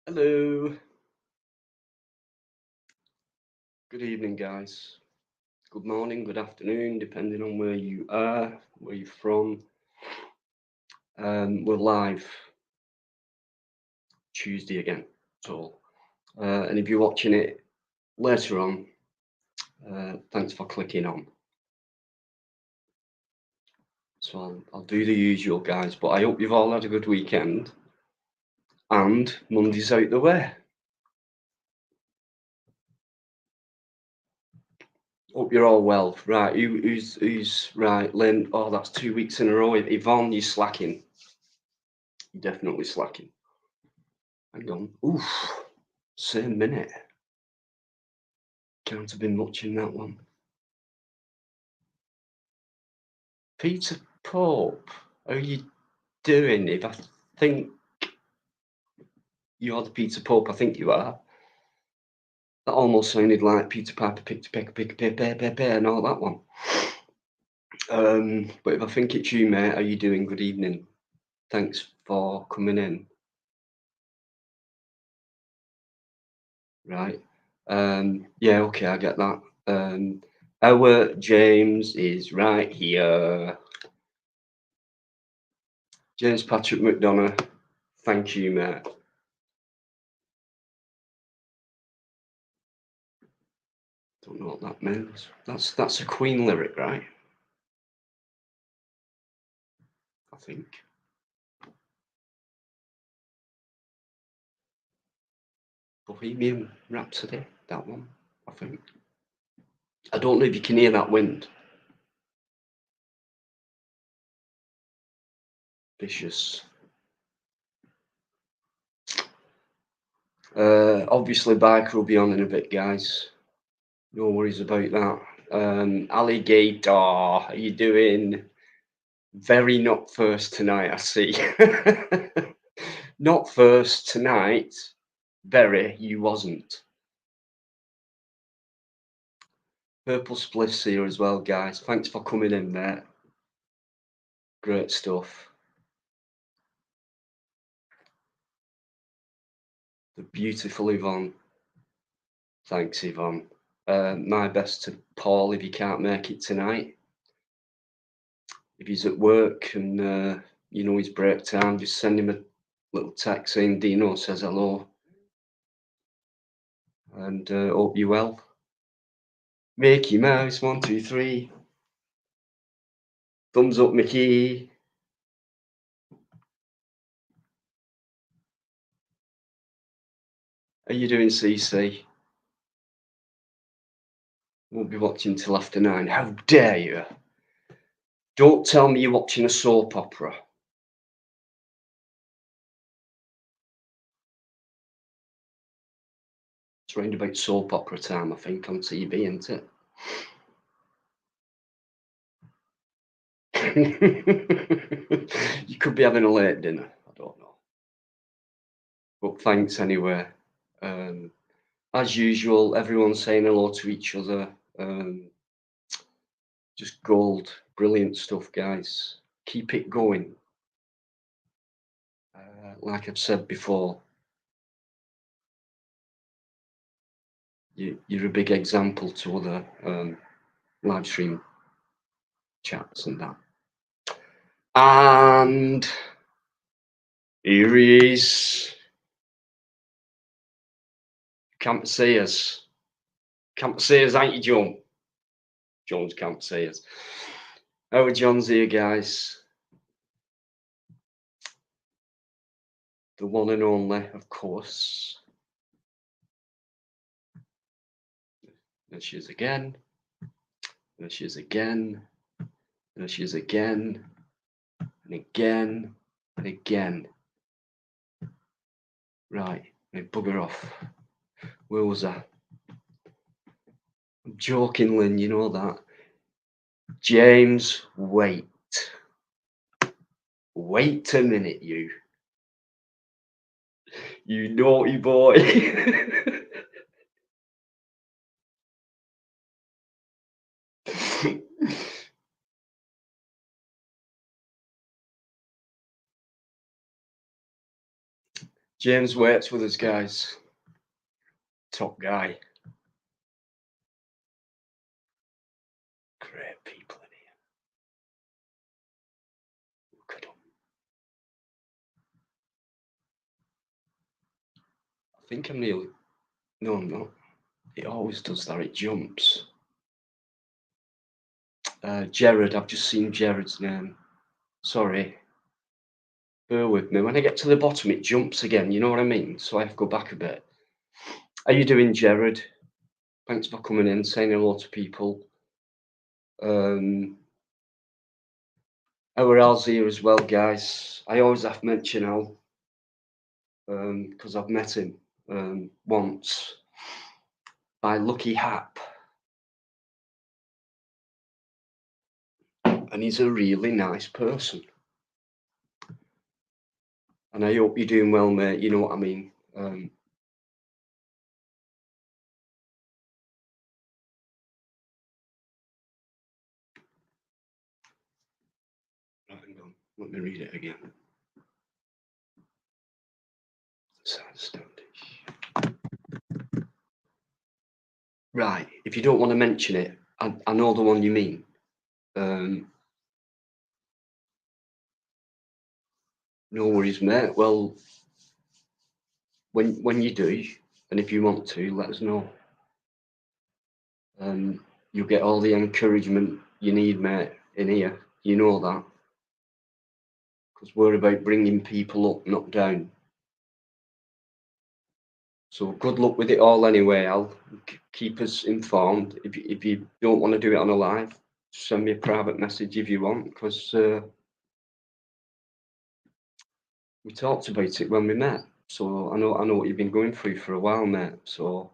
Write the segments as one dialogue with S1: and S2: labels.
S1: Hello. Good evening, guys. Good morning, good afternoon, depending on where you are, where you're from. We're live Tuesday again. And if you're watching it later on, thanks for clicking on. So I'll do the usual, guys, but I hope you've all had a good weekend. And Monday's out the way. Hope you're all well. Right, who's right? Lynn. Oh, that's 2 weeks in a row. Yvonne, you're slacking. You're definitely slacking. Hang on. Oof. Same minute. Can't have been much in that one. Peter Pope, how are you doing? If I think you're the Peter Pope, I think you are. That almost sounded like Peter Piper picked a peck, and all that one. But if I think it's you, mate, how are you doing? Good evening. Thanks for coming in. Right. Yeah, okay, I get that. Our James is right here. James Patrick McDonough, thank you, mate. Don't know what that means. That's a Queen lyric, right? I think. Bohemian Rhapsody, that one, I think. I don't know if you can hear that wind. Vicious. Obviously, Biker will be on in a bit, guys. No worries about that. Alligator, how you doing? Very not first tonight, I see. Not first tonight. Very, you wasn't. Purple Spliff's here as well, guys. Thanks for coming in, mate. Great stuff. The beautiful Yvonne. Thanks, Yvonne. My best to Paul if he can't make it tonight. If he's at work and you know his break time, just send him a little text saying Dino says hello. And hope you're well. Mickey Mouse, 1, 2, 3. Thumbs up, Mickey. How you doing, CC? Won't be watching till after 9. How dare you? Don't tell me you're watching a soap opera. It's round about soap opera time, I think, on TV, isn't it? You could be having a late dinner. I don't know. But thanks anyway. As usual, everyone's saying hello to each other. Just gold. Brilliant stuff, guys. Keep it going. Like I've said before, you're a big example to other live stream chats and that. And here he is. Can't see us. Can't see us, ain't you, John? Jones can't see us. Our John's here, guys. The one and only, of course. There she is again. There she is again. There she is again. And again. And again. Right. Now bugger off. Where was I? I'm joking, Lynn, you know that. James, wait. Wait a minute, you. You naughty boy. James works with us, guys. Top guy. Great people in here. Look at them. I think I'm nearly. No, I'm not. It always does that. It jumps. Jared, I've just seen Jared's name. Sorry. Bear with me. When I get to the bottom, it jumps again. You know what I mean? So I have to go back a bit. How you doing, Jared? Thanks for coming in, saying hello to people. Our Al's here as well, guys. I always have to mention Al because I've met him once by Lucky Hap. And he's a really nice person. And I hope you're doing well, mate. You know what I mean. Hang on, let me read it again. Right, if you don't want to mention it, I know the one you mean. No worries, mate. Well, when you do, and if you want to, let us know. You'll get all the encouragement you need, mate, in here. You know that. Because we're about bringing people up, not down. So good luck with it all anyway, Al. Keep us informed. If you don't want to do it on a live, send me a private message if you want, because we talked about it when we met. So I know what you've been going through for a while, mate. So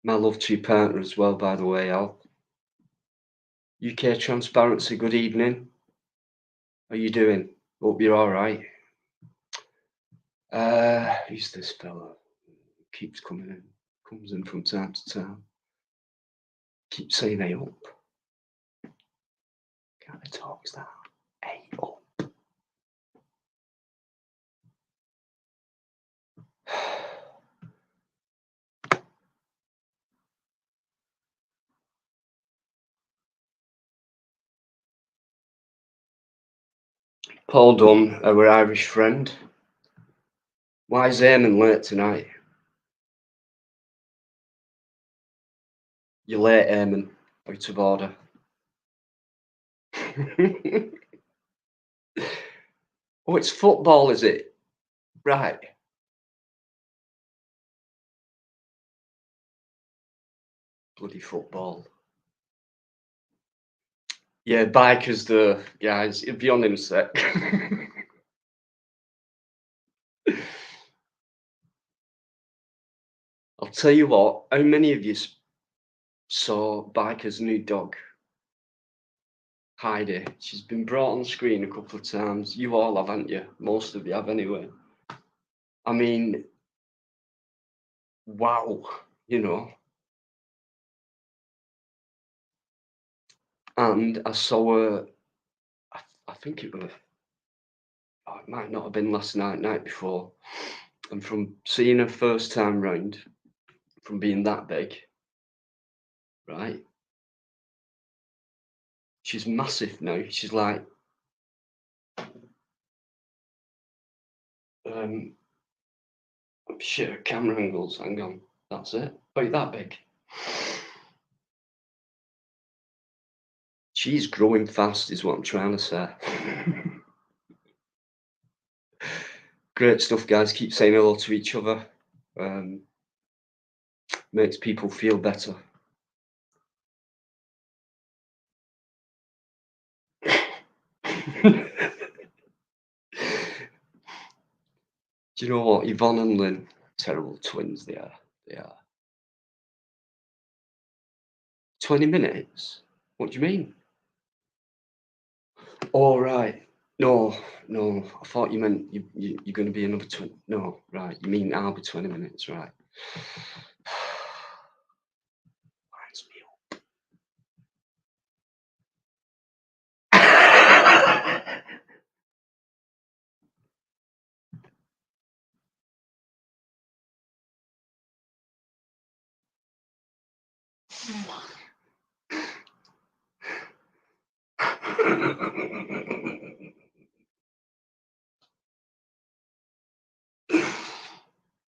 S1: my love to your partner as well, by the way, Al. UK Transparency, good evening. How you doing? Hope you're all right. Who's this fella? Keeps coming in, comes in from time to time. Keeps saying hey up. Kind of talks that. Hey up. Paul Dunn, our Irish friend. Why is Eamon late tonight? You're late, Eamon. Out of order. Oh, it's football, is it? Right. Bloody football. Yeah, Bikers the guys. He'll be on in a sec. I'll tell you what, how many of you saw Biker's new dog? Heidi. She's been brought on screen a couple of times. You all have, haven't you? Most of you have anyway. I mean, wow, you know. And I saw her, I think it was, it might not have been last night before. And from seeing her first time round, from being that big, right? She's massive now. She's like, shit, camera angles, hang on. That's it. About that big. She's growing fast, is what I'm trying to say. Great stuff, guys. Keep saying hello to each other. Makes people feel better. Do you know what? Yvonne and Lynn, terrible twins they are. They are. 20 minutes? What do you mean? Oh, right. No. I thought you meant you're going to be another 20. No, right. You mean I'll be 20 minutes, right. Winds me up.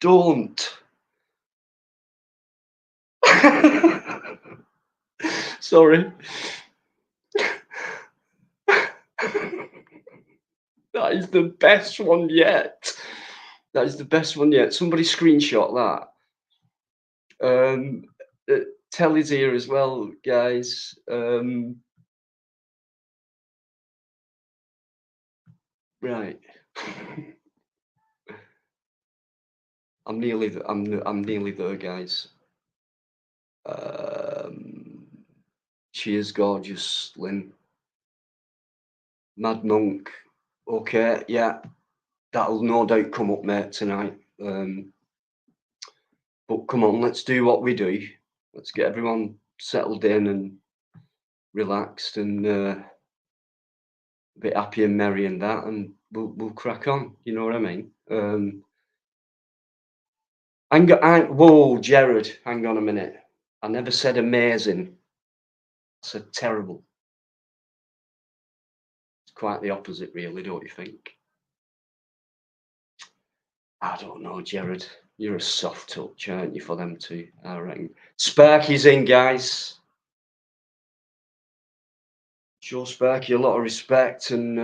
S1: Don't. Sorry. That is the best one yet. That is the best one yet. Somebody screenshot that. Telly's here as well, guys. Right. I'm nearly there, guys. She is gorgeous, Lynn. Mad Monk. Okay, yeah. That'll no doubt come up, mate, tonight. But come on, let's do what we do. Let's get everyone settled in and relaxed and a bit happy and merry and that, and we'll crack on. You know what I mean? Whoa, Jared, hang on a minute. I never said amazing. I said terrible. It's quite the opposite, really, don't you think? I don't know, Jared. You're a soft touch, aren't you, for them two? I reckon. Sparky's in, guys. Show Sparky a lot of respect and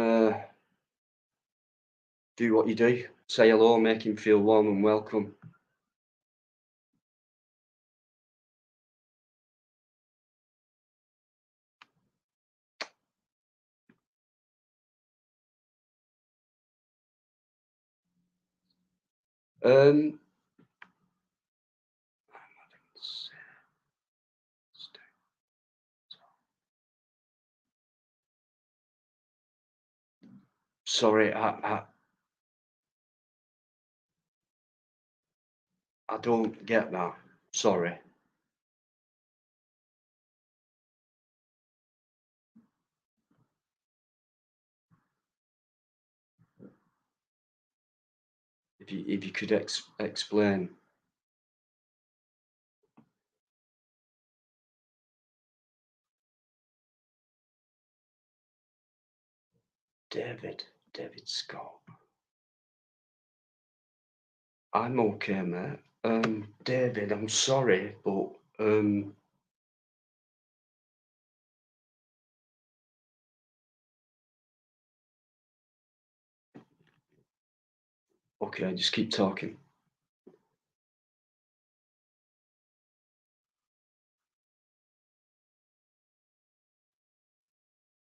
S1: do what you do. Say hello, make him feel warm and welcome. Sorry, I don't get that. Sorry. If you could explain. David Scott. I'm okay, mate. David, I'm sorry, but okay, just keep talking.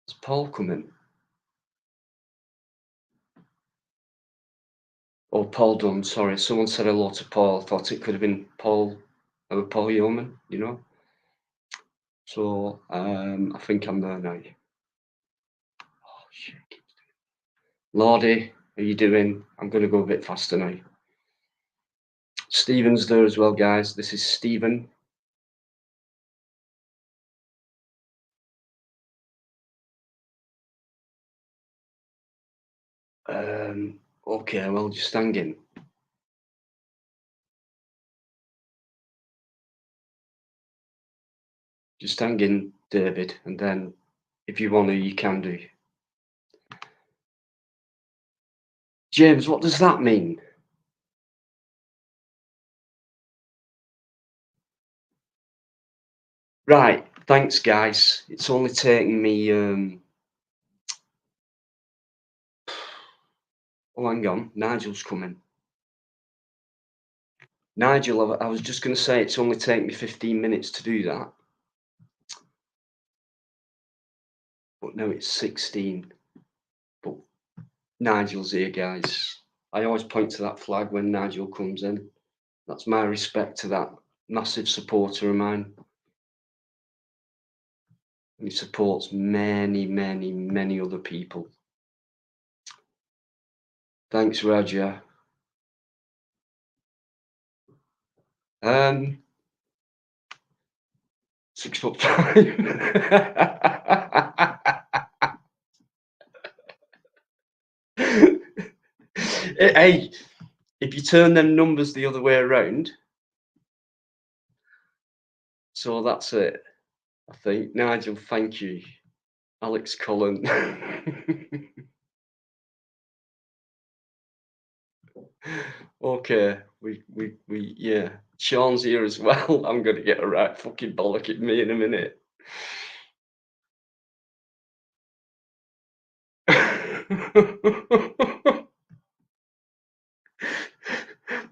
S1: Is Paul coming? Oh, Paul Dunn, sorry. Someone said hello to Paul. Thought it could have been Paul, Paul Yeoman, you know? So, I think I'm there now. Oh, shit. Lordy, how you doing? I'm going to go a bit faster now. Stephen's there as well, guys. This is Stephen. Okay, well, just hang in. Just hang in, David, and then if you want to, you can do. James, what does that mean? Right, thanks, guys. It's only taken me. Oh, hang on, Nigel's coming. Nigel, I was just going to say it's only taken me 15 minutes to do that. But no, it's 16. But Nigel's here, guys. I always point to that flag when Nigel comes in. That's my respect to that massive supporter of mine. And he supports many, many, many other people. Thanks, Roger. 6'5". Hey, if you turn them numbers the other way around, So that's it, I think. Nigel, thank you. Alex Cullen. Okay, we yeah. Sean's here as well. I'm gonna get a right fucking bollock at me in a minute.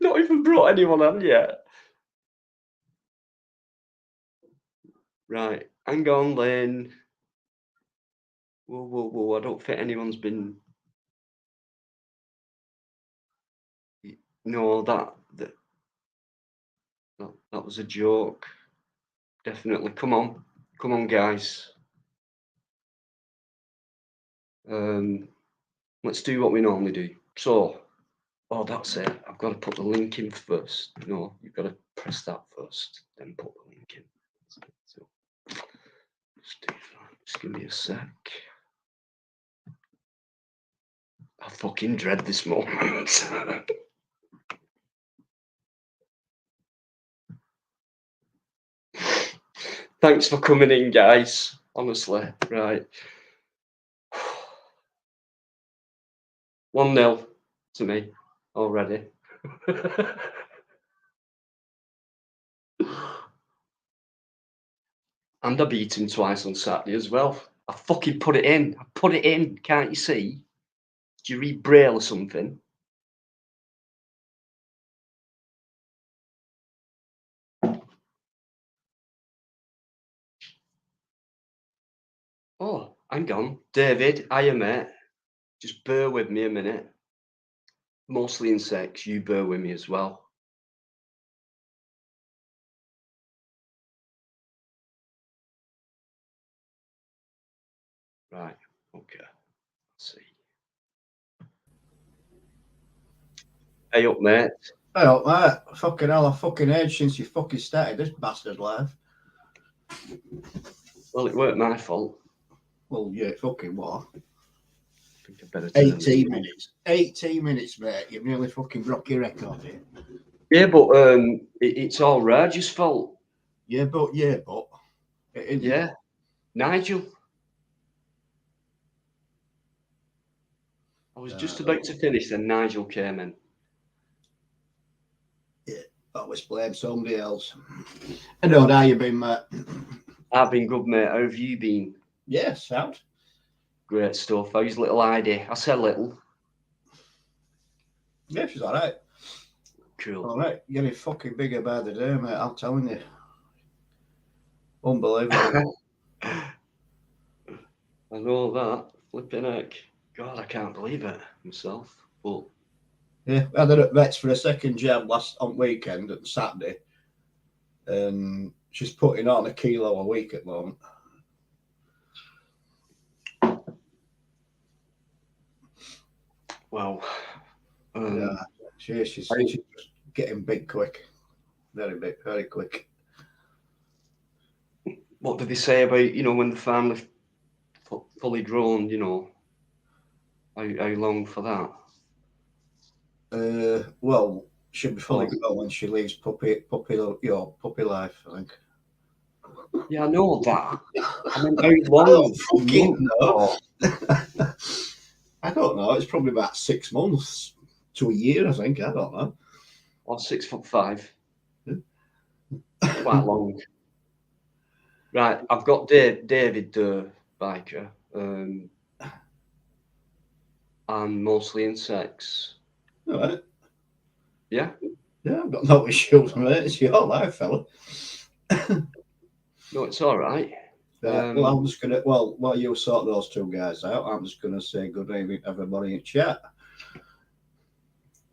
S1: Not even brought anyone on yet. Right, hang on, Lynn. Whoa, whoa, whoa! I don't think anyone's been. No, that was a joke. Definitely. Come on, guys. Let's do what we normally do. So, oh, that's it. I've got to put the link in first. No, you've got to press that first, then put the link in. So, just do that. Just give me a sec. I fucking dread this moment. Thanks for coming in, guys. Honestly, right. 1-0 to me already. And I beat him twice on Saturday as well. I fucking put it in. I put it in. Can't you see? Do you read Braille or something? Oh, hang on. David, hiya, mate. Just bear with me a minute. Mostly insects. You bear with me as well. Right. Okay. Let's see. Hey up, mate.
S2: Hey up, mate. Fucking hell, I fucking aged since you fucking started this bastard live.
S1: Well, it weren't my fault.
S2: Well, yeah, fucking what?
S1: I think I better turn
S2: 18 minutes. 18 minutes, mate. You've nearly fucking broke your record here.
S1: Yeah, but it's all Raj's fault.
S2: Yeah, but.
S1: Yeah. Nigel. I was just about to finish, then Nigel came in.
S2: Yeah, always blame somebody else. I don't know how you been, mate.
S1: I've been good, mate. How have you been?
S2: Yeah, sound.
S1: Great stuff. How's little Heidi? I said little.
S2: Yeah, she's all right.
S1: Cool.
S2: All right, getting fucking bigger by the day, mate. I'm telling you. Unbelievable.
S1: I know that. Flipping heck. God, I can't believe it myself. But
S2: yeah, I had her at vets for a second jab on weekend at Saturday. And she's putting on 1 kilo a week at the moment.
S1: wow.
S2: Yeah, she's just getting big quick. Very big, very quick.
S1: What did they say about, when the family fully grown, how long for that?
S2: Well, she'll be fully grown when she leaves puppy life, I think.
S1: Yeah, I know that. I mean, how long?
S2: Fucking no. I don't know. It's probably about 6 months to a year, I think. I don't know.
S1: Or 6'5". Quite long. Right, I've got David Biker, and mostly insects.
S2: All right.
S1: Yeah?
S2: Yeah, I've got no issues, mate. It's your life, fella.
S1: No, it's all right.
S2: Well, I'm just gonna. Well, while you sort those two guys out, I'm just gonna say good evening, everybody in chat.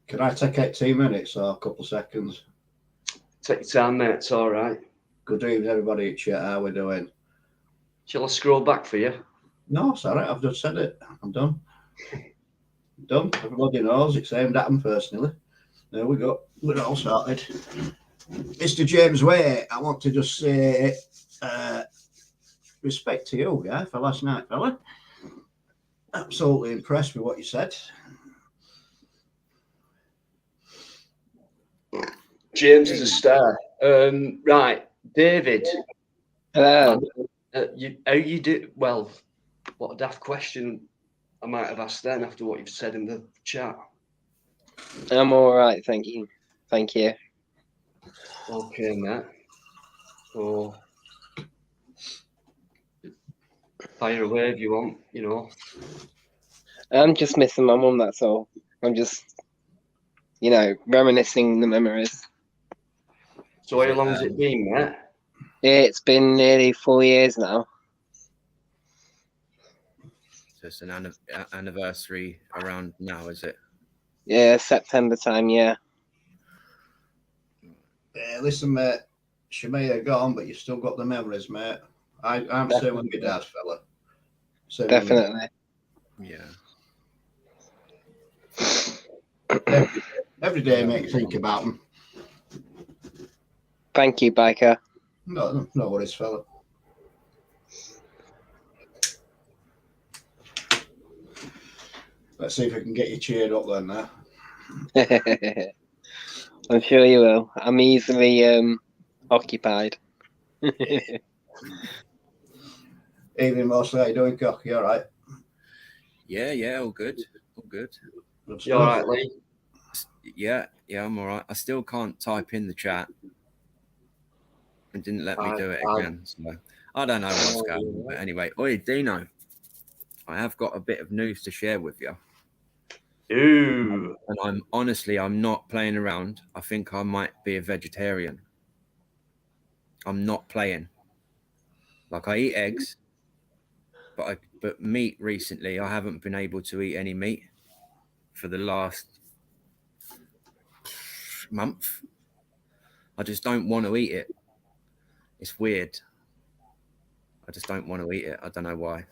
S2: Can I take 18 minutes or a couple of seconds?
S1: Take your time, mate. It's all right.
S2: Good evening, everybody in chat. How we doing?
S1: Shall I scroll back for you?
S2: No, it's all right. I've just said it. I'm done. Done. Everybody knows it's aimed at them personally. There we go. We're all started. Mr. James Way, I want to just say respect to you, guy, for last night, fella. Absolutely impressed with what you said.
S1: James is a star. Right, David,
S3: Hello.
S1: how you do? Well, what a daft question I might have asked then after what you've said in the chat.
S3: I'm all right, thank you. Thank you.
S1: Okay, mate. So, fire away if you want, you know.
S3: I'm just missing my mum, that's all. I'm just, reminiscing the memories.
S1: So how long has it been, mate?
S3: It's been nearly 4 years now.
S4: So it's an anniversary around now, is it?
S3: Yeah, September time, yeah.
S2: Yeah, listen, mate. She may have gone, but you've still got the memories, mate. I'm same with my dad, fella. Same with me.
S3: Definitely.
S4: Yeah.
S2: Every day, mate, you think about them.
S3: Thank you, Biker.
S2: No worries, fella. Let's see if we can get you cheered up then now.
S3: I'm sure you will. I'm easily occupied.
S2: Evening, mostly. How you doing, Cock? You all right?
S4: Yeah, all good. All good.
S2: Good
S1: You all
S2: stuff.
S1: right, Lee?
S4: Yeah, I'm all right. I still can't type in the chat. It didn't let me do it again. So I don't know what's going on. But anyway, oi, Dino, I have got a bit of news to share with you.
S1: Ooh.
S4: And I'm not playing around. I think I might be a vegetarian. I'm not playing. Like, I eat eggs, but meat recently, I haven't been able to eat any meat for the last month. I just don't want to eat it. It's weird. I just don't want to eat it. I don't know why.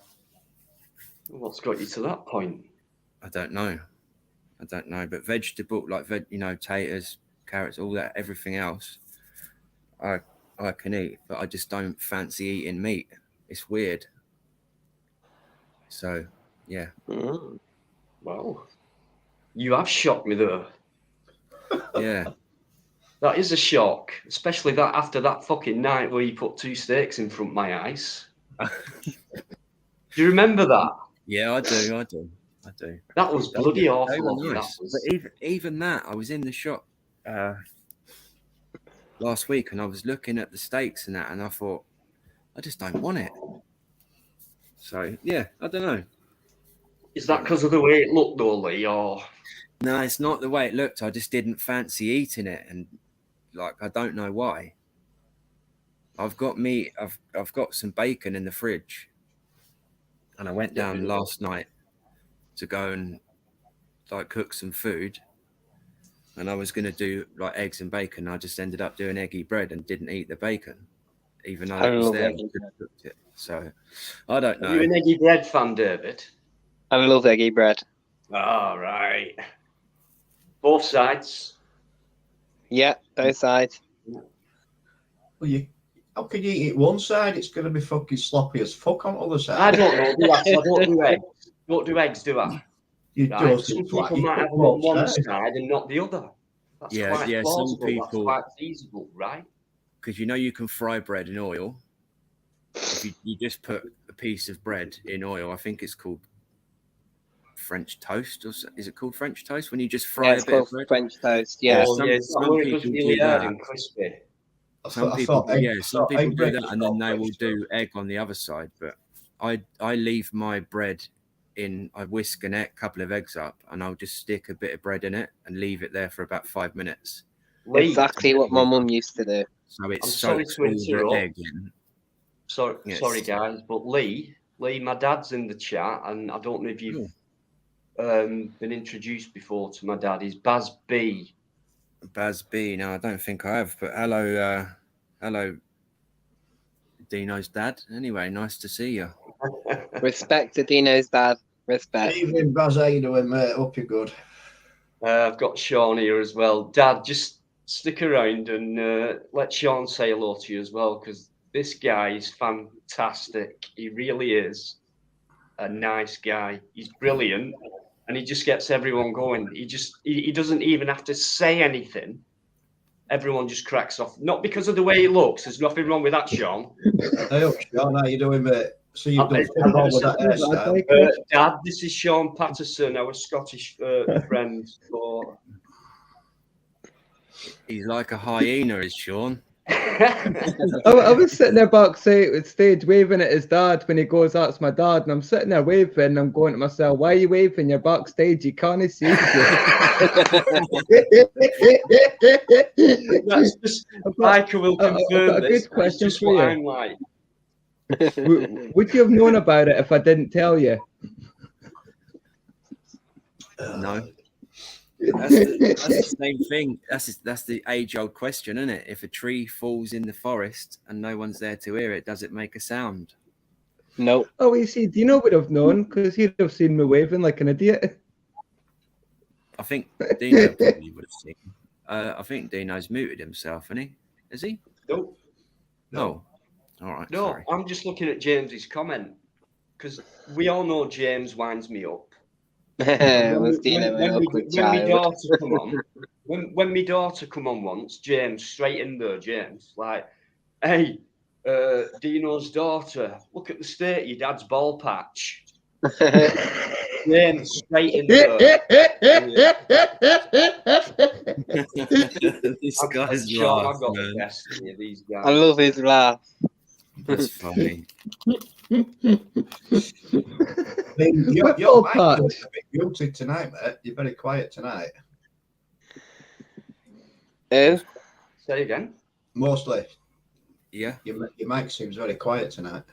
S1: What's got you to that point?
S4: I don't know. But vegetable, like taters, carrots, all that, everything else, I can eat, but I just don't fancy eating meat. It's weird. So, yeah.
S3: Mm.
S1: Well, you have shocked me though.
S4: Yeah.
S1: That is a shock, especially that after that fucking night where you put 2 steaks in front of my eyes. Do you remember that?
S4: Yeah, I do.
S1: That was bloody awful.
S4: They were
S1: Of you,
S4: nice.
S1: that was.
S4: But even that, I was in the shop last week and I was looking at the steaks and that, and I thought, I just don't want it. So, yeah, I don't know.
S1: Is that because of the way it looked, though, Lee? Or
S4: No, it's not the way it looked. I just didn't fancy eating it, and like I don't know why. I've got meat. I've got some bacon in the fridge, and I went down last night to go and like cook some food, and I was gonna do like eggs and bacon. I just ended up doing eggy bread and didn't eat the bacon, even though it was there. I could have cooked it. So I don't know.
S1: Are you an eggy bread fan, David?
S3: I love eggy bread.
S1: All right. Both sides.
S3: Yeah, both sides.
S2: Well, how can you eat one side? It's going to be fucking sloppy as fuck on the other side.
S1: I don't know. I don't do eggs. Don't do eggs, do I?
S2: You
S1: Right?
S2: just
S1: Some
S2: flat.
S1: people might have them on one side and not the other. That's quite plausible.
S4: Some people,
S1: that's quite feasible, right?
S4: Because you can fry bread in oil. If you just put a piece of bread in oil, I think it's called French toast, or is it called French toast when you just fry a bit of bread?
S3: French toast, yeah.
S1: Some people do that. And crispy.
S4: Some people do that, and then they will do egg on the other side. But I leave my bread in. I whisk a couple of eggs up, and I'll just stick a bit of bread in it and leave it there for about 5 minutes.
S3: Exactly what my mum used to do.
S4: So it's
S1: sorry to interrupt.
S4: Egg in.
S1: Sorry, guys, but Lee, my dad's in the chat, and I don't know if you've been introduced before to my dad. He's Baz B.
S4: Baz B. No, I don't think I have. But hello, Dino's dad. Anyway, nice to see you.
S3: Respect to Dino's dad. Respect.
S2: Evening, Baz. How you doing, mate? Hope you're good.
S1: I've got Sean here as well. Dad, just stick around and let Sean say hello to you as well, because this guy is fantastic. He really is a nice guy. He's brilliant, and he just gets everyone going. He doesn't even have to say anything, everyone just cracks off. Not because of the way he looks. There's nothing wrong with that, Sean.
S2: Hey, up, Sean, how you doing, mate? So you've done
S1: I've
S2: football with
S1: never
S2: that
S1: seen-
S2: hairstyle.
S1: Dad, this is Sean Patterson, our Scottish friend. So...
S4: He's like a hyena, is Sean.
S5: I was sitting there backstage waving at his dad when he goes, "That's my dad," and I'm sitting there waving, and I'm going to myself, "Why are you waving? You're backstage. You can't see you."
S1: That's just Michael will
S5: I've
S1: confirm
S5: got a
S1: this.
S5: good question
S1: It's just
S5: for
S1: what
S5: you.
S1: I'm like.
S5: Would you have known about it if I didn't tell you?
S4: No. That's the same thing. That's the age-old question, isn't it? If a tree falls in the forest and no one's there to hear it, does it make a sound?
S3: No.
S5: Oh, you see, Dino would have known because he'd have seen me waving like an idiot.
S4: I think Dino probably would have seen. I think Dino's muted himself, isn't he? Is he?
S1: No,
S4: Oh, all right.
S1: no,
S4: Sorry.
S1: I'm just looking at James's comment because we all know James winds me up.
S3: Was Dino an awkward child?
S1: When my daughter come on once, James straight in there, James, like, hey, Dino's daughter, look at the state of your dad's ball patch. James straight in there.
S4: This guy's
S1: Sean,
S4: laugh,
S1: I've got
S4: man.
S1: the best of you, these guys.
S3: I love his laugh.
S4: That's funny.
S2: You're a bit guilty tonight, mate. You're very quiet tonight.
S3: Oh,
S1: Say again.
S2: Mostly.
S4: Yeah.
S2: Your mic seems very quiet tonight.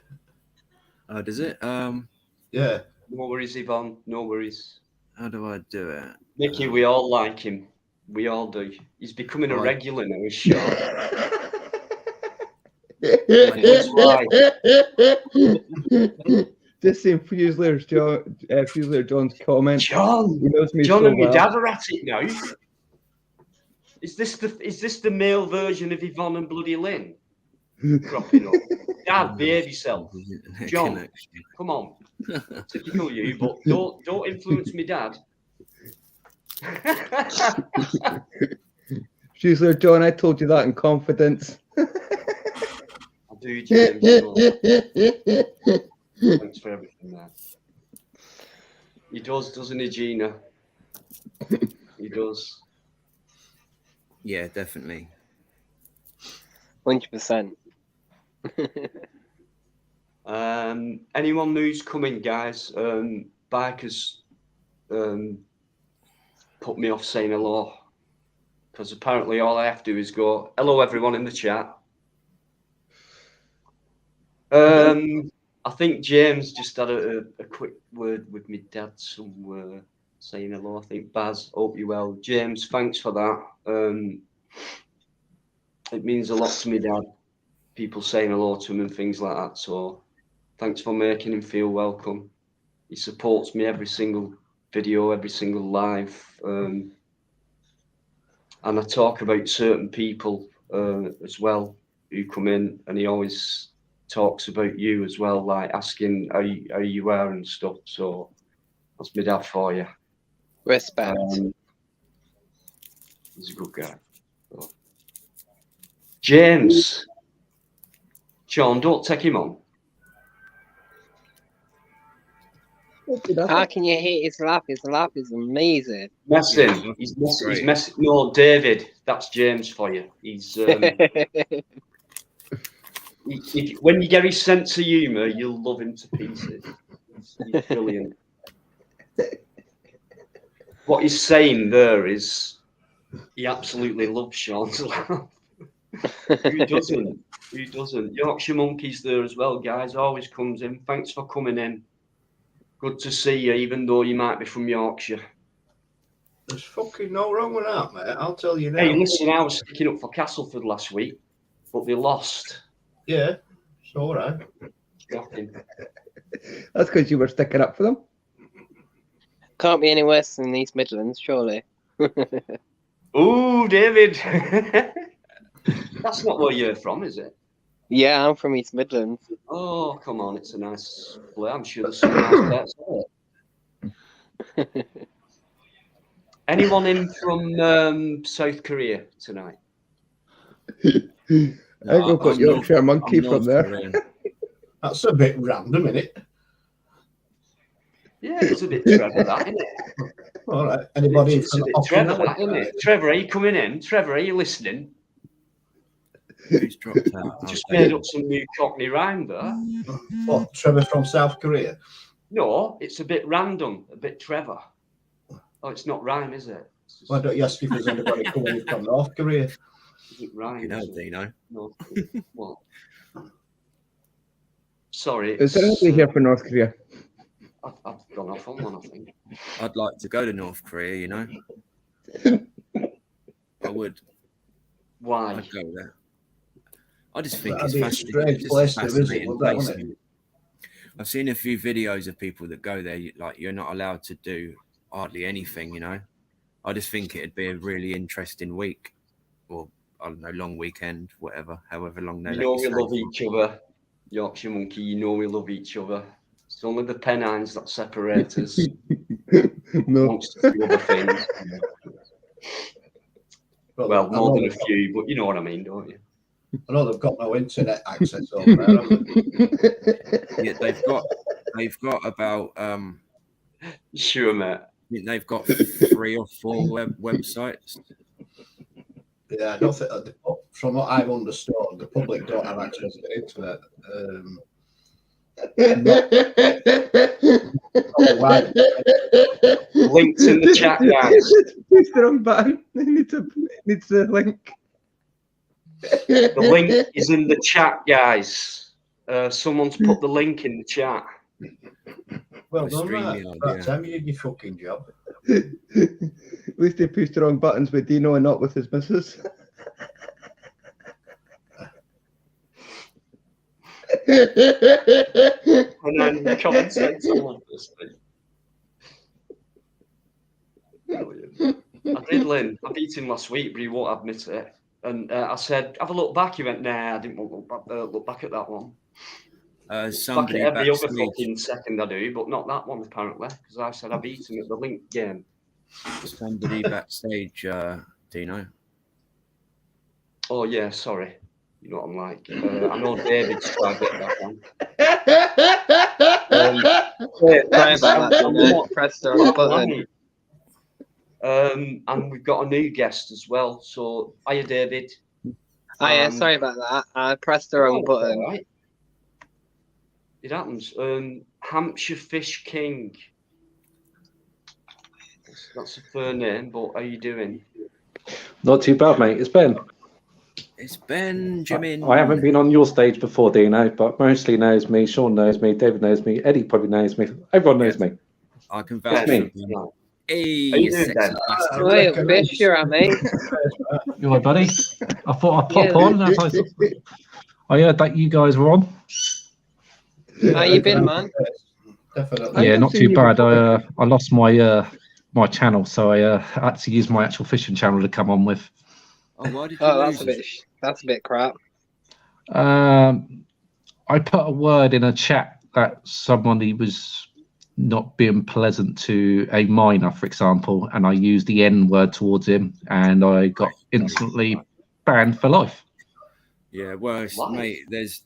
S4: Oh, does it?
S2: Yeah.
S1: No worries, Yvonne. No worries.
S4: How do I do it?
S1: Mickey, we all like him. We all do. He's becoming a
S4: Right.
S1: regular now, is Sean.
S5: Just seeing Fusler's John's comment.
S1: John,
S5: He knows me
S1: John
S5: so
S1: and your
S5: well.
S1: dad are at it now. Is this the male version of Yvonne and bloody Lynn? Cropping up. Dad, behave yourself. John, come on. Typical you, but don't influence me, Dad.
S5: Fusler John, I told you that in confidence.
S1: I do, James. Thanks for everything, man. He does, doesn't he, Gina? He does.
S4: Yeah, definitely.
S3: 100%.
S1: Anyone who's coming, guys? Bikers put me off saying hello because apparently all I have to do is go, hello, everyone in the chat. I think James just had a quick word with me dad somewhere saying hello. I think Baz, hope you well. James, thanks for that. It means a lot to me, Dad. People saying hello to him and things like that. So thanks for making him feel welcome. He supports me every single video, every single live. And I talk about certain people as well who come in, and he always talks about you as well, like asking how you are and stuff. So that's my dad for you.
S3: Respect.
S1: He's a good guy. So. James. Sean, don't take him on.
S3: How can you hate his laugh? His laugh is amazing.
S1: Messing. He's messing. No, David, that's James for you. He's when you get his sense of humour, you'll love him to pieces. He's brilliant. What he's saying there is he absolutely loves Sean's laugh. Who doesn't? Who doesn't? Yorkshire Monkey's there as well, guys. Always comes in. Thanks for coming in. Good to see you, even though you might be from Yorkshire.
S2: There's fucking no wrong with that, mate. I'll tell you now.
S1: Hey, listen, I was sticking up for Castleford last week, but they lost.
S2: Yeah, it's all right.
S1: Shocking.
S5: That's because you were sticking up for them.
S3: Can't be any worse than East Midlands, surely.
S1: Ooh, David. That's not where you're from, is it?
S3: Yeah, I'm from East Midlands.
S1: Oh, come on. It's a nice play. I'm sure there's some nice bets on it. Anyone in from South Korea tonight?
S5: I think we've got Yorkshire Monkey from there.
S4: Korean.
S2: That's a bit random, isn't it?
S1: Yeah, it's a bit Trevor, that, isn't it?
S2: All right. Anybody?
S1: It's a bit Trevor, that, isn't it? Trevor, are you coming in? Trevor, are you listening?
S4: Who's dropped out?
S1: Just made up some new Cockney rhyme there.
S2: What, Trevor from South Korea?
S1: No, it's a bit random, a bit Trevor. Oh, it's not rhyme, is it? Just,
S2: Why don't you ask if there's anybody coming from North Korea?
S1: is it rhyme?
S4: You know, Dino.
S1: No. What? Sorry.
S5: Is there anybody here for North Korea?
S1: I've gone off on one, I think.
S4: I'd like to go to North Korea, you know. I would.
S1: Why?
S4: I'd go there. I just think
S2: That'd
S4: it's
S2: be a strange place to visit, wouldn't it?
S4: I've seen a few videos of people that go there. Like, you're not allowed to do hardly anything, you know. I just think it'd be a really interesting week, or I don't know, long weekend, whatever, however long they.
S1: You know we love each other, Yorkshire Monkey. You know we love each other. It's only the Pennines that separate us.
S5: No.
S1: Amongst a few other things. Well, more than a few, but you know what I mean, don't you?
S2: I know they've got no internet access over there, haven't they?
S4: Yeah, they've got about
S1: Sure, mate.
S4: I think they've got 3 or 4 websites.
S2: Yeah, I don't think, from what I've understood, the public don't have access to the internet.
S1: Links in the chat, guys.
S5: Push the wrong button. Needs the link.
S1: The link is in the chat, guys. Someone's put the link in the chat.
S2: Well
S4: The
S2: done,
S4: streaming
S2: that.
S4: idea.
S2: That time you did your fucking job.
S5: At least they pushed the wrong buttons with Dino and not with his missus.
S1: And then the comment section of this thing. I did, Lynn. I beat him last week, but he won't admit it. And I said, have a look back. He went, nah, I didn't want to look back at that one.
S4: Somebody
S1: Back at every other
S4: backstage,
S1: fucking second I do, but not that one apparently, because I said I beat him at the link game.
S4: somebody backstage, Dino.
S1: Oh yeah, sorry. You know what I'm like. I know David's trying to get that one.
S3: Sorry about that, Dino. Press the wrong button.
S1: And we've got a new guest as well. So, hiya, David.
S3: Oh yeah, sorry about that. I pressed the wrong button.
S1: All right. It happens. Hampshire Fish King. That's a fair name, but how are you doing?
S6: Not too bad, mate. It's Ben.
S4: It's Benjamin.
S6: I haven't been on your stage before, Dino, but mostly knows me. Sean knows me. David knows me. Eddie probably knows me. Everyone knows me.
S4: I can vouch
S1: Yeah,
S4: for
S1: me.
S4: him.
S1: How
S4: Hey,
S1: you
S4: you
S1: doing,
S4: sexy
S1: Ben?
S4: bastard.
S3: Wait, fish, you're at me.
S6: You all right, buddy? I thought I'd pop
S3: Yeah.
S6: on. I heard that you guys were on.
S3: How you been, man?
S2: Definitely.
S6: Yeah,
S5: I've
S6: not
S5: seen
S6: too
S5: you
S6: bad.
S5: before.
S6: I lost my my channel, so I had to use my actual fishing channel to come on with.
S4: Oh, why did you
S3: Oh,
S4: lose
S3: that's a bit crap.
S6: I put a word in a chat that somebody was not being pleasant to a minor, for example, and I used the N word towards him, and I got instantly banned for life.
S4: Yeah, well,
S1: Why?
S4: mate, there's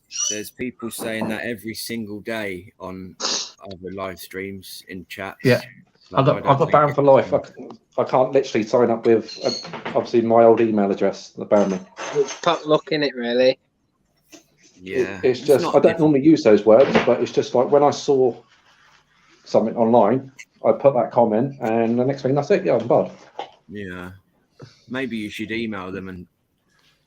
S4: people saying that every single day on other live streams in chat.
S6: Yeah. I got banned for life. I can't literally sign up with obviously my old email address. They banned me.
S3: It's pot luck in it, really.
S4: Yeah,
S6: It's just
S4: not
S6: I don't normally use those words, but it's just like when I saw something online, I put that comment, and the next thing that's it. Yeah, I'm bad.
S4: Yeah, maybe you should email them and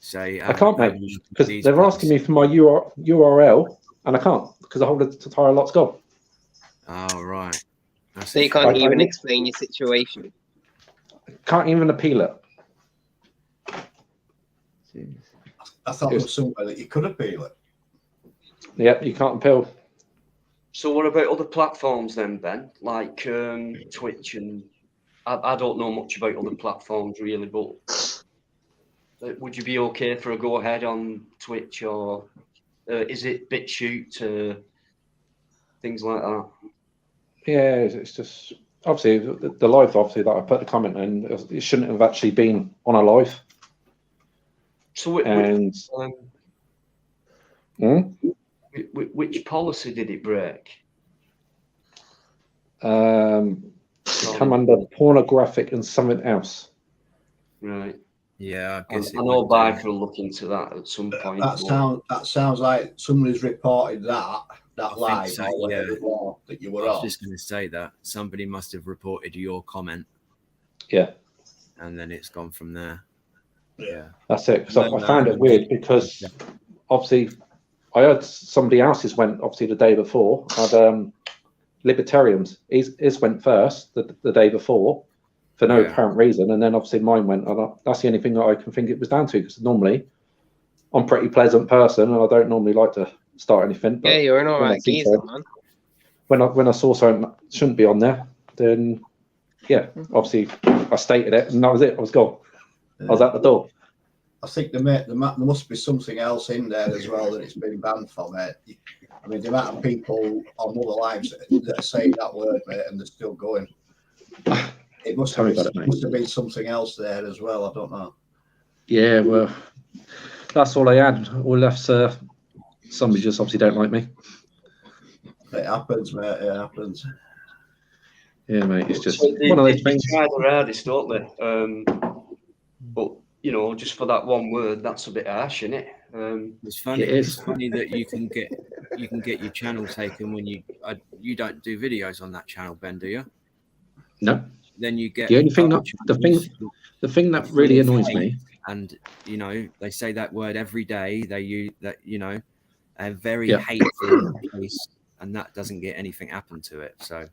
S4: say
S6: I can't, mate, because they're asking me for my URL, and I can't because the whole entire lot's gone.
S4: Oh right. That's
S3: So you
S4: it.
S3: can't
S6: I
S3: even
S6: need-
S3: explain your situation.
S6: Can't even appeal it.
S2: I thought there was somewhere that you could appeal it.
S6: Yep, you can't appeal.
S1: So what about other platforms then, Ben? Like Twitch and I don't know much about other platforms really, but would you be okay for a go ahead on Twitch, or is it BitChute, things like that?
S6: Yeah, it's just obviously the live, obviously that I put the comment in, it shouldn't have actually been on a live.
S1: So
S6: And
S1: which policy did it break?
S6: come under pornographic and something else.
S1: Right.
S4: Yeah, I guess
S1: I know Bike will look into that at some point.
S2: That sounds like somebody's reported that live
S4: so,
S2: or whatever
S4: yeah.
S2: it was that you were
S4: I was
S2: on.
S4: just going to say that somebody must have reported your comment.
S6: Yeah.
S4: And then it's gone from there.
S2: Yeah.
S6: That's it. Because I found it weird because obviously I heard somebody else's went obviously the day before. Had Libertarians. His went first the day before for no apparent reason, and then obviously mine went. That's the only thing that I can think it was down to, because normally I'm a pretty pleasant person and I don't normally like to start anything. But
S3: yeah, you're an alright geezer, man.
S6: When I saw something that shouldn't be on there, then yeah, obviously I stated it and that was it. I was gone. I was at the door.
S2: I think there must be something else in there as well that it's been banned for, mate. I mean, the amount of people on other lives that are saying that word, mate, and they're still going. It must have been something else there as well. I don't know.
S6: Yeah, well, that's all I had. All left, somebody just obviously don't like me.
S2: It happens, mate. It happens.
S6: Yeah, mate. It's just one of those things.
S1: They try their hardest, don't they? But you know, just for that one word, that's a bit harsh, isn't it?
S4: It's funny. It's funny that you can get your channel taken when you don't do videos on that channel, Ben, do you?
S6: No.
S4: Then you get
S6: the only thing the thing that really annoys me,
S4: and you know they say that word every day. They use that, you know, a very hateful place, and that doesn't get anything happen to it. So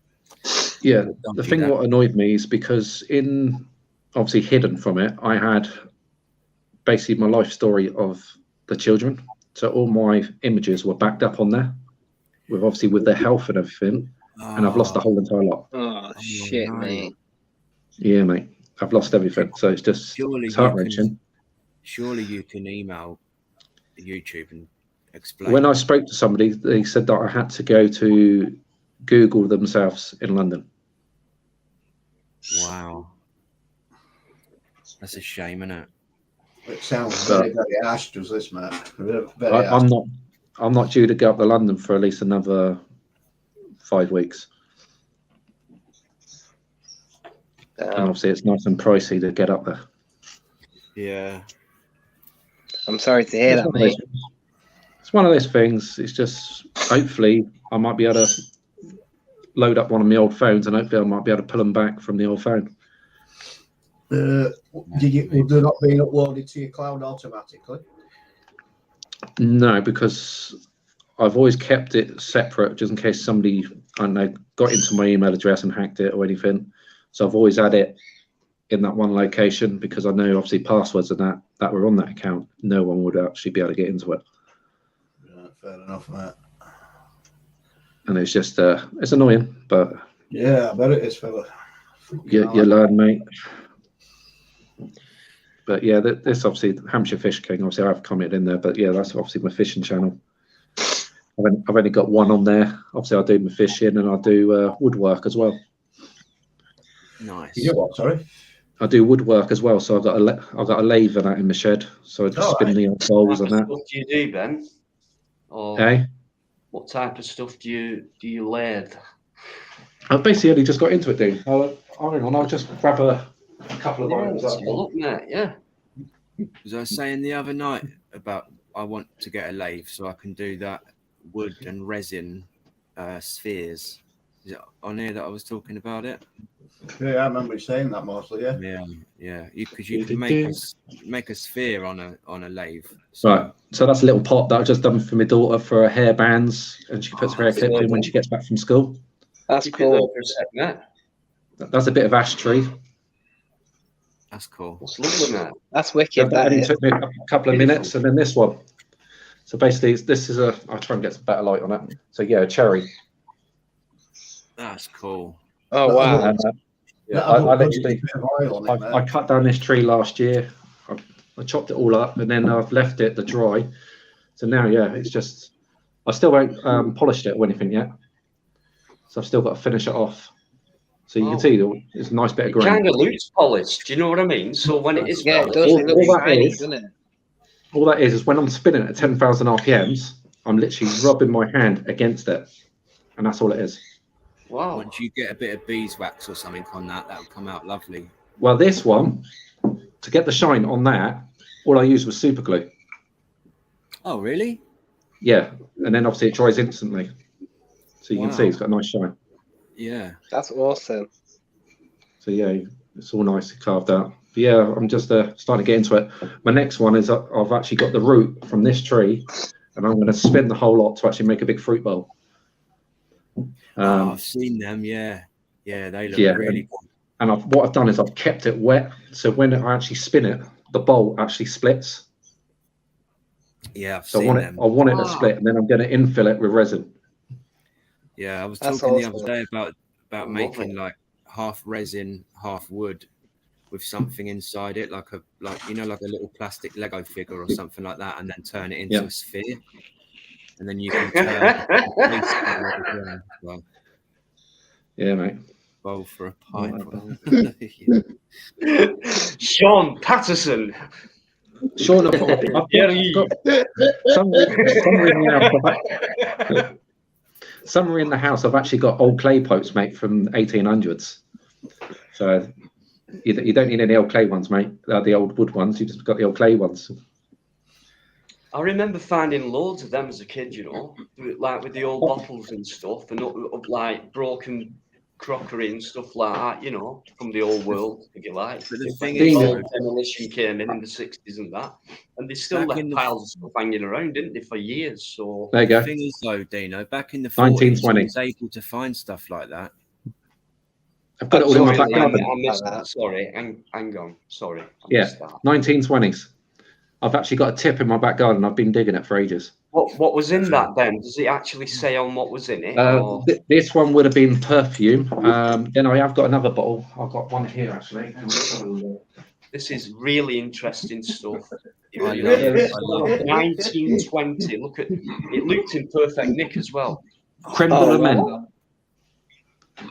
S6: yeah, the thing what annoyed me is because in obviously hidden from it, I had basically my life story of the children. So all my images were backed up on there, with their health and everything, and I've lost the whole entire lot.
S3: Oh shit, mate.
S6: Yeah, mate. I've lost everything. So it's just heart-wrenching.
S4: Surely you can email YouTube and explain.
S6: When I spoke to somebody, they said that I had to go to Google themselves in London.
S4: Wow. That's a shame, isn't it?
S2: It sounds very, very harsh, does this, mate?
S6: I'm not due to go up to London for at least another 5 weeks. And obviously it's nice and pricey to get up there.
S4: Yeah.
S3: I'm sorry to hear that, mate.
S6: It's one of those things. It's just, hopefully I might be able to load up one of my old phones, and hopefully I might be able to pull them back from the old phone.
S2: They're not being uploaded to your cloud automatically?
S6: No, because I've always kept it separate just in case somebody, I don't know, got into my email address and hacked it or anything. So I've always had it in that one location, because I know obviously passwords and that were on that account, no one would actually be able to get into it.
S2: Yeah, fair enough, mate.
S6: And it's just it's annoying, but
S2: yeah, I bet it is, fella.
S6: You learn, mate. But yeah, this obviously Hampshire Fish King. Obviously, I've commented in there, but yeah, that's obviously my fishing channel. I've only got one on there. Obviously, I do my fishing and I do woodwork as well.
S4: Nice.
S2: You do what? Sorry.
S6: I do woodwork as well, so I've got a lathe and that in my shed, so I just spin the old bowls and that.
S1: What do you do, Ben? Or what type of stuff do you lathe?
S6: I've basically only just got into it, Dean. Hang on, I'll just grab a couple of items.
S1: Look, mate, yeah.
S4: As I was saying the other night about I want to get a lathe so I can do that wood and resin spheres. Is it on here that I was talking about it?
S2: Yeah, I remember you saying that mostly.
S4: Yeah. Because you can make a sphere on a lathe. So,
S6: right. So that's a little pot that I've just done for my daughter for her hair bands, and she puts her hair clip in when she gets back from school.
S3: That's cool.
S6: That's a bit of ash tree.
S4: That's cool.
S1: What's lovely, man?
S3: That's wicked.
S6: That only took me a couple of minutes, and then this one. So basically, this is I'll try and get some better light on it. So yeah, a cherry.
S4: That's cool.
S3: Oh wow.
S6: And, I cut down this tree last year. I chopped it all up, and then I've left it to dry. So now, yeah, it's just I still haven't polished it or anything yet. So I've still got to finish it off. So you can see it's a nice bit of grain.
S1: It kind of looks polished. Do you know what I mean? So when it is
S3: it does. It looks shiny, doesn't it?
S6: all that is when I'm spinning at 10,000 RPMs, I'm literally rubbing my hand against it, and that's all it is.
S1: Wow.
S4: Once you get a bit of beeswax or something on that, that will come out lovely.
S6: Well, this one, to get the shine on that, all I used was super glue.
S4: Oh, really?
S6: Yeah, and then obviously it dries instantly. So you can see
S4: Wow.
S6: it's got a nice shine.
S4: Yeah.
S3: That's awesome.
S6: So yeah, it's all nicely carved out. But yeah, I'm just starting to get into it. My next one is I've actually got the root from this tree, and I'm going to spin the whole lot to actually make a big fruit bowl.
S4: I've seen them. Yeah, yeah, they look
S6: Yeah,
S4: really good.
S6: And what I've done is I've kept it wet, so when I actually spin it, the bowl actually splits.
S4: Yeah, I've
S6: So
S4: seen them.
S6: I want it to split, and then I'm going to infill it with resin.
S4: Yeah, I was
S3: That's
S4: talking the
S3: awesome.
S4: other day about making like half resin, half wood, with something inside it, like a little plastic Lego figure or something like that, and then turn it into a sphere, and then you can turn the well.
S6: Yeah, mate.
S4: Bowl for a pipe.
S1: Sean Patterson.
S6: Sean, I've got somewhere in the house. I've actually got old clay pots, mate, from 1800s. So you don't need any old clay ones, mate. The old wood ones. You just got the old clay ones.
S1: I remember finding loads of them as a kid, you know, like with the old bottles and stuff, and like broken crockery and stuff like that, you know, from the old world, if you like.
S4: But the thing
S1: is,
S4: is,
S1: demolition came in the 60s and that, and they still left piles of stuff hanging around, didn't they, for years? So
S6: there you go.
S4: The thing is, though, Dino, back in the 40s, I was able to find stuff like that.
S6: I've got it all in my back garden.
S1: I missed that. Sorry, hang on. Sorry.
S6: Yeah, 1920s. I've actually got a tip in my back garden. I've been digging it for ages.
S1: What was in that then? Does it actually say on what was in it?
S6: This one would have been perfume. Then I have got another bottle. I've got one here actually.
S1: This is really interesting stuff.
S4: I love it.
S1: 1920. Look at it. Looked in perfect nick as well.
S6: Creme de la menthe.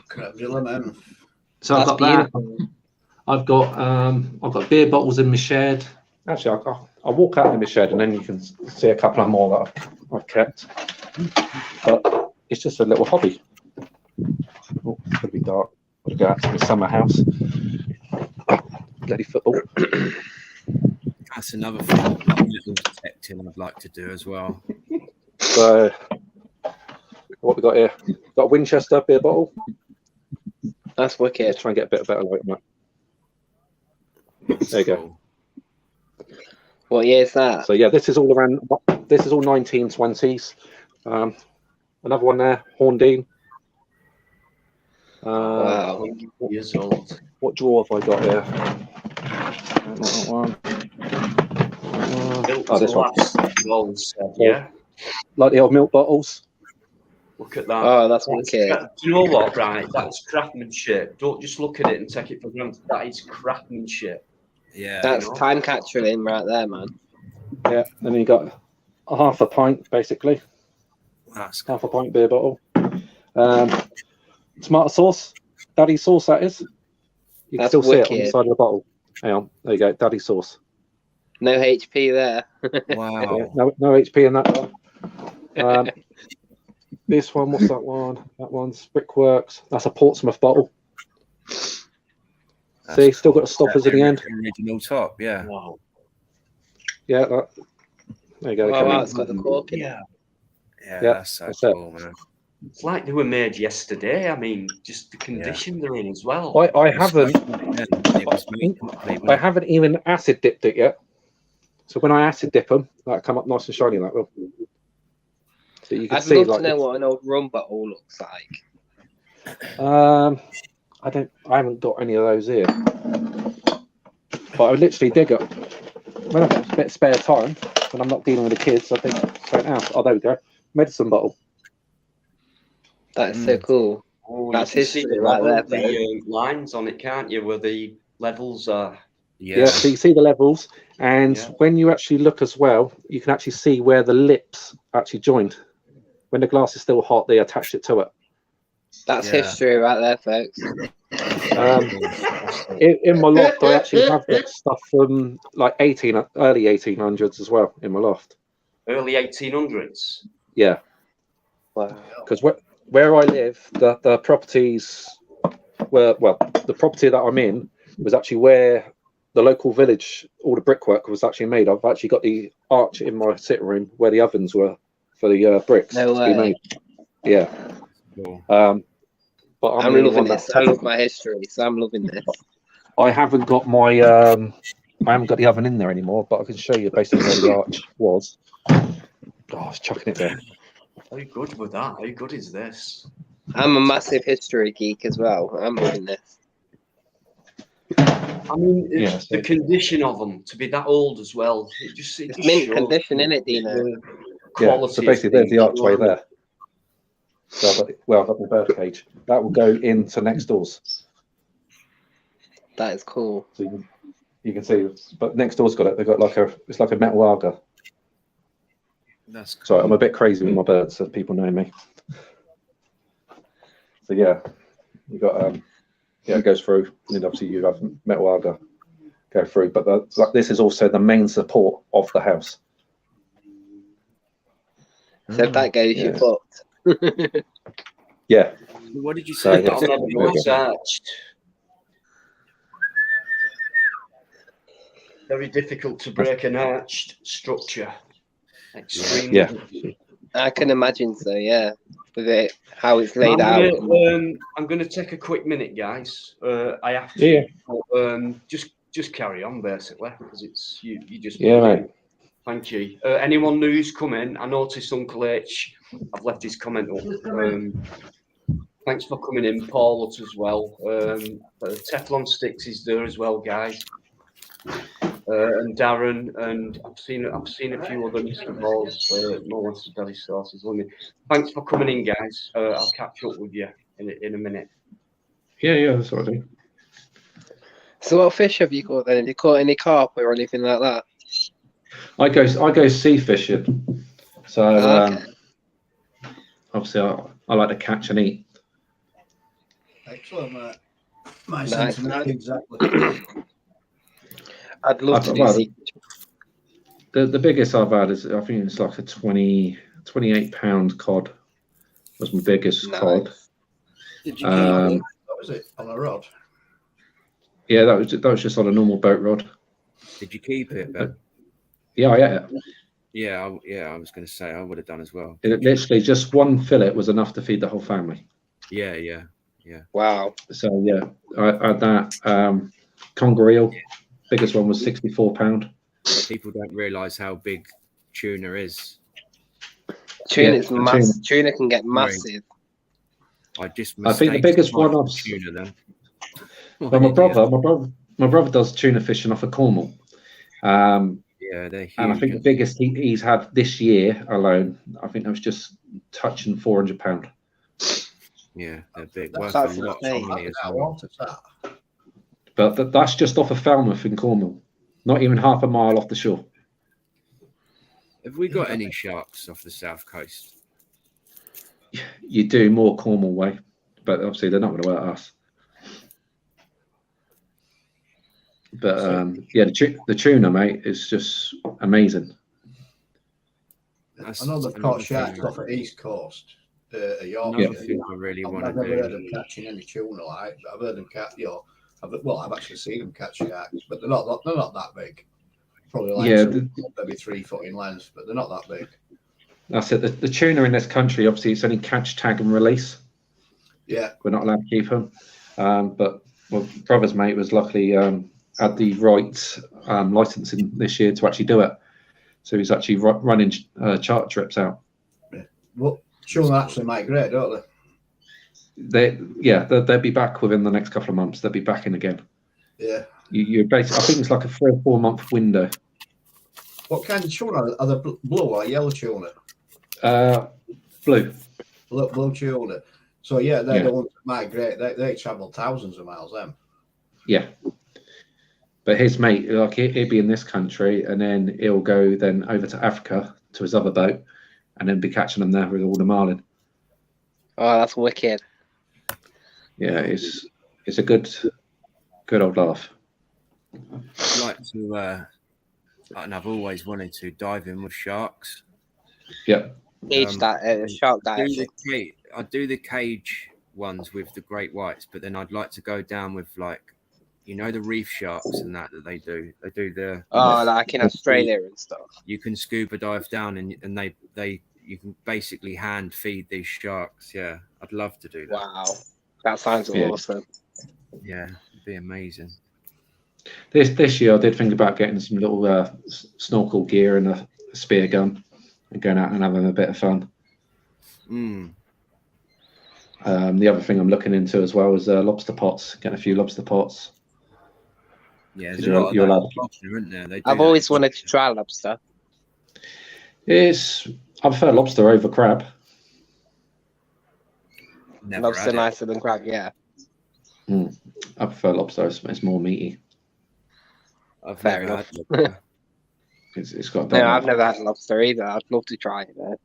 S2: Creme de la menthe.
S6: So I've got that. I've got beer bottles in my shed. Actually, I'll walk out in my shed and then you can see a couple of more that I've kept. But it's just a little hobby. Oh, it's going to be dark. I've got to go out to the summer house. Bloody football.
S4: That's another thing, like little detecting I'd like to do as well.
S6: So, what we got here? Got a Winchester beer bottle.
S3: That's wicked.
S6: Let's try and get a bit of better light on that. There you go.
S3: What year is that?
S6: So yeah, this is all 1920s. Another one there, Horndean.
S3: Wow.
S1: Years old.
S6: What drawer have I got here? This one.
S1: Yeah.
S6: Like the old milk bottles.
S1: Look at that.
S3: Oh, that's wicked.
S1: Do you know what, right? That's craftsmanship. Don't just look at it and take it for granted. That is craftsmanship.
S4: Yeah.
S3: That's time capturing right there, man.
S6: Yeah, and then you got a half a pint, basically.
S4: That's
S6: half a pint beer bottle. Tomato sauce, daddy sauce, that is. You can still see it on the side of the bottle. Hang on, there you go, daddy sauce.
S3: No HP there.
S4: Wow.
S6: Yeah, no HP in that one. This one, what's that one? That one's Brickworks. That's a Portsmouth bottle.
S4: That's
S6: see, still got the stoppers at the end.
S4: Original top, yeah.
S1: Wow.
S6: Yeah, there you go.
S3: Wow, it's got the cork in it.
S4: Yeah, that's so cool, man.
S1: It's like they were made yesterday. I mean, just the condition they're in as well.
S6: I haven't even acid dipped it yet. So when I acid dip them, that'll come up nice and shiny like that. So you can see,
S3: I'd love to know what an old rum bottle looks like.
S6: I haven't got any of those here. But I literally dig up when I've got a bit of spare time, when I'm not dealing with the kids, I think something else. Oh, there we go. Medicine bottle.
S3: That is so cool.
S1: Oh,
S3: that's history right there.
S1: The lines on it, can't you? Where the levels are.
S6: Yeah, so you see the levels, and when you actually look as well, you can actually see where the lips actually joined. When the glass is still hot, they attached it to it.
S3: That's history right there, folks.
S6: In my loft, I actually have got stuff from like early 1800s as well in my loft.
S1: Early 1800s.
S6: Yeah,
S3: Wow.
S6: because where I live, the properties the property that I'm in was actually where the local village, all the brickwork was actually made. I've actually got the arch in my sitting room where the ovens were for the bricks
S3: No
S6: to be
S3: way.
S6: made. Yeah.
S4: Cool.
S6: But
S3: I'm loving this. I love my history, so I'm loving this.
S6: I haven't got my I haven't got the oven in there anymore, but I can show you basically where the arch was. Oh, I was chucking it there.
S1: How good with that? How good is this?
S3: I'm a massive history geek as well. I'm loving this.
S1: I mean,
S6: Yeah,
S1: the condition of them to be that old as well. It just
S3: It's mint
S1: shows
S3: condition, isn't it, Dino?
S1: the
S6: Yeah,
S1: quality
S6: so
S1: of
S6: basically there's the
S1: things,
S6: archway
S1: you know.
S6: there. So I've got my bird cage. That will go into next doors.
S3: That is cool.
S6: So you can see, but next door's got it. They've got it's like a metal Aga.
S4: That's cool.
S6: Sorry, I'm a bit crazy with my birds, so people know me. So yeah, you got it goes through, and then obviously you have metal Aga go through. But this is also the main support of the house.
S3: So if that goes, you're fucked.
S6: Yeah.
S4: What did you
S6: So,
S4: say?
S6: yeah.
S1: I've never been researched. Very difficult to break an arched structure. Extremely.
S6: Yeah.
S1: difficult.
S3: I can imagine so, yeah. With it, how it's laid
S1: I'm
S3: out.
S1: gonna take a quick minute, guys. I have to.
S6: Yeah.
S1: But, just carry on basically because it's you just.
S6: Yeah, mate.
S1: Thank you. Anyone new who's come in, I noticed Uncle H. I've left his comment up. Thanks for coming in, Paul as well. Teflon Sticks is there as well, guys. And Darren, and I've seen a few other Mr. Balls, more belly sauces. Thanks for coming in, guys. I'll catch up with you in a minute.
S6: Yeah, that's what I do.
S3: So what fish have you caught then? Have you caught any carp or anything like that?
S6: I go sea fishing. So
S3: Okay.
S6: obviously I like to catch and eat.
S2: Excellent, mate. My
S3: Nice.
S2: sentiment, exactly.
S3: I'd love to do
S6: Well,
S3: sea.
S6: the biggest I've had is, I think it's like a 28 pound cod was my biggest
S3: Nice.
S6: cod.
S1: Did you
S2: What was it? On a rod?
S6: Yeah, that was just on a normal boat rod.
S4: Did you keep it, Ben?
S6: Yeah, I ate it.
S4: Yeah, I was going to say I would have done as well.
S6: It literally just one fillet was enough to feed the whole family.
S4: Yeah.
S3: Wow.
S6: So yeah, I had that. Conger eel, biggest one was 64 pound.
S4: People don't realise how big tuna is.
S3: Tuna's
S6: Yeah,
S3: massive. Tuna can get massive.
S6: I think the biggest one I've
S4: tuna then.
S6: Well, my brother does tuna fishing off of Cornwall.
S4: Yeah, they're huge.
S6: And I think the biggest he's had this year alone, I think that was just touching 400 pound.
S4: Yeah, they're big.
S2: That's
S4: Worth a lot of money as well.
S6: But that's just off of Falmouth in Cornwall, not even half a mile off the shore.
S4: Have we got any sharks off the south coast?
S6: You do more Cornwall way, but obviously they're not going to hurt us. But yeah, the tuna, mate, is just amazing.
S2: I know they've caught sharks off the East Coast, Yorkshire.
S4: Another thing I really want
S2: I've
S4: to
S2: never heard
S4: do.
S2: them catching any tuna like, but I've heard them catch. I've actually seen them catch sharks, but they're not that big. Probably like maybe 3 foot in length, but they're not that big.
S6: That's it. The tuna in this country, obviously, it's only catch, tag, and release.
S2: Yeah,
S6: we're not allowed to keep them. But my brother's mate was luckily had the right licensing this year to actually do it. So he's actually running charter trips out.
S2: Yeah. Well, tuna actually migrate, don't
S6: they? They'll be back within the next couple of months. They'll be back in again.
S2: Yeah.
S6: You're basically, I think it's like a 3 or 4 month window.
S2: What kind of tuna are they? Blue or yellow tuna?
S6: Blue.
S2: Blue tuna. So yeah, they're the ones that migrate. They travel thousands of miles. Them. Yeah.
S6: But his mate, like he'll be in this country, and then he'll go then over to Africa to his other boat, and then be catching them there with all the marlin.
S3: Oh, that's wicked.
S6: Yeah, it's It's a good old laugh.
S4: I'd like to, and I've always wanted to dive in with sharks.
S6: Yep.
S3: Shark dive.
S4: I do the cage ones with the great whites, but then I'd like to go down with like, the reef sharks and that they do. They do the
S3: like in Australia and stuff.
S4: You can scuba dive down and you can basically hand feed these sharks. Yeah, I'd love to do that.
S3: Wow, that sounds awesome.
S4: Yeah, it'd be amazing.
S6: This year I did think about getting some little snorkel gear and a spear gun and going out and having a bit of fun. The other thing I'm looking into as well is lobster pots. Getting a few lobster pots.
S4: Yeah, there's a lot of lobster, isn't there?
S3: I've always wanted to try lobster.
S6: I prefer lobster over crab.
S3: Lobster nicer than crab, yeah.
S6: I prefer lobster. It's more meaty.
S3: Fair enough.
S6: It's got.
S3: No, I've never had lobster either. I'd love to try it though.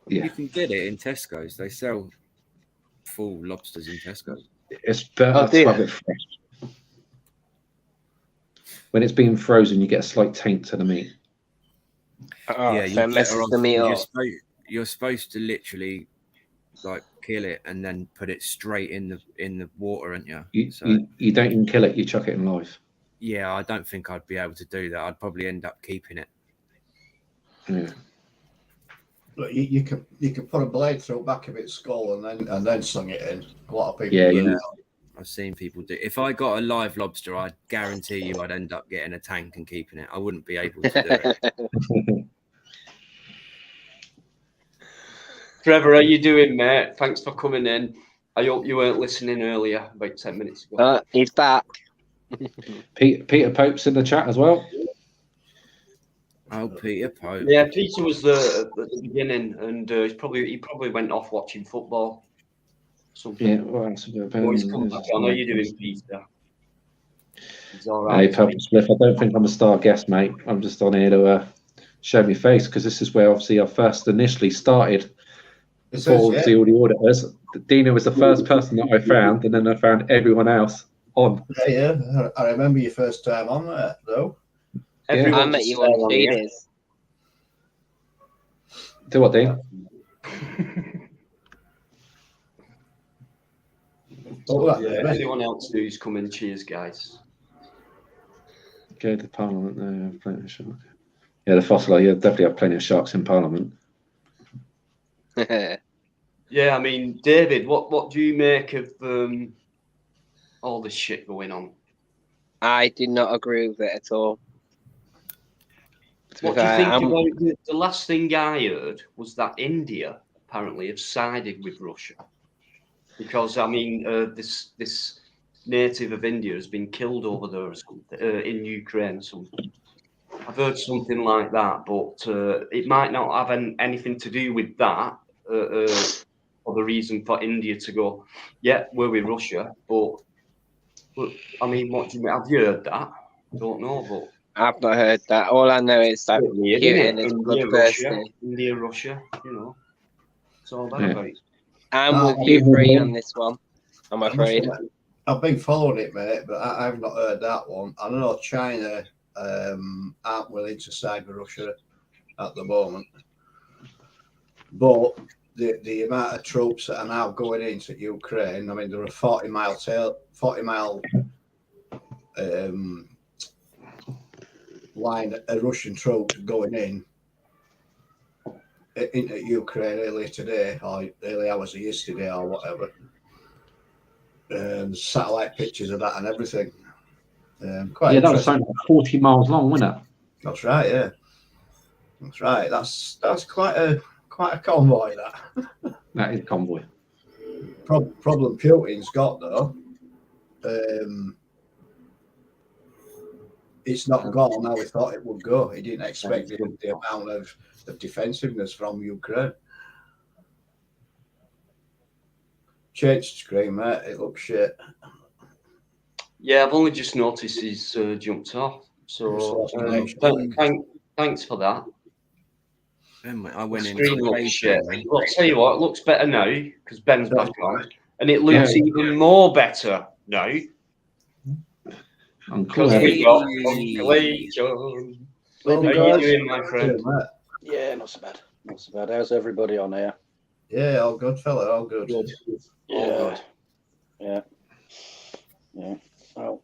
S6: Yeah.
S4: You can get it in Tesco's. They sell full lobsters in Tesco's.
S6: It's better to have it fresh. When it's being frozen, you get a slight taint to the meat.
S4: Yeah,
S3: so it messes the meat up.
S4: You're supposed to literally like kill it and then put it straight in the water, aren't you?
S6: You don't even kill it; you chuck it in live.
S4: Yeah, I don't think I'd be able to do that. I'd probably end up keeping it.
S6: Yeah.
S2: Look, you can put a blade through the back of its skull and then sling it in. A lot of people.
S6: Yeah.
S4: I've seen people do. If I got a live lobster, I guarantee you I'd end up getting a tank and keeping it. I wouldn't be able to do it.
S1: Trevor, how you doing, mate? Thanks for coming in. I hope you weren't listening earlier, about 10 minutes ago.
S3: He's back.
S6: Peter Pope's in the chat as well.
S4: Oh, Peter Pope.
S1: Yeah, Peter was at the beginning, and he probably went off watching football. Something.
S6: Yeah, well, that's a bit
S1: Oh, he's come back on. How you doing, Peter? He's all right.
S6: Hey, Purple Spliff, I don't think I'm a star guest, mate. I'm just on here to show my face because this is where obviously I first initially started. Before all the auditors, Dina was the first person that I found, and then I found everyone else on.
S2: Yeah, I remember your first time on there, though.
S3: I met you on Hobbies.
S6: Do what, Dean?
S1: Anyone else who's coming? Cheers, guys.
S6: Go to Parliament. No, plenty of sharks. Yeah, the fossil. You definitely have plenty of sharks in Parliament.
S1: Yeah, I mean, David, what do you make of all this shit going on?
S3: I did not agree with it at all.
S1: What do you think about the last thing I heard was that India apparently have sided with Russia because I mean this native of India has been killed over there or something, in Ukraine or something. I've heard something like that, but it might not have anything to do with that. Or the reason for India to go, yeah, we're with Russia, but I mean, what do you mean? Have you heard that? I don't know, but
S3: I've not heard that. All I know is that Putin is bloodthirsty.
S1: India, Russia, it's all that about.
S3: I'm with Ukraine on this one, I'm afraid.
S2: I've been following it, mate, but I've not heard that one. I know China aren't willing to side with Russia at the moment, but the amount of troops that are now going into Ukraine, I mean, there are 40 mile line of Russian troops going into Ukraine earlier today, or early hours of yesterday, or whatever. Satellite pictures of that and everything.
S6: That was something like 40 miles long, wasn't it?
S2: That's right, yeah. That's right. That's quite a convoy, that.
S6: That is convoy.
S2: Problem Putin's got, though, it's not gone how he thought it would go. He didn't expect the amount of defensiveness from Ukraine. Change the screen, mate. It looks shit.
S1: Yeah, I've only just noticed he's jumped off. So thanks for that.
S4: I went in.
S1: Screen looks shit. I'll tell you what, it looks better now because Ben's back on, and it looks even more better No.
S6: Uncle
S1: Because
S6: Eddie.
S1: we got Uncle Eddie, John. How
S7: Evening,
S1: are
S7: guys.
S1: you doing, my friend?
S7: Yeah, not so bad. Not so bad. How's everybody on here?
S2: Yeah, all good, fella. All good.
S1: All good.
S7: Yeah. Yeah. Well,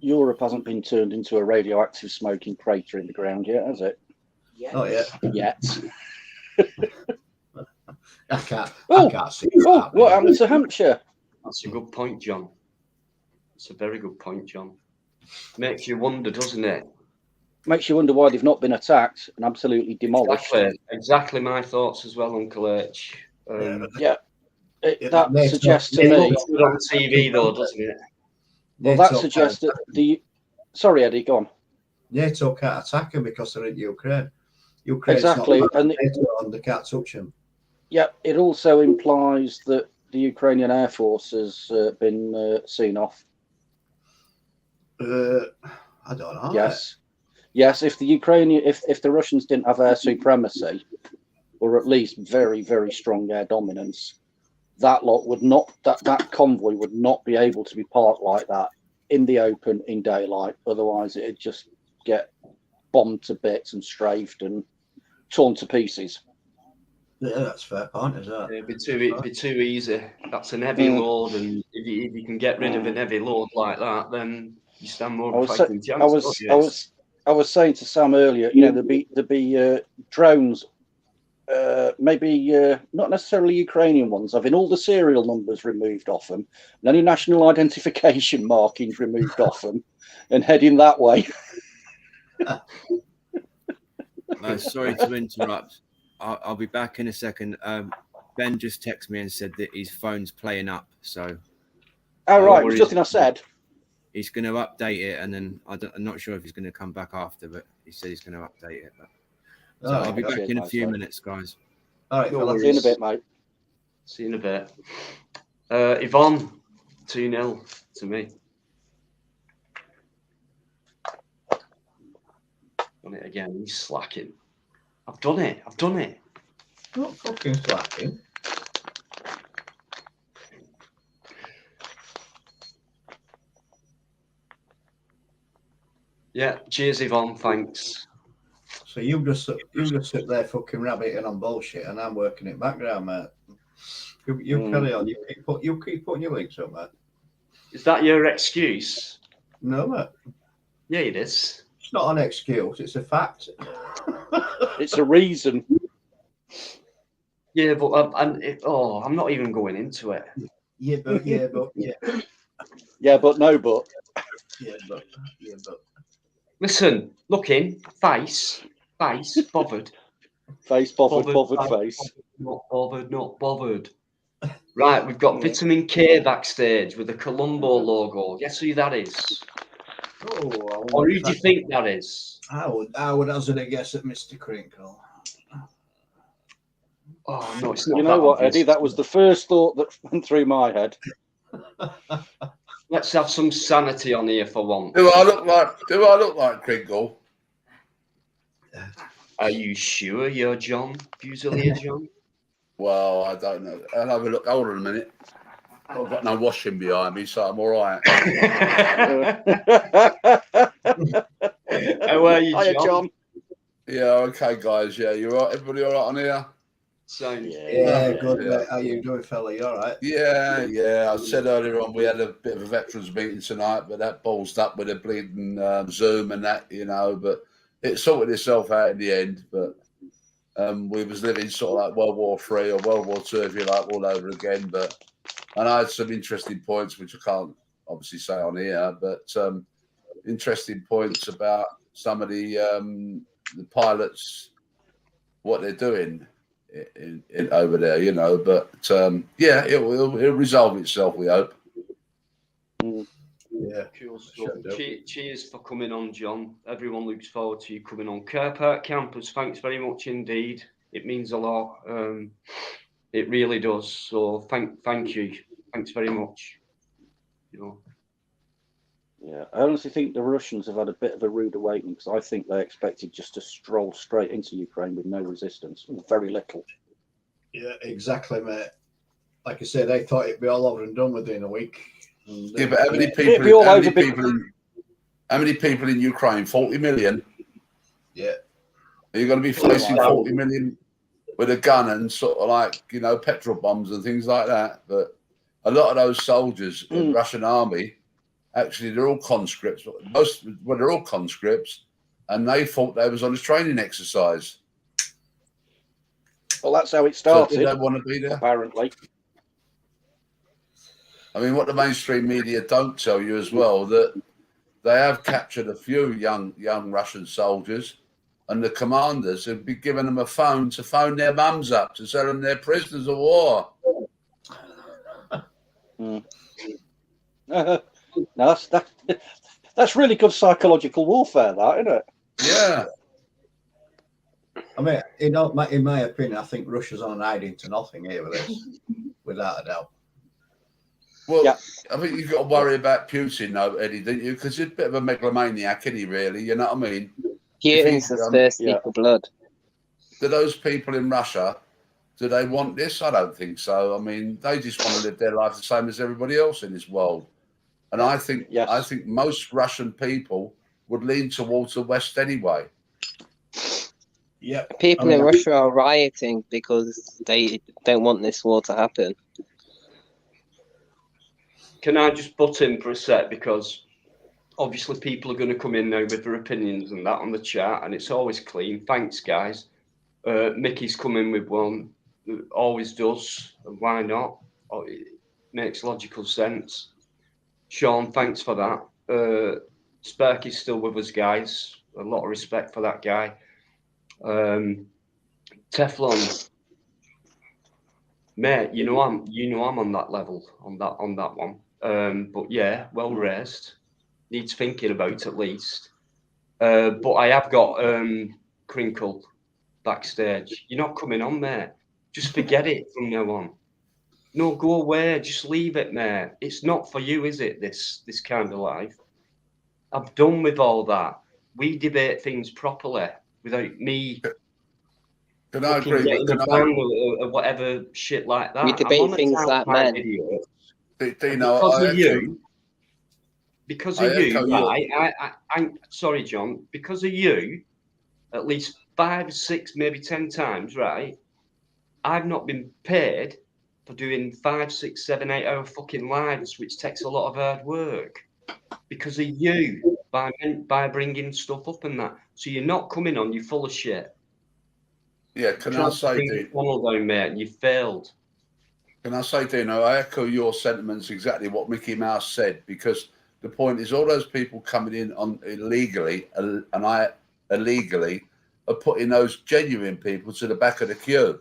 S7: Europe hasn't been turned into a radioactive smoking crater in the ground yet, has it?
S2: Not yet.
S7: Yet.
S2: I can't see
S7: Oh,
S2: that.
S7: what happened to Hampshire?
S1: That's a good point, John. It's a very good point, John. Makes you wonder, doesn't it?
S7: Makes you wonder why they've not been attacked and absolutely demolished.
S1: Exactly my thoughts as well, Uncle H.
S7: That
S2: NATO
S7: suggests to
S1: It
S7: me.
S1: looks good on TV, though, doesn't it?
S7: Well, that suggests that the. Sorry, Eddie, go on.
S2: NATO can't attack them because they're in Ukraine. Ukraine's
S7: Exactly,
S2: not
S7: and
S2: NATO, and they can't touch them.
S7: Yeah, it also implies that the Ukrainian Air Force has been seen off.
S2: I don't know.
S7: Yes, yes. If the Russians didn't have air supremacy, or at least very, very strong air dominance, that lot would not. That convoy would not be able to be parked like that in the open in daylight. Otherwise, it'd just get bombed to bits and strafed and torn to pieces.
S2: Yeah, that's a fair point, is that?
S1: It'd be too easy. That's an heavy load, and if you can get rid of an heavy load like that, then you stand more of a fighting chance.
S7: I was saying to Sam earlier, there'd be drones, maybe not necessarily Ukrainian ones, having all the serial numbers removed off them, and any national identification markings removed off them, and heading that way.
S4: No, sorry to interrupt. I'll be back in a second. Ben just texted me and said that his phone's playing up. So.
S7: Oh, right. It's nothing I said.
S4: He's going to update it, and then I'm not sure if he's going to come back after, but he said he's going to update it. So I'll be back in a few minutes, guys.
S2: All right,
S7: well, see you in a bit, mate.
S1: See you in a bit. Yvonne, 2-0 to me. Done it again. He's slacking. I've done it.
S2: Not fucking slacking.
S1: Yeah, cheers, Yvonne. Thanks.
S2: So you just sit there fucking rabbiting on bullshit, and I'm working it background, mate. You carry on. You keep putting your links up, mate.
S1: Is that your excuse?
S2: No, mate.
S1: Yeah, it is.
S2: It's not an excuse. It's a fact.
S7: It's a reason.
S1: Yeah, but I'm not even going into it.
S2: Yeah, but.
S7: Yeah, but no, but.
S2: Yeah, but.
S1: Listen, looking, face, bothered.
S7: Face, bothered, face.
S1: Not bothered. Right, we've got Vitamin K backstage with the Colombo logo. Guess who that is?
S2: Oh,
S1: or who do you think that is?
S2: I would hazard a guess at Mr. Crinkle.
S1: Oh, no, it's not.
S7: You know what, obvious. Eddie? That was the first thought that went through my head.
S1: Let's have some sanity on here for once.
S8: Do I look like Crinkle?
S1: Are you sure you're John Fusilier, John?
S8: Well, I don't know. I'll have a look. Hold on a minute. I've got no washing behind me, so I'm all right.
S1: How are you,
S7: Hiya,
S1: John?
S8: Yeah, okay, guys. Yeah, you all right? Everybody all right on here?
S2: Yeah, good. Yeah. How you doing, fella? You all right?
S8: Yeah. I said earlier on we had a bit of a veterans meeting tonight, but that ballsed up with a bleeding Zoom and that, but it sorted itself out in the end. But we was living sort of like World War III or World War II, if you like, all over again. And I had some interesting points, which I can't obviously say on here, but interesting points about some of the pilots, what they're doing in over there, But it'll resolve itself, we hope.
S2: Yeah.
S1: Cool stuff. Cheers for coming on, John. Everyone looks forward to you coming on. Care Park Campus, thanks very much indeed. It means a lot. It really does. So thank you. Thanks very much.
S7: Yeah, I honestly think the Russians have had a bit of a rude awakening because I think they expected just to stroll straight into Ukraine with no resistance, very little.
S2: Yeah, exactly, mate. Like I said, they thought it'd be all over and done within a week.
S8: Yeah, but how many
S7: It'd be
S8: people?
S7: all
S8: How
S7: over
S8: many people in? How many people in Ukraine? 40 million.
S2: Yeah.
S8: Are you going to be facing 40 million with a gun and sort of like, you know, petrol bombs and things like that? But a lot of those soldiers in the Russian army, actually, they're all conscripts. They're all conscripts, and they thought they was on a training exercise.
S7: Well, that's how it
S8: So
S7: started.
S8: did they want to be there?
S7: Apparently.
S8: I mean, what the mainstream media don't tell you as well, that they have captured a few young Russian soldiers, and the commanders have been giving them a phone to phone their mums up to tell them they're prisoners of war.
S7: No, that's really good psychological warfare, that, isn't it?
S8: Yeah.
S2: I mean, in my opinion, I think Russia's on hiding to nothing here with this, without a doubt.
S8: Well,
S7: Yeah.
S8: I think you've got to worry about Putin, though, Eddie, don't you? Because he's a bit of a megalomaniac, isn't he, really? You know what I mean?
S3: Putin's just thirsty for blood.
S8: Do those people in Russia, do they want this? I don't think so. I mean, they just want to live their life the same as everybody else in this world. And I think most Russian people would lean towards the West anyway.
S2: Yeah.
S3: People in Russia are rioting because they don't want this war to happen.
S1: Can I just butt in for a sec? Because obviously people are going to come in now with their opinions and that on the chat, and it's always clean. Thanks, guys. Mickey's coming with one. Always does. Why not? Oh, it makes logical sense. Sean, thanks for that. Sparky's still with us, guys. A lot of respect for that guy. Teflon, mate, you know I'm on that level on that one. But yeah, well raised. Needs thinking about at least. But I have got Crinkle backstage. You're not coming on, mate. Just forget it from now on. No, go away. Just leave it, mate. It's not for you, is it? This kind of life. I'm done with all that. We debate things properly without me.
S8: Can I agree?
S1: Or whatever shit like that.
S3: We debate things like men.
S1: Because of you, right? I'm sorry, John. Because of you, at least 5, 6, maybe 10 times, right? I've not been paid for doing 5, 6, 7, 8 hour fucking lives, which takes a lot of hard work. Because of you, by bringing stuff up and that. So you're not coming on. You're full of shit.
S8: Yeah, can I say,
S1: Dean, mate, you failed.
S8: Can I say, Dino, I echo your sentiments exactly what Mickey Mouse said, because the point is all those people coming in on illegally, and I illegally, are putting those genuine people to the back of the queue.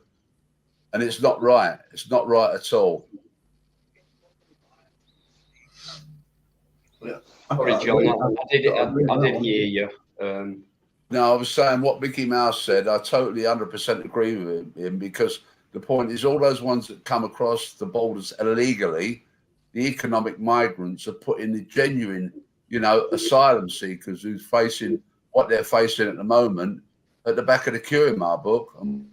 S8: And it's not right. It's not right at all.
S2: Yeah.
S1: Sorry, John, I did hear you.
S8: No, I was saying what Mickey Mouse said, I totally 100% agree with him, because the point is all those ones that come across the borders illegally, the economic migrants are putting the genuine, asylum seekers who's facing what they're facing at the moment at the back of the queue in my book. And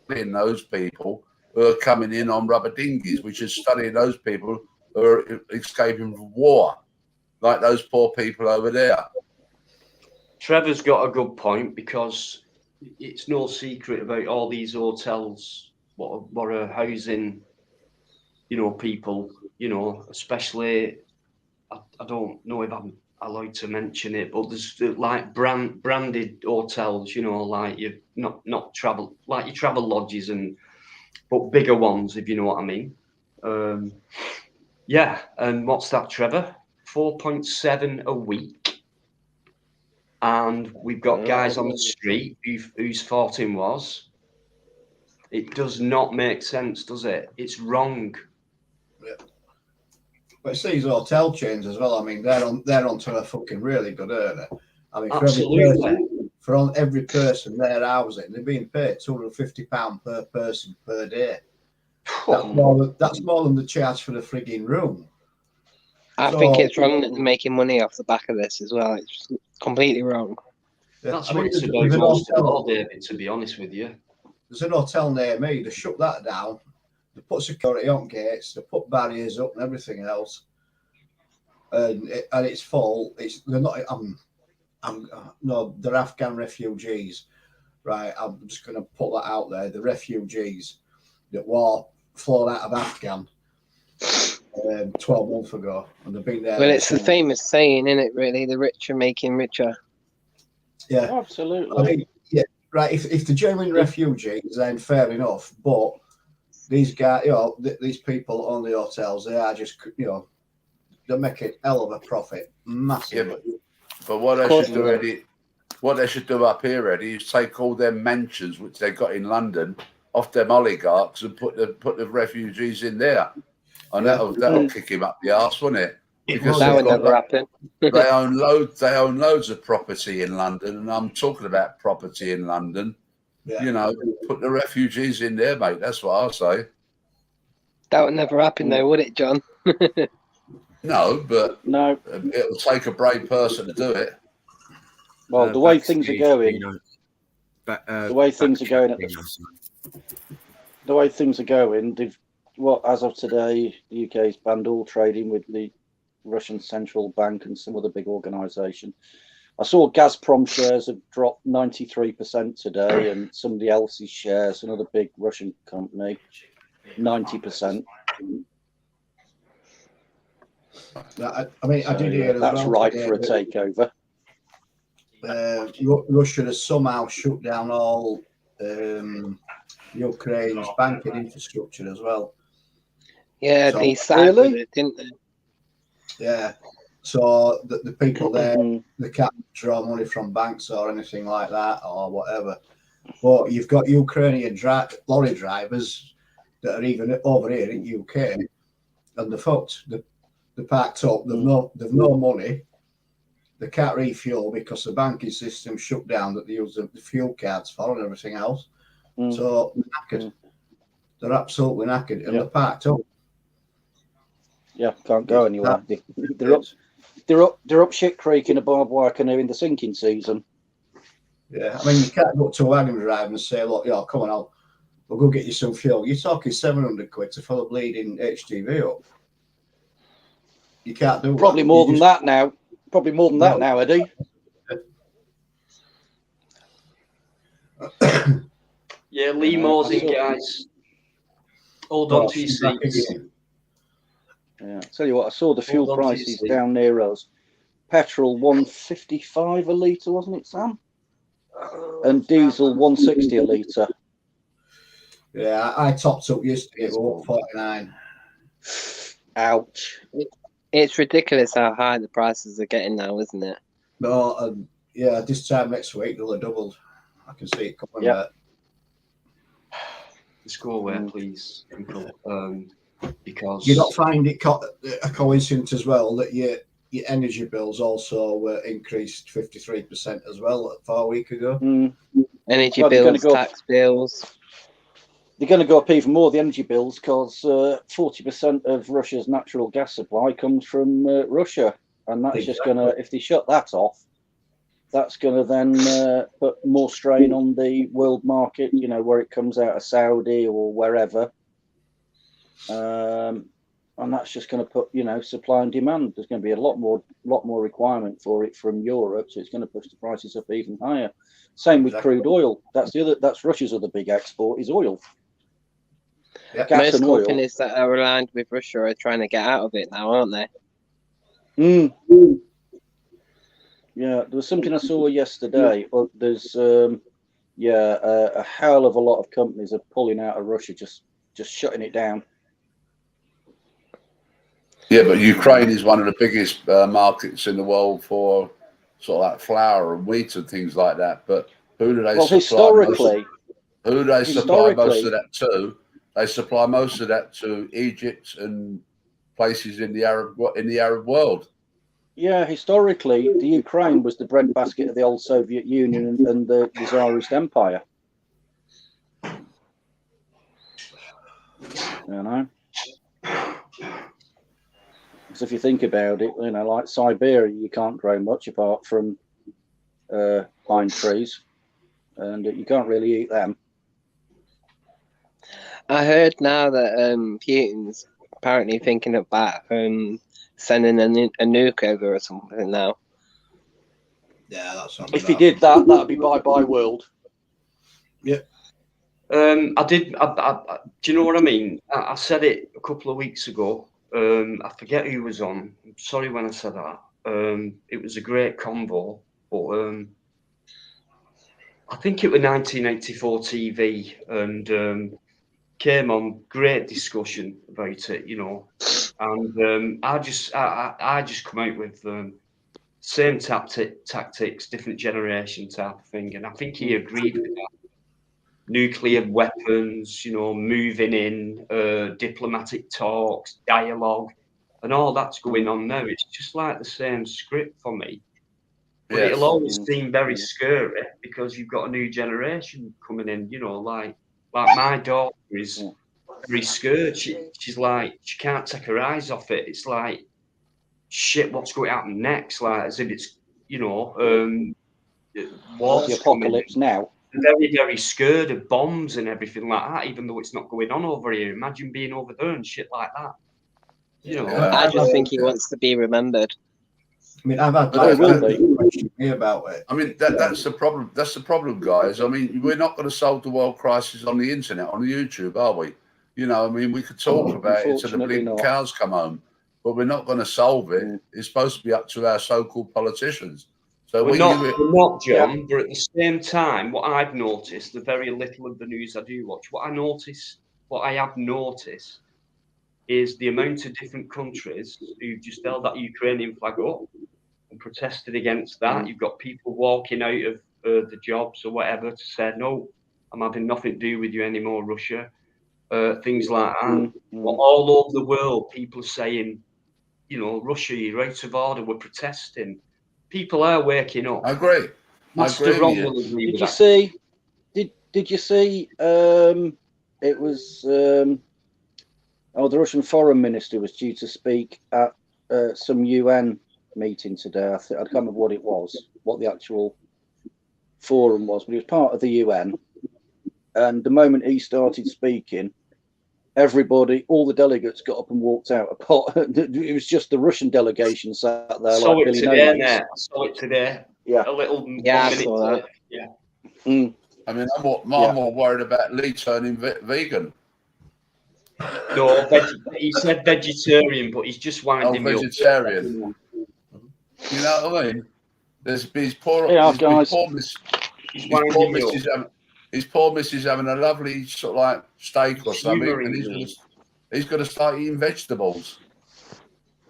S8: those people who are coming in on rubber dinghies, which is studying those people who are escaping from war, like those poor people over there.
S1: Trevor's got a good point, because it's no secret about all these hotels, what are housing, people, especially, I don't know if I'm allowed to mention it, but there's like branded hotels, like you not travel, like your travel lodges but bigger ones, if you know what I mean. Yeah, and what's that, Trevor? 4.7 a week. And we've got guys on the street whose fortune was. It does not make sense, does it? It's wrong.
S2: Yeah. But it's these hotel chains as well. I mean, they're onto a fucking really good earner. I mean, for every person they're housing, they're being paid £250 per person per day. That's more than the charge for the frigging room.
S3: I think it's wrong that they're making money off the back of this as well. It's completely wrong.
S1: That's what it's about most of all, David, to be honest with you.
S2: There's an hotel near me. They shut that down. They put security on gates. They put barriers up and everything else. and it's full. They're not. No, they're Afghan refugees, right? I'm just going to put that out there. The refugees that were flown out of Afghan 12 months ago, and they've been there.
S3: Well, it's the famous saying, isn't it? Really, the rich are making richer.
S2: Yeah,
S7: absolutely.
S2: I mean, yeah, right. If the genuine refugees, then fair enough. But these guys, these people on the hotels, they are just, they make a hell of a profit, massive.
S8: Yeah, but what they should do, Eddie, what they should do up here, Eddie, is take all them mansions which they got in London off them oligarchs and put the refugees in there, and that'll kick him up the arse, won't it? Because
S3: that would never happen.
S8: They own loads of property in London, and I'm talking about property in London. Yeah. Put the refugees in there, mate. That's what I say.
S3: That would never happen, though, would it, John?
S8: No, but
S7: no,
S8: it'll take a brave person to do it.
S7: Well, the way things are going, the way things are going, as of today, the UK's banned all trading with the Russian Central Bank and some other big organisation. I saw Gazprom shares have dropped 93% today, and somebody else's shares, another big Russian company, 90%.
S2: I mean, I did hear
S7: that's right for a takeover.
S2: Russia has somehow shut down all Ukraine's banking infrastructure as well.
S3: Yeah, so, they said it, didn't they?
S2: Yeah. So the people there, they can't draw money from banks or anything like that or whatever. But you've got Ukrainian lorry drivers that are even over here in UK, and they're fucked. They're packed up. They've no money. They can't refuel because the banking system shut down that they use the fuel cards for and everything else. So they're knackered. They're absolutely knackered, and they're packed up.
S7: Yeah, can't go anywhere. They're up shit creek in a barbed wire canoe in the sinking season.
S2: Yeah, I mean, you can't go to a wagon driver and say, look, come on, we'll go get you some fuel. You're talking 700 quid to fill a bleeding HGV up. You can't do
S7: Probably
S2: that.
S7: more than that now. Probably more than that now, Eddie.
S1: Yeah, Lee Moore's in, guys. Hold on to your seats.
S7: Yeah, I'll tell you what, I saw the fuel prices down near us. Petrol 155 a litre, wasn't it, Sam? And diesel 160 a litre.
S2: Yeah, I topped up yesterday at 149.
S7: Ouch.
S3: It's ridiculous how high the prices are getting now, isn't it?
S2: No, this time next week they'll have doubled. I can see it coming back.
S1: Let's go away, please, Uncle. Because
S2: you don't find it a coincidence as well that your energy bills also increased 53% as well 4 weeks ago.
S3: Energy bills, tax bills.
S7: They're going to go up even more, the energy bills, because 40% of Russia's natural gas supply comes from Russia, and that's just going to, if they shut that off, that's going to then put more strain on the world market, where it comes out of Saudi or wherever. And that's just going to put, supply and demand. There's going to be a lot more requirement for it from Europe, so it's going to push the prices up even higher. Same with crude oil. That's Russia's other big export is oil.
S3: Yeah. Most companies that are aligned with Russia are trying to get out of it now, aren't they?
S7: Yeah, there was something I saw yesterday. But there's a hell of a lot of companies are pulling out of Russia, just shutting it down.
S8: Yeah, but Ukraine is one of the biggest markets in the world for sort of like flour and wheat and things like that. But who do they supply?
S7: Historically,
S8: who do they supply most of that to? They supply most of that to Egypt and places in the Arab world.
S7: Yeah, historically, the Ukraine was the breadbasket of the old Soviet Union and the Tsarist Empire. Because if you think about it, like Siberia, you can't grow much apart from pine trees, and you can't really eat them.
S3: I heard now that apparently thinking about sending a nuke over or something now.
S2: Yeah, that's something.
S7: If he did that, that'd be bye-bye world.
S2: Yep.
S1: I did. Do you know what I mean? I said it a couple of weeks ago. I forget who was on. I'm sorry when I said that. It was a great convo, but I think it was 1984 TV, and came on. Great discussion about it, you know. And I just come out with same tactics, different generation type of thing, and I think he agreed with that. Nuclear weapons, you know, moving in, diplomatic talks, dialogue, and all that's going on now. It's just like the same script for me. But
S8: Yes.
S1: it'll always seem very scary because you've got a new generation coming in, you know, like my daughter is very scared. She's like, she can't take her eyes off it. It's like, shit, what's going to happen next? Like, as if it's, you know, war's
S7: The apocalypse now.
S1: Very, very scared of bombs and everything like that, even though it's not going on over here. Imagine being over there and shit like that. You know,
S3: I just think he wants to be remembered.
S2: I mean, I've had question me about it.
S8: I mean, that's the problem. That's the problem, guys. I mean, we're not going to solve the world crisis on the internet, on YouTube, are we? You know, I mean, we could talk about it till the bleeding cows come home, but we're not going to solve it. It's supposed to be up to our so-called politicians. So
S1: we're not, John. But at the same time, what I've noticed, the very little of the news I do watch, what I have noticed, is the amount of different countries who've just held that Ukrainian flag up and protested against that. You've got people walking out of the jobs or whatever to say, no, I'm having nothing to do with you anymore, Russia. Things like that. All over the world, people are saying, you know, Russia, you're out of order, we're protesting. People are waking up.
S8: I agree.
S1: Master Ron will agree with that.
S7: Did you see it was the Russian foreign minister was due to speak at some UN meeting today. I can't remember what it was, what the actual forum was, but he was part of the UN. And the moment he started speaking, everybody, all the delegates got up and walked out. It was just the Russian delegation sat there. I saw it
S1: today.
S7: Yeah.
S1: A little.
S3: Yeah, I saw that.
S1: Yeah.
S8: I mean, I'm more worried about Lee turning vegan.
S1: No, he said vegetarian, but he's just winding me
S8: vegetarian.
S1: up.
S8: You know what I mean? There's his poor, his poor missus having a lovely sort of like steak or something, and he's going to start eating vegetables.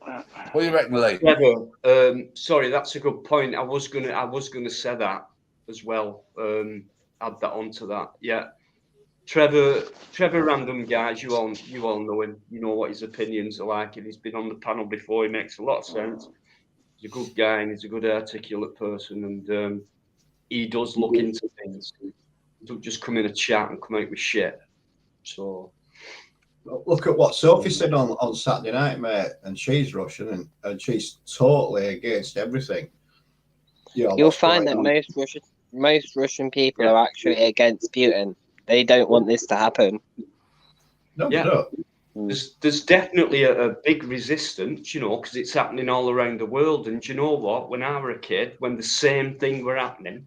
S8: What do you reckon, Lee?
S1: Trevor, sorry, that's a good point. I was gonna say that as well. Add that onto that. Yeah, Trevor, random guys. You all know him. You know what his opinions are like, and he's been on the panel before. He makes a lot of sense. He's a good guy, and he's a good articulate person, and he does look into things. He don't just come in a chat and come out with shit. So.
S2: Look at what Sophie said on Saturday night, mate, and she's Russian and she's totally against everything. You know,
S3: you'll find that most Russian people are actually against Putin. They don't want this to happen.
S2: No,
S1: there's definitely a big resistance, you know, because it's happening all around the world. And do you know what? When I were a kid, when the same thing were happening,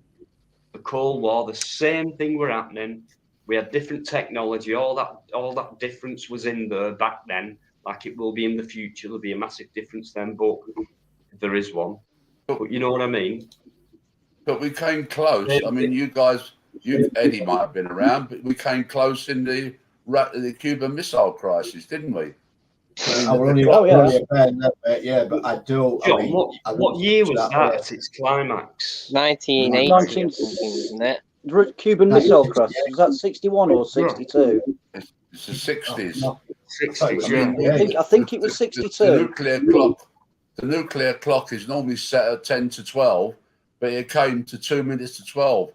S1: the Cold War, the same thing were happening. We had different technology. All that difference was in there back then, like it will be in the future. There'll be a massive difference then, but there is one. But you know what I mean?
S8: But we came close. I mean, you guys, Eddie might have been around, but we came close in the Cuban Missile Crisis, didn't we?
S2: Yeah, but I do.
S1: John, what year was that at its climax?
S3: 1980, isn't it?
S7: Cuban Missile Crisis, was that 61 or 62?
S8: It's the 60s.
S1: 60s,
S7: I think it was 62.
S8: The nuclear clock is normally set at 10 to 12, but it came to 2 minutes to 12.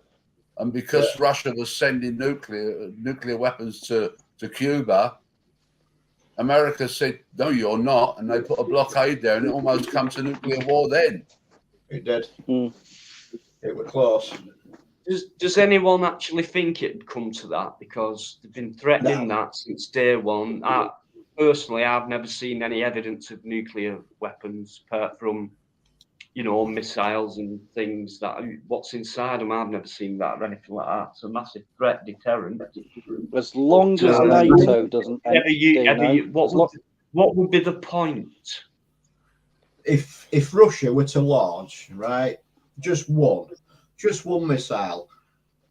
S8: And because Russia was sending nuclear weapons to Cuba, America said, no, you're not. And they put a blockade there, and it almost come to nuclear war then.
S2: It did. It was close.
S1: Does anyone actually think it'd come to that? Because they've been threatening that since day one. personally, I've never seen any evidence of nuclear weapons apart from, you know, missiles and things that what's inside them. I've never seen that or anything like that. It's a massive threat deterrent.
S7: As long as NATO doesn't.
S1: What would be the point?
S2: If Russia were to launch, right, just one missile,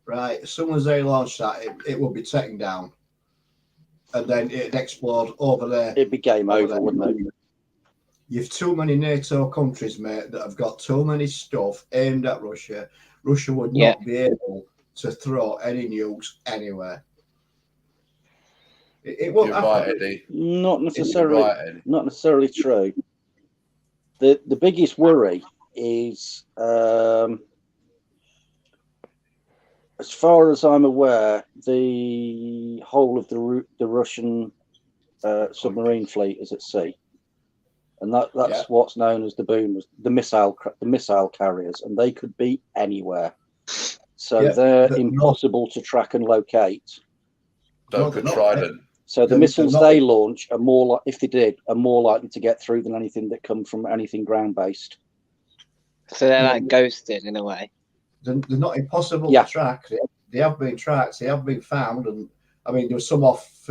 S2: right, as soon as they launch that, it will be taken down, and then it'd explode over there.
S7: It'd be game over, wouldn't it?
S2: You've too many NATO countries, mate, that have got too many stuff aimed at Russia. Russia would not be able to throw any nukes anywhere. It won't happen.
S8: Right, Eddie.
S7: Not necessarily.
S8: Right, Eddie.
S7: Not necessarily true. The biggest worry is, as far as I'm aware, the whole of the Russian submarine fleet is at sea. And that's what's known as the boomers, the missile carriers, and they could be anywhere. So they're impossible to track and locate.
S8: Don't could Trident.
S7: So the missiles they launch are more if they did, are more likely to get through than anything that come from anything ground based.
S3: So they're like ghosted in a way.
S2: They're not impossible to track. They have been tracked. They have been found, and I mean there was some off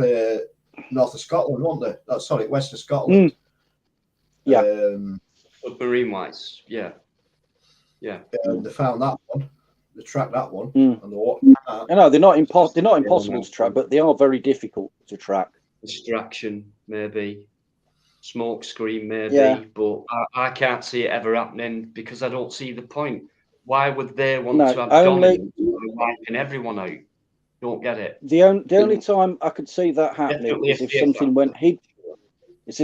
S2: north of Scotland, weren't there? Oh, sorry, west of Scotland.
S1: Submarine wise, yeah.
S2: They found that one. They tracked that one.
S7: And no, they're not impossible to track, but they are very difficult to track.
S1: Distraction, maybe. Smoke screen, maybe. But I can't see it ever happening because I don't see the point. Why would they want to have dominance wiping everyone out? Don't get it.
S7: The only time I could see that happening is if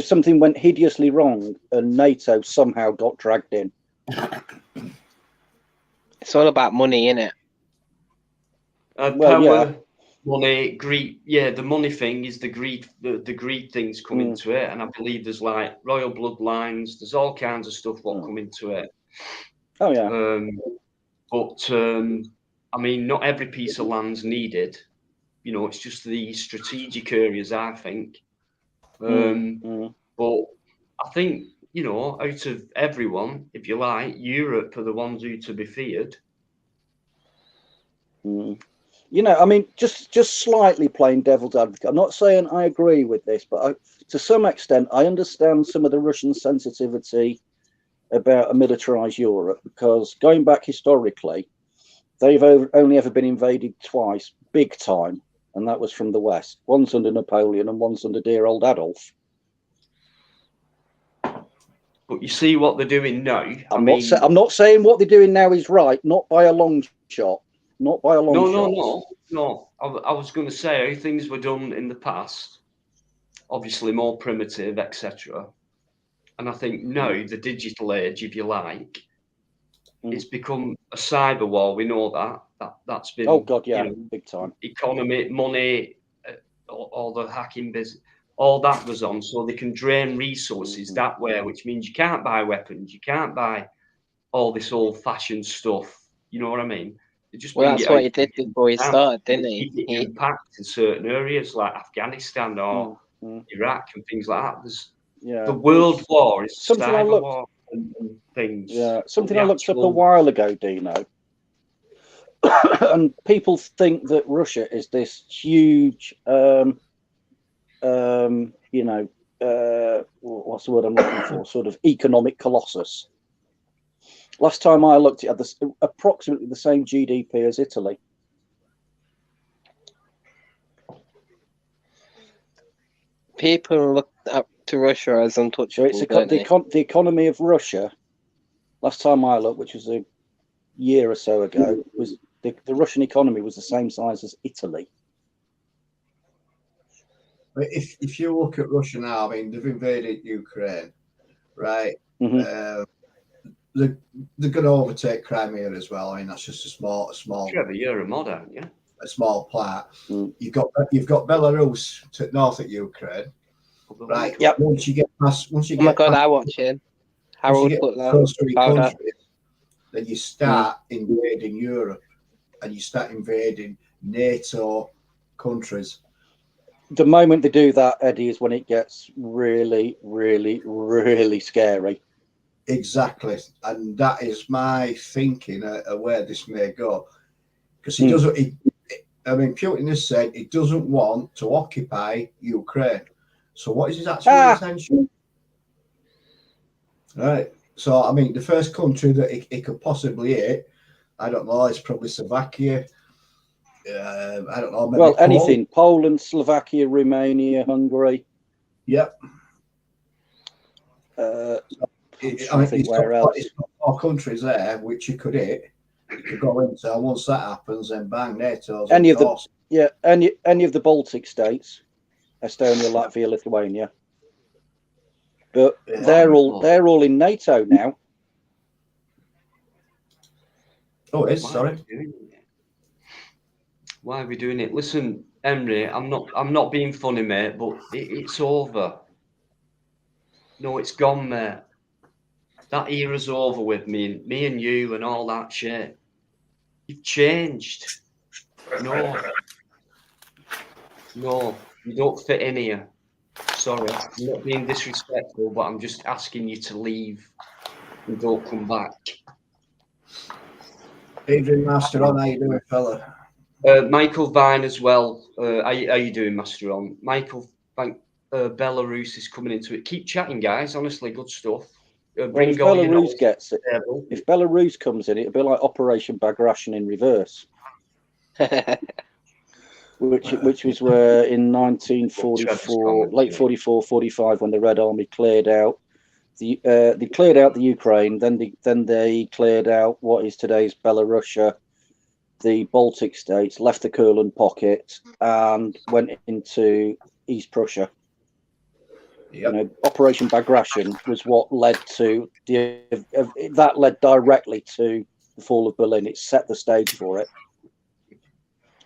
S7: something went hideously wrong and NATO somehow got dragged in.
S3: It's all about money, isn't it?
S1: Power, money, greed. Yeah, the money thing is the greed. The greed things come into it, and I believe there's like royal bloodlines. There's all kinds of stuff what come into it.
S7: Oh yeah.
S1: I mean, not every piece of land's needed. You know, it's just the strategic areas, I think. But I think, you know, out of everyone, if you like, Europe are the ones who to be feared.
S7: You know, I mean, just slightly playing devil's advocate. I'm not saying I agree with this, but to some extent, I understand some of the Russian sensitivity about a militarized Europe, because going back historically, they've only ever been invaded twice, big time, and that was from the West. Once under Napoleon and once under dear old Adolf.
S1: But you see what they're doing now.
S7: I'm not saying what they're doing now is right, not by a long shot. Not by a long shot.
S1: No. I was going to say how things were done in the past, obviously more primitive, etc. And I think now the digital age, if you like, it's become a cyber war. We know that's been.
S7: Oh God, yeah,
S1: you know,
S7: big time.
S1: Economy, money, all the hacking business, all that was on, so they can drain resources that way, which means you can't buy weapons, you can't buy all this old-fashioned stuff. You know what I mean?
S3: That's what he did before he started, didn't he?
S1: He impact in certain areas like Afghanistan or Iraq and things like that. There's the world war is
S7: something I looked
S1: war and things.
S7: Yeah, something I looked up a while ago, Dino. And people think that Russia is this huge, you know, what's the word I'm looking for? Sort of economic colossus. Last time I looked, it had approximately the same GDP as Italy.
S3: People look up to Russia as untouchable.
S7: So it's the economy of Russia. Last time I looked, which was a year or so ago, was the Russian economy was the same size as Italy.
S2: If you look at Russia now, I mean, they've invaded Ukraine, right? They're going to overtake Crimea as well. I mean, that's just a small.
S1: Trevor, you're a mod, aren't you?
S2: A small part. You've got Belarus to north of Ukraine, right?
S3: Yep.
S2: Once you get past,
S3: oh my God, I watch him. Harold Butler.
S2: Then you start invading Europe, and you start invading NATO countries.
S7: the moment they do that, Eddie, is when it gets really, really, really scary.
S2: Exactly, and that is my thinking of where this may go, because he doesn't. I mean, Putin has said he doesn't want to occupy Ukraine. So, what is his actual intention? Right. So, I mean, the first country that it could possibly hit, I don't know, it's probably Slovakia. I don't know. Maybe
S7: Well, anything: Poland, Slovakia, Romania, Hungary.
S2: Yep.
S7: I
S2: I mean,
S7: think where else?
S2: It's got 4 countries there which you could hit. You could go into, and once that happens, then bang, NATO's
S7: any of the Baltic states, Estonia, Latvia, Lithuania. But they're all in NATO now.
S2: Oh, sorry.
S1: Why are we doing it? Listen, Henry, I'm not being funny, mate, but it's over. No, it's gone, mate. That era's over with me and you and all that shit. You've changed. No, you don't fit in here. Sorry, I'm not being disrespectful, but I'm just asking you to leave and don't come back.
S2: Adrian Master on, how you doing, fella?
S1: Michael Vine as well. How you doing, Master on? Michael, Belarus is coming into it. Keep chatting, guys. Honestly, good stuff.
S7: Well, if Belarus gets it, if Belarus comes in, it'll be like Operation Bagration in reverse. which was where in 1944, late 44, 45, when the Red Army cleared out they cleared out the Ukraine, then they cleared out what is today's Belarusia, the Baltic states, left the Kurland pocket, and went into East Prussia. Yep. You know, Operation Bagration was what led to that led directly to the fall of Berlin. It set the stage for it.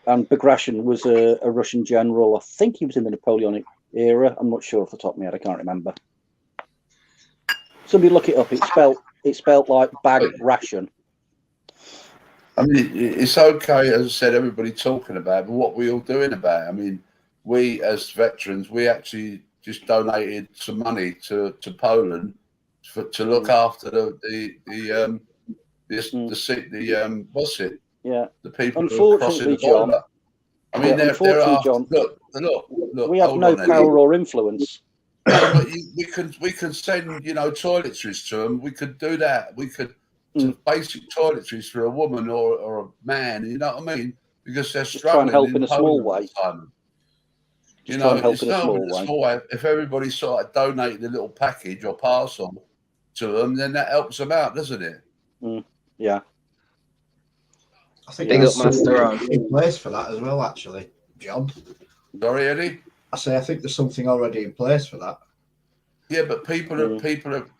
S7: And Bagration was a Russian general. I think he was in the Napoleonic era. I'm not sure off the top of my head. I can't remember. Somebody look it up. It's spelled like bag ration.
S8: I mean, it's okay, as I said, everybody talking about it, but what we all doing about it? I mean, we as veterans, we actually just donated some money to Poland to look after the what's it?
S7: Yeah.
S8: The people
S7: unfortunately,
S8: John. I mean,
S7: unfortunately, John.
S8: Look.
S7: We have no power or influence.
S8: No, but we can send toiletries to them. We could do that. We could basic toiletries for a woman or a man. You know what I mean? Because they're struggling.
S7: Try and help in a small way.
S8: You know, it's not in a small way. If everybody sort of donated a little package or parcel to them, then that helps them out, doesn't it?
S7: Yeah.
S2: I think there's something in place for that as well, actually, John.
S8: Sorry, Eddie?
S2: I think there's something already in place for that.
S8: Yeah, but people have.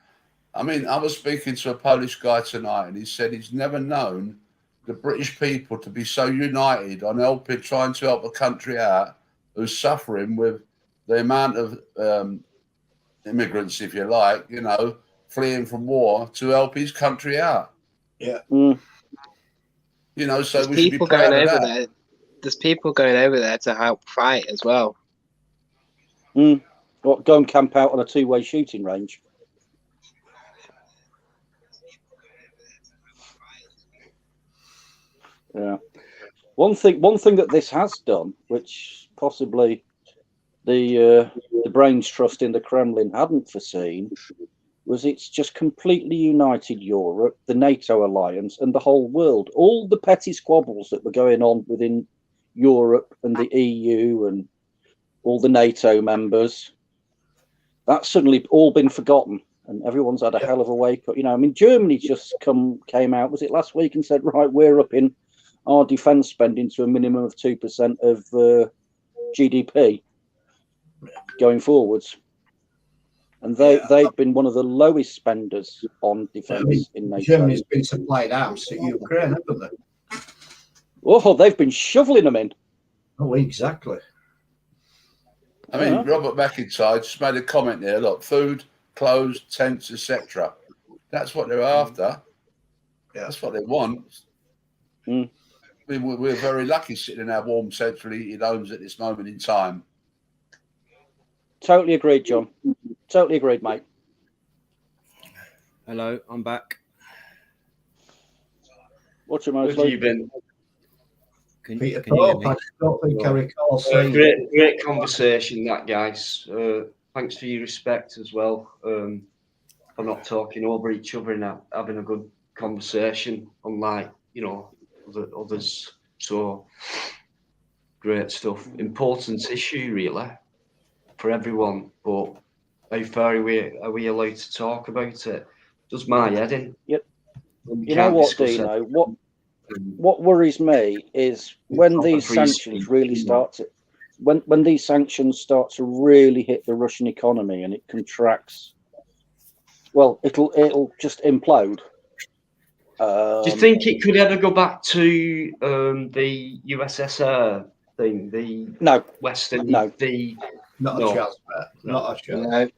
S8: I mean, I was speaking to a Polish guy tonight, and he said he's never known the British people to be so united on trying to help a country out who's suffering with the amount of immigrants, if you like, fleeing from war to help his country out.
S2: Yeah.
S8: So we should be proud of that.
S3: There. There's people going over there to help fight as well.
S7: What, go and camp out on a two-way shooting range? Yeah. One thing that this has done, which possibly the brains trust in the Kremlin hadn't foreseen, was it's just completely united Europe, the NATO alliance, and the whole world. All the petty squabbles that were going on within Europe and the EU and all the NATO members, that's suddenly all been forgotten, and everyone's had a hell of a wake up. I mean, Germany just came out, was it last week, and said, right, we're upping our defence spending to a minimum of 2% of GDP going forwards. And they've been one of the lowest spenders on defence in NATO.
S2: Germany's been supplying arms to Ukraine, haven't they?
S7: Oh, they've been shoveling them in.
S2: Oh, exactly.
S8: I mean, Robert McIntyre just made a comment there. Look, food, clothes, tents, etc. That's what they're after. Yeah. That's what they want. We're very lucky sitting in our warm, centrally heated homes at this moment in time.
S7: Totally agreed, John. Totally agreed, mate.
S4: Hello, I'm back.
S7: What's your
S1: Where
S7: most
S1: have you been?
S2: Peter
S4: Can you hear
S2: Pope,
S4: me?
S2: I don't think I recall saying.
S1: Great conversation, that, guys. Thanks for your respect as well, for not talking over each other and having a good conversation, unlike, you know, others. So, great stuff. Important issue, really, for everyone. But how far are we allowed to talk about it? Does my head in.
S7: Yep.
S1: We
S7: You know
S1: can't
S7: what,
S1: discuss it.
S7: Dino? What worries me is when these sanctions really start to, when these sanctions start to really hit the Russian economy and it contracts. Well, it'll just implode.
S1: Do you think it could ever go back to the USSR thing, the
S7: No,
S1: Western,
S7: no,
S2: Not a chance, Matt. Not a chance.
S7: no.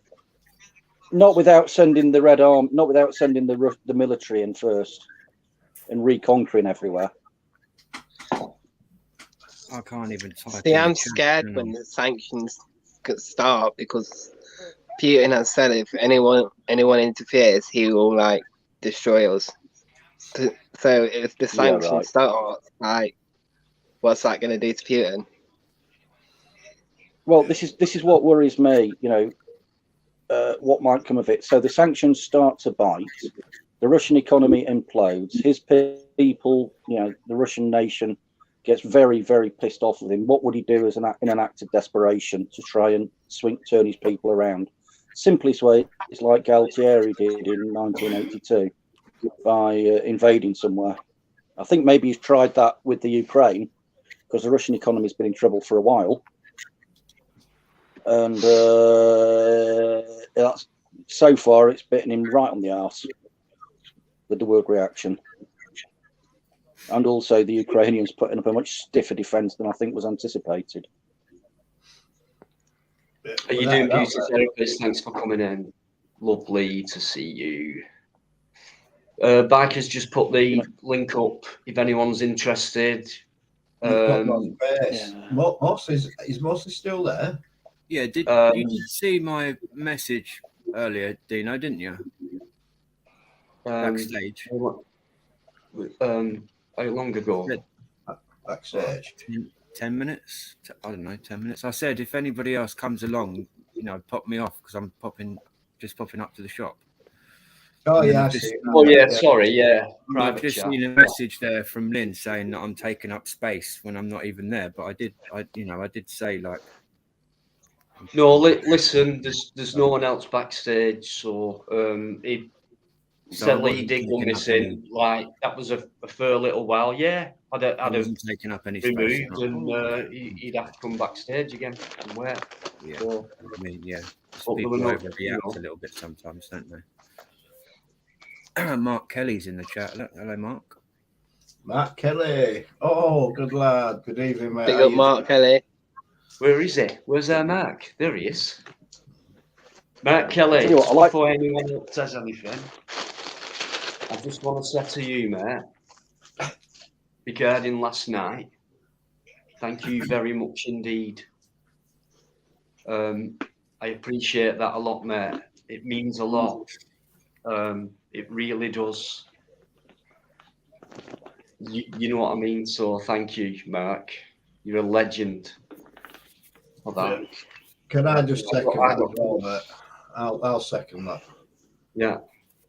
S7: Not without sending the Red Army, not without sending the military in first and reconquering everywhere.
S4: I can't even type.
S3: See,
S4: in the
S3: I'm
S4: chat,
S3: scared
S4: can
S3: when
S4: I?
S3: the sanctions could start because Putin has said if anyone interferes, he will like destroy us. So if the sanctions start, like, what's that going to do to Putin?
S7: Well, this is what worries me. You know, what might come of it. So the sanctions start to bite. The Russian economy implodes. His people, you know, the Russian nation gets very, very pissed off with him. What would he do in an act of desperation to try and turn his people around? Simplest way is like Galtieri did in 1982 by invading somewhere. I think maybe he's tried that with the Ukraine because the Russian economy has been in trouble for a while. And that's, so far it's bitten him right on the arse with the word reaction. And also the Ukrainians putting up a much stiffer defence than I think was anticipated.
S1: Are you doing, beauty therapist? Thanks for coming in. Lovely to see you. Bikers just put the link up if anyone's interested.
S2: Is Mosley still there?
S4: Yeah, did you see my message earlier, Dino, didn't you? Backstage. How long ago?
S2: Backstage.
S4: 10 minutes? I don't know, 10 minutes. I said if anybody else comes along, you know, pop me off because I'm just popping up to the shop.
S2: Oh, yeah.
S1: Sorry, yeah.
S4: I've just seen a message there from Lynn saying that I'm taking up space when I'm not even there. But I did say, like,
S1: no, listen, there's no one else backstage, so Lee did go missing. Like, that was a fair little while. Yeah, I'd have
S4: taken up any
S1: removed,
S4: space,
S1: and he'd have to come backstage again and where.
S4: Yeah,
S1: so,
S4: I mean, yeah,
S1: but
S4: people overreact a little bit sometimes, don't they? Mark Kelly's in the chat. Look, hello, Mark.
S2: Mark Kelly. Oh, good lad. Good evening, mate.
S3: Big up, Mark Kelly.
S1: Where is he? Where's our Mark? There he is. Mark Kelly, before anyone else says anything, I just want to say to you, mate, regarding last night, thank you very much indeed. I appreciate that a lot, mate. It means a lot. It really does. You know what I mean? So thank you, Mark. You're a legend for that.
S2: Yeah. Can I just second that? I'll second that.
S1: Yeah.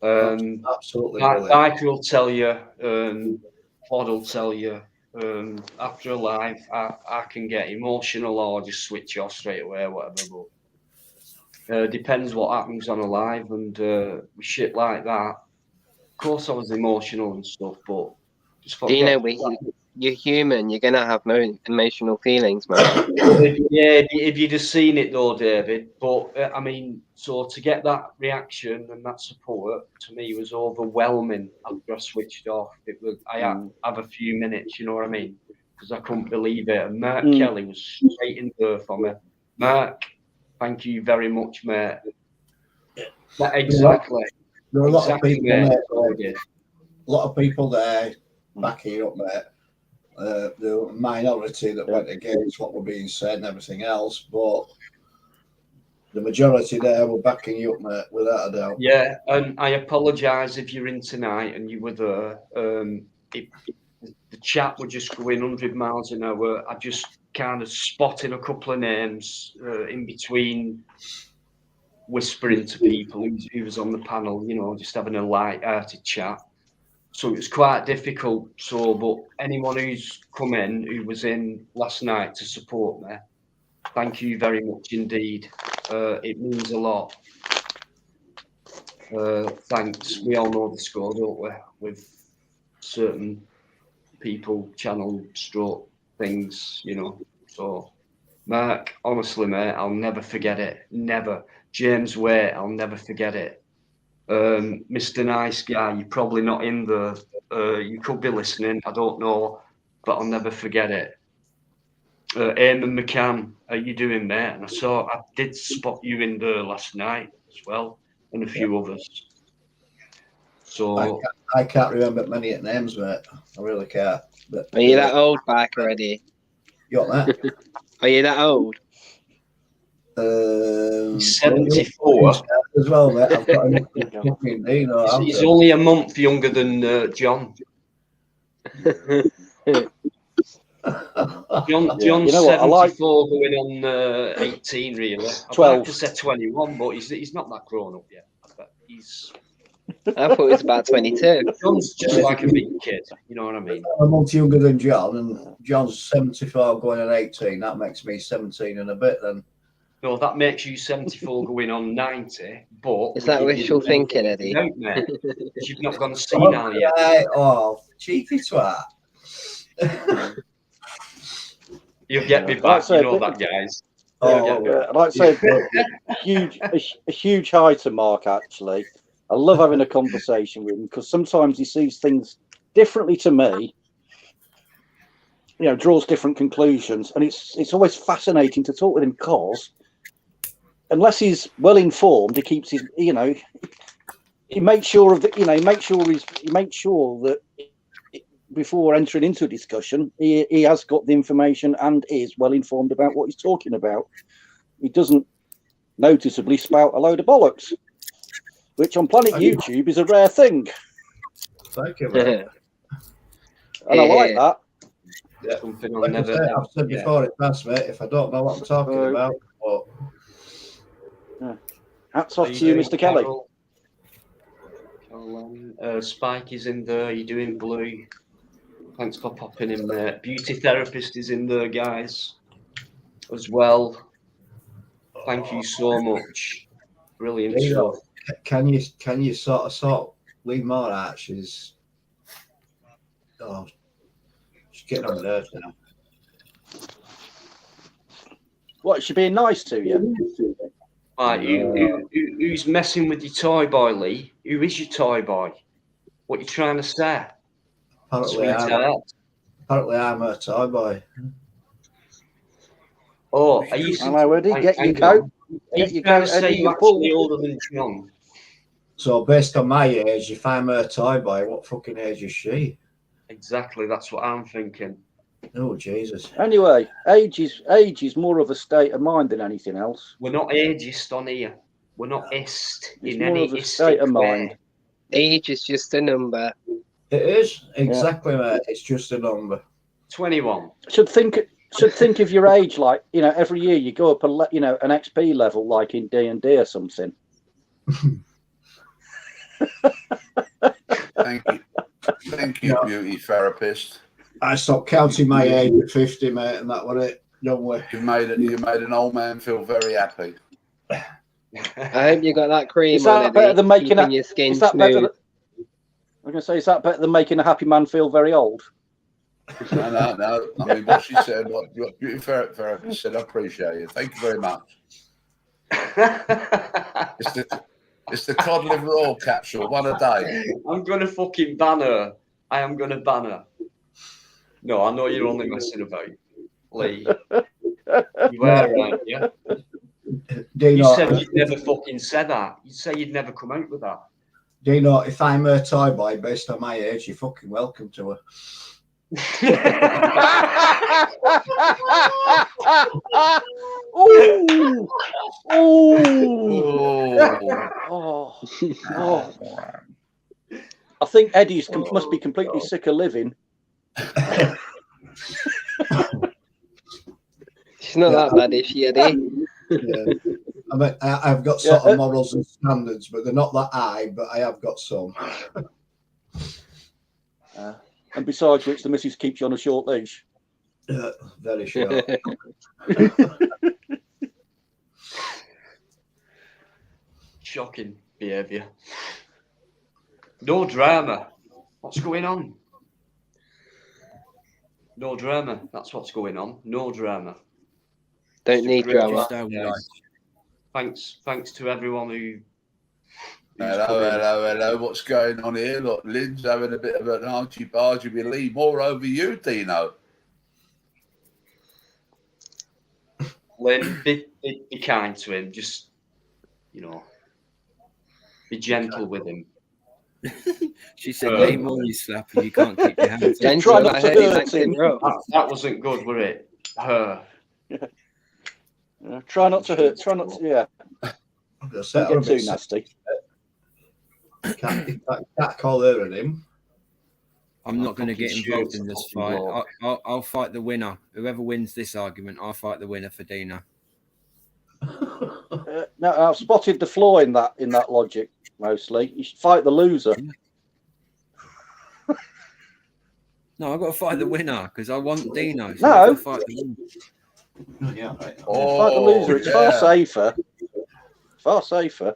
S2: Absolutely.
S1: Mike will tell you, Pod will tell you, after a live, I can get emotional or just switch off straight away, whatever. But depends what happens on a live and shit like that. Of course, I was emotional and stuff, but just
S3: do you know you're human? You're gonna have emotional feelings, man.
S1: If you'd have seen it though, David. But I mean, so to get that reaction and that support to me was overwhelming after I switched off. It was I have a few minutes, you know what I mean? Because I couldn't believe it. And Mark Kelly was straight in there for me. Mark, thank you very much, mate. Exactly.
S2: There were a lot of people there. A lot of people there backing up, mate. The minority that went against what were being said and everything else, but the majority there were backing you up, mate, without a doubt.
S1: Yeah, and I apologise if you're in tonight and you were there. The chat were just going 100 miles an hour. I just kind of spotted a couple of names in between, whispering to people who was on the panel, you know, just having a light-hearted chat. So it was quite difficult. So, but anyone who's come in, who was in last night to support me, thank you very much indeed. It means a lot. Thanks. We all know the score, don't we? With certain people, channel stroke things, you know. So, Mark, honestly, mate, I'll never forget it. Never. James Way, I'll never forget it. Mr. Nice Guy, you're probably not in there. You could be listening, I don't know, but I'll never forget it. Eamon McCann, how you doing, mate? And I did spot you in there last night as well, and a few others. So
S2: I can't remember many names, mate. I really can't. But,
S3: Are you that old, Bikereddie?
S2: You got that?
S3: Are you that old?
S1: 74
S2: as well, mate. I've got
S1: he's only a month younger than John. John's
S7: you know what,
S1: 74 going on 18 really. I'd
S7: 12.
S1: like to say 21, but he's not that grown up yet. But
S3: I thought he was about 22.
S1: John's just like a big kid, you know what I mean?
S2: I'm a month younger than John, and John's 74 going on 18. That makes me 17 and a bit then.
S1: No, that makes you 74 going on 90, but...
S3: Is that wishful thinking, Eddie?
S1: Out, mate, because you've not gone senile yet.
S2: Oh, cheeky twat.
S1: You'll get me back, you know that, guys.
S7: I'd like to say a huge hi to Mark, actually. I love having a conversation with him because sometimes he sees things differently to me, you know, draws different conclusions, and it's always fascinating to talk with him because unless he's well informed, he keeps his, you know, he makes sure of the, you know, he makes sure that before entering into a discussion, he has got the information and is well informed about what he's talking about. He doesn't noticeably spout a load of bollocks, which on Planet YouTube is a rare thing.
S2: Thank you, man.
S7: And I like that.
S1: Yeah. Something
S2: Like I said, I've said before, it's nice, mate, if I don't know what I'm talking about. But...
S7: Hats off to you, Mr. Kelly.
S1: Spike is in there. You're doing blue. Thanks for popping in there. Beauty therapist is in there, guys, as well. Thank you so much. Brilliant stuff.
S2: Can you sort of leave more out? She's getting on nerves now.
S7: What, is she being nice to you?
S1: Right, who's messing with your toy boy, Lee? Who is your toy boy? What are you trying to say?
S2: Apparently I'm a toy boy.
S1: Oh, are you?
S7: Hello, Eddie. Get your coat.
S1: Are you trying to say you're actually older than John?
S2: So based on my age, if I'm a toy boy, what fucking age is she?
S1: Exactly, that's what I'm thinking.
S2: Oh Jesus!
S7: Anyway, age is more of a state of mind than anything else.
S1: We're not ageist on here. We're not ist in
S7: more
S1: any
S7: of a state of mind.
S3: Age is just a number.
S2: It is exactly, mate. It's just a number.
S1: 21.
S7: Should think of your age like, you know, every year you go up an XP level like in D&D or something.
S8: Thank you, beauty therapist.
S2: I stopped counting my age at 50, mate, and that was it. Don't worry.
S8: You made an old man feel very happy.
S3: I hope you got that cream.
S7: Is that better than making
S3: your skin
S7: is that
S3: smooth?
S7: better? I'm going to say, is that better than making a happy man feel very old?
S8: No. I mean, what she said, what beauty therapist said, I appreciate it. Thank you very much. It's the cod liver oil capsule, one a day.
S1: I'm going to fucking ban her. I am going to ban her. No, I know you're only messing about, Lee. You were right, yeah? You said you'd never fucking said that. You say you'd never come out with that.
S2: Do you know, if I'm a toy boy based on my age, you're fucking welcome to her.
S7: Ooh!
S8: Oh,
S7: I think Eddie's must be completely sick of living.
S3: She's not that bad, is she, Eddie?
S2: Yeah. I mean, I've got sort of morals and standards, but they're not that high, but I have got some.
S7: And besides which, the missus keeps you on a short leash.
S2: Very short.
S1: Shocking behaviour. No drama. What's going on? No drama. That's what's going on. No drama.
S3: Don't need drama.
S1: Thanks to everyone who.
S8: Hello. What's going on here? Look, Lynn's having a bit of an argy-bargy with Lee. More over you, Dino.
S1: Lynn, be kind to him. Just, be gentle with him.
S4: She said, "Lee more, you slappy. You can't keep your hands."
S3: Gentle. I heard he likes it rough.
S1: That wasn't good, was it?
S7: Try not to hurt. Try not to. Yeah. Don't get too nasty.
S2: Can't call her and him.
S4: I'm not going to get involved in this fight. I'll fight the winner. Whoever wins this argument, I'll fight the winner for Dino.
S7: No, I've spotted the flaw in that logic. Mostly, you should fight the loser.
S4: No, I've got to fight the winner because I want Dino.
S7: So
S4: I've got to fight the winner.
S2: Yeah, right.
S7: Fight the loser. It's far safer. Far safer.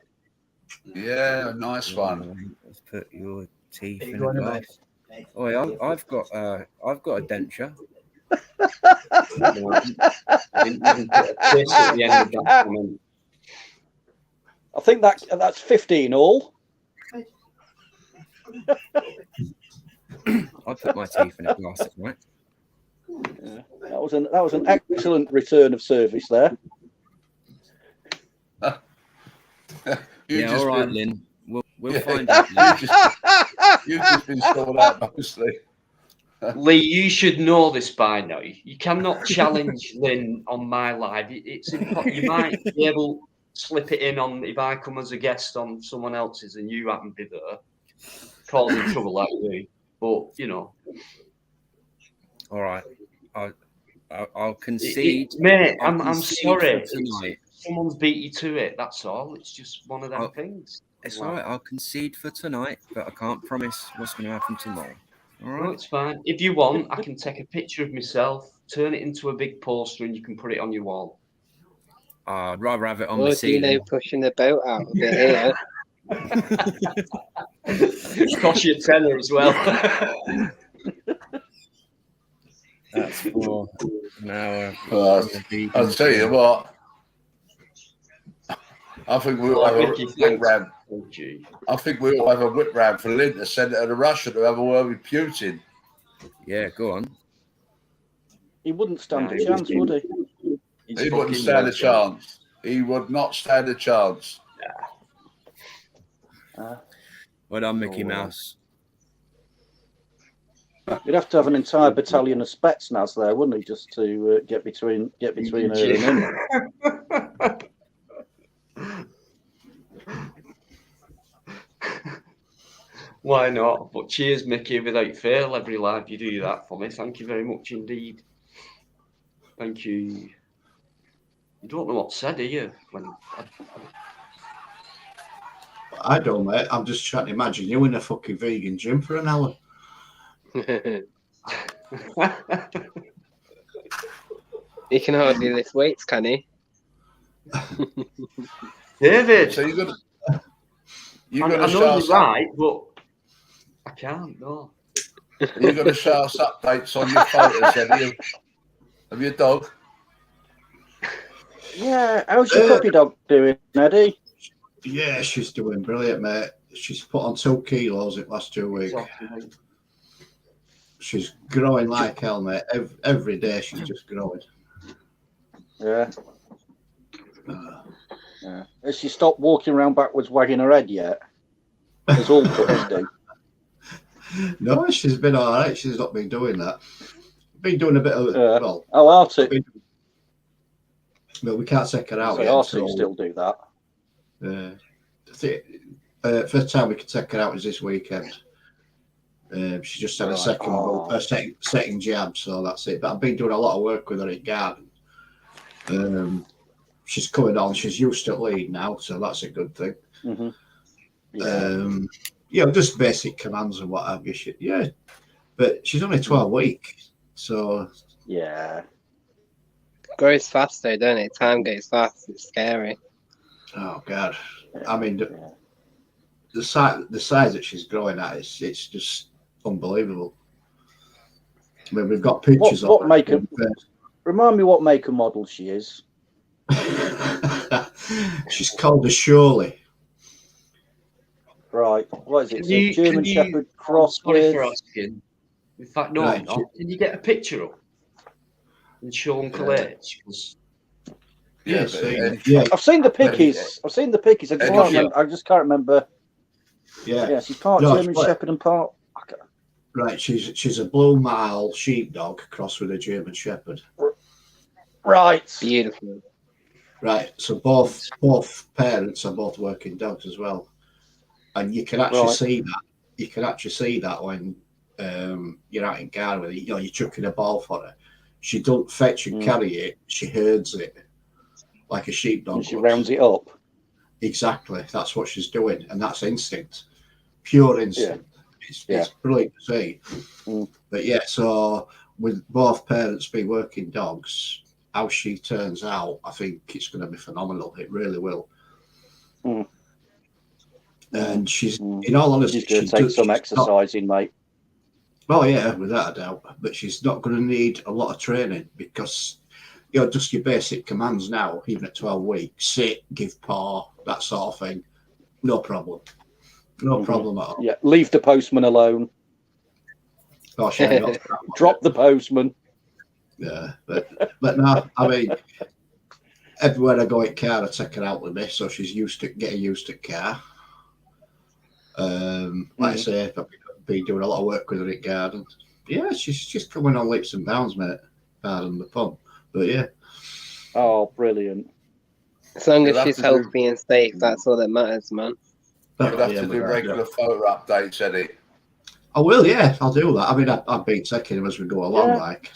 S8: Yeah, nice one.
S4: Let's put your teeth in a glass. Oh, I've got a denture.
S1: I didn't even put a kiss at the end of that comment.
S7: I think that's 15 all.
S4: I put my teeth in a glass at night.
S7: Yeah, that was an excellent return of service there.
S4: All right, Lynn. We'll find out.
S8: You've just been sold out mostly.
S1: Lee, you should know this by now. You cannot challenge Lynn on my live. It's important. You might be able to slip it in on if I come as a guest on someone else's and you happen to be there, causing trouble like you. But
S4: all right, I'll concede.
S1: Mate, I'm sorry.
S4: Tonight.
S1: Someone's beat you to it. That's all. It's just one of them things.
S4: It's all right. I'll concede for tonight, but I can't promise what's going to happen tomorrow. All right,
S1: no, it's fine. If you want, I can take a picture of myself, turn it into a big poster, and you can put it on your wall.
S4: I'd rather have it on the ceiling.
S3: Dino pushing the boat out of it here.
S1: It costs you a tenner as well.
S4: That's for an hour.
S8: I'll tell you what. I think we'll have a whip round. I think we'll have a whip round for Lynn to send it to Russia to have a word with Putin.
S4: Yeah, go on.
S7: He wouldn't stand a chance, would he?
S8: He wouldn't stand a chance. He would not stand a chance.
S4: Well done, Mickey Mouse.
S7: You'd have to have an entire battalion of Spetsnaz there, wouldn't he, just to get between her and him.
S1: Why not? But cheers, Mickey, without fail. Every live you do that for me. Thank you very much indeed. Thank you. You don't know what said, do you?
S2: I don't, mate. I'm just trying to imagine you in a fucking vegan gym for an hour.
S3: He can hardly lift weights, can he?
S1: David!
S8: So you're gonna
S1: I know you're right, but I can't, no.
S8: You're going to show us updates on your photos, of your dog?
S7: Yeah, how's your puppy dog doing, Eddie?
S2: Yeah, she's doing brilliant, mate. She's put on 2 kilos in the last 2 weeks. She's growing like hell, mate. Every day she's just growing.
S7: Yeah. Yeah. Has she stopped walking around backwards wagging her head yet? As all puppies do.
S2: No, she's been all right. She's not been doing that. Been doing a bit of
S7: I'll out it.
S2: But we can't take her out
S7: So
S2: yet.
S7: RC still do that.
S2: First time we could take her out is this weekend. She just had a second jab, so that's it. But I've been doing a lot of work with her in garden. She's coming on. She's used to lead now, so that's a good thing.
S7: Mm-hmm.
S2: Just basic commands and what have you. But she's only 12 weeks, so
S3: yeah. Grows fast though, don't it? Time goes fast. It's scary.
S2: Oh God! I mean, the size that she's growing at, it's just unbelievable. I mean, we've got pictures of her.
S7: Remind me what make and model she is.
S2: She's called a Shirley.
S7: Right. What is it? German Shepherd cross with.
S1: For asking. In fact, no. Right. Can you get a picture up and show Uncle H?
S2: Yeah.
S7: I've seen the pickies. I just can't remember. Yeah. She's part German Shepherd and part.
S2: Right. She's a Blue Mile sheepdog crossed with a German Shepherd.
S7: Right.
S3: Beautiful.
S2: Right. So both parents are both working dogs as well, and you can actually see that. You can actually see that when you're out in garden with it. You're chucking a ball for her. She don't fetch and carry it. She herds it like a sheepdog.
S7: She rounds it up.
S2: Exactly. That's what she's doing, and that's instinct, pure instinct. Yeah. It's brilliant to see. But so with both parents being working dogs, how she turns out, I think it's going to be phenomenal. It really will. And she's, in all honesty,
S7: she's going to take some exercising, mate.
S2: Oh yeah, without a doubt. But she's not going to need a lot of training because just your basic commands now, even at 12 weeks, sit, give paw, that sort of thing. No problem. No problem at all.
S7: Yeah, leave the postman alone.
S2: Oh, shit,
S7: drop the postman.
S2: Yeah, but no, I mean, everywhere I go in car, I take her out with me, so she's getting used to car. Like I say, I've been doing a lot of work with her in garden. Yeah, she's coming on leaps and bounds, mate. Pardon the pun, but yeah.
S7: Oh, brilliant!
S3: As long as she's healthy and safe, that's all that matters, man.
S8: You'll have to do regular photo updates, Eddie.
S2: I will, yeah, I'll do that. I mean, I've been taking them as we go along, like.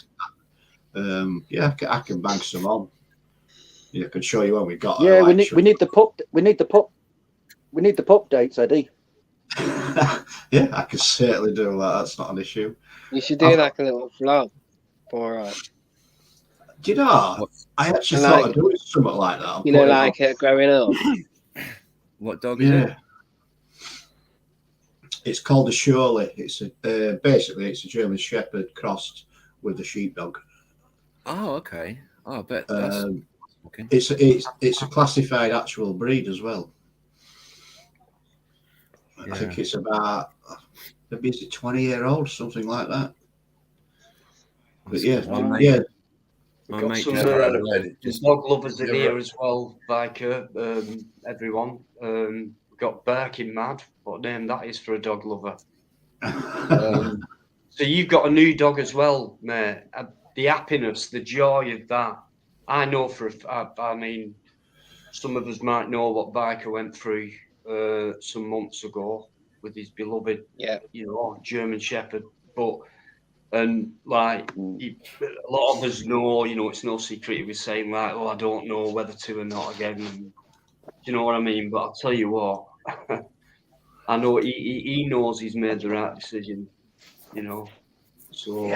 S2: I can bang some on. I can show you when we got.
S7: Yeah, we need the pup dates, Eddie.
S2: Yeah, I can certainly do that. That's not an issue.
S3: You should do like a little vlog for us.
S2: Do you know? I actually thought of doing something like that.
S3: Like it growing up.
S4: What dog is it?
S2: It's called a Shirley. It's basically it's a German Shepherd crossed with a sheepdog.
S4: Oh, okay. Oh, I bet that's okay.
S2: It's a classified actual breed as well. Yeah. I think it's about maybe it's a 20-year-old, something like that. But
S1: There's dog lovers in here as well, Biker. Everyone. We've got Barking Mad. What name that is for a dog lover? So you've got a new dog as well, mate. The happiness, the joy of that. I know I mean, some of us might know what Biker went through some months ago with his beloved, German Shepherd. And like a lot of us know, it's no secret he was saying like, I don't know whether to or not again. And, do you know what I mean? But I'll tell you what, I know he knows he's made the right decision, So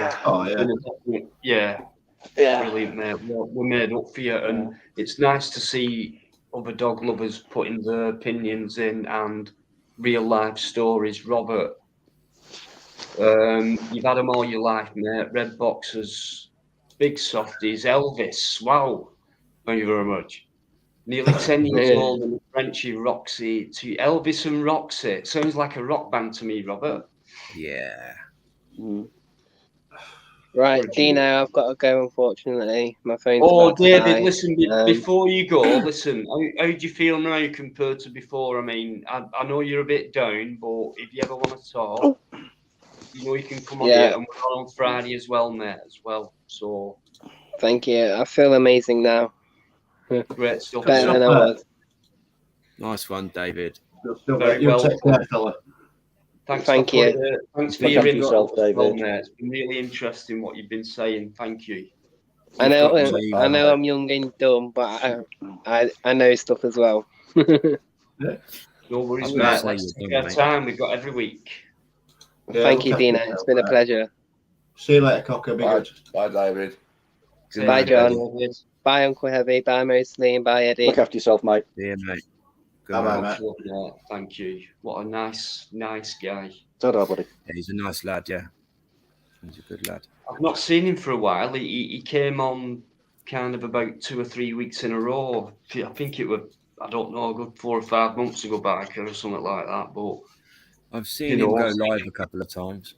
S1: brilliant, mate. We're made up for you, and it's nice to see other dog lovers putting their opinions in and real life stories. Robert, you've had them all your life, mate. Red Boxers, Big Softies, Elvis. Wow, thank you very much. Nearly 10 years old and Frenchy Roxy to Elvis and Roxy. It sounds like a rock band to me, Robert.
S4: Yeah.
S3: Right, Dino, I've got to go, unfortunately. My phone's
S1: David, listen, before you go, listen, how do you feel now compared to before? I mean, I know you're a bit down, but if you ever want to talk, you can come on here, and we're on Friday as well, mate, as well. So,
S3: thank you. I feel amazing now.
S1: Great stuff.
S3: Better than I was.
S4: Nice one, David.
S1: Very
S2: You
S1: well
S2: take
S1: done.
S2: care, fella.
S3: Thank you.
S1: Thanks for
S7: Look
S1: your
S7: after
S1: input
S7: yourself,
S1: as well,
S7: David.
S1: mate. It's been really interesting what you've been saying. Thank you.
S3: I
S4: You've got
S3: know.
S4: your
S3: I know
S4: email.
S3: I'm young and dumb, but I know stuff as well.
S1: No worries,
S4: I'm gonna
S1: mate.
S4: say
S1: Let's
S4: you're
S1: take
S4: done,
S1: our
S4: mate.
S1: time. We've got every week.
S2: Yeah,
S3: Thank
S2: look
S3: you,
S2: after
S3: Dina.
S2: yourself,
S3: It's been a
S2: mate.
S3: pleasure.
S2: See you later, Cocker. Be
S8: Bye,
S2: good.
S8: bye, David.
S1: See you
S3: Bye,
S1: later,
S3: John.
S1: David.
S3: Bye, Uncle Heavy. Bye, Mostly. And bye, Eddie.
S7: Look after yourself, mate.
S4: Yeah, mate. Good
S2: Bye-bye,
S4: night.
S2: mate.
S1: Yeah, thank you. What a nice guy.
S7: Ta-da, buddy.
S4: Yeah, he's a nice lad, yeah. He's a good lad.
S1: I've not seen him for a while. He came on kind of about 2 or 3 weeks in a row. I think it was, I don't know, a good 4 or 5 months ago, Biker or something like that. But
S4: I've seen
S1: You
S4: him
S1: know,
S4: go live a couple of times.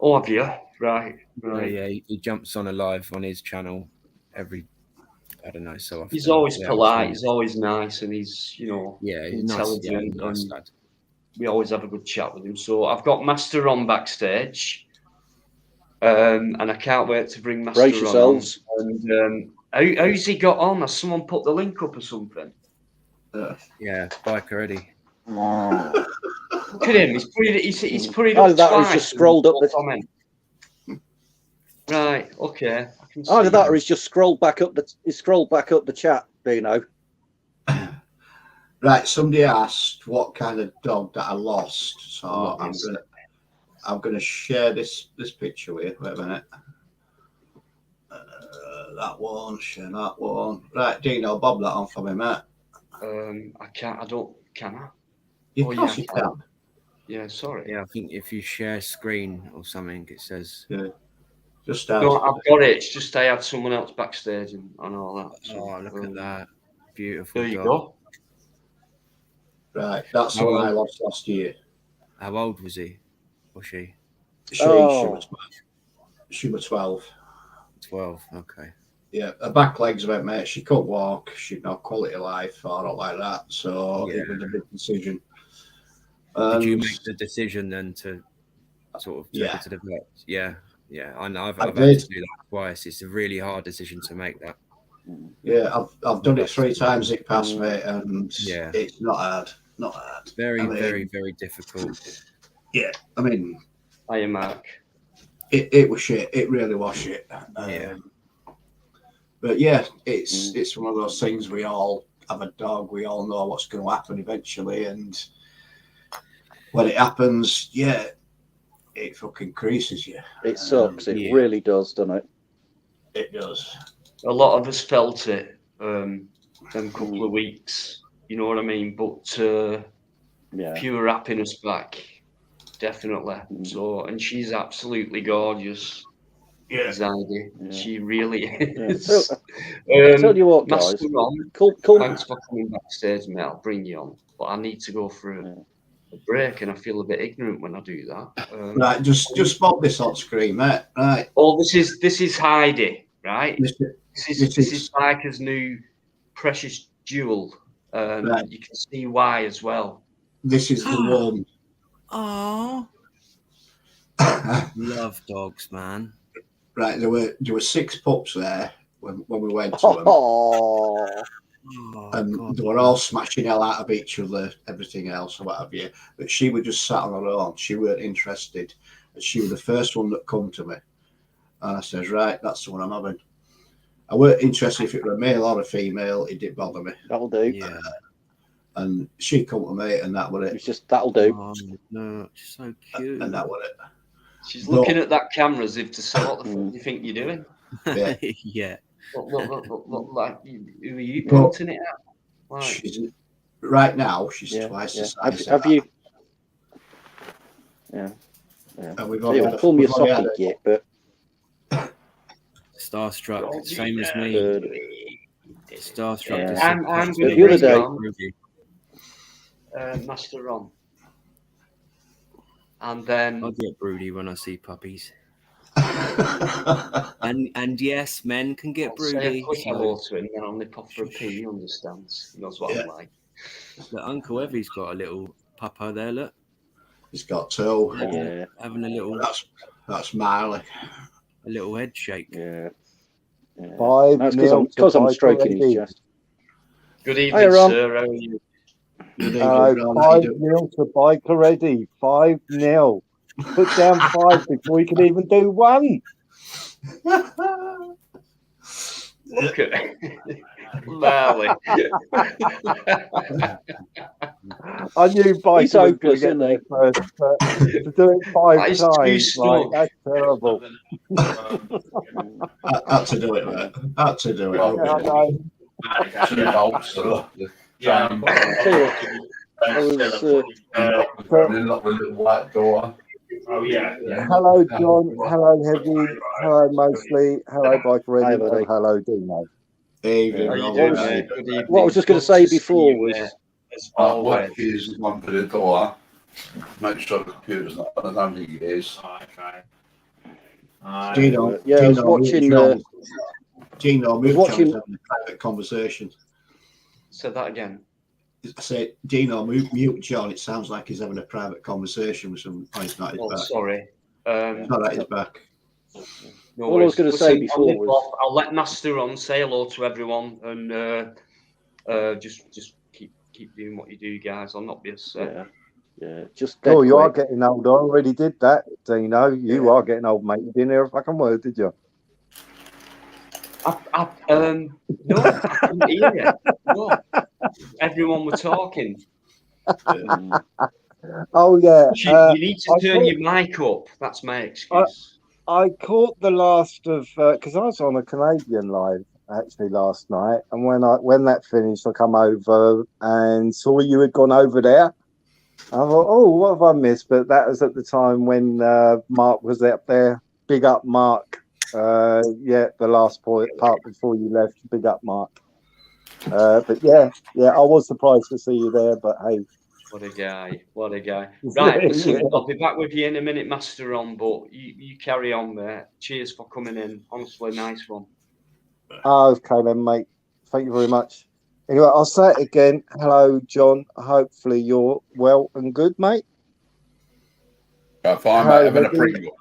S1: oh, have you? Right.
S4: Yeah, he jumps on a live on his channel every, I don't know, so often.
S1: He's always
S4: Yeah,
S1: polite.
S4: I've
S1: He's always nice, and he's
S4: yeah, he's nice. Yeah,
S1: intelligent.
S4: nice
S1: and
S4: lad.
S1: we always have a good chat with him. So I've got Master on backstage, and I can't wait to bring Master
S7: Brace
S1: on.
S7: yourselves.
S1: And how's he got on? Has someone put the link up or something?
S4: Yeah, Bikereddie.
S1: Look at him. He's put it
S7: Either
S1: up
S7: that or he's
S1: twice.
S7: just scrolled up the.
S1: comment. Right. Okay. I can see
S7: Either that or
S1: him.
S7: he's just scrolled back up the chat, Dino.
S2: Right, somebody asked what kind of dog that I lost, so I'm gonna share this picture with you. Wait a minute. That one, share that one. Right, Dino, bob that on for me, mate.
S1: I can't. I don't. Can I?
S2: Of course you can.
S1: Yeah. Sorry.
S4: Yeah, I think if you share screen or something, it says.
S2: Yeah. Just start.
S1: No, I've got it. It's just I had someone else backstage and all that. So,
S4: Oh, look at that. Beautiful.
S1: There you
S4: dog.
S1: go.
S2: Right, that's the one I lost last year.
S4: How old was he? Or she?
S2: She was 12.
S4: 12. Okay.
S2: Yeah, her back legs went, mate. She couldn't walk. She'd no quality of life or not like that. So it was a big decision.
S4: Did you make the decision then to sort of take
S2: Yeah.
S4: it to the vet? Yeah. Yeah. I know. I've
S2: I
S4: had
S2: did.
S4: to do that twice. It's a really hard decision to make that.
S2: Yeah, I've done it 3 times. It passed, mate, and
S4: Yeah.
S2: it's not hard. Not hard.
S4: Very,
S2: I mean,
S4: very, very difficult.
S2: Yeah, I mean,
S1: Hiya, Mark.
S2: it was shit. It really was shit.
S4: Yeah.
S2: But yeah, it's one of those things. We all have a dog. We all know what's going to happen eventually, and when it happens, yeah, it fucking creases you.
S7: It sucks. It really does, doesn't it?
S2: It does.
S1: A lot of us felt it them couple of weeks. You know what I mean? But pure happiness back, definitely. So, and she's absolutely gorgeous.
S2: Yeah,
S1: Zadie. She really is.
S7: So, I'll tell you what, guys.
S1: Master on,
S7: Cool.
S1: Thanks for coming backstage, mate. I'll bring you on, but I need to go for a break, and I feel a bit ignorant when I do that.
S2: Right, just spot this on screen, mate. Right.
S1: Oh, this is Heidi, right?
S2: This
S1: is Biker's new precious jewel.
S2: Right.
S1: You can see why as well.
S2: This is the one.
S4: Oh, love dogs, man.
S2: Right, there were 6 pups there when we went to them.
S7: Oh,
S2: And
S4: God.
S2: they were all smashing hell out of each other, everything else, or what have you. But she was just sat on her own. She weren't interested. And she was the first one that come to me. And I says, right, that's the one I'm having. I weren't interested if it were a male or a female. It didn't bother me.
S7: that'll do.
S4: Yeah.
S2: And she come to me, and that was it.
S7: It's just that'll do.
S4: Oh, no, she's so cute.
S2: And that was it.
S1: She's looking at that camera as if to say, "What the fuck do you think you're doing?"
S2: Yeah.
S4: Yeah.
S1: Look, like, who are you pointing it at? Like,
S2: She's, right now, she's twice the size.
S7: Have you? Yeah.
S2: And we've
S7: You
S2: only
S7: won't
S2: had
S7: call me a
S2: we've only had
S7: socket yet, but
S4: Starstruck, same as me.
S7: good.
S4: Starstruck.
S7: Yeah.
S4: is
S1: I'm
S4: supposed to
S1: going
S4: be
S7: The other day-
S1: on Master Ron, and then
S4: I get broody when I see puppies. And yes, men can get
S1: I'll say a
S4: broody.
S1: quick
S4: So,
S1: hello to him, then I'll nip off for a pee. He understands. He knows what I'm like.
S4: look, Uncle Evie's got a little puppo there. Look,
S2: He's got 2.
S7: Yeah.
S4: having a
S2: That's Marley.
S4: head shake.
S7: Yeah.
S5: Five
S7: No, it's
S5: nil to
S7: because I'm stroking his
S5: Bikereddie.
S7: chest.
S1: Good evening,
S7: Ron.
S1: sir. How are you?
S2: Good evening, Ron. How you doing?
S9: 5-0 to Bikereddie. 5-0. Put down 5 before you can even do 1.
S1: Look at Marley.
S9: I knew
S7: He's
S9: Bike was going to
S7: hopeless,
S9: get
S7: isn't
S9: there
S7: he?
S9: first, but to do it 5
S1: That is too
S9: times, like,
S1: strong.
S9: that's terrible.
S2: I had to do it, mate. I had to do it.
S8: Well,
S9: Yeah, I know.
S8: Two bolts,
S7: I was,
S8: not the little white door.
S10: Oh yeah.
S9: Hello, John. Hello, Heavy. Hello, Mostly. Hello, Bikereddie.
S7: Hi,
S9: And
S7: buddy.
S9: hello, Dino.
S2: Evening,
S1: How you
S2: Ron.
S1: doing,
S7: was-
S1: mate? Good evening.
S7: what I was just going to
S1: Good
S7: say
S1: see
S7: before
S1: you,
S7: was,
S1: mate, as
S8: What
S1: always.
S8: is one for the door? Make sure the computer's not. I don't think it is.
S10: Okay.
S2: Gino,
S7: yeah, I was
S2: Gino,
S7: watching.
S2: Gino, mute
S7: watching-
S2: John's having a private conversation.
S1: Say that again.
S2: I say, Gino, mute John. It sounds like he's having a private conversation with some. Oh, it's not his
S1: Oh,
S2: back.
S1: sorry.
S2: It's not at his back.
S1: No
S7: All I was
S1: worries.
S7: gonna say
S1: Listen,
S7: before
S1: I'll nip
S7: was-
S1: off. I'll let Master on say hello to everyone, and just keep doing what you do, guys. I'll not be upset.
S7: Yeah, just dead
S9: Oh, you are
S7: quick.
S9: getting old. I already did that, Dino. You are getting old, mate. You didn't hear a fucking word, did you?
S1: No, I couldn't hear you. No, everyone were talking.
S9: Oh, yeah.
S1: You need to
S9: I
S1: turn
S9: thought-
S1: your mic up. That's my excuse.
S9: I caught the last of because I was on a Canadian live actually last night, and when that finished, I come over and saw you had gone over there. I thought, oh, what have I missed? But that was at the time when Mark was up there. Big up, Mark. The last part before you left. Big up, Mark. But yeah, I was surprised to see you there. But hey,
S1: What a guy. What a guy. Right, listen, I'll be back with you in a minute, Master on, but you carry on there. Cheers for coming in. Honestly, nice one.
S9: okay then, mate. Thank you very much. Anyway, I'll say it again. Hello, John. Hopefully you're well and good, mate.
S8: Fine,
S9: Hello,
S8: mate. Having a
S9: Heavy.
S8: Pringle.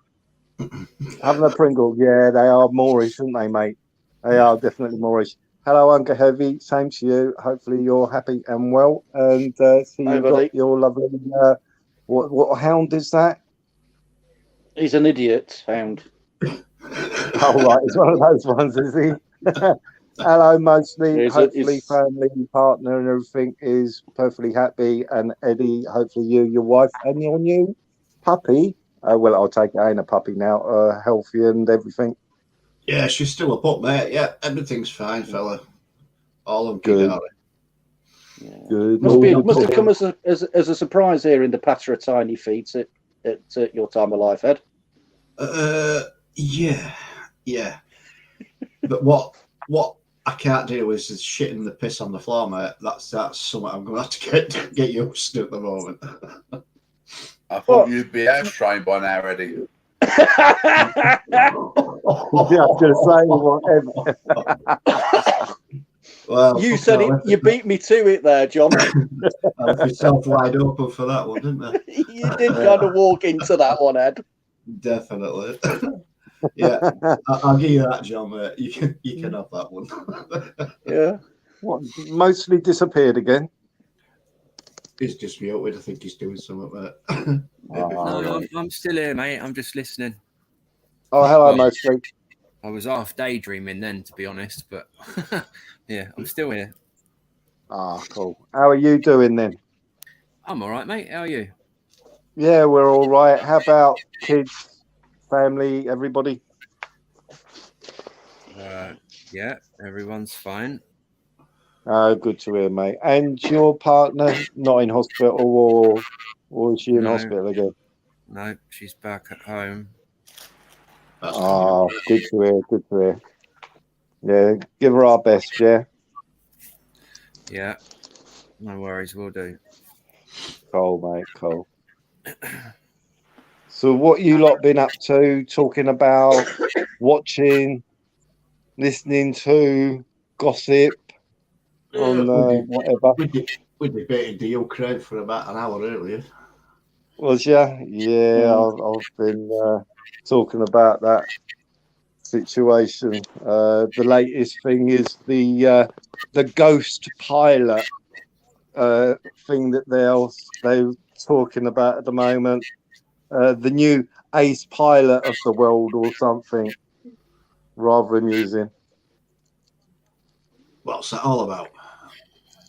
S9: Having a Pringle. Yeah, they are Moorish, aren't they, mate? They are definitely Moorish. Hello, Uncle Heavy. Same to you. Hopefully you're happy and well. And see
S7: Hi,
S9: you've
S7: buddy.
S9: got your lovely... what hound is that?
S7: He's an idiot, hound.
S9: Oh, right. It's one of those ones, is he? Hello, Mostly. Hopefully family, partner and everything is perfectly happy. And Eddie, hopefully your wife and your new puppy. Well, I'll take it. I ain't a puppy now. Healthy and everything.
S2: Yeah, she's still a pup, mate. Yeah, everything's fine, fella. All of
S9: Good.
S7: Yeah.
S9: Good.
S7: Must have come as a surprise here in the patter of tiny feet at your time of life, Ed.
S2: Yeah. But what I can't deal with is shitting the piss on the floor, mate. That's something I'm going to have to get used to at the moment.
S8: I thought you'd be house trained by now, Eddie.
S9: Yeah, I was going to say whatever.
S2: Well,
S7: You said it. You beat me to it there, John.
S2: I left myself wide open for that one, didn't I?
S7: You did kind of walk into that one, Ed.
S2: Definitely. Yeah, I'll give you that, John, mate. You can have that one.
S7: Yeah.
S9: What, mostly disappeared again.
S2: He's just muted. I think he's doing something, mate.
S4: No, I'm still here, mate. I'm just listening.
S9: Oh, hello, mostly.
S4: I was half daydreaming then, to be honest, but yeah, I'm still here.
S9: Ah, cool. How are you doing then?
S4: I'm all right, mate. How are you?
S9: Yeah, we're all right. How about kids, family, everybody?
S4: Yeah, everyone's fine.
S9: Oh, good to hear, mate. And your partner not in hospital, or is she in
S4: No.
S9: hospital again?
S4: No, she's back at home.
S9: Oh, good to hear. Good to hear. Yeah, give her our best. Yeah.
S4: Yeah, no worries, we'll do.
S9: Cool, mate. Cool. So, what you lot been up to? Talking about, watching, listening to, gossip on whatever.
S2: We debated the Ukraine for about an hour earlier.
S9: Was ya? Yeah, I've been talking about that. situation. The latest thing is the ghost pilot thing that they're talking about at the moment. The new ace pilot of the world or something, rather amusing.
S2: What's that all about?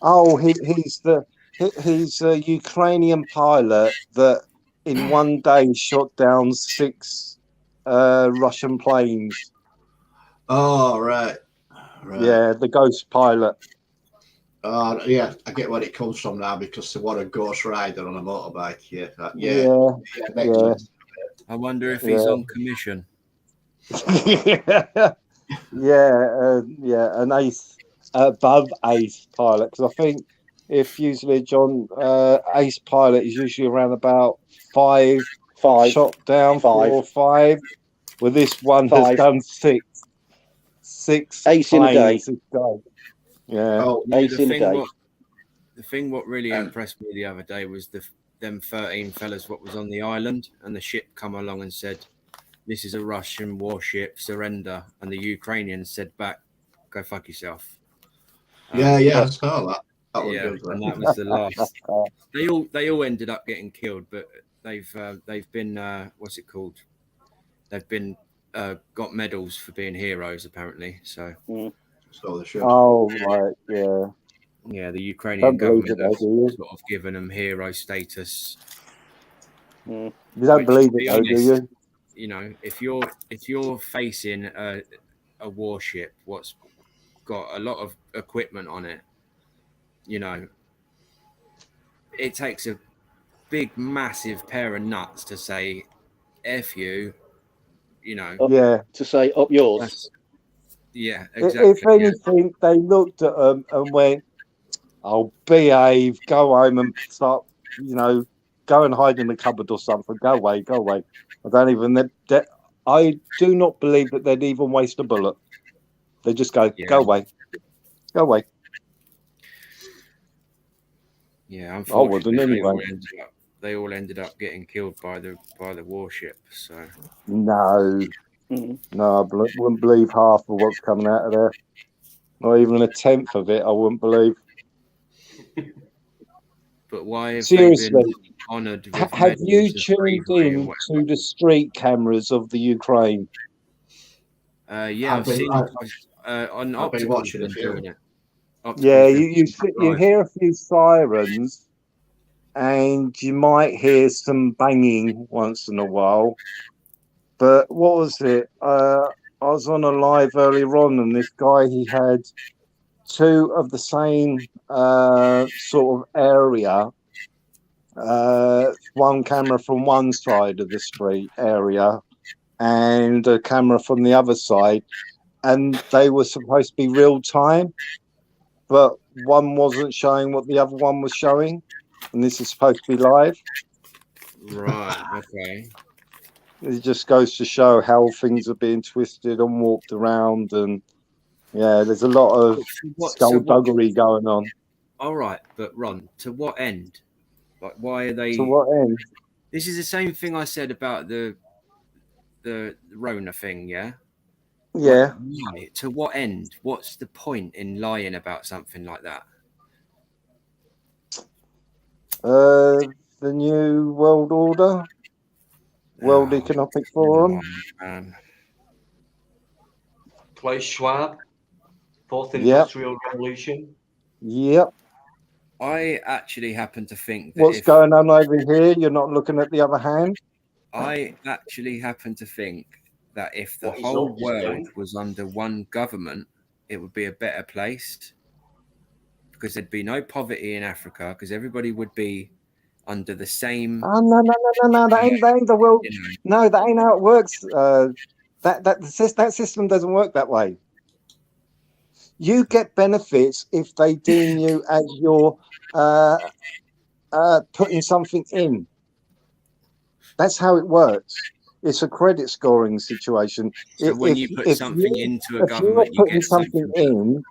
S9: Oh, he's a Ukrainian pilot that in one day shot down 6 Russian planes.
S2: Oh, right.
S9: Yeah, the ghost pilot.
S2: Yeah, I get where it comes from now because they want a ghost rider on a motorbike. Yeah,
S9: Yeah.
S4: I wonder if he's on commission.
S9: Yeah, an ace, above ace pilot. Because I think if usually John ace pilot is usually around about 5 shot down, 4 or 5. Well, this one has done 6
S7: ace in a day.
S9: Yeah.
S2: Oh,
S7: ace in a day.
S4: The thing what really impressed me the other day was them 13 fellas what was on the island, and the ship come along and said, "This is a Russian warship, surrender," and the Ukrainians said back, "Go fuck yourself."
S2: Yeah, I saw that. That was good.
S4: And that was the last. They all ended up getting killed, but they've been what's it called? They've been got medals for being heroes apparently. So
S2: they should.
S9: Oh right, yeah.
S4: Yeah, the Ukrainian government has
S9: sort
S4: of given them hero status.
S9: You don't believe it, though, do you?
S4: You know, if you're facing a warship, what's got a lot of equipment on it, you know, it takes a big, massive pair of nuts to say "F you," you know.
S9: Yeah.
S7: To say up yours.
S4: Yeah, exactly.
S9: If anything, they looked at them and went, "Oh, behave, go home and start, go and hide in the cupboard or something. Go away, go away." I do not believe that they'd even waste a bullet. They just go, "Go away, go away."
S4: Yeah, unfortunately,
S9: I wouldn't anyway.
S4: They all ended up getting killed by the warship. So
S9: no, I wouldn't believe half of what's coming out of there. Not even a tenth of it. I wouldn't believe.
S4: But why have
S9: seriously
S4: they been honoured?
S9: Have you tuned in to the street cameras of the Ukraine?
S4: Yeah, I've seen on Optical
S2: watching it.
S4: doing it.
S9: Yeah, you hear a few sirens, and you might hear some banging once in a while. But what was it? I was on a live earlier on, and this guy, he had 2 of the same sort of area. One camera from one side of the street area, and a camera from the other side, and they were supposed to be real time, but one wasn't showing what the other one was showing, and this is supposed to be live.
S4: Right. Okay.
S9: It just goes to show how things are being twisted and warped around, and yeah, there's a lot of skullduggery going on.
S4: All right, but Ron, to what end? Like, why are they?
S9: To what end?
S4: This is the same thing I said about the Rona thing, yeah.
S9: Yeah.
S4: Why? To what end? What's the point in lying about something like that?
S9: The new world order, World Economic Forum.
S1: Klaus Schwab, Fourth Industrial Revolution.
S9: Yep.
S4: I actually happen to think that
S9: what's going on over here, you're not looking at the other hand.
S4: I actually happen to think that if the whole world was under one government, it would be a better place, because there'd be no poverty in Africa, because everybody would be under the same.
S9: Oh no! That ain't the world. No, that ain't how it works. That system doesn't work that way. You get benefits if they deem you as you're putting something in. That's how it works. It's a credit scoring situation.
S4: So when you put something into a government, you get
S9: something in,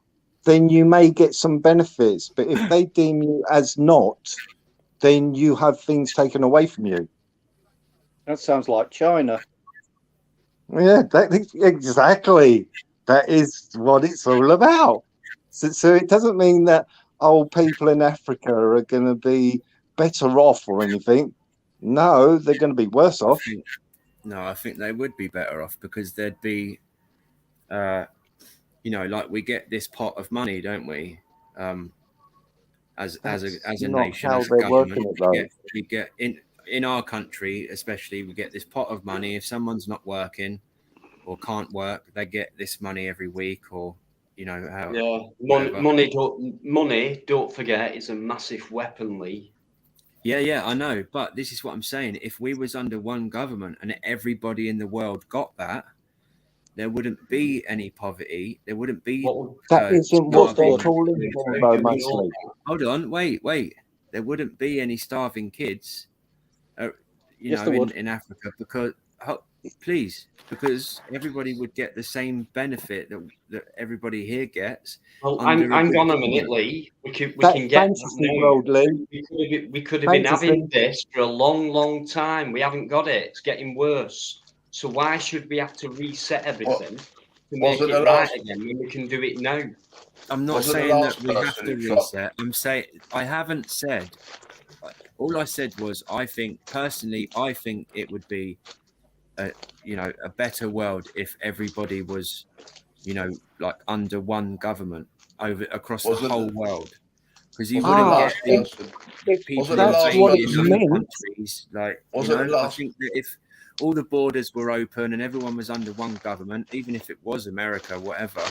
S9: then you may get some benefits. But if they deem you as not, then you have things taken away from you.
S7: That sounds like China.
S9: Yeah, exactly. That is what it's all about. So it doesn't mean that old people in Africa are going to be better off or anything. No, they're going to be worse off.
S4: I think they would be better off because there'd be, like we get this pot of money, don't we? As a
S9: not
S4: nation,
S9: how
S4: as a
S9: they're
S4: government,
S9: working it, though.
S4: we get in our country, especially, we get this pot of money. If someone's not working or can't work, they get this money every week, or how.
S1: Yeah, money. Don't forget, is a massive weapon, Lee.
S4: Yeah, I know, but this is what I'm saying. If we was under one government and everybody in the world got that, there wouldn't be any poverty. There wouldn't be.
S9: That isn't what they're calling for, though, mostly.
S4: Hold on, wait. There wouldn't be any starving kids, in Africa because everybody would get the same benefit that everybody here gets.
S1: Well, hang on a minute, Lee. We can get
S9: world, Lee.
S1: We could have been having this for a long time. We haven't got it. It's getting worse. So why should we have to reset everything to make it right again when we can do it now?
S4: I'm not saying that we have to reset. I'm saying I haven't said. All I said was I think it would be a better world if everybody was like under one government across the whole world, because you wouldn't get people in countries like I think that if all the borders were open and everyone was under one government, even if it was America, whatever,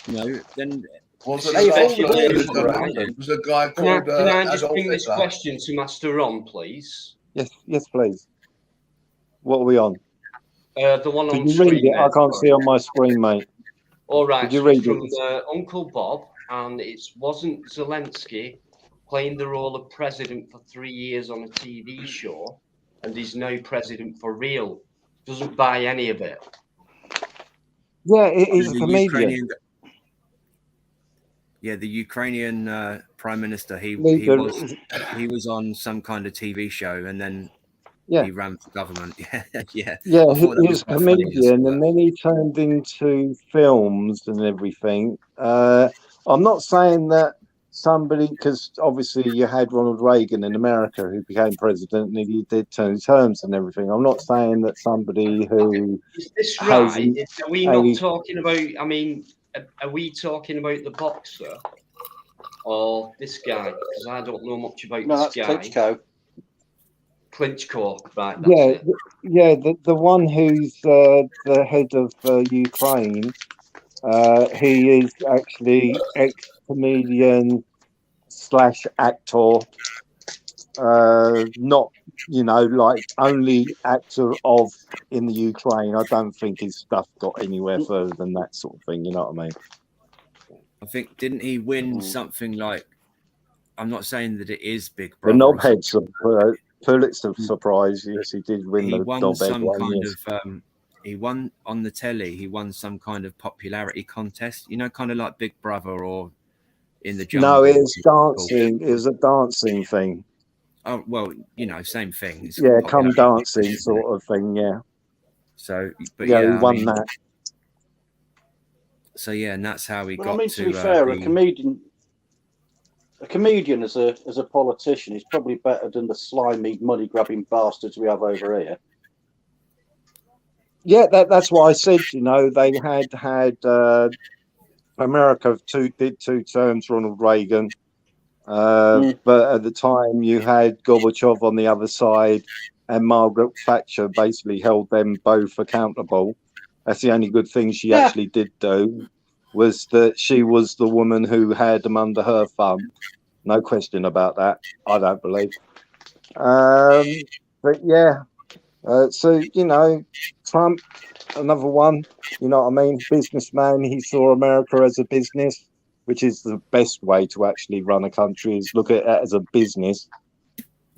S4: then
S8: was a guy called.
S1: Can I just bring this question to Master Ron, please?
S9: Yes, please. What are we on?
S1: The one on
S9: Can you
S1: screen.
S9: read it? I can't see on my screen, mate.
S1: All right.
S9: Could you read
S1: from
S9: it?
S1: Uncle Bob, and it wasn't Zelensky playing the role of president for 3 years on a TV show, and he's no president for real. Doesn't buy any of it.
S9: Yeah, he's a comedian.
S4: The Ukrainian Prime Minister, he was on some kind of TV show, and then he ran for government. Yeah,
S9: he was a comedian, and then he turned into films and everything. I'm not saying that somebody, because obviously you had Ronald Reagan in America who became president, and he did turn terms and everything. I'm not saying that somebody who
S1: is this right? Are we not talking about? I mean, are we talking about the boxer or this guy? Because I don't know much about this guy.
S7: Klitschko.
S1: Klitschko, right?
S9: The one who's the head of Ukraine. He is actually ex-comedian / actor. Not like only actor of in the Ukraine. I don't think his stuff got anywhere further than that sort of thing. You know what I mean?
S4: I think didn't he win something like? I'm not saying that it is Big
S9: The
S4: Brother.
S9: knobhead Pulitzer Prize. Yes, he did win the knobhead one.
S4: He won on the telly. He won some kind of popularity contest. Kind of like Big Brother or in the jungle.
S9: No, it was dancing. It was a dancing thing.
S4: Oh well, same thing. It's
S9: come dancing sort of thing. Yeah.
S4: So, but
S9: he won that.
S4: So and that's how he got.
S7: I mean, to be fair, a comedian as a politician is probably better than the slimy, money grabbing bastards we have over here.
S9: Yeah, that's why I said. They had America did 2 terms, Ronald Reagan. But at the time you had Gorbachev on the other side, and Margaret Thatcher basically held them both accountable. That's the only good thing she actually did do, was that she was the woman who had them under her thumb. No question about that, I don't believe. But yeah, so Trump, another one, you know what I mean? Businessman, he saw America as a business, which is the best way to actually run a country, is look at it as a business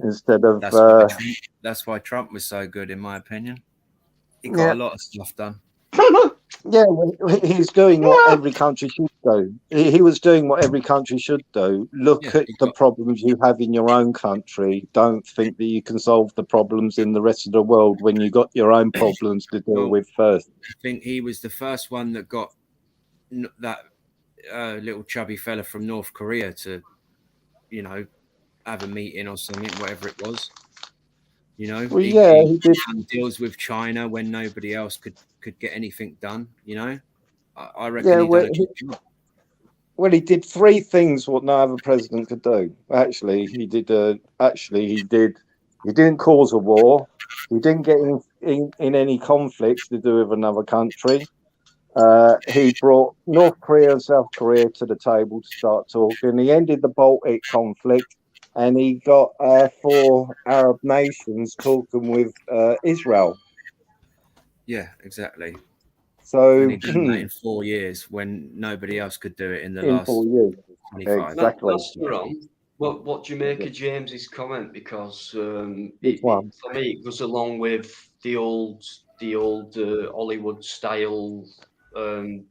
S9: instead of.
S4: That's why Trump was so good, in my opinion. He got a lot of stuff done.
S9: Yeah, well, he's doing what every country should do. He was doing what every country should do. Look
S4: Yeah,
S9: at the problems you have in your own country. Don't think that you can solve the problems in the rest of the world when you got your own problems to deal
S4: Well,
S9: with first.
S4: I think he was the first one that got that little chubby fella from North Korea to, you know, have a meeting or something, whatever it was. You know,
S9: Well, yeah, he did.
S4: deals with China when nobody else could get anything done. You know, I reckon
S9: Yeah,
S4: he done a good job.
S9: well, he did three things what no other president could do. Actually, he did. He did. He didn't cause a war. He didn't get in any conflicts to do with another country. He brought North Korea and South Korea to the table to start talking. He ended the Baltic conflict, and he got 4 Arab nations talking with Israel.
S4: Yeah, exactly.
S9: So
S4: And he done that in 4 years when nobody else could do it in the
S9: in
S4: last
S9: 4 years,
S4: 25.
S9: exactly.
S1: Master on. What do you make of James's comment? Because
S9: Which one?
S1: for me, it goes along with the old Hollywood style. You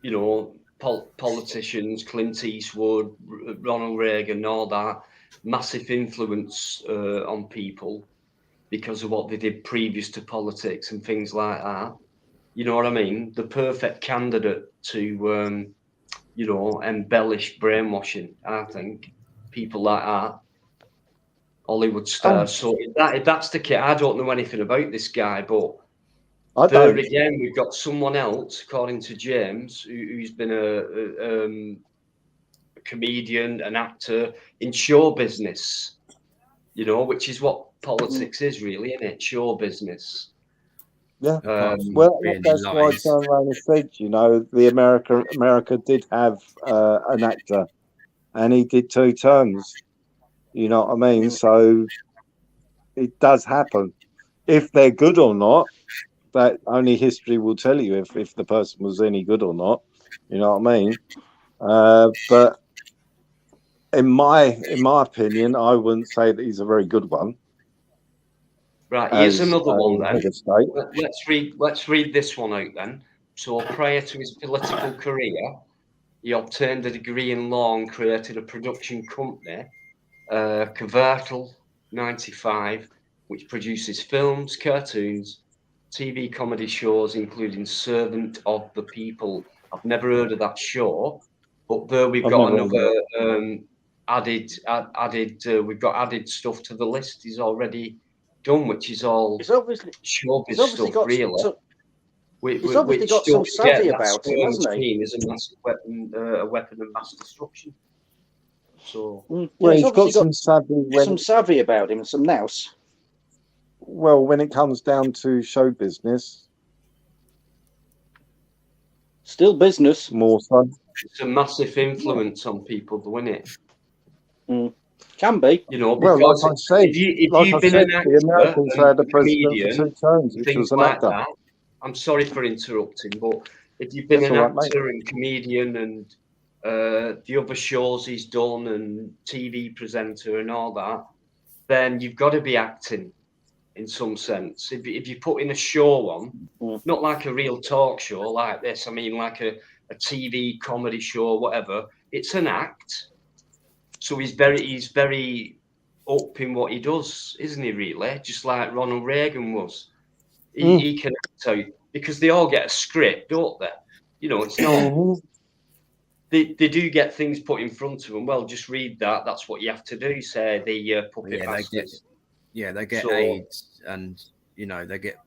S1: know, politicians, Clint Eastwood, Ronald Reagan, all that massive influence on people because of what they did previous to politics and things like that. You know what I mean? The perfect candidate to, you know, embellish brainwashing. I think people like that, Hollywood stars. So if that's the case, I don't know anything about this guy, but there again, we've got someone else, according to James, who's been a comedian, an actor in show business, you know, which is what politics is really, isn't it? Show business.
S9: Yeah.
S4: Well,
S9: that's why John Rayner said, you know, America did have an actor, and he did 2 terms. You know what I mean? So it does happen. If they're good or not, that only history will tell you if the person was any good or not. You know what I mean? But in my opinion, I wouldn't say that he's a very good one.
S1: Right, here's another one
S9: head
S1: then.
S9: of state.
S1: Let's read this one out then. So prior to his political career, he obtained a degree in law and created a production company, Geopolitical 95, which produces films, cartoons, TV comedy shows, including Servant of the People. I've never heard of that show, but there we've got another added. We've got added stuff to the list. He's already done, which is all showbiz stuff, really.
S7: He's obviously got some savvy about him, hasn't he?
S1: Is a massive weapon, a weapon of mass destruction. So,
S9: well, he's got some
S7: savvy about him, some nous.
S9: Well, when it comes down to show business,
S7: still business,
S9: more so.
S1: It's a massive influence on people, isn't it?
S7: Can be.
S1: You know,
S9: well,
S1: because
S9: like I said,
S1: if you've been an actor,
S9: the Americans had a president for 2 terms, which was an actor.
S1: That, I'm sorry for interrupting, but if you've been an actor and comedian and the other shows he's done and TV presenter and all that, then you've got to be acting in some sense. If you put in a show on, not like a real talk show like this, I mean like a TV comedy show, whatever, it's an act. So he's very up in what he does, isn't he, really? Just like Ronald Reagan was. He can act out, because they all get a script, don't they? You know, it's not... They do get things put in front of them. Well, just read that. That's what you have to do, say the puppet masters.
S4: They get aids, and you know they get.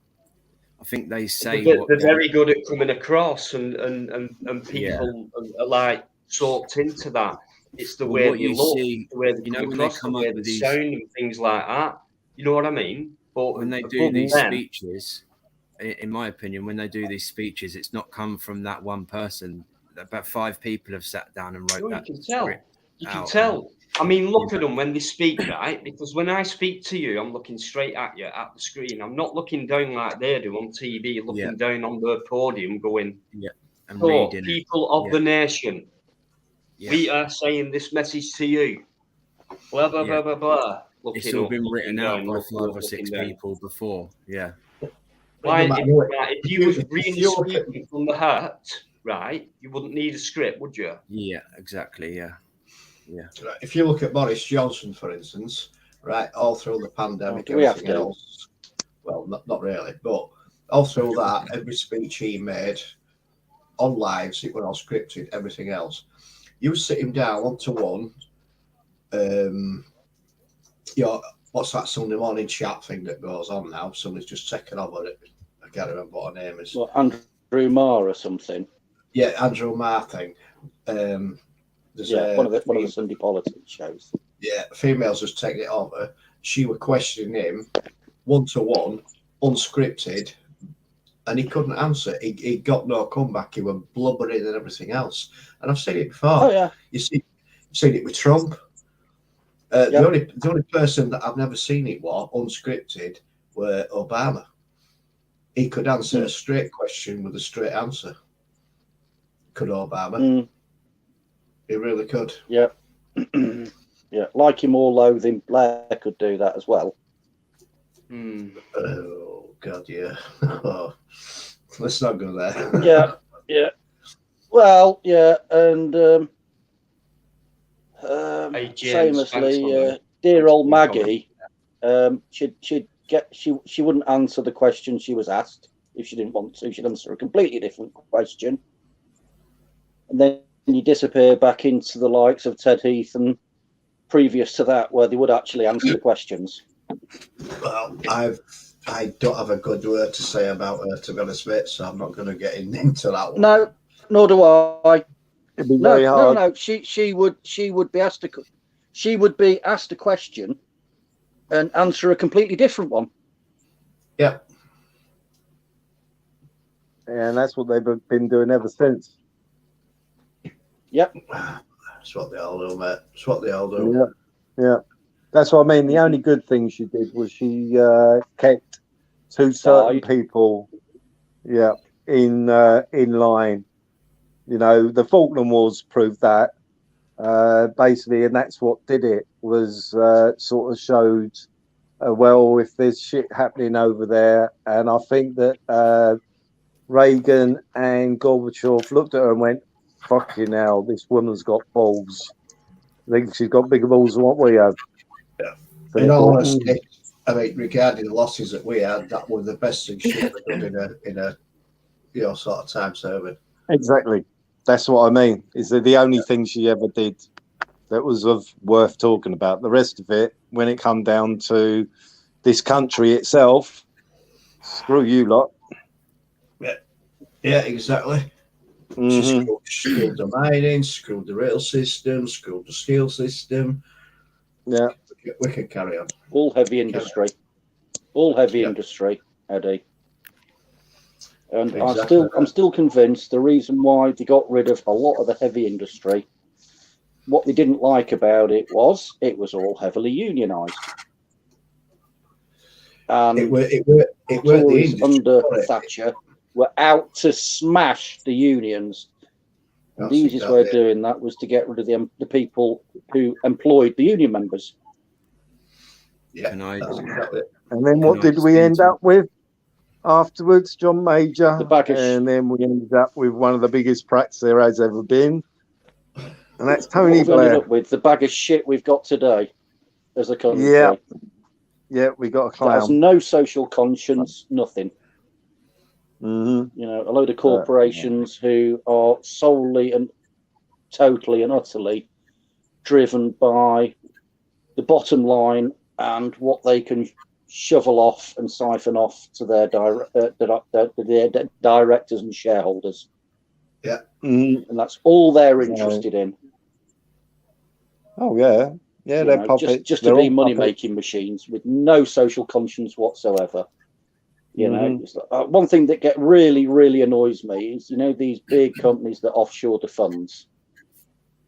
S4: I think they say
S1: they're very good at coming across, and people are like soaked into that. It's the way they look, the way they come across, the way they sound, and things like that. You know what I mean? But
S4: when they do these speeches, in my opinion, when they do these speeches, it's not come from that one person. About 5 people have sat down and wrote that.
S1: You can tell. I mean, look at them when they speak, right? Because when I speak to you, I'm looking straight at you at the screen. I'm not looking down like they do on TV, looking down on the podium, going,
S4: and reading
S1: people of the nation, we are saying this message to you. Blah, blah, blah.
S4: It's all been written out by 5 or 6 people before. Yeah.
S1: Why,
S2: doesn't matter,
S1: if you was
S2: if
S1: reading
S2: you look at-
S1: something from the heart, right, you wouldn't need a script, would you?
S4: Yeah, exactly. Yeah.
S2: Right, if you look at Boris Johnson, for instance, right, all through the pandemic,
S7: do we have
S2: everything
S7: to?
S2: else, well, not really, but all through that, every speech he made on lives, it was all scripted, everything else. You sit him down one-to-one, you know, what's that Sunday morning chat thing that goes on now? Somebody's just taken over it. I can't remember what her name is.
S7: What, Andrew Marr or something?
S2: Yeah, Andrew Marr thing. There's
S7: one of the Sunday politics shows.
S2: Yeah, females just taking it over. She was questioning him one-to-one, unscripted, and he couldn't answer. He got no comeback. He was blubbering and everything else. And I've seen it before.
S7: Oh yeah,
S2: You've seen it with Trump. The only person that I've never seen it was unscripted were Obama. He could answer a straight question with a straight answer. Could Obama? He really could.
S7: Yeah. Yeah, like him or loathe him, Blair could do that as well.
S2: Oh God, yeah. Let's not go there.
S7: Yeah. Well, yeah, and
S1: Hey, James,
S7: famously, dear old Maggie, she wouldn't answer the question she was asked if she didn't want to. She'd answer a completely different question, and then you disappear back into the likes of Ted Heath and previous to that, where they would actually answer the questions.
S2: Well, I don't have a good word to say about her, to be honest, mate, so I'm not going to get into that one.
S7: No, nor do I.
S9: It'd be very hard.
S7: No. She would be asked a question and answer a completely different one.
S2: Yeah.
S9: And that's what they've been doing ever since.
S7: Yep.
S2: That's what they all do, mate. That's what they all do.
S9: Yeah. That's what I mean. The only good thing she did was she kept two certain people, in line. You know, the Falkland Wars proved that, basically, and that's what did it, was sort of showed, well, if there's shit happening over there, and I think that Reagan and Gorbachev looked at her and went, fucking hell, this woman's got balls. I think she's got bigger balls than what we have.
S2: Yeah. In all honesty, I mean, regarding the losses that we had, that was the best thing she ever done in a sort of time serving.
S9: Exactly. That's what I mean. Is that the only thing she ever did that was worth talking about? The rest of it, when it come down to this country itself, screw you lot.
S2: Yeah, exactly. She screwed the mining, screwed the rail system, screwed the steel system.
S9: Yeah.
S2: We can carry on.
S7: All heavy industry. All heavy industry, Eddie. And
S2: Exactly.
S7: I'm still convinced the reason why they got rid of a lot of the heavy industry, what they didn't like about it was all heavily unionised.
S2: It were the industry
S7: under Thatcher were out to smash the unions. And the easiest way of doing that was to get rid of the people who employed the union members.
S2: Yeah,
S9: exactly. And then what did we end up with afterwards? John Major. And then we ended up with one of the biggest prats there has ever been. And that's Tony Blair.
S7: Ended up with the bag of shit we've got today as a country.
S9: Yeah, we got a clown.
S7: That has no social conscience, nothing. You know, a load of corporations who are solely and totally and utterly driven by the bottom line and what they can shovel off and siphon off to their directors and shareholders.
S2: Yeah.
S7: And that's all they're interested in.
S9: Oh, yeah. Yeah, they're puppets.
S7: Just to be money-making machines with no social conscience whatsoever. You know, it's like, one thing that really, really annoys me is, you know, these big companies that offshore the funds.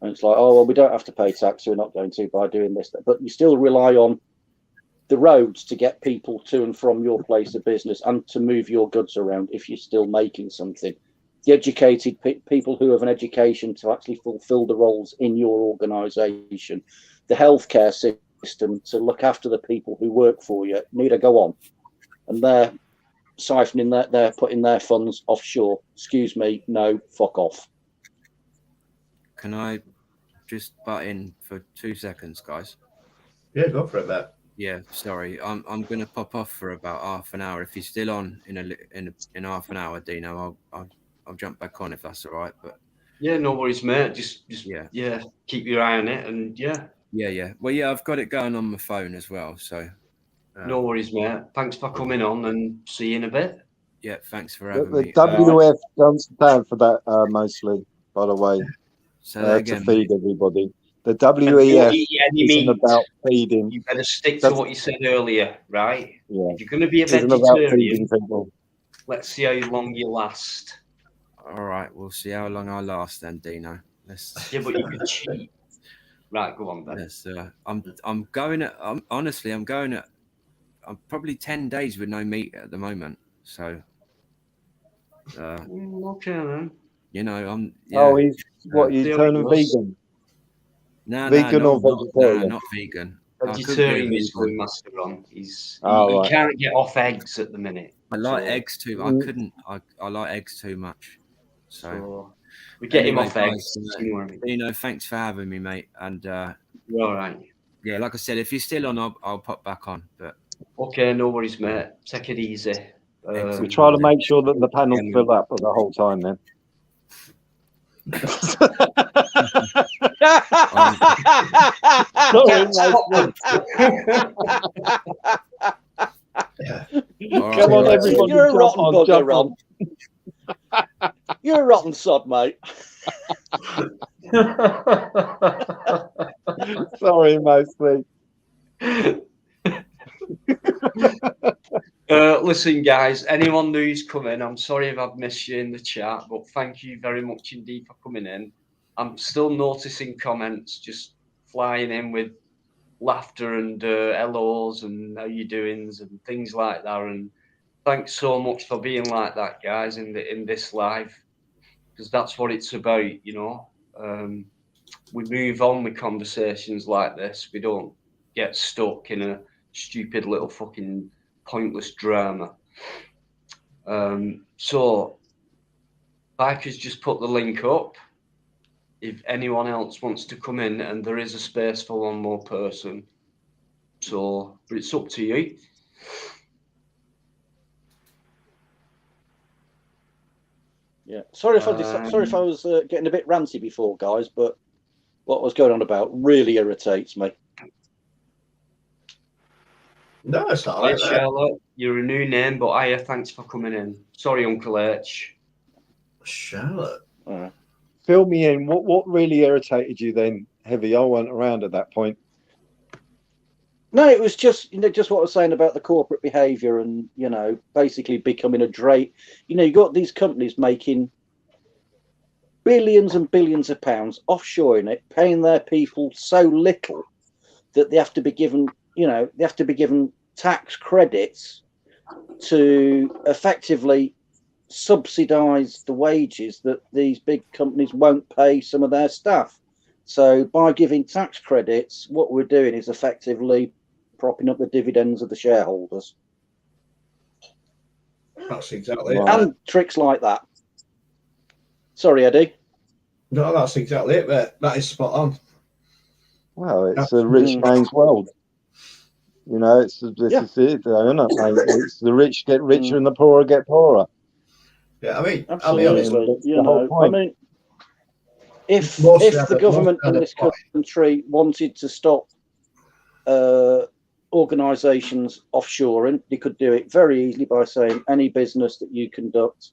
S7: And it's like, oh, well, we don't have to pay tax, so we're not going to by doing this. But you still rely on the roads to get people to and from your place of business and to move your goods around if you're still making something. The educated people who have an education to actually fulfill the roles in your organisation. The healthcare system to look after the people who work for you need to go on. And they're siphoning they're putting their funds offshore. Excuse me, no, fuck off.
S4: Can I just butt in for 2 seconds, guys?
S2: Yeah, go for it, mate.
S4: Yeah, sorry. I'm gonna pop off for about half an hour. If you're still on in half an hour, Dino, I'll jump back on if that's all right. But
S1: Yeah, no worries, mate. Just
S4: yeah,
S1: keep your eye on it, and yeah.
S4: Well, yeah, I've got it going on my phone as well. So
S1: no worries, mate. Thanks for coming on, and see you in a bit.
S4: Yeah, thanks for
S9: The
S4: having me.
S9: WF don't stand for that mostly, by the way,
S4: Say that again,
S9: to feed
S4: mate.
S9: everybody. The
S1: Don't
S9: WEF
S1: eat any
S9: isn't
S1: meat.
S9: about feeding.
S1: You better stick to what you said earlier, right?
S9: Yeah.
S1: If you're going to be a
S9: It isn't about feeding
S1: vegetarian,
S9: people.
S1: let's see how long you last.
S4: All right, we'll see how long I last then, Dino.
S1: Yeah, but you could cheat. Right, go on then.
S4: Yes, I'm going at. Honestly, I'm going at. I'm probably 10 days with no meat at the moment. So.
S1: Okay then.
S4: You know, I'm. Yeah,
S9: Oh, he's what? You
S1: there
S9: turning
S1: it goes.
S9: vegan?
S4: No,
S9: Vegan or vegetarian?
S4: not vegan. I could be a
S1: Vegetarian is
S4: vegan.
S1: going master on. He
S9: right.
S1: can't get off eggs at the minute.
S4: I like
S1: so-
S4: eggs too. I couldn't. I like eggs too much. So
S1: we get him
S4: anyway,
S1: off
S4: guys,
S1: eggs.
S4: you know, thanks for having me, mate. And
S1: You're all right.
S4: yeah, like I said, if you're still on, I'll pop back on. But
S1: Okay, no worries, mate. Take it easy.
S9: We try to make sure that the panels fill up the whole time then.
S7: Come on, everybody, you're a rotten bugger,
S9: on.
S7: You're a rotten sod, mate.
S9: Sorry, mostly.
S1: Listen, guys, anyone who's coming, I'm sorry if I've missed you in the chat, but thank you very much indeed for coming in. I'm still noticing comments just flying in with laughter and hellos and how you doings and things like that. And thanks so much for being like that, guys, in this live, because that's what it's about, you know. We move on with conversations like this. We don't get stuck in a stupid little fucking pointless drama. So Bikers just put the link up if anyone else wants to come in, and there is a space for one more person. So, but it's up to you.
S7: Yeah, sorry if I was getting a bit ranty before, guys, but what I was going on about really irritates me.
S2: No, it's not
S1: Hi,
S2: like that.
S1: Charlotte. You're a new name, but hiya, thanks for coming in. Sorry, Uncle H.
S2: Charlotte.
S9: Fill me in. What really irritated you then, Heavy? I wasn't around at that point.
S7: No, it was just just what I was saying about the corporate behaviour and basically becoming a drake. You got these companies making billions and billions of pounds offshoring it, paying their people so little that they have to be given tax credits to effectively subsidise the wages that these big companies won't pay some of their staff. So by giving tax credits, what we're doing is effectively propping up the dividends of the shareholders.
S2: That's exactly
S7: And
S2: it. And
S7: tricks like that. Sorry, Eddie.
S2: No, that's exactly it, mate. That is spot on.
S9: Well, it's a rich man's world. This is it, isn't it, mate? It's the rich get richer and the poorer get poorer.
S2: Yeah, I mean,
S7: absolutely.
S2: I'll be honest.
S9: The whole point.
S7: I mean, if the government in this country wanted to stop organisations offshoring, they could do it very easily by saying any business that you conduct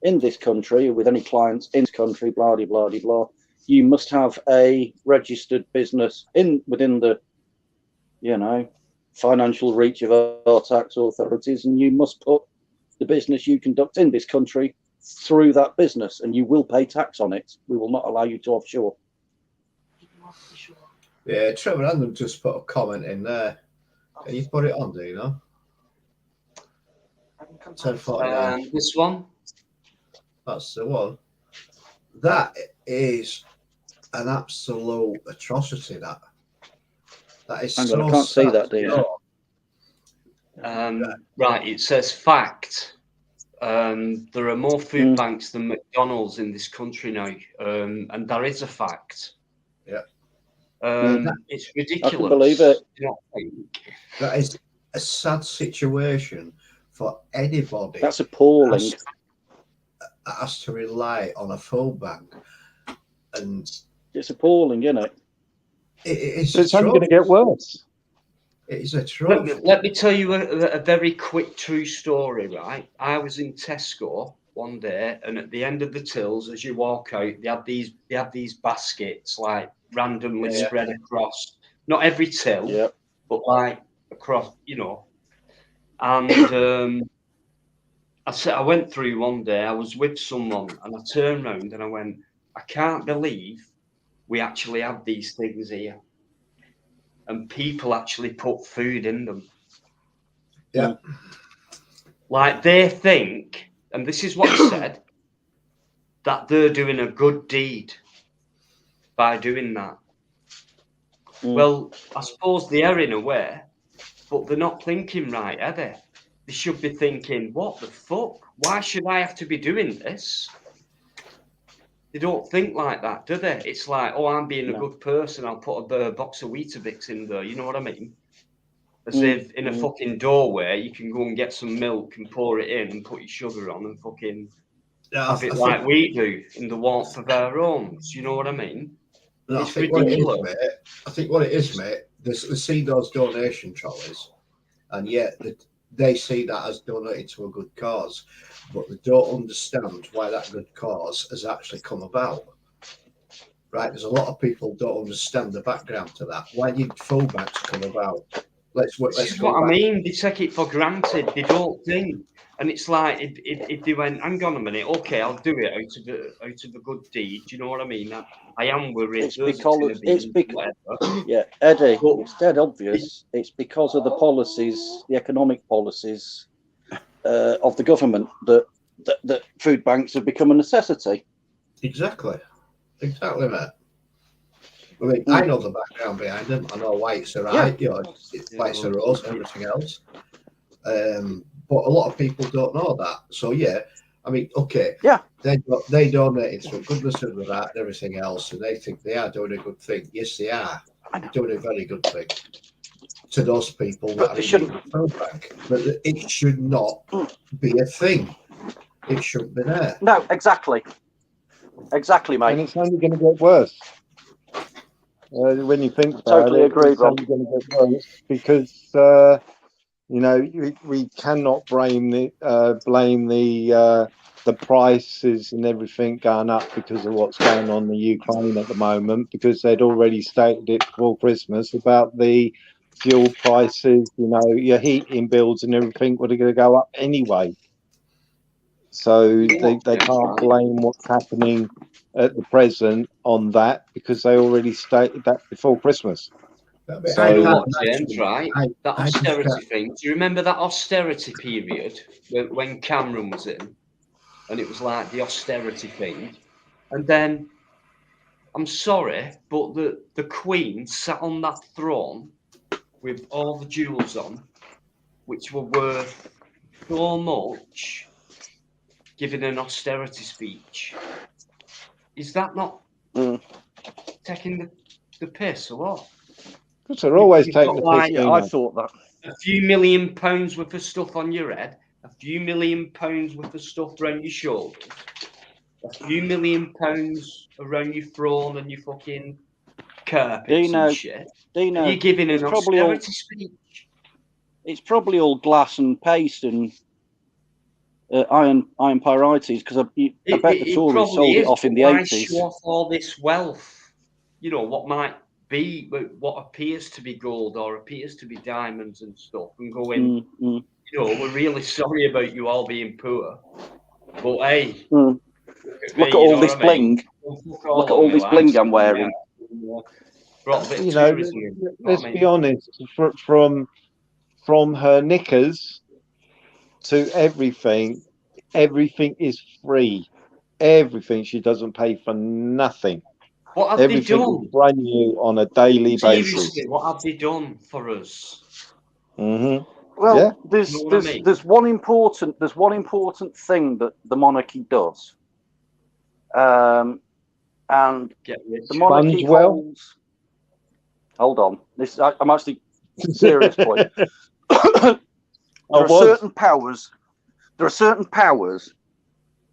S7: in this country with any clients in this country, blah de blah de blah, you must have a registered business within the financial reach of our tax authorities, and you must put the business you conduct in this country through that business, and you will pay tax on it. We will not allow you to offshore.
S2: Yeah, Trevor Random just put a comment in there. Can you put it on, do you know? 10:49.
S1: This one?
S2: That's the one. That is an absolute atrocity, that is
S7: I can't see that, do you?
S1: Right, it says fact. there are more food banks than McDonald's in this country now, and that is a fact.
S2: Yeah.
S1: It's ridiculous.
S7: I can believe it.
S1: Do you not think?
S2: That is a sad situation for anybody.
S7: That's appalling.
S2: That has to rely on a food bank, and
S7: it's appalling, isn't it?
S9: It's only going to get worse.
S2: It is a truth.
S1: Let me tell you a very quick true story, right? I was in Tesco one day, and at the end of the tills, as you walk out, they have these baskets like randomly spread across, not every till, but like across, you know. And I went through one day. I was with someone, and I turned around and I went, I can't believe we actually have these things here. And people actually put food in them.
S2: Yeah.
S1: Like they think, and this is what I said, that they're doing a good deed by doing that. Well, I suppose they are in a way, but they're not thinking right, are they? They should be thinking, what the fuck? Why should I have to be doing this? They don't think like that, do they? It's like, oh, I'm being a good person. I'll put a box of Weetabix in there. You know what I mean? As if in a fucking doorway, you can go and get some milk and pour it in and put your sugar on and fucking have it like we do in the warmth of our homes. You know what I mean?
S2: No,
S1: it's ridiculous.
S2: I think what it is, mate, they see those donation trolleys, and yet they see that as donated to a good cause, but they don't understand why that good cause has actually come about. Right? There's a lot of people don't understand the background to that. Why did food banks come about? Let's
S1: This is what I mean. They take it for granted. They don't think. And it's like if they went, hang on a minute, okay, I'll do it out of a good deed. Do you know what I mean? I am worried.
S7: It's because Eddie, it's dead obvious. It's because of the policies, the economic policies of the government that food banks have become a necessity.
S2: Exactly, mate. I mean, I know the background behind them. I know why it's alright, you know, why it's a rose and everything else. But a lot of people don't know that. So I mean, okay, they donate to goodness of that and everything else, and they think they are doing a good thing. Yes, they are doing a very good thing to those people that are in the food bank. But it should not be a thing. It shouldn't be there.
S7: No, exactly, mate.
S9: And it's only going to get worse. When you think about
S7: totally
S9: it,
S7: agree,
S9: it's only going to get worse because you know, we cannot blame the prices and everything going up because of what's going on in Ukraine at the moment, because they'd already stated it before Christmas about the fuel prices, you know, your heating bills and everything were going to go up anyway. So they can't blame what's happening at the present on that because they already stated that before Christmas.
S1: I know what, James, right? That austerity thing. Do you remember that austerity period when Cameron was in? And it was like the austerity thing. And then, I'm sorry, but the Queen sat on that throne with all the jewels on, which were worth so much, giving an austerity speech. Is that not taking the piss or what?
S9: Because they're always taking the piss.
S1: Like,
S7: I thought that.
S1: A few £1 million worth of stuff on your head, a few £1 million worth of stuff around your shoulders, a few £1 million around your throne and your fucking carpets and shit.
S7: Dino,
S1: you're giving an austerity speech.
S7: It's probably all glass and paste and iron pyrites, because I bet the Tories sold it off in the 80s.
S1: Show off all this wealth, you know, what might be what appears to be gold or appears to be diamonds and stuff, and going, you know, we're really sorry about you all being poor, but hey,
S7: look at all this bling. Look at all this bling I'm wearing.
S9: You know, let's be honest, from her knickers to everything is free. Everything. She doesn't pay for nothing.
S1: What have
S9: everything
S1: they done?
S9: Is brand new on a daily basis.
S1: What have they done for us?
S9: Mm-hmm.
S7: Well,
S9: Yeah.
S7: there's one important thing that the monarchy does, and
S1: Get rich.
S7: the monarchy
S9: Funds well.
S7: holds. Hold on, I'm actually serious, point. There are certain powers. There are certain powers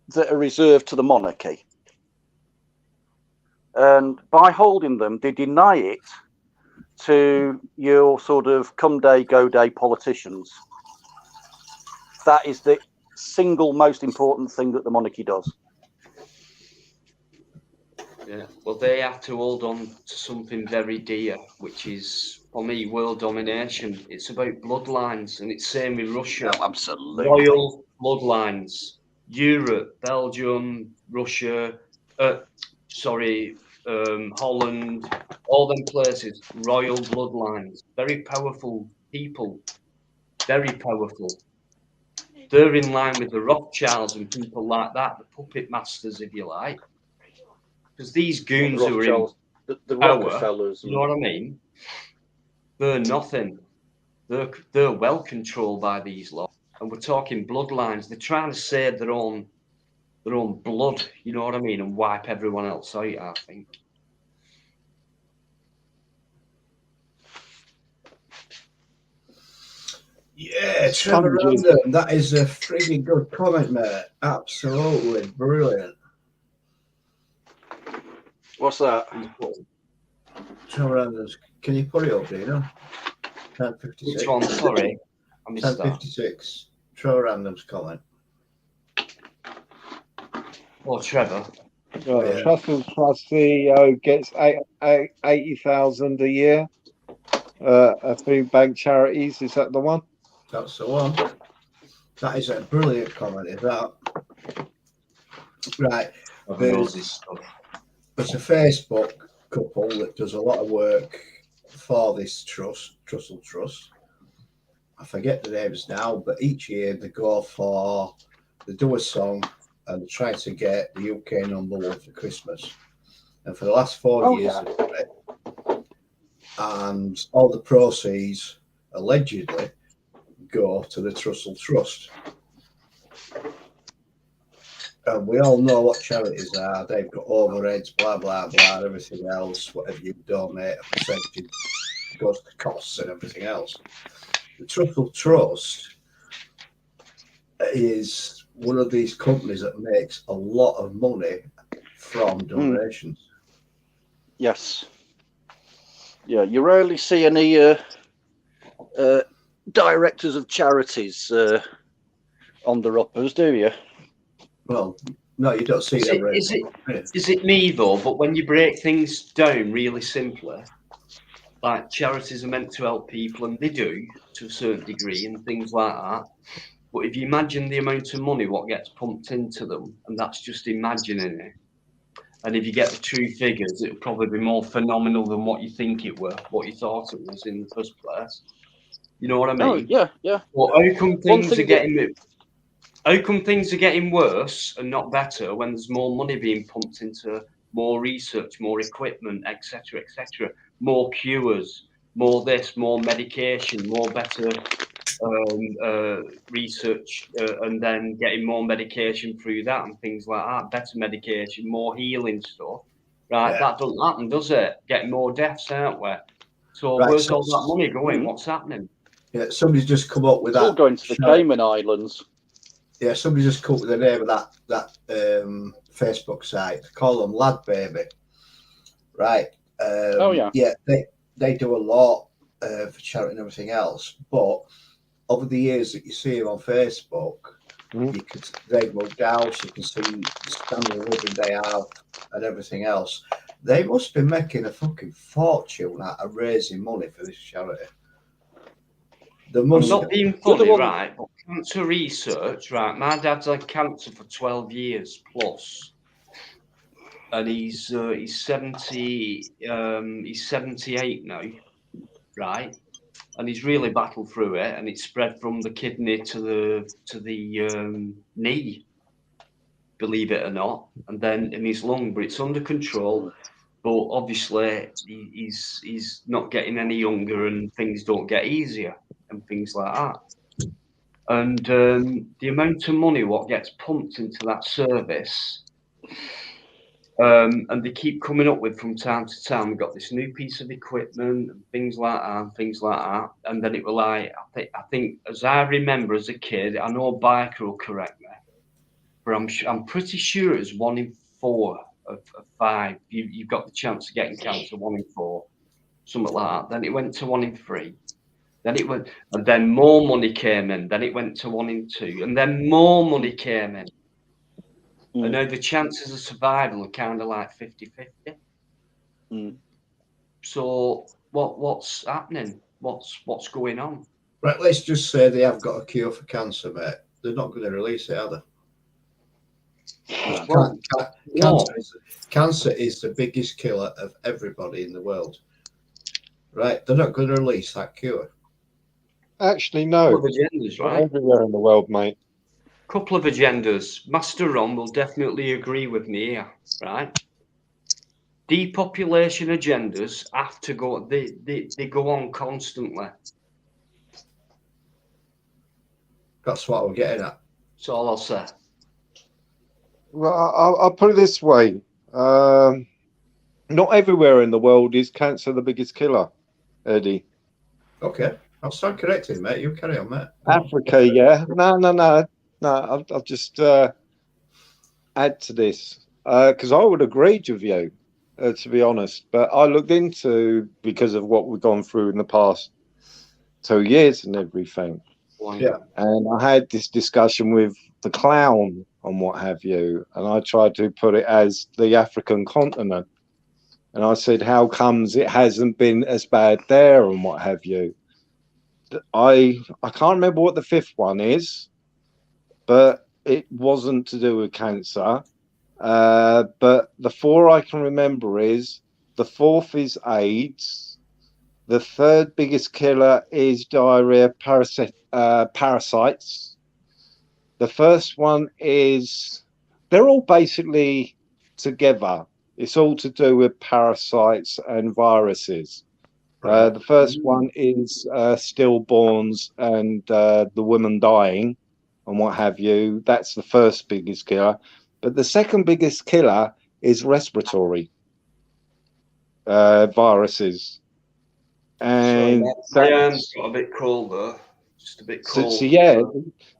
S7: that are reserved to the monarchy, and by holding them, they deny it to your sort of come day, go day politicians. That is the single most important thing that the monarchy does.
S1: Yeah, well, they have to hold on to something very dear, which is, for me, world domination. It's about bloodlines, and it's same with Russia.
S7: Oh, absolutely.
S1: Royal bloodlines. Europe, Belgium, Russia, Holland, all them places, royal bloodlines. Very powerful people. Very powerful. They're in line with the Rothschilds and people like that, the puppet masters, if you like. Because these goons who are in
S7: the
S1: power,
S7: Rockefellers,
S1: you know what I mean? They're nothing. They're well controlled by these lot, and we're talking bloodlines. They're trying to save their own blood, you know what I mean, and wipe everyone else out. I think.
S2: Yeah, Trevor Random, that is a frigging good comment, mate. Absolutely brilliant.
S7: What's that?
S2: Trevor Random's, can you put it up, do you know? 10:56.
S1: Which one? Sorry, I missed that.
S2: 10:56. Trevor Random's comment.
S1: Oh, Trevor.
S9: Right. Trussell Trust CEO gets 80,000 a year. Through bank charities. Is that the one?
S2: That's the one. That is a brilliant comment, is that? Right. There's a Facebook couple that does a lot of work for this Trussell Trust. I forget the names now, but each year they do a song and try to get the UK #1 for Christmas. And for the last 4 years, they've done it. And all the proceeds allegedly go to the Trussell Trust. And we all know what charities are. They've got overheads, blah, blah, blah, everything else. Whatever you donate, a percentage goes to costs and everything else. The Trussell Trust is one of these companies that makes a lot of money from donations.
S7: Yes. Yeah, you rarely see any directors of charities on the uppers, do you?
S2: Well, no, you don't see that.
S1: Is it me though? But when you break things down really simply, like charities are meant to help people, and they do to a certain degree, and things like that. But if you imagine the amount of money what gets pumped into them, and that's just imagining it. And if you get the true figures, it'll probably be more phenomenal than what you think it were, what you thought it was in the first place. You know what I mean?
S7: Oh, yeah, yeah.
S1: Well, how come things are getting worse and not better when there's more money being pumped into more research, more equipment, etc., etc., more cures, more this, more medication, more better research, and then getting more medication through that and things like that, better medication, more healing stuff, right? That doesn't happen, does it? Getting more deaths, aren't we? So where's all that money going? What's happening?
S2: Yeah, somebody's just come up with
S7: it's
S2: that.
S7: All going to the Cayman Islands.
S2: Yeah, somebody just come up with the name of that Facebook site. They call them Lad Baby, right? Yeah, they do a lot for charity and everything else, but over the years that you see them on Facebook, they've moved out, you can see the standard of living they have and everything else. They must be making a fucking fortune out of raising money for this charity.
S1: I'm not being funny, right? But cancer research, right? My dad's had cancer for 12 years plus, and he's 70, he's 78 now, right? And he's really battled through it, and it's spread from the kidney to the knee, believe it or not, and then in his lung, but it's under control. but obviously he's not getting any younger, and things don't get easier and things like that. And the amount of money what gets pumped into that service, and they keep coming up with from time to time, we've got this new piece of equipment and things like that, and then it was like, I think as I remember as a kid, I know Biker will correct me, but I'm pretty sure it was 1 in 4 of 5. You've got the chance of getting cancer, 1 in 4, something like that. Then it went to 1 in 3. Then it went, and then more money came in. Then it went to 1 in 2, and then more money came in. And now the chances of survival are kind of like 50-50. So what's happening? What's going on?
S2: Right, let's just say they have got a cure for cancer, mate. They're not going to release it, are they?
S1: Well,
S2: Cancer is the biggest killer of everybody in the world. Right? They're not going to release that cure.
S9: Actually, no.
S1: Couple of agendas,
S9: Not
S1: right?
S9: everywhere in the world, mate.
S1: Couple of agendas. Master Ron will definitely agree with me here, right? Depopulation agendas have to go. They go on constantly.
S2: That's what we're getting at.
S1: That's all I'll say.
S9: Well, I'll put it this way. Not everywhere in the world is cancer the biggest killer, Eddie.
S2: Okay. I'll start correcting, mate. You carry on, mate.
S9: Africa, yeah. No. I'll just add to this because I would agree with you, to be honest. But I looked into, because of what we've gone through in the past 2 years and everything.
S2: Yeah.
S9: And I had this discussion with the clown and what have you, and I tried to put it as the African continent. And I said, how comes it hasn't been as bad there and what have you? I can't remember what the 5th one is, but it wasn't to do with cancer. But the 4 I can remember is, the 4th is AIDS. The 3rd biggest killer is diarrhea parasites. The 1st one is, they're all basically together. It's all to do with parasites and viruses. The 1st one is stillborns and the women dying and what have you. That's the 1st biggest killer. But the 2nd biggest killer is respiratory viruses. And
S1: my arms got a bit colder. Just a bit cold.
S9: So yeah.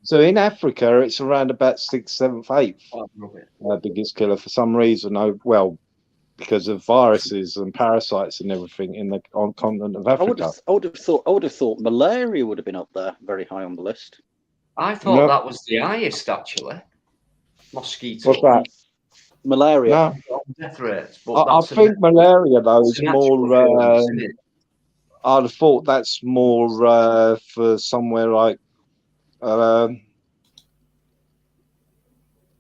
S9: So in Africa, it's around about 6th, 7th, 8th biggest killer for some reason. Because of viruses and parasites and everything on continent of Africa.
S7: I would have thought malaria would have been up there, very high on the list.
S1: I thought that was the highest, actually. Mosquito.
S9: What's that?
S7: Malaria.
S9: No.
S1: Death rates.
S9: I think malaria though is more. I'd have thought that's more for somewhere like. What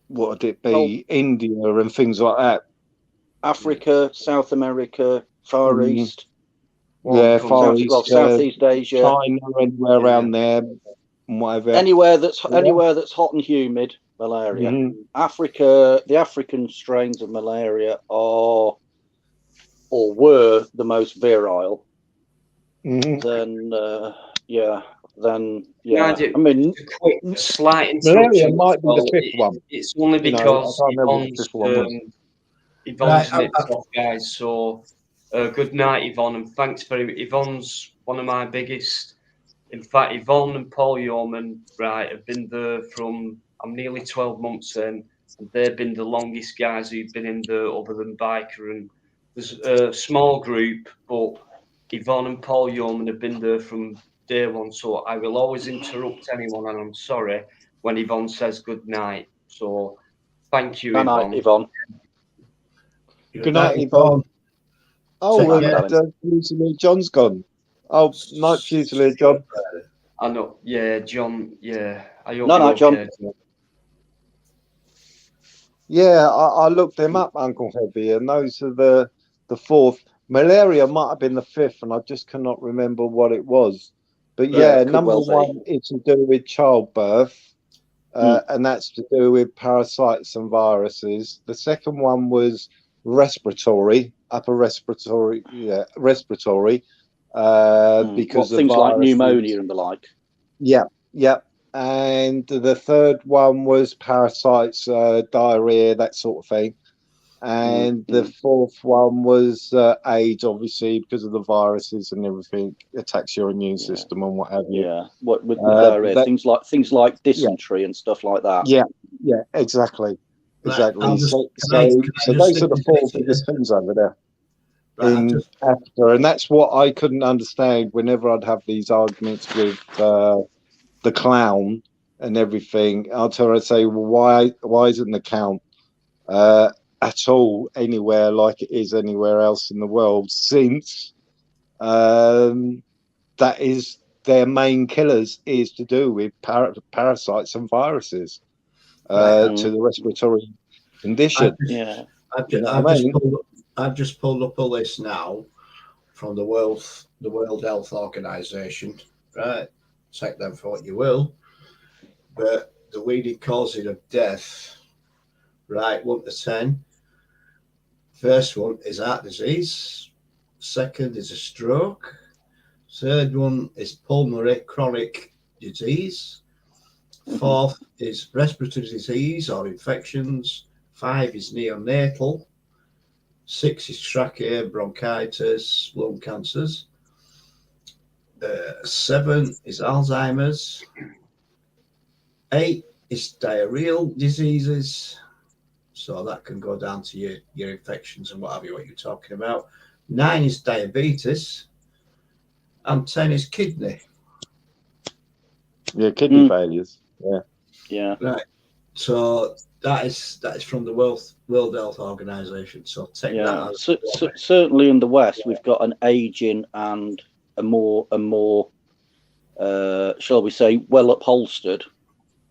S9: would it be? India and things like that.
S7: Africa, South America, Far East.
S9: Far East.
S7: Southeast Asia.
S9: China, anywhere around there, and whatever.
S7: Anywhere that's hot and humid, malaria. Africa, the African strains of malaria are, or were, the most virile. Then, I mean,
S1: a quick slight
S9: malaria might be the 5th one.
S1: It's only because Yvonne's nipped off, guys. So, good night, Yvonne, and thanks very much. Yvonne's one of my biggest. In fact, Yvonne and Paul Yeoman, right, have been there from, I'm nearly 12 months in, and they've been the longest guys who've been in there other than Biker. And there's a small group, but Yvonne and Paul Yeoman have been there from day one. So I will always interrupt anyone, and I'm sorry when Yvonne says good night. So thank you, Yvonne.
S7: Good night, Yvonne.
S9: Good night, Yvonne. Oh, Fusilier John's gone. Oh, night, Fusilier John.
S1: I know. Yeah, John. Yeah. I hope
S7: no, John.
S1: Okay, John.
S9: Yeah, I looked them up, Uncle Heavy, and those are the 4th. Malaria might have been the 5th, and I just cannot remember what it was. But yeah, number 1 is to do with childbirth, and that's to do with parasites and viruses. The 2nd one was respiratory, upper respiratory, respiratory, because of
S7: things like
S9: viruses.
S7: pneumonia and the like.
S9: Yeah. And the third one was parasites, diarrhea, that sort of thing. And the fourth one was AIDS, obviously, because of the viruses and everything attacks your immune system and what have you.
S7: Yeah, what with the diarrhea, things like dysentery and stuff like that.
S9: Yeah, exactly.
S2: Right,
S9: So those are the four biggest things over there in Africa, and that's what I couldn't understand whenever I'd have these arguments with the clown and everything. I'd say, well, why isn't the count at all anywhere like it is anywhere else in the world, since that is their main killers is to do with parasites and viruses to the respiratory condition.
S2: I've just pulled up a list now from the World Health Organization. Right, take them for what you will, but the leading causes of death, right, 1 to 10. First one is heart disease. Second is a stroke. Third one is pulmonary chronic disease. Fourth is respiratory disease or infections. 5 is neonatal. 6 is trachea, bronchitis, lung cancers. 7 is Alzheimer's. 8 is diarrheal diseases. So that can go down to your infections and what have you, what you're talking about. 9 is diabetes. And 10 is kidney.
S9: Yeah, kidney failures.
S7: Yeah.
S2: Right. So that is from the World Health Organization. So take that.
S7: Certainly in the West, we've got an aging and a more shall we say, well upholstered,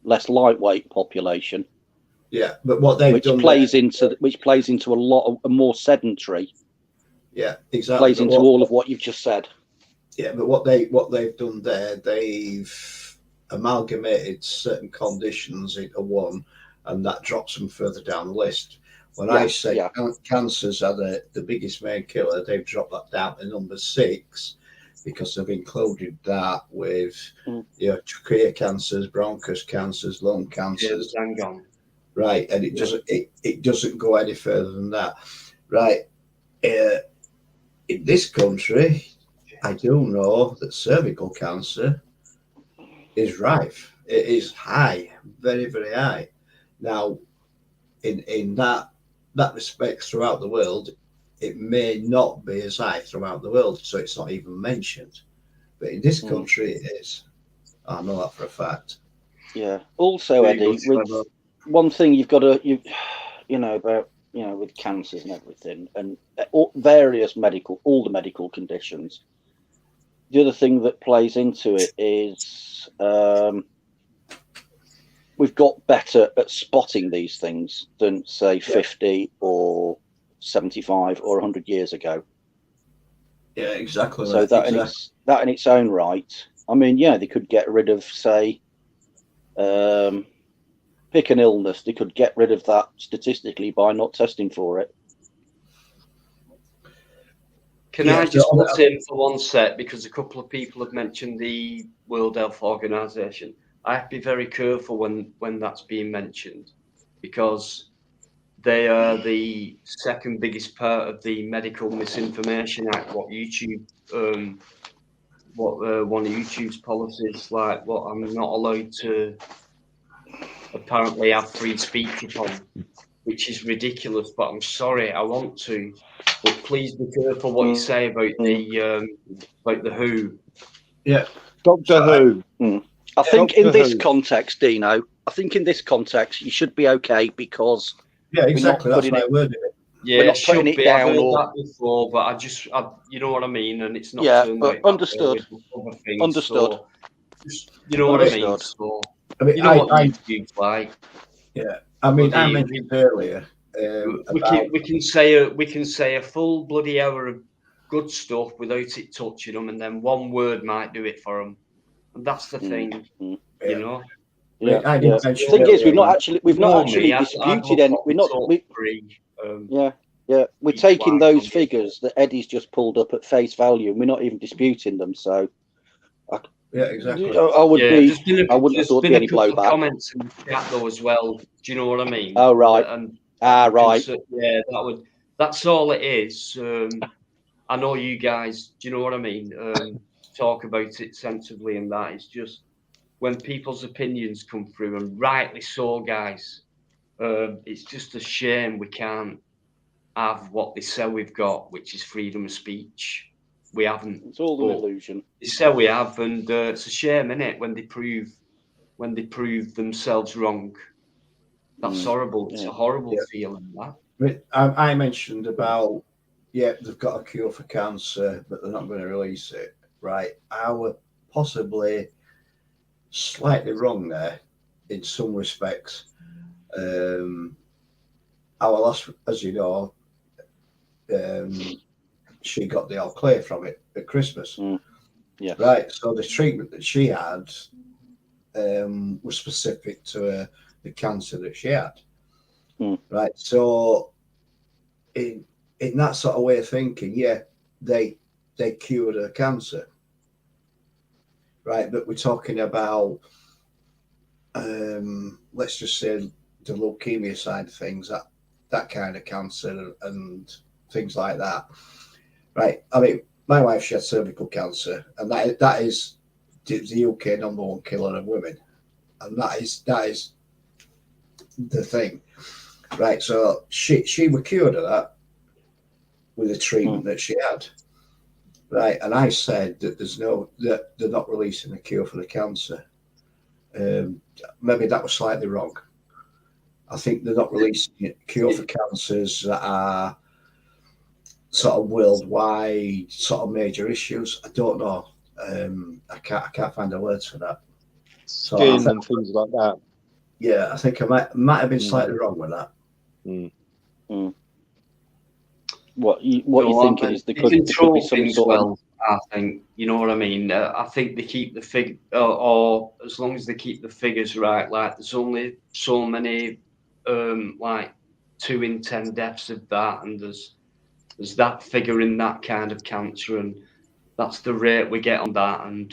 S7: less lightweight population.
S2: Yeah, but what they've done
S7: plays into a lot of a more sedentary.
S2: Yeah, exactly.
S7: Plays into all of what you've just said.
S2: Yeah, but what they've done there, they've amalgamated certain conditions into one, and that drops them further down the list. When I say cancers are the biggest main killer, they've dropped that down to number 6 because they've included that with trachea cancers, bronchus cancers, lung cancers. Right, and it doesn't go any further than that. Right, in this country, I do know that cervical cancer is rife. It is high, very, very high. Now, in that respect, throughout the world, it may not be as high throughout the world, so it's not even mentioned. But in this country, it is. I know that for a fact.
S7: Yeah. Also, Eddie, with one thing you've got to about with cancers and everything, and all the medical conditions. The other thing that plays into it is we've got better at spotting these things than, say, 50 or 75 or 100 years ago.
S2: Yeah, exactly.
S7: So that in its own right, I mean, they could get rid of, say, pick an illness. They could get rid of that statistically by not testing for it.
S1: Can I just put in for one sec, because a couple of people have mentioned the World Health Organization. I have to be very careful when that's being mentioned, because they are the second biggest part of the Medical Misinformation Act. What YouTube, one of YouTube's policies, like what I'm not allowed to apparently have free speech upon, which is ridiculous. But I'm sorry, I want to. But please be careful what you say about the WHO.
S2: Yeah,
S9: Doctor Who.
S7: I think in this context, Dino, you should be okay, because
S2: exactly, that's my word.
S1: Yeah, it should be. I've heard that before, but I you know what I mean, and it's not.
S7: Understood. Understood.
S1: So, you know what I mean. So, you know what YouTube's like.
S2: Yeah, I mean, I mentioned earlier.
S1: We can say a full bloody hour of good stuff without it touching them, and then one word might do it for them, and that's the thing, you know.
S7: Yeah. The thing is, we've not actually disputed any. The Yeah, we're
S1: Each
S7: taking
S1: one
S7: those
S1: from-
S7: figures that Eddie's just pulled up at face value, and we're not even disputing them. So,
S2: Yeah, exactly.
S7: I would
S1: Yeah,
S7: be.
S1: I wouldn't have thought
S7: there'd
S1: there'd
S7: be
S1: been
S7: any
S1: a couple of
S7: blowback.
S1: comments in the chat though as well. Do you know what I mean?
S7: Oh, right.
S1: And
S7: Right.
S1: Yeah, that's all it is. I know you guys. Do you know what I mean? Talk about it sensibly, and that is just when people's opinions come through, and rightly so, guys. It's just a shame we can't have what they say we've got, which is freedom of speech. We haven't.
S7: It's all an illusion.
S1: They say we have, and it's a shame, isn't it, when they prove themselves wrong. That's horrible. It's a horrible feeling, that.
S2: I mentioned about, they've got a cure for cancer, but they're not going to release it. Right. I were possibly slightly wrong there in some respects. Our last, as you know, she got the all clear from it at Christmas.
S7: Yeah.
S2: Right. So the treatment that she had was specific to the cancer that she had. Right. So in that sort of way of thinking, they cured her cancer. Right. But we're talking about let's just say the leukemia side of things, that kind of cancer and things like that. Right. I mean, my wife, she had cervical cancer, and that is the UK #1 killer of women, and that is the thing. Right. So she was cured of that with the treatment that she had. Right. And I said that that they're not releasing a cure for the cancer. Maybe that was slightly wrong. I think they're not releasing a cure for cancers that are sort of worldwide, sort of major issues. I don't know. I can't find the words for that.
S9: Skin and things like that.
S2: Yeah, I think I might have been slightly wrong with that.
S7: What you're thinking is there could be some sort of.
S1: I think, you know what I mean. I think they keep the figure, or as long as they keep the figures right. Like there's only so many, like 2 in 10 deaths of that, and there's that figure in that kind of cancer, and that's the rate we get on that. And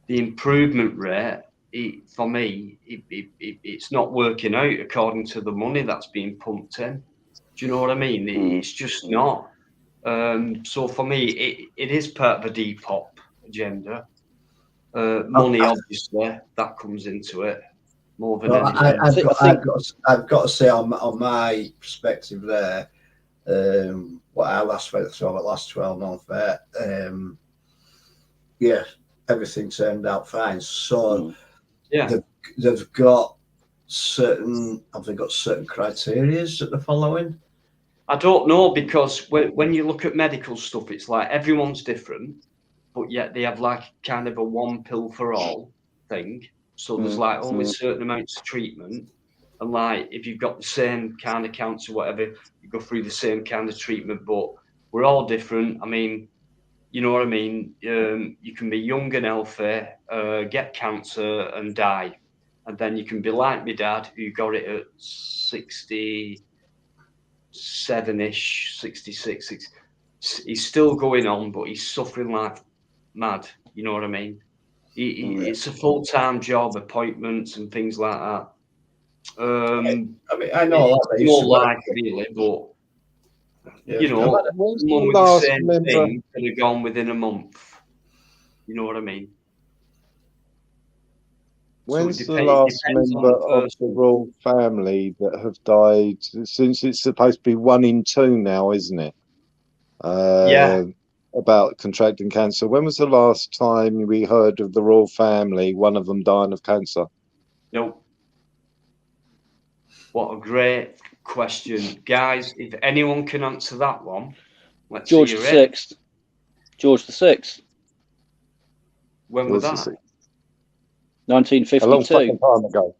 S1: the improvement rate, for me, it's not working out according to the money that's being pumped in. Do you know what I mean? It's just not. So for me, it is part of a Depop agenda. Money, obviously, that comes into it more than anything.
S2: I've got to say on my perspective there, what I last went through the last 12 months there, everything turned out fine. So they've got certain criteria that they're following?
S1: I don't know, because when you look at medical stuff, it's like everyone's different, but yet they have like kind of a one pill for all thing. So there's like only certain amounts of treatment, and like if you've got the same kind of cancer, whatever, you go through the same kind of treatment, but we're all different. I mean, you know what I mean? You can be young and healthy, get cancer and die, and then you can be like my dad, who got it at 67-ish, 66. He's still going on, but he's suffering like mad. You know what I mean? It's a full-time job, appointments and things like that.
S2: I mean, I know
S1: it's more life, really, but you know, someone with the same thing could have gone within a month. You know what I mean?
S9: When's the last member of the royal family that have died? Since it's supposed to be 1 in 2 now, isn't it? About contracting cancer. When was the last time we heard of the royal family, one of them dying of cancer?
S1: Nope. What a great question, guys! If anyone can answer that one, let's
S7: George VI. George VI.
S1: When was that?
S7: 1952.
S9: A long fucking time ago.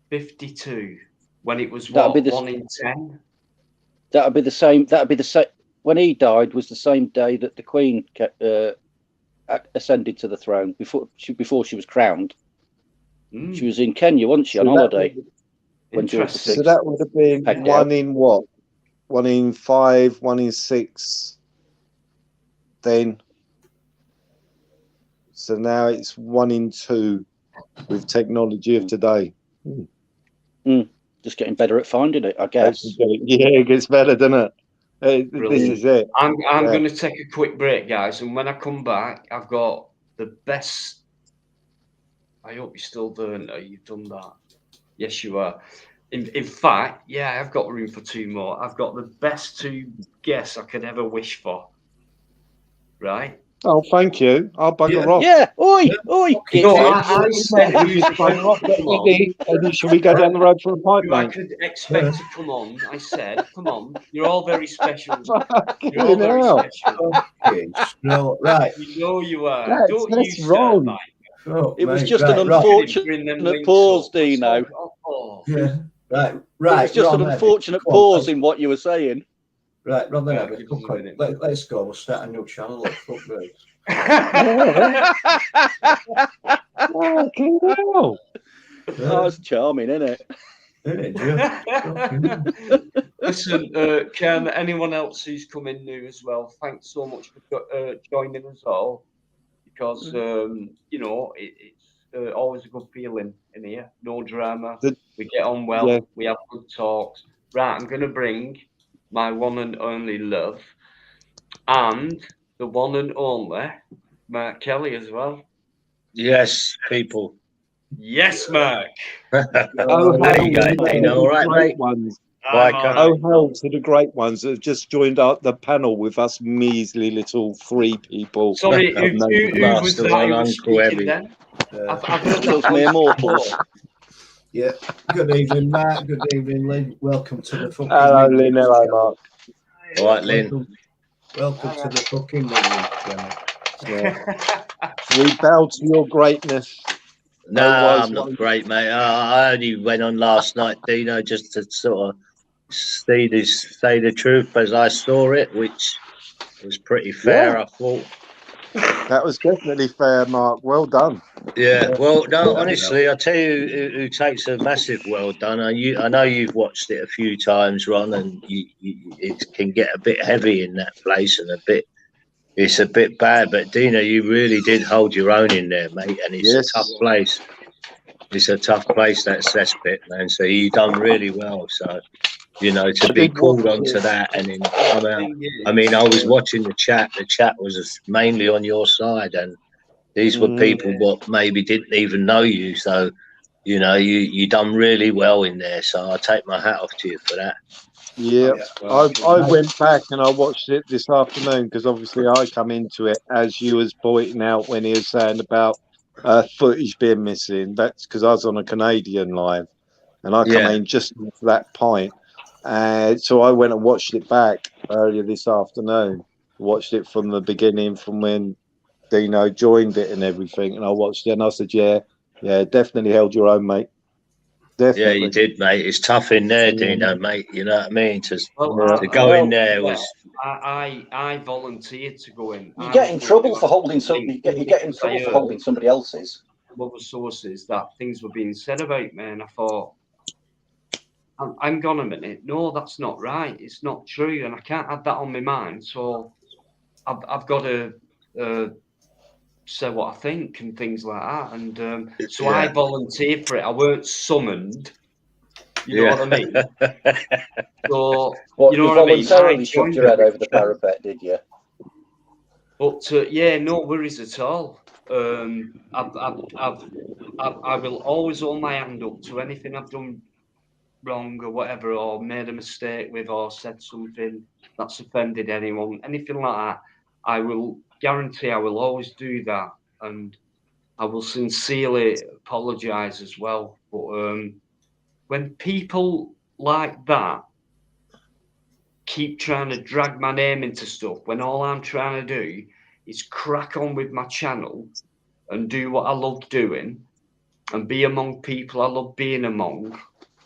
S1: 52. When it was what? 1 in 10.
S7: That'd be the same. That'd be the same. When he died was the same day that the Queen ascended to the throne. Before she was crowned, she was in Kenya, wasn't she, on holiday?
S9: So that would have been 1 in what? 1 in 5, 1 in 6. Then, so now it's 1 in 2 with technology of today.
S7: Just getting better at finding it, I guess.
S9: Yeah, it gets better, doesn't it? This is it.
S1: I'm going to take a quick break, guys, and when I come back, I've got the best. I hope you're still doing it. You've done that. Yes, you are. In fact, yeah, I've got room for 2 more. I've got the best 2 guests I could ever wish for. Right?
S9: Oh, thank you. I'll bugger off.
S7: Yeah. Oi.
S1: No, I said who's
S9: Shall we go down the road for a pipe,
S1: who I
S9: mate?
S1: could expect to come on. I said, come on, you're all very special.
S9: Fucking
S1: You're all very
S9: hell.
S1: special.
S2: No, right.
S1: You know you are.
S9: That's
S1: you
S9: wrong.
S1: start,
S2: Oh,
S7: It was
S2: mate,
S7: just
S2: right,
S7: an
S2: right.
S7: unfortunate pause, Dino.
S2: Yeah. Right.
S7: It was just an unfortunate pause in what you were saying.
S2: Right, Robin,
S1: Yeah, give us a minute.
S2: let's go. We'll start a new channel. Fuck this.
S9: Fucking hell.
S7: Oh, it's charming, isn't it?
S1: Listen, Ken, anyone else who's come in new as well, thanks so much for joining us all, because you know it's always a good feeling in here. No drama. We get on well. Yeah. We have good talks. Right, I'm going to bring my one and only love and the one and only Mark Kelly as well.
S10: Yes, people.
S1: Yes, Mark.
S10: There you go, Dino. All right, mate.
S9: Oh, hell to the great ones that have just joined up the panel with us measly little 3 people.
S1: Sorry, who was that who was speaking then? I've heard that
S7: mere mortals.
S2: Yeah. Good evening, Mark. Good evening, Lynn. Welcome to the fucking.
S9: Hello, Lynn. Hello, Mark.
S10: All right, Lynn.
S2: Welcome to the fucking meeting.
S9: We bow to your greatness.
S10: No, I'm not great, mate. I only went on last night, Dino, just to sort of say the truth as I saw it, which was pretty fair, I thought.
S9: That was definitely fair, Mark. Well done.
S10: Yeah, well, no, honestly, I tell you who takes a massive well done. I know you've watched it a few times, Ron, and it can get a bit heavy in that place and it's a bit bad. But Dino, you really did hold your own in there, mate, and it's a tough place. It's a tough place, that cesspit, man. So you done really well. So, you know, to be called onto that and then come out. I mean, I was watching the chat. The chat was mainly on your side, and these were people what maybe didn't even know you. So, you know, you done really well in there. So I take my hat off to you for that.
S9: Yeah, I went back and I watched it this afternoon because obviously I come into it as you was pointing out when he was saying about footage being missing. That's because I was on a Canadian live and I come in just to that point. So I went and watched it back earlier this afternoon. Watched it from the beginning, from when Dino joined it and everything. And I watched it and I said, yeah, definitely held your own, mate. Definitely.
S10: Yeah, you did, mate. It's tough in there, Dino, mate. You know what I mean? To go in there was.
S1: I volunteered to go in.
S7: You get in trouble for holding something. You get in trouble for holding somebody else's.
S1: Other sources that things were being said about me, and I thought, I'm gone a minute. No, that's not right. It's not true, and I can't have that on my mind. So I've got to say what I think and things like that. And so I volunteered for it. I weren't summoned. You know what I mean? So
S7: you voluntarily shoved your head over the parapet, did you?
S1: But no worries at all. I will always hold my hand up to anything I've done wrong or whatever, or made a mistake with, or said something that's offended anyone, anything like that. I will guarantee I will always do that, and I will sincerely apologise as well. But when people like that keep trying to drag my name into stuff, when all I'm trying to do is crack on with my channel and do what I love doing and be among people I love being among,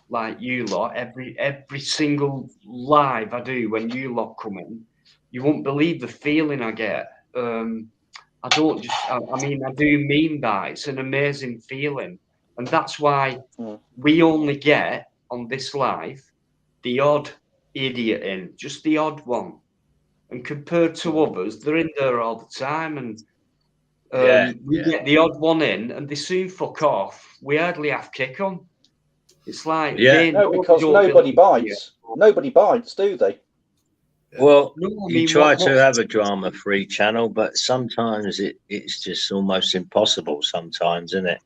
S1: like you lot, every single live I do when you lot come in, you won't believe the feeling I get. I don't just, I mean, I do mean that. It's an amazing feeling. And that's why we only get on this live the odd idiot in, just the odd one. And compared to others, they're in there all the time, and we get the odd one in, and they soon fuck off. We hardly have kick on. It's like
S7: no, because nobody bites. Nobody bites, do they?
S10: Well,
S1: No, I
S10: you
S1: mean,
S10: try to have a drama-free channel, but sometimes it's just almost impossible. Sometimes, isn't it?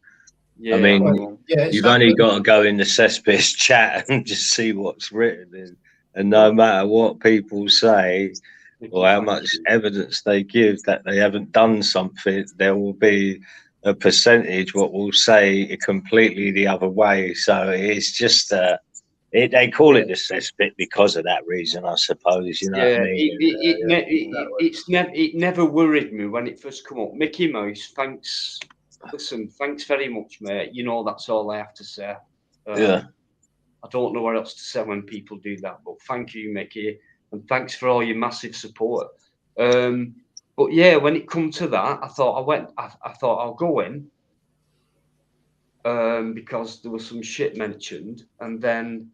S1: Yeah,
S10: I mean, you've only got to go in the cesspit chat and just see what's written, and no matter what people say or how much evidence they give that they haven't done something, there will be a percentage what will say completely the other way. So it's just they call it the cesspit because of that reason, I suppose. You know what I mean?
S1: It never worried me when it first come up. Mickey Mouse, thanks. Listen, thanks very much, mate. You know, that's all I have to say.
S10: Yeah.
S1: I don't know what else to say when people do that, but thank you, Mickey, and thanks for all your massive support. But yeah, when it come to that, I thought I'll go in because there was some shit mentioned, and then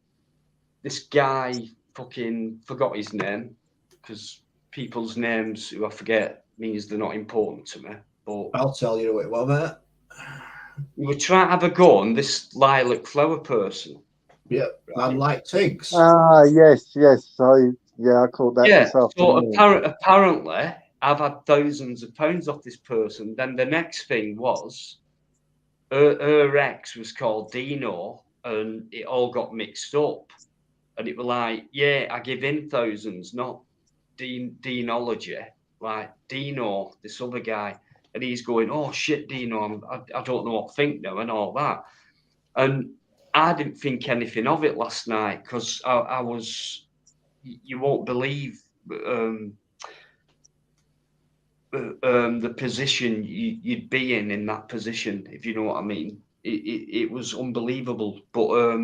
S1: this guy fucking forgot his name, because people's names who I forget means they're not important to me. But
S2: I'll tell you what it was, mate.
S1: We were trying to have a go on this lilac flower person.
S2: Yeah, I like Tiggs.
S9: Yes. I caught that this afternoon.
S1: So apparently, I've had thousands of pounds off this person. Then the next thing was, her ex was called Dino, and it all got mixed up. And it was like, yeah, I give him thousands, not Deanology. Like Dino, this other guy. And he's going, oh shit, Dino, I don't know what to think now and all that. And I didn't think anything of it last night because I was, you won't believe the position you'd be in that position, if you know what I mean. It was unbelievable. But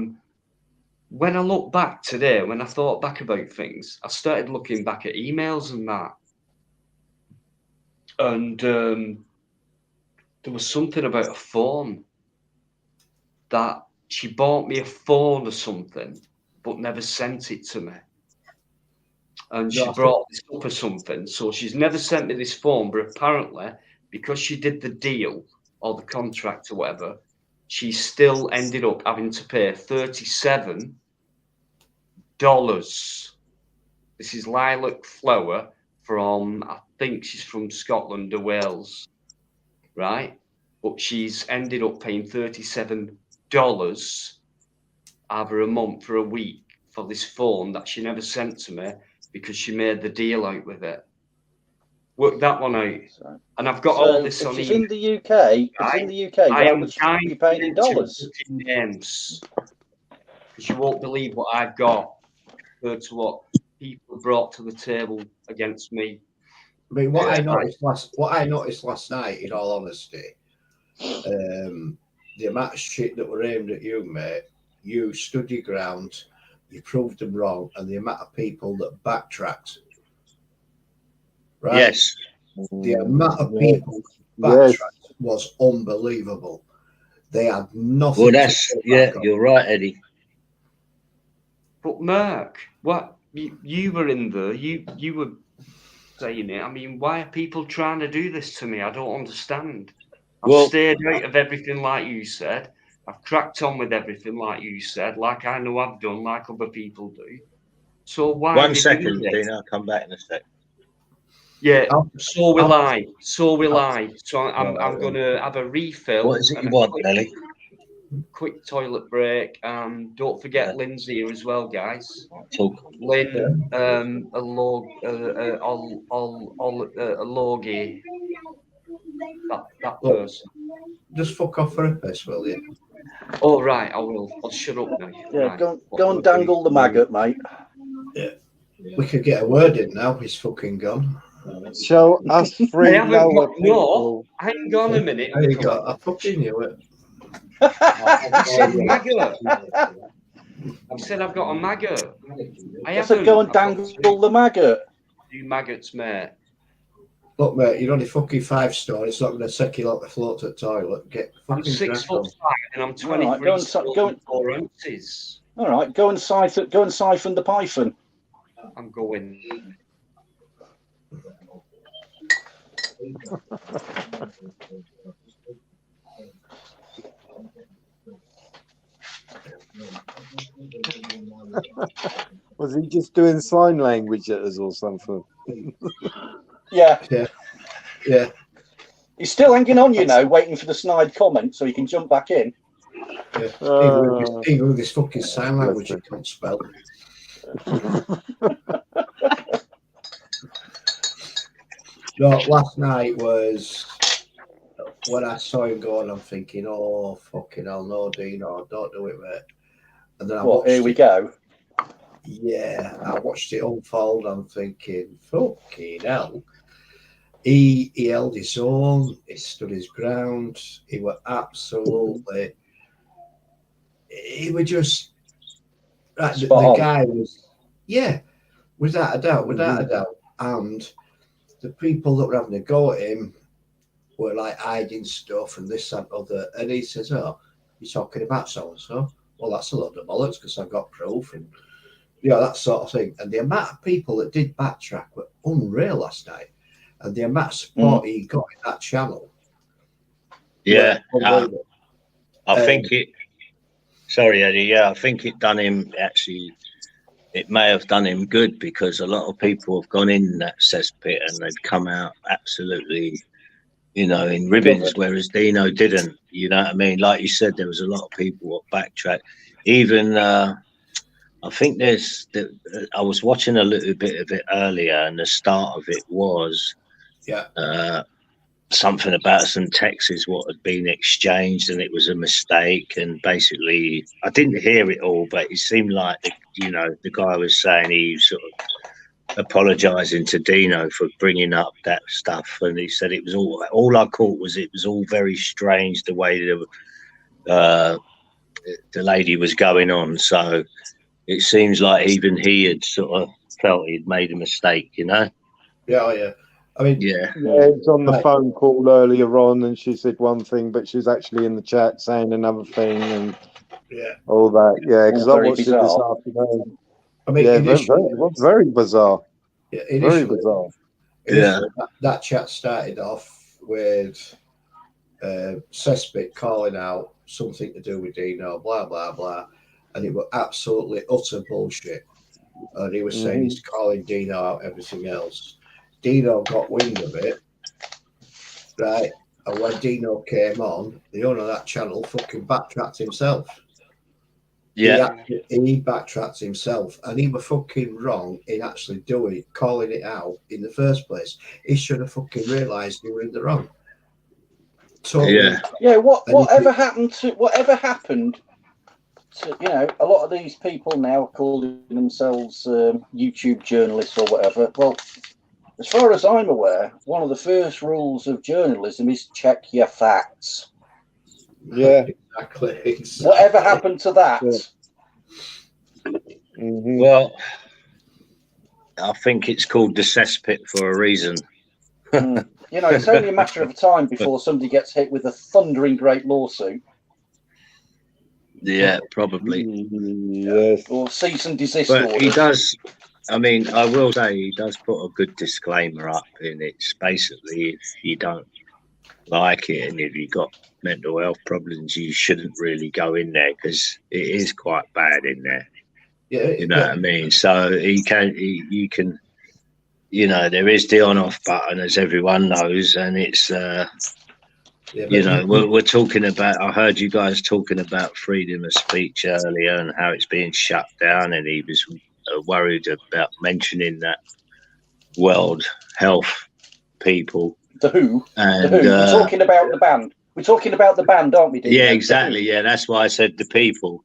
S1: when I look back today, when I thought back about things, I started looking back at emails and that. And there was something about a phone that she bought me a phone or something, but never sent it to me. And she brought this up or something. So she's never sent me this phone, but apparently, because she did the deal or the contract or whatever, she still ended up having to pay $37. This is lilac flower from, I think she's from Scotland or Wales, right? But she's ended up paying $37 either a month or a week for this phone that she never sent to me because she made the deal out with it. Work that one out. And I've got all this on
S7: email. In the UK,
S1: I am
S7: you paying in dollars.
S1: Names, because you won't believe what I've got compared to what people brought to the table against me.
S2: I mean, what I noticed last night, in all honesty, the amount of shit that were aimed at you, mate, you stood your ground, you proved them wrong, and the amount of people that backtracked. Right?
S10: Yes.
S2: The amount of people that backtracked was unbelievable. They had nothing.
S10: Well, you're right, Eddie.
S1: But Mark, what you were in there, you were saying it. I mean, why are people trying to do this to me? I don't understand. I've stayed out of everything like you said. I've cracked on with everything like you said, like I know I've done, like other people do. So why?
S10: 1 second, Dina, I'll come back in a sec.
S1: Yeah, so will I. So I'm going to have a refill.
S10: What is it you want, Nelly?
S1: Quick toilet break. Don't forget Lynn's here as well, guys.
S10: Talk.
S1: Lynn, a logie. That person.
S2: Just fuck off for a piss, will you?
S1: Oh right, I will. I'll shut up now.
S7: Yeah,
S1: right.
S7: go and dangle the maggot, mate.
S2: Yeah, we could get a word in now. He's fucking gone.
S9: So us three lower people.
S1: Hang on a minute.
S2: There you go. I fucking knew it.
S1: I said maggot. I said I've got a maggot.
S7: I said go and dangle the maggot.
S1: You maggots, mate.
S2: Look, mate, you're only fucking 5 stone. It's not going to take you like the float to the toilet.
S1: I'm 6'5" and I'm 23 stone 4 ounces.
S7: All right, go and siphon the python.
S1: I'm going.
S9: Was he just doing sign language at us or something?
S7: Yeah.
S2: Yeah.
S7: He's still hanging on, you know, waiting for the snide comment so he can jump back in.
S2: Yeah. Even with this fucking sign language you can't spell. No, last night was when I saw him going, I'm thinking, oh, fucking hell, no, Dino, don't do it, mate. And then I watched
S7: here we go.
S2: Yeah, I watched it unfold. I'm thinking, fucking hell. He held his own. He stood his ground. He were absolutely. He was just. Right, the guy was. Yeah, without a doubt. And the people that were having a go at him were like hiding stuff and this and other. And he says, "Oh, you're talking about so and so? Well, that's a load of bollocks because I've got proof and." Yeah, that sort of thing. And the amount of people that did backtrack were unreal last night. And the amount of support he got in that channel.
S10: Yeah. I think it. Sorry, Eddie. Yeah, I think it done him actually. It may have done him good because a lot of people have gone in that cesspit and they've come out absolutely, you know, in ribbons, whereas Dino didn't. You know what I mean? Like you said, there was a lot of people that backtrack. Even I think I was watching a little bit of it earlier, and the start of it was something about some texts what had been exchanged, and it was a mistake. And basically, I didn't hear it all, but it seemed like the guy was saying he sort of apologising to Dino for bringing up that stuff, and he said it was all I caught was it was all very strange the way the lady was going on. So. It seems like even he had sort of felt he'd made a mistake, you know?
S2: Yeah. I mean,
S9: yeah, it's on the phone call earlier on, and she said one thing, but she's actually in the chat saying another thing, and all that. Yeah, because I watched it this afternoon. I mean, very bizarre.
S2: Yeah,
S9: very bizarre.
S2: That chat started off with Cesspit calling out something to do with Dino, blah blah blah. And it was absolutely utter bullshit. And he was saying he's calling Dino out, everything else. Dino got wind of it, right? And when Dino came on, the owner of that channel fucking backtracked himself.
S10: Yeah.
S2: He backtracked himself, and he was fucking wrong in actually calling it out in the first place. He should have fucking realised he were in the wrong. Totally.
S7: Yeah. Whatever happened to you know, a lot of these people now are calling themselves YouTube journalists or whatever. Well, as far as I'm aware, one of the first rules of journalism is check your facts.
S9: Yeah,
S2: exactly.
S7: Whatever happened to that?
S10: Well, I think it's called the cesspit for a reason.
S7: You know, it's only a matter of time before somebody gets hit with a thundering great lawsuit.
S10: Yeah, probably.
S9: Yes.
S7: Or cease and desist
S10: But
S7: orders.
S10: he does. I mean, I will say he does put a good disclaimer up, and it's basically if you don't like it and if you've got mental health problems, you shouldn't really go in there because it is quite bad in there.
S2: Yeah,
S10: you know what I mean. So you can, you know, there is the on-off button, as everyone knows, and it's. You know, we're talking about. I heard you guys talking about freedom of speech earlier and how it's being shut down, and he was worried about mentioning that World Health people.
S7: The WHO.
S10: And,
S7: the WHO. We're talking about the band. We're talking about the band, aren't we?
S10: Yeah, exactly. Yeah, that's why I said the people.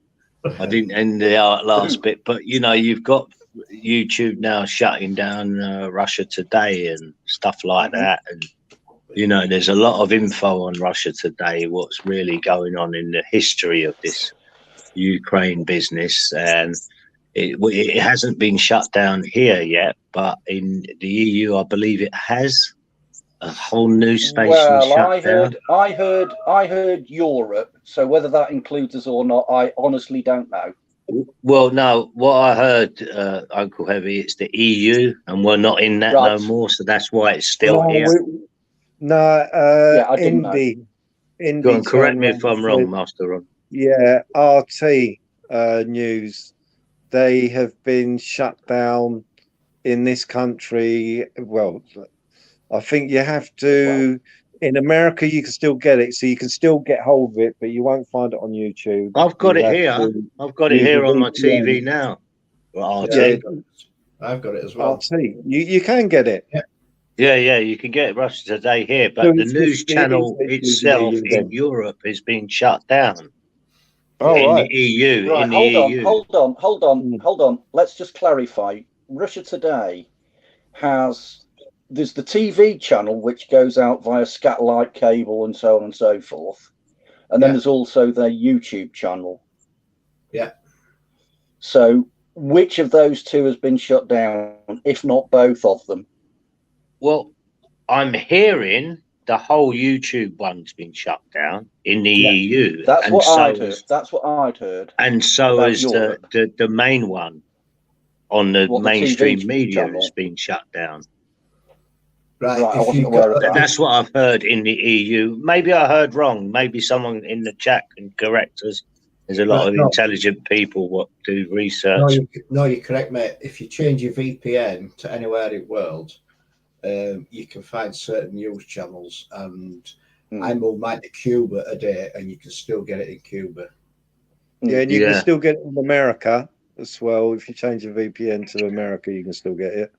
S10: I didn't end the last bit, but you know, you've got YouTube now shutting down Russia Today and stuff like that, and. You know, there's a lot of info on Russia Today, what's really going on in the history of this Ukraine business. And it hasn't been shut down here yet, but in the EU, I believe it has. A whole news station shut down.
S7: I heard Europe. So whether that includes us or not, I honestly don't know.
S10: Well, no, what I heard, Uncle Heavy, it's the EU, and we're not in that
S7: Right.
S10: no more, so that's why it's still
S9: No,
S10: here.
S7: I didn't know.
S9: Indie.
S10: Go on, correct me
S9: channel
S10: if I'm wrong, Master Ron.
S9: Yeah, RT News. They have been shut down in this country. Well, I think you have to. In America, you can still get it, so you can still get hold of it, but you won't find it on YouTube.
S10: I've got
S9: You
S10: it
S9: have
S10: here.
S9: to
S10: I've got it
S9: use
S10: here
S9: a
S10: on my
S9: VPN.
S10: TV now. Well, RT.
S9: Yeah,
S2: I've got it as well.
S9: RT. You can get it.
S10: Yeah, you can get Russia Today here, but
S9: So
S10: the
S9: it's
S10: news
S9: just-
S10: channel
S9: it is
S10: itself
S9: using
S10: in
S9: them.
S10: Europe has been shut down.
S9: Oh,
S10: in
S9: right.
S10: the EU,
S7: Right,
S10: in the
S7: hold
S10: EU.
S7: on. Let's just clarify. Russia Today there's the TV channel which goes out via satellite cable and so on and so forth, and then there's also their YouTube channel.
S2: Yeah.
S7: So which of those two has been shut down, if not both of them?
S10: Well, I'm hearing the whole YouTube one's been shut down in the EU.
S7: That's
S10: and
S7: what
S10: so
S7: I'd heard.
S10: is-
S7: That's what I'd heard.
S10: And so
S7: about
S10: is
S7: Europe.
S10: the main one on the
S7: What, the
S10: mainstream
S7: TV
S10: media
S7: channel?
S10: has been shut down.
S2: Right,
S7: I
S2: if
S7: wasn't
S2: you
S7: aware
S2: got,
S7: of that.
S10: That's what I've heard in the EU. Maybe I heard wrong. Maybe someone in the chat can correct us. There's a lot of
S2: No.
S10: intelligent people what do research.
S2: you're correct, mate. If you change your VPN to anywhere in the world, you can find certain news channels, and I move mine to Cuba a day, and you can still get it in Cuba.
S9: Yeah, and you
S10: Yeah.
S9: can still get it in America as well. If you change your VPN to America, you can still get it.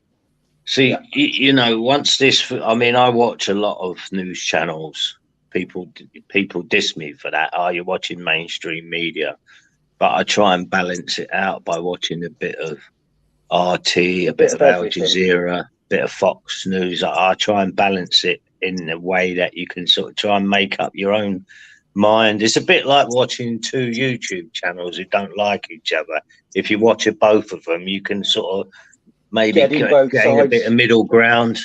S10: See, you know, once this, I mean, I watch a lot of news channels. People diss me for that. Are you watching mainstream media? But I try and balance it out by watching a bit of RT, a bit of Al
S7: everything.
S10: Jazeera, a bit of Fox News. I try and balance it in a way that you can sort of try and make up your own mind. It's a bit like watching two YouTube channels who don't like each other. If you watch both of them, you can sort of maybe
S7: Getting both
S10: gain a
S7: sides.
S10: bit of middle ground.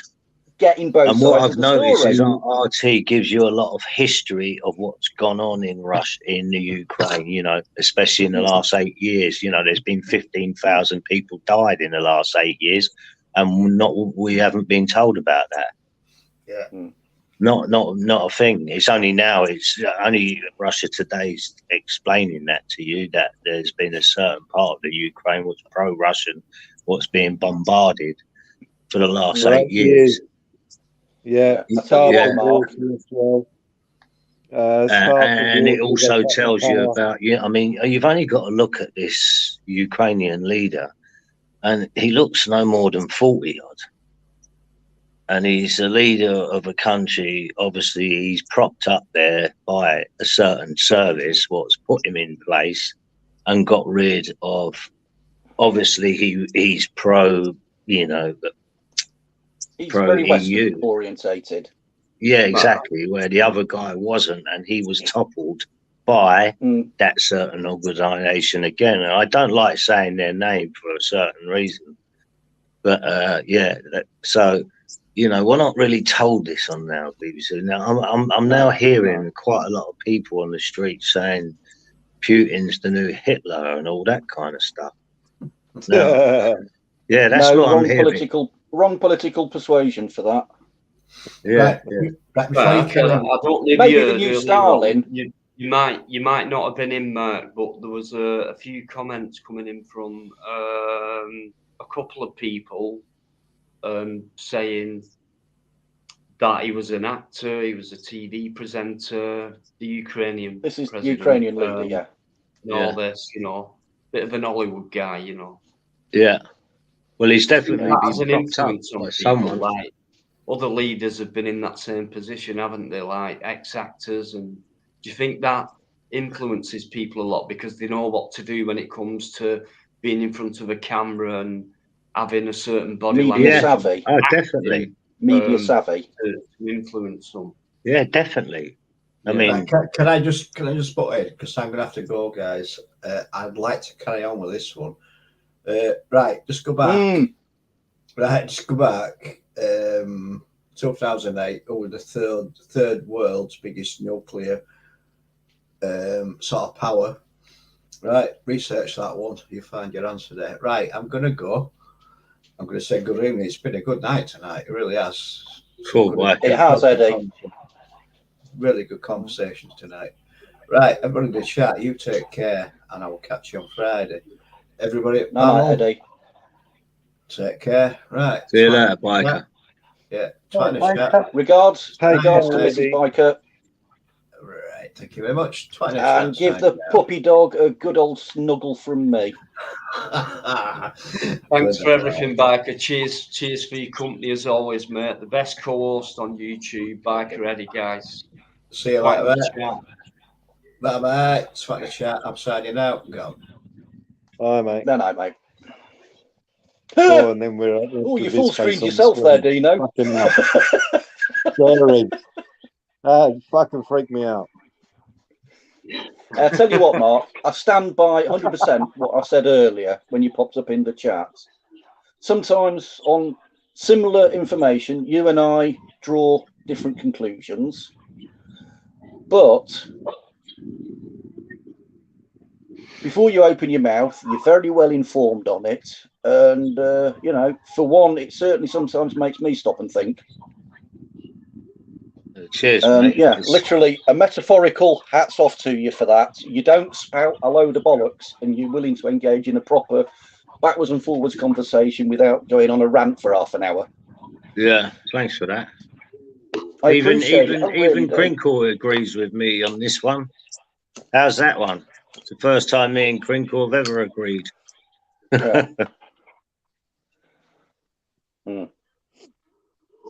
S7: Getting both
S10: And what
S7: sides
S10: I've
S7: of the
S10: noticed
S7: story.
S10: is RT gives you a lot of history of what's gone on in Russia, in the Ukraine, you know, especially in the last 8 years. You know, there's been 15,000 people died in the last 8 years, and we haven't been told about that.
S2: Yeah.
S10: Not a thing. It's only now, it's only Russia Today's explaining that to you, that there's been a certain part of the Ukraine was pro-Russian, what's being bombarded for the last 8 years.
S9: Yeah,
S7: I tell you what,
S9: Starboard
S7: Mark.
S9: water as well.
S10: And it
S9: water,
S10: also
S9: they've got
S10: tells you
S9: power.
S10: about, I mean, you've only got to look at this Ukrainian leader, and he looks no more than 40 odd. And he's a leader of a country. Obviously, he's propped up there by a certain service, what's put him in place and got rid of. Obviously, he's pro, you know,
S7: He's
S10: pro
S7: very
S10: EU.
S7: Western orientated.
S10: Yeah, exactly. Where the other guy wasn't, and he was toppled by that certain organisation again. And I don't like saying their name for a certain reason, but so you know, we're not really told this on now BBC. Now I'm now hearing quite a lot of people on the street saying Putin's the new Hitler and all that kind of stuff. No, yeah, that's what I'm hearing.
S7: Wrong political persuasion for that.
S10: Yeah,
S2: Right,
S1: I don't live
S7: Maybe
S1: here.
S7: the new
S1: really
S7: Stalin.
S1: well. You might not have been in, Mark, but there was a few comments coming in from a couple of people saying that he was an actor, he was a TV presenter, the Ukrainian.
S7: This is
S1: president,
S7: Ukrainian leader, yeah.
S1: And all this, you know, bit of an Hollywood guy, you know.
S10: Yeah. Well, he's definitely
S1: That has
S10: been
S1: an
S10: propped up
S1: influence on
S10: by
S1: people.
S10: someone.
S1: Like other leaders have been in that same position, haven't they? Like ex-actors, and do you think that influences people a lot because they know what to do when it comes to being in front of a camera and having a certain body
S7: Media
S1: language?
S7: savvy.
S10: Oh, definitely.
S7: Media savvy.
S1: To influence them.
S10: Yeah, definitely. I mean,
S2: can I just put in, because I'm gonna have to go, guys. I'd like to carry on with this one. Right, just go back. Right, just go back. 2008, over the third world's biggest nuclear sort of power. Right, research that one. You find your answer there. Right, I'm going to go. I'm going to say good evening. It's been a good night tonight. It really has.
S10: Cool, boy.
S7: It has, Eddie.
S2: Really good conversations tonight. Right, everybody in the chat, you take care, and I will catch you on Friday. Everybody,
S7: No, Eddie.
S2: Take care. Right.
S10: See you later, Biker.
S2: Yeah.
S7: Regards to
S9: care,
S7: Mrs. Biker.
S2: Right. Thank you very much.
S7: And give the puppy dog a good old snuggle from me.
S1: Thanks for everything, Biker. Cheers for your company as always, mate. The best co-host on YouTube, Bikereddie, guys.
S2: See you later, mate. Bye-bye. Swat the chat. I'm signing out. Go.
S9: Bye, mate.
S7: No, mate.
S9: Oh, and then we're
S7: you full screened yourself there, Dino.
S9: Fucking hell. Sorry. Fucking freaked me out.
S7: I'll tell you what, Mark, I stand by 100% what I said earlier when you popped up in the chat. Sometimes on similar information, you and I draw different conclusions, but before you open your mouth, you're very well informed on it. And, you know, for one, it certainly sometimes makes me stop and think.
S10: Cheers, mate.
S7: Yeah, literally a metaphorical hats off to you for that. You don't spout a load of bollocks and you're willing to engage in a proper backwards and forwards conversation without going on a rant for half an hour.
S10: Yeah, thanks for that. Even Crinkle agrees with me on this one. How's that one? It's the first time me and Crinkle have ever agreed.
S7: Yeah.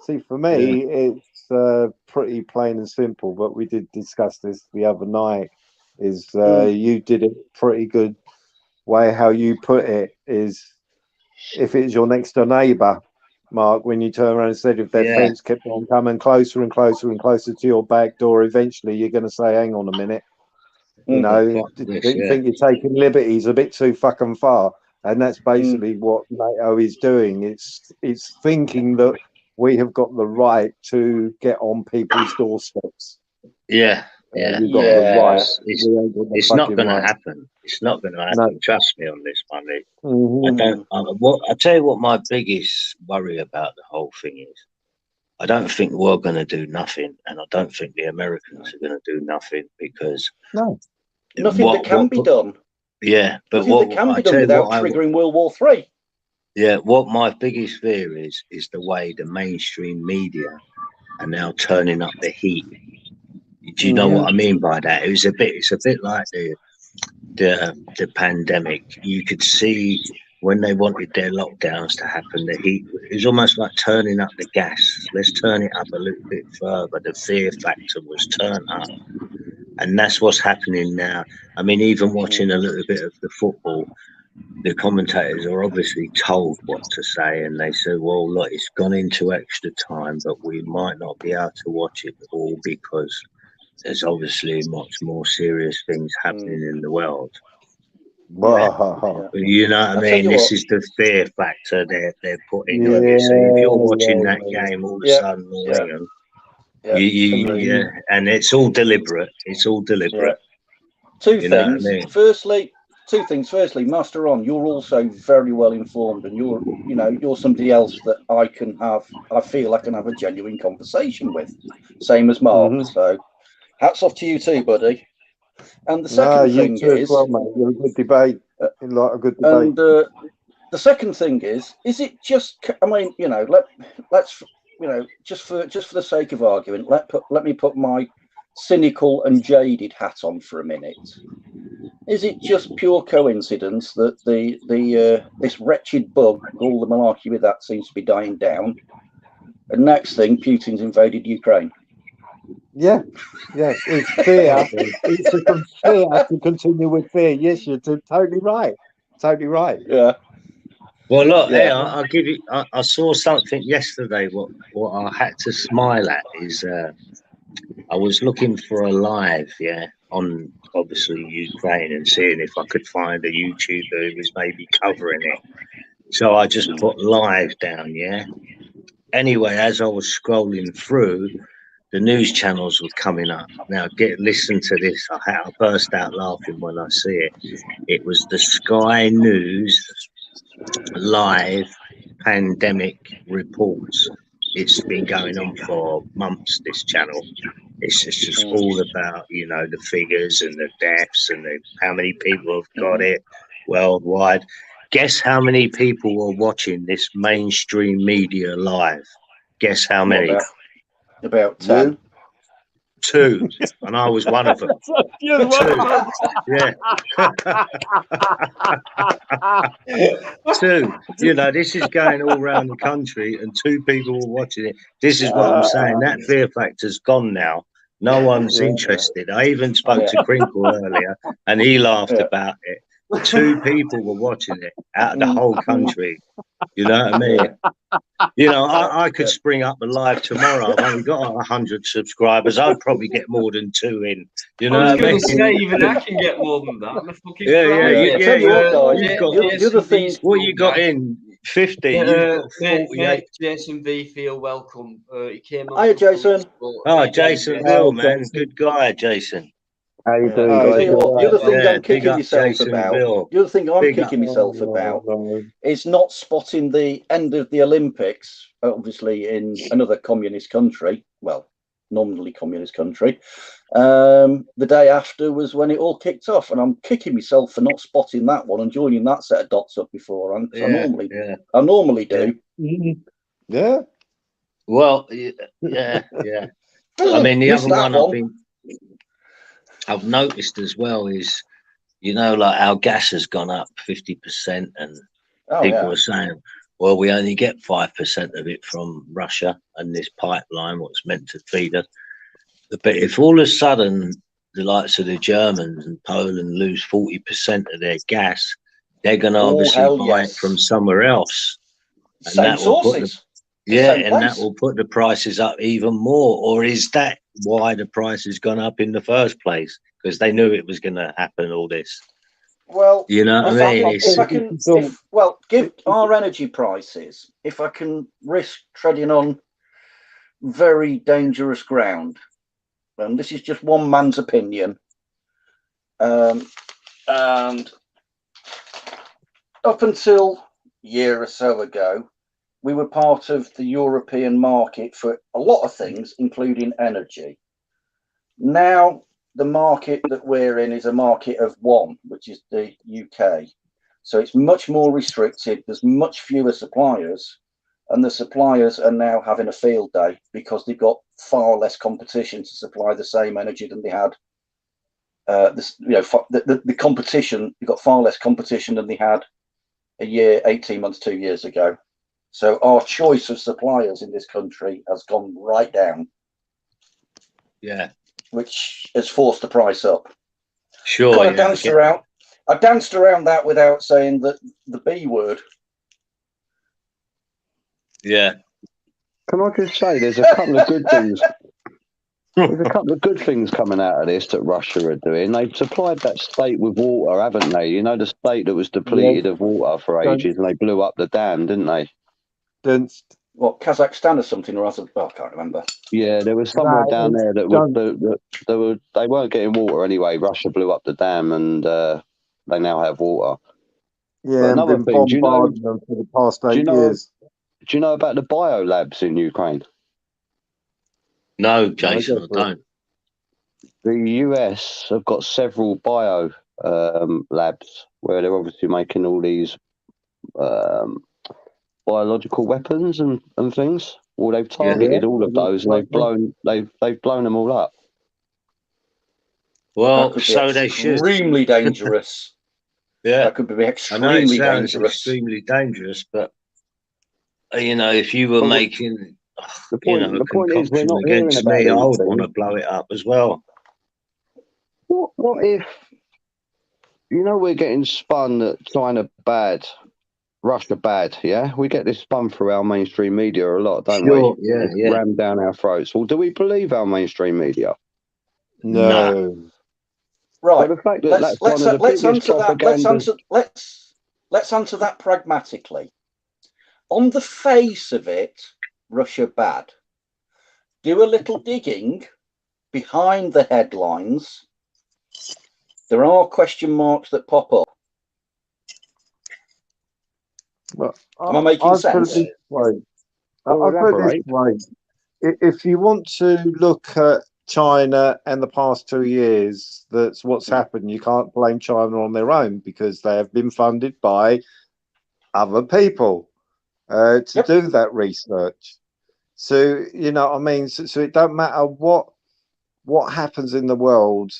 S9: See, for me, it's pretty plain and simple, but we did discuss this the other night, is you did it pretty good way. How you put it is, if it's your next door neighbour, Mark, when you turn around and said if their fence kept on coming closer and closer and closer to your back door, eventually you're going to say, hang on a minute, you know, think you're taking liberties a bit too fucking far. And that's basically what NATO is doing. It's thinking that we have got the right to get on people's doorsteps.
S10: Yeah,
S9: you've got the right.
S10: It's not going to happen. It's not going to happen. No. Trust me on this, money. I tell you what, my biggest worry about the whole thing is, I don't think we're going to do nothing, and I don't think the Americans are going to do nothing because
S7: nothing that can be done.
S10: Yeah, but
S7: nothing that can be done without triggering World War III.
S10: Yeah, what my biggest fear is the way the mainstream media are now turning up the heat. Do you know what I mean by that? It's a bit like the pandemic. You could see when they wanted their lockdowns to happen, the heat, it was almost like turning up the gas. Let's turn it up a little bit further. The fear factor was turned up. And that's what's happening now. I mean, even watching a little bit of the football, the commentators are obviously told what to say, and they say, well, look, it's gone into extra time, but we might not be able to watch it all because there's obviously much more serious things happening in the world. You know what I mean? This is the fear factor they're putting on you. So if you're watching that game all of a sudden, and it's all deliberate. It's all deliberate.
S7: Two things. Firstly, Master On, you're also very well informed, and you're somebody else that I feel I can have a genuine conversation with. Same as Mark. So hats off to you too, buddy. And the second thing is,
S9: well, mate. You're a good debate. A good debate.
S7: And the second thing is it just? I mean, let's. Just for the sake of argument, let me put my cynical and jaded hat on for a minute. Is it just pure coincidence that this wretched bug, all the malarkey with that, seems to be dying down? And next thing, Putin's invaded Ukraine.
S9: Yeah, it's fear. It's a fear to continue with fear. Yes, you're totally right. Totally right.
S7: Yeah.
S10: Well, look, I'll give you. I saw something yesterday. What I had to smile at is I was looking for a live, on obviously Ukraine and seeing if I could find a YouTuber who was maybe covering it. So I just put live down, Anyway, as I was scrolling through, the news channels were coming up. Now, listen to this. I burst out laughing when I see it. It was the Sky News live pandemic reports. It's been going on for months, this channel. It's just all about, you know, the figures and the deaths and how many people have got it worldwide. Guess how many people were watching this mainstream media live? Guess how many?
S7: About 10.
S10: 2, and I was one of them. 2, yeah. 2. You know, this is going all around the country, and 2 people were watching it. This is what I'm saying. That fear factor's gone now. No one's interested. I even spoke to Crinkle earlier, and he laughed about it. 2 people were watching it out of the whole country. You know what I mean? You know, I could spring up a live tomorrow. I've only got 100 subscribers. I'd probably get more than 2 in. You know
S1: I was
S10: what I
S1: going
S10: mean?
S1: to say, even I can get more than that. I'm a fucking
S10: You've got what you got in 50. You've got 48.
S1: Jason V, feel welcome. He came on.
S7: Hiya, Jason.
S10: Oh, Jason Bill, man, good guy, Jason.
S9: How you doing,
S7: I'll
S9: guys?
S7: tell you what, the other thing I'm
S10: big
S7: kicking
S10: up
S7: myself
S10: Jason
S7: about,
S10: Bill.
S7: the other thing I'm
S10: Big
S7: kicking
S10: up.
S7: myself about is not spotting the end of the Olympics, obviously in another communist country, well, nominally communist country. The day after was when it all kicked off, and I'm kicking myself for not spotting that one and joining that set of dots up beforehand. I normally do.
S9: Yeah.
S10: Well, yeah. I mean, the other one I've noticed as well is, you know, like our gas has gone up 50%, and people are saying, well, we only get 5% of it from Russia and this pipeline, what's meant to feed us. But if all of a sudden the likes of the Germans and Poland lose 40% of their gas, they're going to obviously buy it from somewhere else. And
S7: Same sources.
S10: That will put the prices up even more. Or is that why the price has gone up in the first place? Because they knew it was going to happen, all this.
S7: Well,
S10: you know what I mean?
S7: Give our energy prices, if I can risk treading on very dangerous ground, and this is just one man's opinion, and up until a year or so ago, we were part of the European market for a lot of things, including energy. Now, the market that we're in is a market of one, which is the UK. So it's much more restricted. There's much fewer suppliers, and the suppliers are now having a field day because they've got far less competition to supply the same energy than they had. The competition, you've got far less competition than they had a year, 18 months, 2 years ago. So our choice of suppliers in this country has gone right down.
S10: Yeah.
S7: Which has forced the price up.
S10: Sure.
S7: I danced around that without saying the B word.
S10: Yeah.
S9: Can I just say there's a couple of good things. There's a couple of good things coming out of this that Russia are doing. They've supplied that state with water, haven't they? You know, the state that was depleted of water for ages, and they blew up the dam, didn't they?
S7: What, Kazakhstan or something, or other? I can't remember.
S9: Yeah, there was somewhere down there that they weren't getting water anyway. Russia blew up the dam, and they now have water.
S11: Yeah, and been bombarding them for the past 8 years.
S9: Do you know about the biolabs in Ukraine?
S10: No, Jason, I don't.
S9: The US have got several bio labs where they're obviously making all these biological weapons and things. Well, they've targeted all of those, and they've blown them all up.
S10: Well, so they should.
S7: Extremely dangerous.
S10: Yeah,
S7: that could be extremely dangerous.
S10: Extremely dangerous, but you know, if you were making
S9: the point is, we're not
S10: against me, I would want to blow it up as well.
S9: What if, you know, we're getting spun that China bad, Russia bad, yeah? We get this spun through our mainstream media a lot, don't we?
S10: Yeah.
S9: Rammed down our throats. Well, do we believe our mainstream media?
S11: No.
S7: Right.
S9: Well, the fact that
S7: let's answer that pragmatically. On the face of it, Russia bad. do a little digging behind the headlines, there are question marks that pop up.
S9: Well,
S7: Am I making sense?
S9: I'll put it this way. If you want to look at China and the past 2 years, that's what's happened. You can't blame China on their own because they have been funded by other people to do that research. So, you know what I mean? So it don't matter what happens in the world,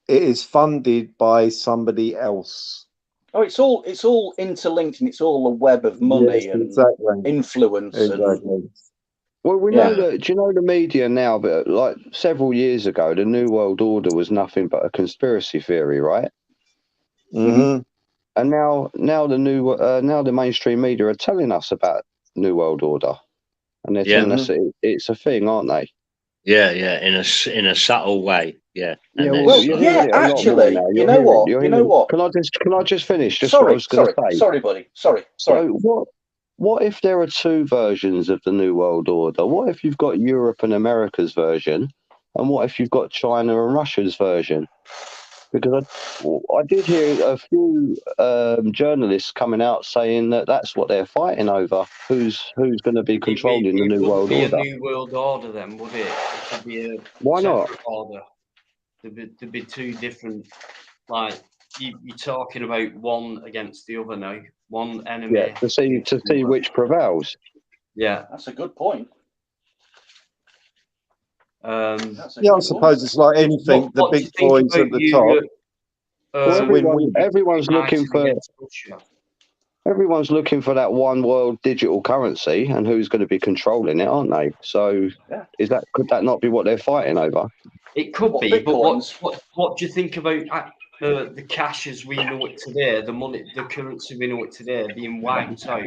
S9: it is funded by somebody else.
S7: Oh, it's all interlinked, and it's all a web of money and influence.
S9: Exactly.
S12: Well, we know that. Do you know the media now? But like several years ago, the New World Order was nothing but a conspiracy theory, right?
S9: Mm-hmm.
S12: And now the mainstream media are telling us about New World Order, and they're telling us it's a thing, aren't they?
S10: Yeah, in a subtle way. Yeah. And
S7: actually, you know what?
S12: Can I just finish? Just
S7: Sorry,
S12: what I was going to say.
S7: Sorry, buddy. Sorry.
S12: So what if there are two versions of the New World Order? What if you've got Europe and America's version, and what if you've got China and Russia's version? Because I did hear a few journalists coming out saying that that's what they're fighting over. Who's going to be controlling the New World Order?
S1: It wouldn't be a New World Order then, would it? It would be a
S12: Why not?
S1: separate order. There'd be two different, like, you're talking about one against the other now. One enemy.
S12: Yeah, to see which prevails.
S1: Yeah.
S7: That's a good point.
S9: I suppose it's like anything. The big boys at the top.
S12: Everyone's looking for that one world digital currency, and who's going to be controlling it, aren't they? So, could that not be what they're fighting over?
S1: It could be, but what do you think about the cash as we know it today, the money, the currency we know it today, being wiped out?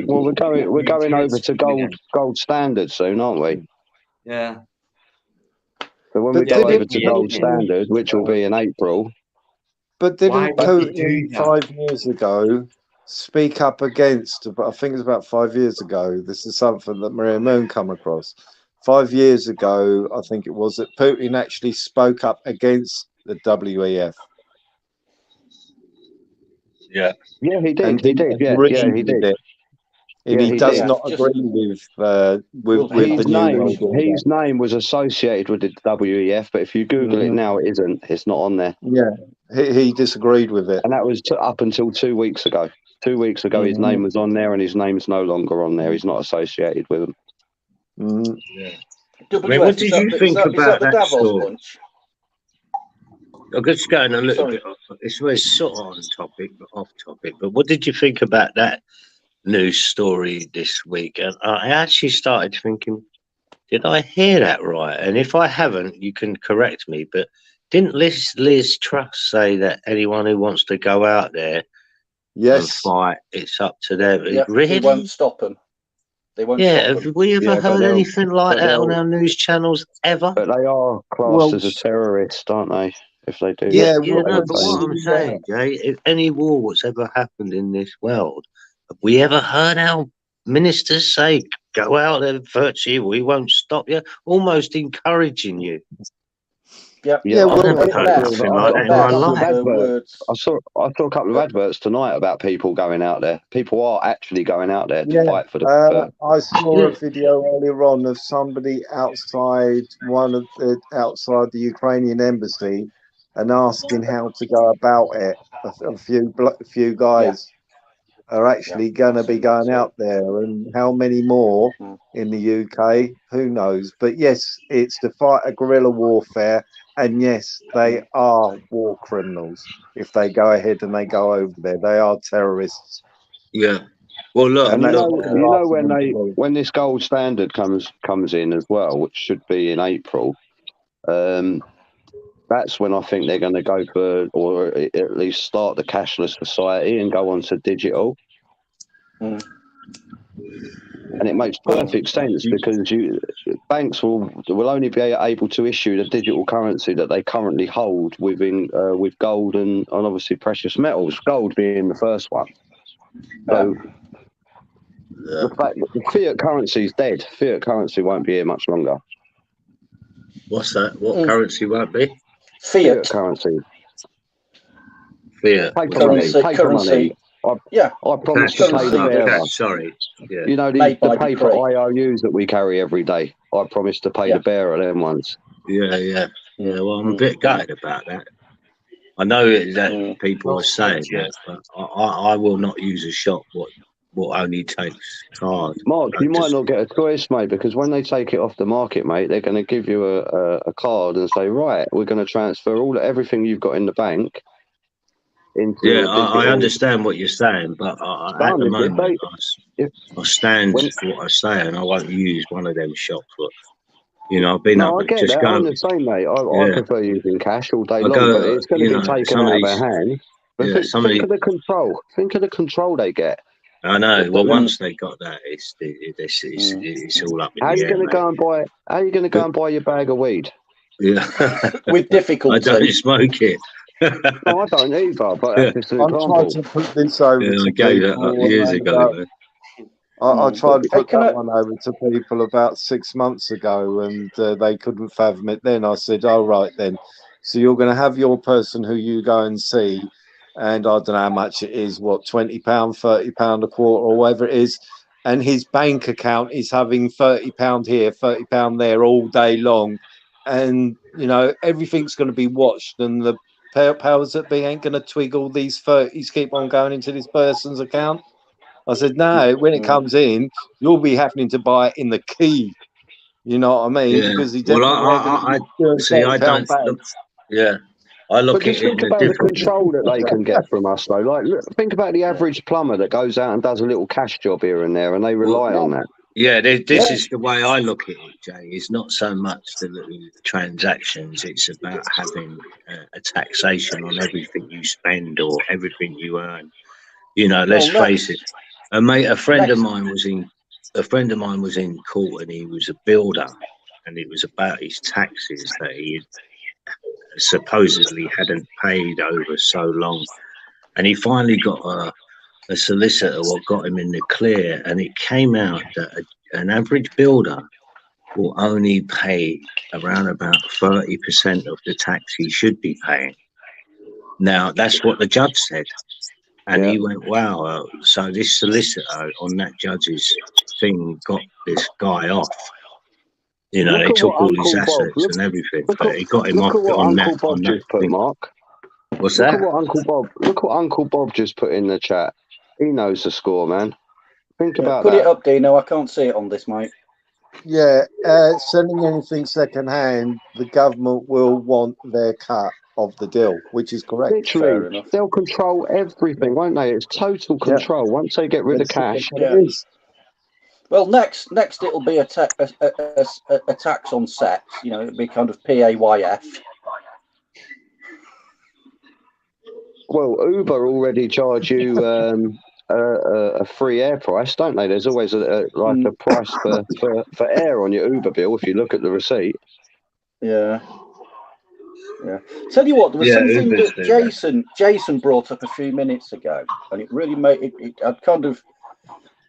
S12: Well, we're going over to gold standard soon, aren't we?
S1: Yeah.
S12: So when we go over to gold standard, which will be in April.
S9: But didn't Putin 5 years ago speak up against? I think it was about 5 years ago. This is something that Maria Moon come across. 5 years ago, I think it was, that Putin actually spoke up against the WEF.
S12: Yeah, he did.
S9: And
S12: He did. Yeah, he did.
S9: And he does not agree with the New World Order.
S12: His name was associated with the WEF, but if you Google it now, it isn't. It's not on there.
S9: Yeah, he disagreed with it,
S12: and that was up until 2 weeks ago. 2 weeks ago, his name was on there, and his name's no longer on there. He's not associated with them.
S10: Yeah. I mean, what did you think about that story? I'm just going a little bit off. It's sort of on topic, but off topic. But what did you think about that news story this week? And I actually started thinking, did I hear that right? And if I haven't, you can correct me. But didn't Liz Truss say that anyone who wants to go out there and fight, it's up to them?
S7: Yeah,
S10: really?
S7: They won't stop them. They won't stop them.
S10: Have we ever heard anything like that on our news channels ever?
S12: But they are classed as a terrorist, aren't they? If they do.
S10: But what I'm saying, Jay, if any war what's ever happened in this world, have we ever heard our ministers say, go out there virtually, we won't stop you, almost encouraging you?
S12: I never heard anything like that in my life. I saw a couple of adverts tonight about people going out there. People are actually going out there to fight for the.
S9: I saw a video earlier on of somebody outside outside the Ukrainian embassy and asking how to go about it. A few guys are actually going to be going out there, and how many more in the UK, who knows? But yes, it's to fight a guerrilla warfare, and yes, they are war criminals. If they go ahead and they go over there, they are terrorists.
S10: Yeah. Well, look,
S12: and you know when this gold standard comes in as well, which should be in April. That's when I think they're going to go for, or at least start the cashless society and go on to digital. And it makes perfect sense because banks will only be able to issue the digital currency that they currently hold with gold and obviously precious metals. Gold being the first one. So The fact that the fiat currency is dead. Fiat currency won't be here much longer.
S10: What's that? What currency won't be?
S7: Fiat
S12: currency.
S10: Fiat.
S12: Paper
S7: Currency.
S12: money. Paper money. I promised to pay the bearer.
S10: Cash, sorry. Yeah.
S12: You know, the paper IOUs that we carry every day. I promised to pay the bearer them ones.
S10: Yeah. Well, I'm a bit gutted about that. I know that people are saying that, but I will not use a shop what only takes card.
S12: Mark, you might not get a choice, mate, because when they take it off the market, mate, they're going to give you a card and say, right, we're going to transfer everything you've got in the bank into.
S10: Yeah, I understand what you're saying, but at the moment, I stand for what I say, and I won't use one of them shops. You know, I've been up.
S12: I get
S10: just
S12: that.
S10: go.
S12: I'm the same, mate. I prefer using cash all day long, but it's going to be taken out of our hands. But think of the control. Think of the control they get.
S10: I know. Well, once they got that, it's all up in the air.
S12: How are you going to go and buy your bag of weed?
S10: Yeah,
S7: with difficulty.
S10: I don't smoke it.
S12: No, I don't either. But that's just an
S9: I'm
S12: example.
S9: trying to put this over to
S10: I gave that
S9: people
S10: up years ago.
S9: I tried to put that one over to people about 6 months ago, and they couldn't fathom it. Then I said, "All right, then. So you're going to have your person who you go and see, and I don't know how much it is, what, £20, £30 a quarter, or whatever it is, and his bank account is having £30 here, £30 there all day long, and you know everything's going to be watched, and the powers that be ain't going to twig all these 30s keep on going into this person's account." I said, no, when it comes in, you'll be having to buy it in the key. You know what I mean?
S10: Yeah.
S9: Because he
S10: Well,
S9: I
S10: don't look. Yeah, I look
S12: but just think about the control that they can get from us, though. Like, look, think about the average plumber that goes out and does a little cash job here and there, and they rely on that.
S10: Yeah, this is the way I look at it, Jay. It's not so much the transactions; it's about having a taxation on everything you spend or everything you earn. You know, let's face it. And mate, a friend of mine was in court, and he was a builder, and it was about his taxes that he supposedly hadn't paid over so long, and he finally got a solicitor what got him in the clear, and it came out that an average builder will only pay around about 30% of the tax he should be paying. Now that's what the judge said. And he went, wow, so this solicitor on that judge's thing got this guy off. You know, they took all his assets and everything, but he got him off on that thing.
S12: Mark.
S10: What's that?
S12: Look what Uncle Bob just put in the chat. He knows the score, man. Think about
S7: that. Put it up, Dino. I can't see it on this, mate.
S9: Yeah, selling anything second hand, the government will want their cut of the deal, which is correct.
S12: Literally, they'll control everything, won't they? It's total control once they get rid of cash.
S7: Well, next it'll be a tax on sex. You know, it'll be kind of PAYF.
S12: Well, Uber already charge you a free air price, don't they? There's always a price for air on your Uber bill if you look at the receipt.
S7: Yeah. Tell you what, there was something that Jason brought up a few minutes ago, and it really made it. I'd kind of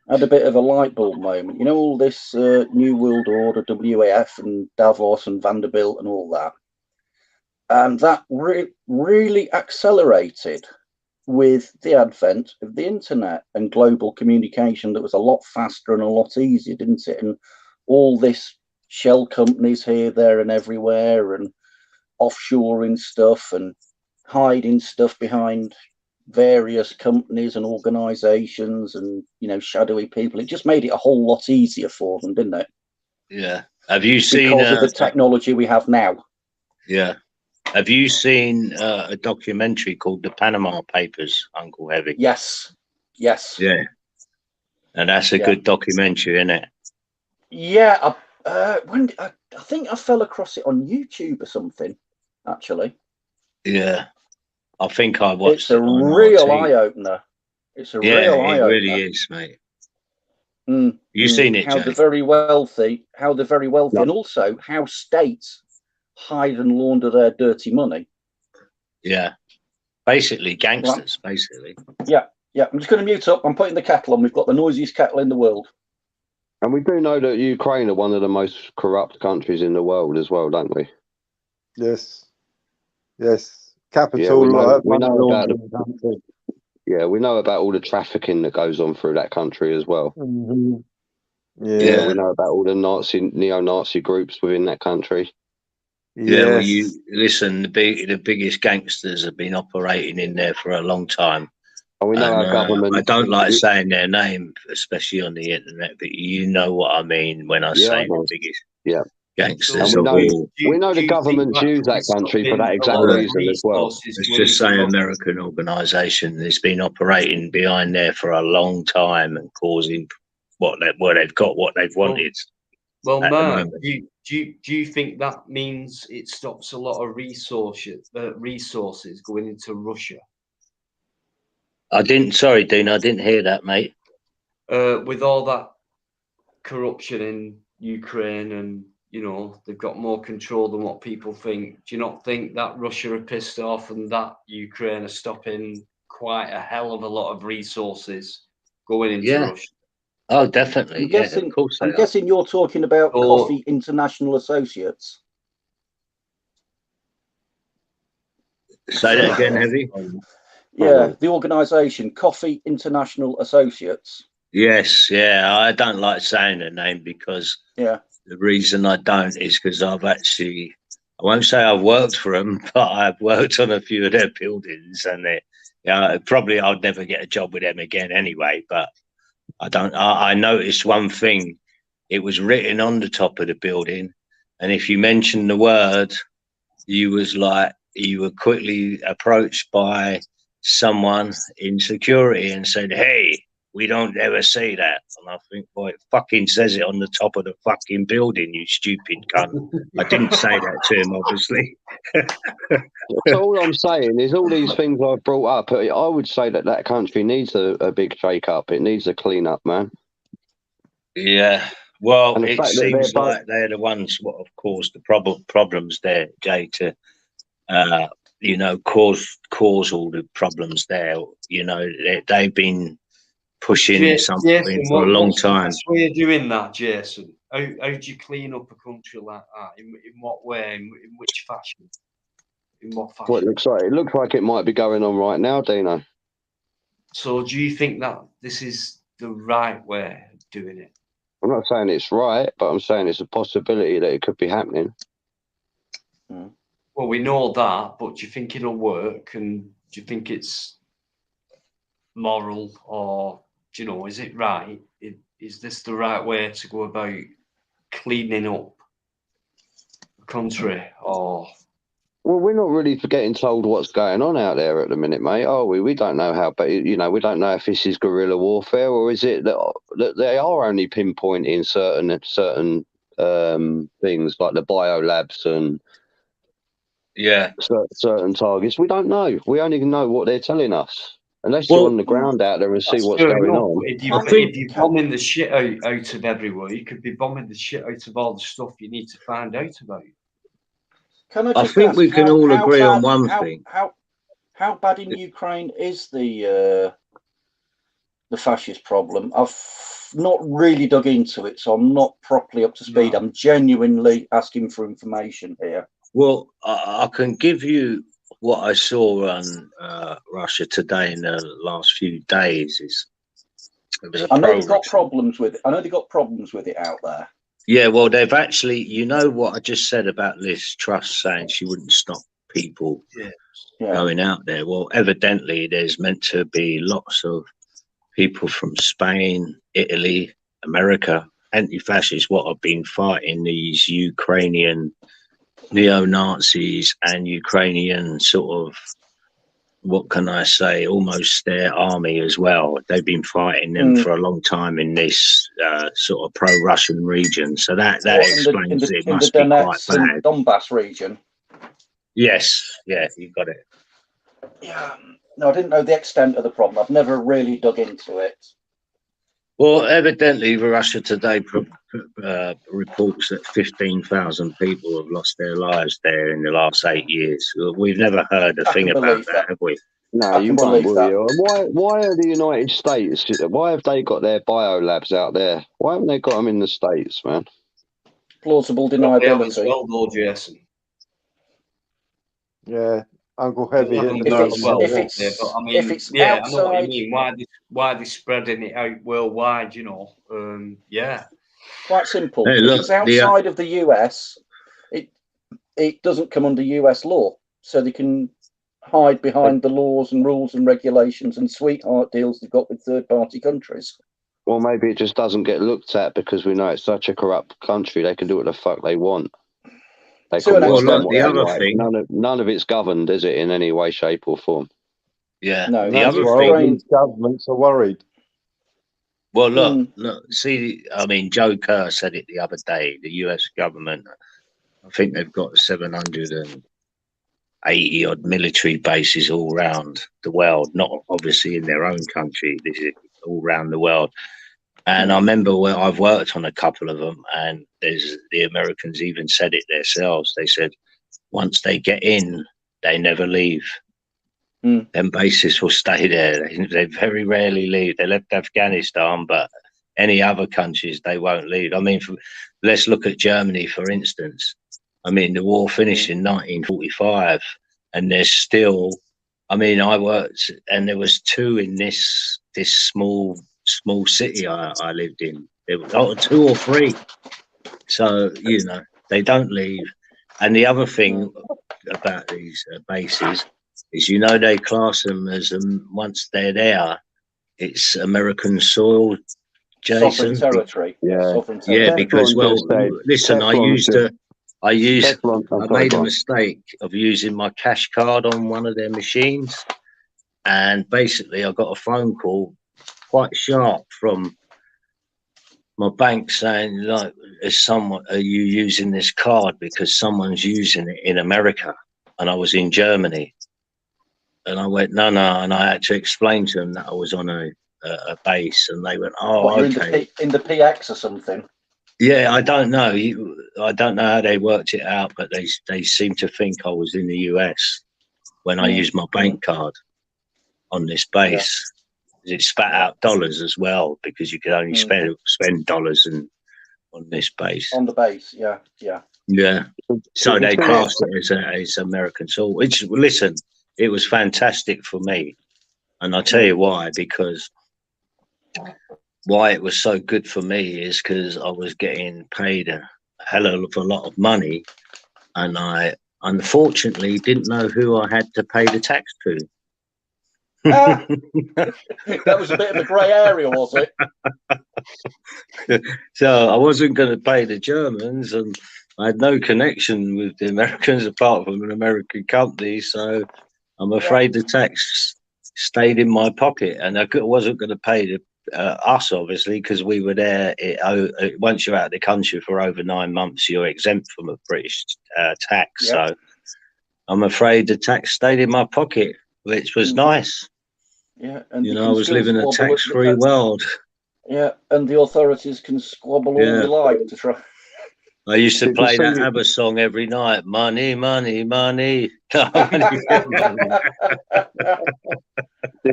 S7: had a bit of a light bulb moment. You know, all this New World Order, WAF, and Davos and Vanderbilt and all that, and that really accelerated with the advent of the internet and global communication. That was a lot faster and a lot easier, didn't it? And all this shell companies here, there, and everywhere, and offshoring stuff and hiding stuff behind various companies and organizations and, you know, shadowy people. It just made it a whole lot easier for them, didn't it?
S10: Yeah. Have you seen
S7: because of the technology we have now?
S10: Yeah. Have you seen a documentary called The Panama Papers, Uncle Heavy?
S7: Yes.
S10: Yeah. And that's a good documentary, isn't it?
S7: Yeah. I think I fell across it on YouTube or something, actually.
S10: Yeah. I think I watched it.
S7: It's a real eye-opener. It's a real eye-opener.
S10: It really is, mate. You've seen it,
S7: how
S10: Jay?
S7: the very wealthy, and also how states hide and launder their dirty money.
S10: Yeah. Basically gangsters, basically.
S7: Yeah. Yeah, I'm just going to mute up. I'm putting the kettle on. We've got the noisiest kettle in the world.
S12: And we do know that Ukraine are one of the most corrupt countries in the world as well, don't we?
S9: Yes. Yes. Capital.
S12: Yeah, we know about
S9: laundering country.
S12: Yeah, we know about all the trafficking that goes on through that country as well.
S9: Mm-hmm.
S12: Yeah, we know about all the neo-Nazi groups within that country.
S10: Yeah, well,
S9: Yes.
S10: you listen. The biggest gangsters have been operating in there for a long time.
S12: And we know our government.
S10: I don't like saying their name, especially on the internet, but you know what I mean when I say the biggest gangsters
S12: And
S10: of all.
S12: we know the governments use that country for that exact reason as well.
S10: Let's just say American organisation has been operating behind there for a long time and causing what they've got, what they've wanted.
S1: Well,
S10: at the
S1: Mark,
S10: moment.
S1: do you think that means it stops a lot of resources going into Russia?
S10: Sorry, Dean, I didn't hear that, mate.
S1: With all that corruption in Ukraine and, they've got more control than what people think. Do you not think that Russia are pissed off and that Ukraine are stopping quite a hell of a lot of resources going into Russia?
S10: Oh, definitely.
S7: I'm
S10: of course
S7: I'm guessing you're talking about Coffee International Associates.
S10: Say that again, Heavy.
S7: Yeah, the organisation Coffee International Associates.
S10: Yes, yeah. I don't like saying the name because
S7: the
S10: reason I don't is because I won't say I've worked for them, but I've worked on a few of their buildings, and probably I'd never get a job with them again anyway. But I noticed one thing. It was written on the top of the building, and if you mentioned the word, you were quickly approached by someone in security and said, "Hey, we don't ever say that." And I think, boy, it fucking says it on the top of the fucking building, you stupid cunt. I didn't say that to him, obviously.
S12: So all I'm saying is all these things I've brought up, I would say that country needs a big shake-up. It needs a clean-up, man.
S10: Yeah. Well,
S12: And the
S10: it
S12: fact that
S10: seems like they're the ones what have caused the problems there, Jay, to cause all the problems there. They've been pushing something for a long time.
S1: What's the best way of doing that, Jason? How do you clean up a country like that? In what way? In which fashion? In what fashion?
S12: Well, it looks like it might be going on right now, Dino.
S1: So do you think that this is the right way of doing it?
S12: I'm not saying it's right, but I'm saying it's a possibility that it could be happening.
S1: Well, we know that, but do you think it'll work? And do you think it's moral, or is it right? Is this the right way to go about cleaning up the country? Or
S12: well, we're not really getting told what's going on out there at the minute, mate, are we? We don't know how, but we don't know if this is guerrilla warfare or is it that they are only pinpointing certain things like the biolabs and certain targets. We don't know. We only know what they're telling us. Unless you're on the ground out there and see what's going on.
S1: If you're bombing the shit out of everywhere, you could be bombing the shit out of all the stuff you need to find out about.
S10: I think we can all agree on one thing.
S7: How bad in Ukraine is the fascist problem? I've not really dug into it, so I'm not properly up to speed. I'm genuinely asking for information here.
S10: Well, I can give you what I saw on Russia Today in the last few days.
S7: I know they've got problems with it. I know they've got problems with it out there.
S10: Yeah, well, they've actually, what I just said about Liz Truss saying she wouldn't stop people going out there. Well, evidently, there's meant to be lots of people from Spain, Italy, America, anti-fascists, what have been fighting these Ukrainian neo-Nazis and Ukrainian sort of, what can I say, almost their army as well. They've been fighting them for a long time in this sort of pro-Russian region. So that explains it must be quite bad.
S7: Donbass region.
S10: Yes, yeah, you got it.
S7: Yeah, no, I didn't know the extent of the problem. I've never really dug into it.
S10: Well, evidently, Russia Today reports that 15,000 people have lost their lives there in the last 8 years. We've never heard a thing about that, have we?
S12: No, you won't, will you? Why are the United States? Why have they got their biolabs out there? Why haven't they got them in the States, man?
S2: Plausible
S1: They have as
S2: deniability.
S1: well, though, Jason.
S9: Yeah, Uncle Heavy hit the
S1: If
S9: nail
S1: it's,
S9: on the
S1: well,
S9: head.
S1: won't they? But I mean, yeah, I know what you mean. Why they spreading it out worldwide? You know, yeah.
S2: Quite simple.
S10: Hey,
S2: if
S10: look,
S2: it's outside of the US, it doesn't come under US law, so they can hide behind the laws and rules and regulations and sweetheart deals they've got with third-party countries.
S12: Well, maybe it just doesn't get looked at because we know it's such a corrupt country. They can do what the fuck they want. They can
S10: well,
S12: want
S10: look, the other
S12: like.
S10: thing,
S12: none of it's governed, is it, in any way, shape, or form?
S10: Yeah.
S2: No,
S10: the other
S9: Well,
S10: thing.
S9: these governments are worried.
S10: Well, look. See, I mean, Joe Kerr said it the other day. The U.S. government, I think they've got 780 odd military bases all around the world. Not obviously in their own country. This is all around the world. And I remember where I've worked on a couple of them, and the Americans even said it themselves. They said once they get in, they never leave. Them bases will stay there. They very rarely leave. They left Afghanistan, but any other countries they won't leave. I mean, let's look at Germany, for instance. I mean, the war finished in 1945, and there's still. I mean, I worked, and there was 2 in this small city I lived in. There were 2 or 3. So they don't leave. And the other thing about these bases is, they class them as once they're there, it's American soil, Jason.
S2: Sovereign territory. Sovereign territory.
S10: Yeah, because listen, I made a mistake of using my cash card on one of their machines, and basically I got a phone call quite sharp from my bank saying, like, are you using this card because someone's using it in America? And I was in Germany. And I went, no, and I had to explain to them that I was on a base, and they went, oh, okay.
S2: In the PX or something?
S10: Yeah, I don't know. I don't know how they worked it out, but they seem to think I was in the US when I used my bank card on this base. It spat out dollars as well, because you could only spend dollars on this base.
S2: On the base, yeah.
S10: So they classed it as American soil. Which, listen, it was fantastic for me, and I'll tell you why. Because why it was so good for me is because I was getting paid a hell of a lot of money, and I unfortunately didn't know who I had to pay the tax to.
S2: That was a bit of a grey area, was it?
S10: So I wasn't going to pay the Germans, and I had no connection with the Americans apart from an American company. So I'm afraid the tax stayed in my pocket, and I wasn't going to pay us, obviously, because we were there. Once you're out of the country for over 9 months, you're exempt from a British tax. So I'm afraid the tax stayed in my pocket, which was nice.
S2: Yeah, and
S10: I was living a tax-free world.
S2: Yeah, and the authorities can squabble all they like to try.
S10: I used to play that ABBA song every night. Money, money, money.
S12: Did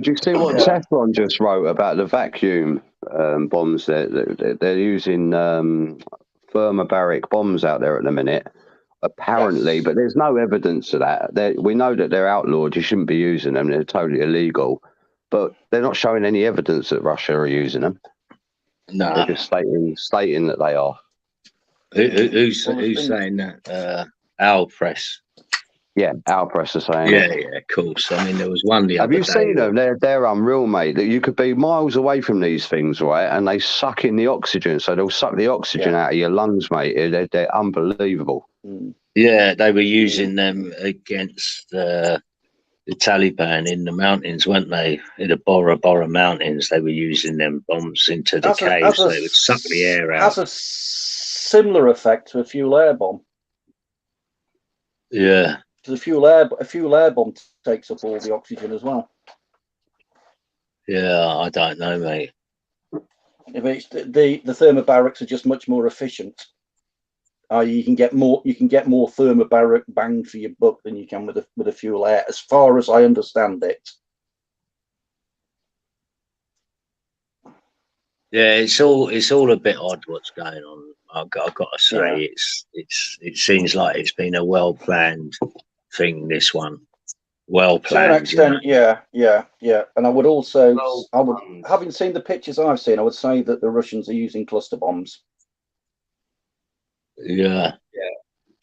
S12: you see what Teflon just wrote about the vacuum bombs? They're using thermobaric bombs out there at the minute, apparently, but there's no evidence of that. We know that they're outlawed. You shouldn't be using them. They're totally illegal. But they're not showing any evidence that Russia are using them.
S10: No.
S12: They're just stating that they are.
S10: Who's saying that? Our press.
S12: Yeah, our press are saying
S10: yeah, of course. I mean, there was one the other day.
S12: Have you seen them? They're unreal, mate. That you could be miles away from these things, right? And they suck in the oxygen. So they'll suck the oxygen out of your lungs, mate. They're unbelievable.
S10: Yeah, they were using them against the Taliban in the mountains, weren't they? In the Bora Bora mountains, they were using them bombs into the caves. So they would suck the air out.
S2: Has a similar effect to a fuel air bomb.
S10: Yeah.
S2: Because a fuel air bomb takes up all the oxygen as well.
S10: Yeah, I don't know, mate.
S2: If it's the thermobarics are just much more efficient. You can get more thermobaric bang for your buck than you can with a fuel air, as far as I understand it.
S10: Yeah, it's all a bit odd what's going on. I've got to say, it seems like it's been a well planned thing. This one, well planned.
S2: To an extent, yeah. And I would also, having seen the pictures I've seen, I would say that the Russians are using cluster bombs.
S10: Yeah.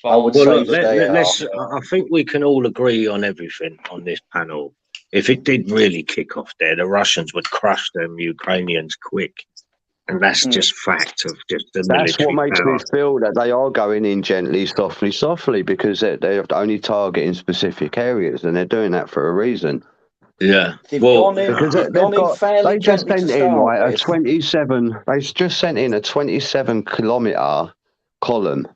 S2: I would say let's.
S10: I think we can all agree on everything on this panel. If it did really kick off there, the Russians would crush them Ukrainians quick. And that's just fact of just the military.
S12: That's what makes
S10: power.
S12: me feel that they are going in gently, softly, because they're only targeting specific areas, and they're doing that for a reason.
S10: Yeah,
S2: they've gone in fairly
S12: they just
S2: gently
S12: sent
S2: to
S12: in
S2: start
S12: a
S2: with.
S12: 27. They just sent in a 27-kilometer column.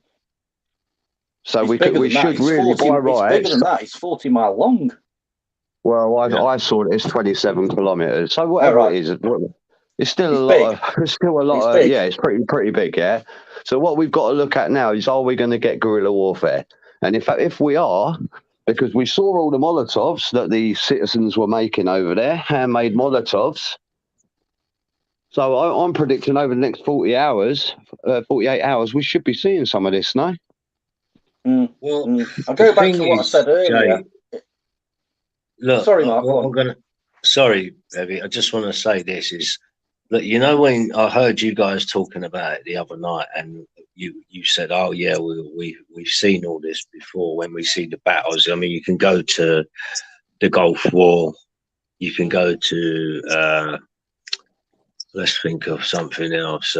S12: So
S2: It's
S12: we should really, by rights.
S2: It's bigger than that. It's 40 mile long.
S12: Well, I saw it as 27 kilometers. So whatever it is, it's still a lot. It's still a lot. Yeah, it's pretty big. Yeah. So what we've got to look at now is, are we going to get guerrilla warfare? And if we are, because we saw all the Molotovs that the citizens were making over there, handmade Molotovs. So I'm predicting over the next 48 hours, we should be seeing some of this now.
S10: Well,
S2: I'll go back to what I said earlier.
S10: Jay, look,
S2: sorry, Mark.
S10: Sorry, Bevy. I just want to say this is, look, you know, when I heard you guys talking about it the other night, and you said, oh yeah, we've seen all this before. When we see the battles, I mean, you can go to the Gulf War, you can go to let's think of something else,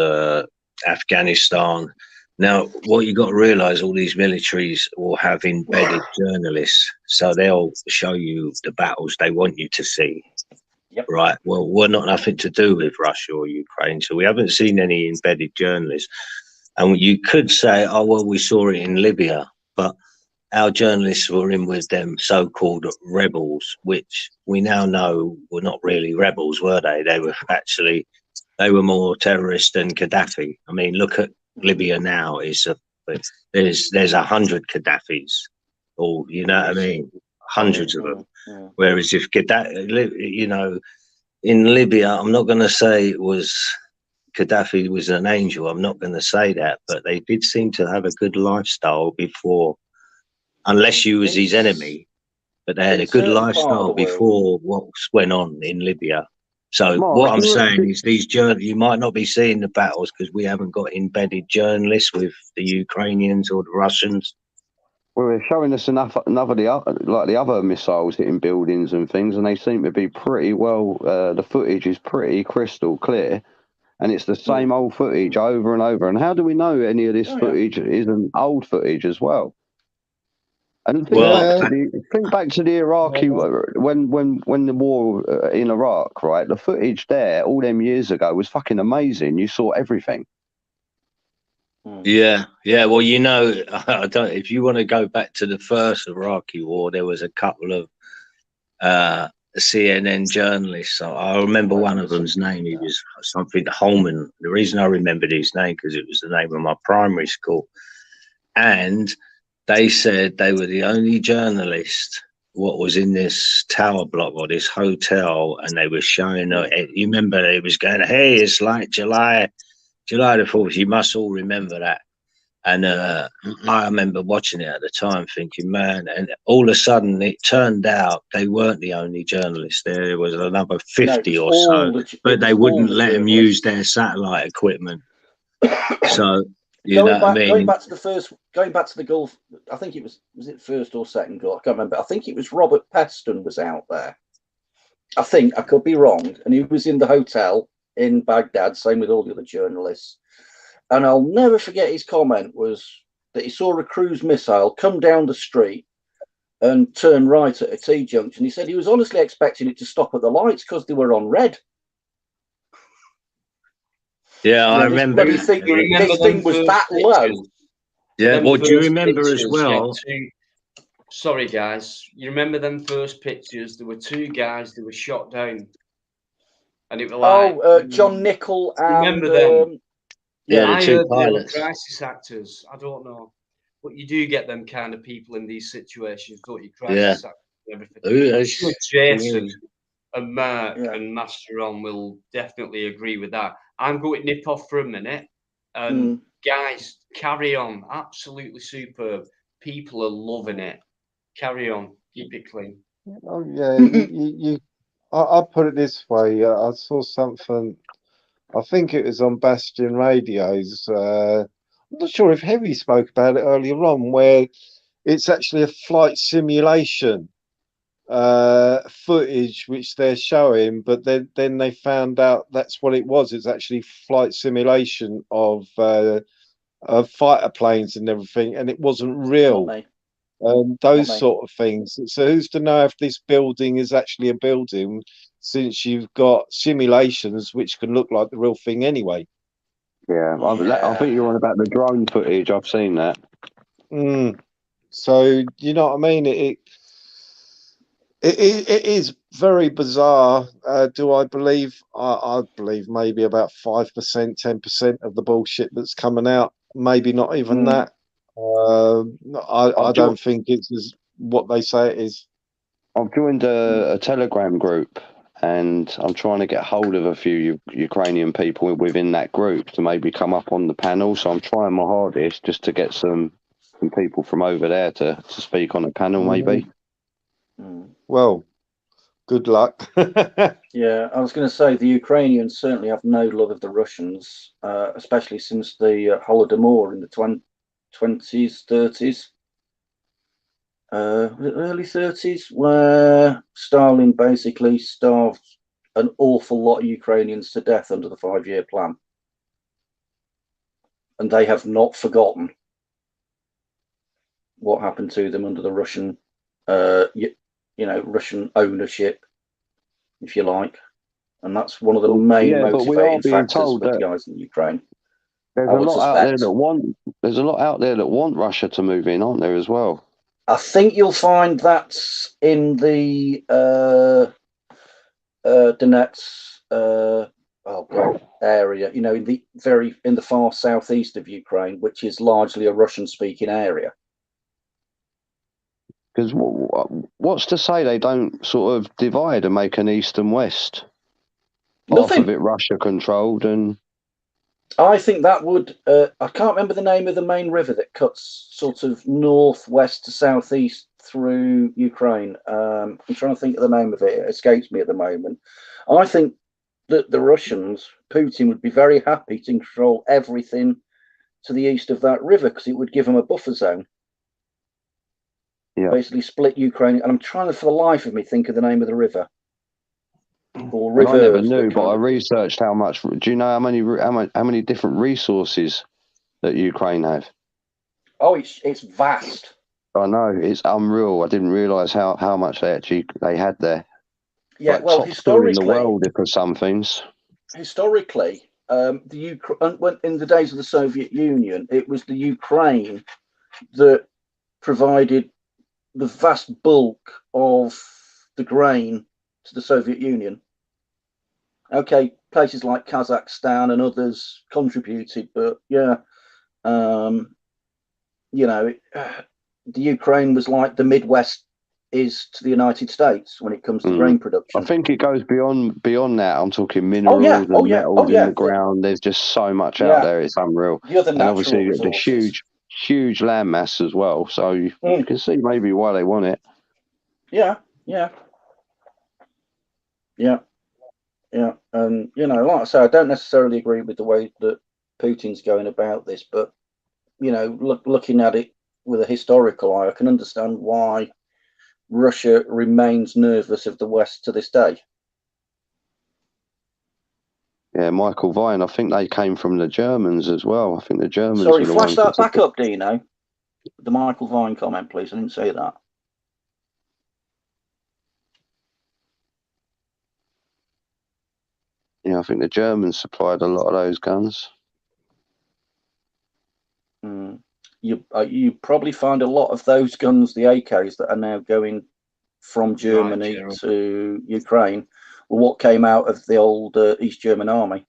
S10: Afghanistan. Now, what you got to realise, all these militaries will have embedded journalists, so they'll show you the battles they want you to see.
S2: Yep.
S10: Right. Well, we're not nothing to do with Russia or Ukraine, so we haven't seen any embedded journalists. And you could say, oh well, we saw it in Libya, but our journalists were in with them so-called rebels, which we now know were not really rebels, were they? They were more terrorist than Gaddafi. I mean, look at Libya now. There's 100 Gaddafis, or you know what I mean, hundreds of them.
S2: Yeah.
S10: Whereas if Gaddafi, you know, in Libya, I'm not going to say Gaddafi was an angel. I'm not going to say that, but they did seem to have a good lifestyle before, unless you was his enemy. But they had a good lifestyle before what went on in Libya. So what I'm saying is, you might not be seeing the battles because we haven't got embedded journalists with the Ukrainians or the Russians.
S12: Well, they're showing us enough the other missiles hitting buildings and things, and they seem to be pretty well. The footage is pretty crystal clear, and it's the same old footage over and over. And how do we know any of this footage isn't old footage as well? And think back to the Iraqi when the war in Iraq, right? The footage there all them years ago was fucking amazing. You saw everything.
S10: Yeah. Well, you know, I don't. If you want to go back to the first Iraqi war, there was a couple of CNN journalists. I remember one of them's name. He was something Holman. The reason I remembered his name because it was the name of my primary school, and they said they were the only journalist what was in this tower block or this hotel, and they were showing. You remember they was going, "Hey, it's like July the 4th." You must all remember that. And I remember watching it at the time, thinking, man. And all of a sudden, it turned out they weren't the only journalists. There was another 50 or so, but they wouldn't let them use their satellite equipment. So.
S2: Going back to the Gulf, I think it was it first or second Gulf? I can't remember. I think it was Robert Peston was out there. I think, I could be wrong, and he was in the hotel in Baghdad, same with all the other journalists. And I'll never forget his comment was that he saw a cruise missile come down the street and turn right at a T-junction. He said he was honestly expecting it to stop at the lights because they were on red.
S10: Yeah, I remember.
S2: This thing was that low.
S10: Yeah, well, do you remember as well?
S1: Sorry, guys. You remember them first pictures? There were two guys that were shot down. and it was like,
S7: John Nicol and
S1: remember them?
S10: Yeah, the
S1: I
S10: two
S1: heard they were
S10: pilots.
S1: crisis actors. I don't know, but you do get them kind of people in these situations, don't you?
S10: Yeah.
S1: Crisis actors and everything.
S10: Ooh,
S1: I'm
S10: that's
S1: sure Jason
S10: weird.
S1: and Mark and Masteron will definitely agree with that. I'm going to nip off for a minute. Guys, carry on. Absolutely superb. People are loving it. Carry on. Keep it clean.
S9: Oh yeah, I'll put it this way. I saw something. I think it was on Bastion Radios. I'm not sure if Heavy spoke about it earlier on, where it's actually a flight simulation footage which they're showing, but then they found out that's what it was. It's actually flight simulation of fighter planes and everything, and it wasn't real. And those sort of things. So who's to know if this building is actually a building, since you've got simulations which can look like the real thing anyway.
S12: Yeah, I think you're on about the drone footage. I've seen that.
S9: So you know what I mean? It is very bizarre. Do I believe? I believe maybe about 5%, 10% of the bullshit that's coming out. Maybe not even that. I don't think it's as what they say it is.
S12: I've joined a Telegram group, and I'm trying to get hold of a few Ukrainian people within that group to maybe come up on the panel. So I'm trying my hardest just to get some people from over there to speak on a panel, maybe.
S9: Well, good luck.
S7: Yeah, I was going to say the Ukrainians certainly have no love of the Russians, especially since the Holodomor in the 20s, 30s, early 30s, where Stalin basically starved an awful lot of Ukrainians to death under the 5-year plan. And they have not forgotten what happened to them under the Russian, Russian ownership, if you like. And that's one of the main motivating factors for the guys in Ukraine.
S12: There's a lot out there that want. There's a lot out there that want Russia to move in, aren't there, as well?
S7: I think you'll find that's in the Donetsk area. You know, in the far southeast of Ukraine, which is largely a Russian-speaking area.
S12: Because what's to say they don't sort of divide and make an east and west? Half of it Russia controlled, and
S7: I think that would. I can't remember the name of the main river that cuts sort of northwest to southeast through Ukraine. I'm trying to think of the name of it. It escapes me at the moment. I think that the Russians, Putin, would be very happy to control everything to the east of that river because it would give them a buffer zone.
S12: Yeah.
S7: Basically split Ukraine. And I'm trying to, for the life of me, think of the name of the river. Or
S12: well, I never
S7: rivers
S12: knew, but I researched how much. Do you know how many different resources that Ukraine have?
S7: Oh, it's vast.
S12: I know, it's unreal. I didn't realise how much they had there.
S7: Yeah,
S12: like
S7: well,
S12: top
S7: historically,
S12: in the world for some things.
S7: Historically, in the days of the Soviet Union, it was the Ukraine that provided the vast bulk of the grain to the Soviet Union. Okay, places like Kazakhstan and others contributed, but yeah, the Ukraine was like the Midwest is to the United States when it comes to grain production.
S12: I think it goes beyond that. I'm talking minerals and metals in the ground. There's just so much out there. It's unreal.
S7: The other
S12: and obviously
S7: resources.
S12: the huge land mass as well. So you can see maybe why they want it.
S7: Yeah. And like I say, I don't necessarily agree with the way that Putin's going about this, but looking at it with a historical eye, I can understand why Russia remains nervous of the West to this day.
S12: Yeah, Michael Vine, I think they came from the Germans as well. I think the Germans.
S7: Sorry, flash that back up, Dino. The Michael Vine comment, please. I didn't say that.
S12: Yeah, I think the Germans supplied a lot of those guns.
S7: You probably find a lot of those guns, the AKs, that are now going from Germany to Ukraine, were what came out of the old East German army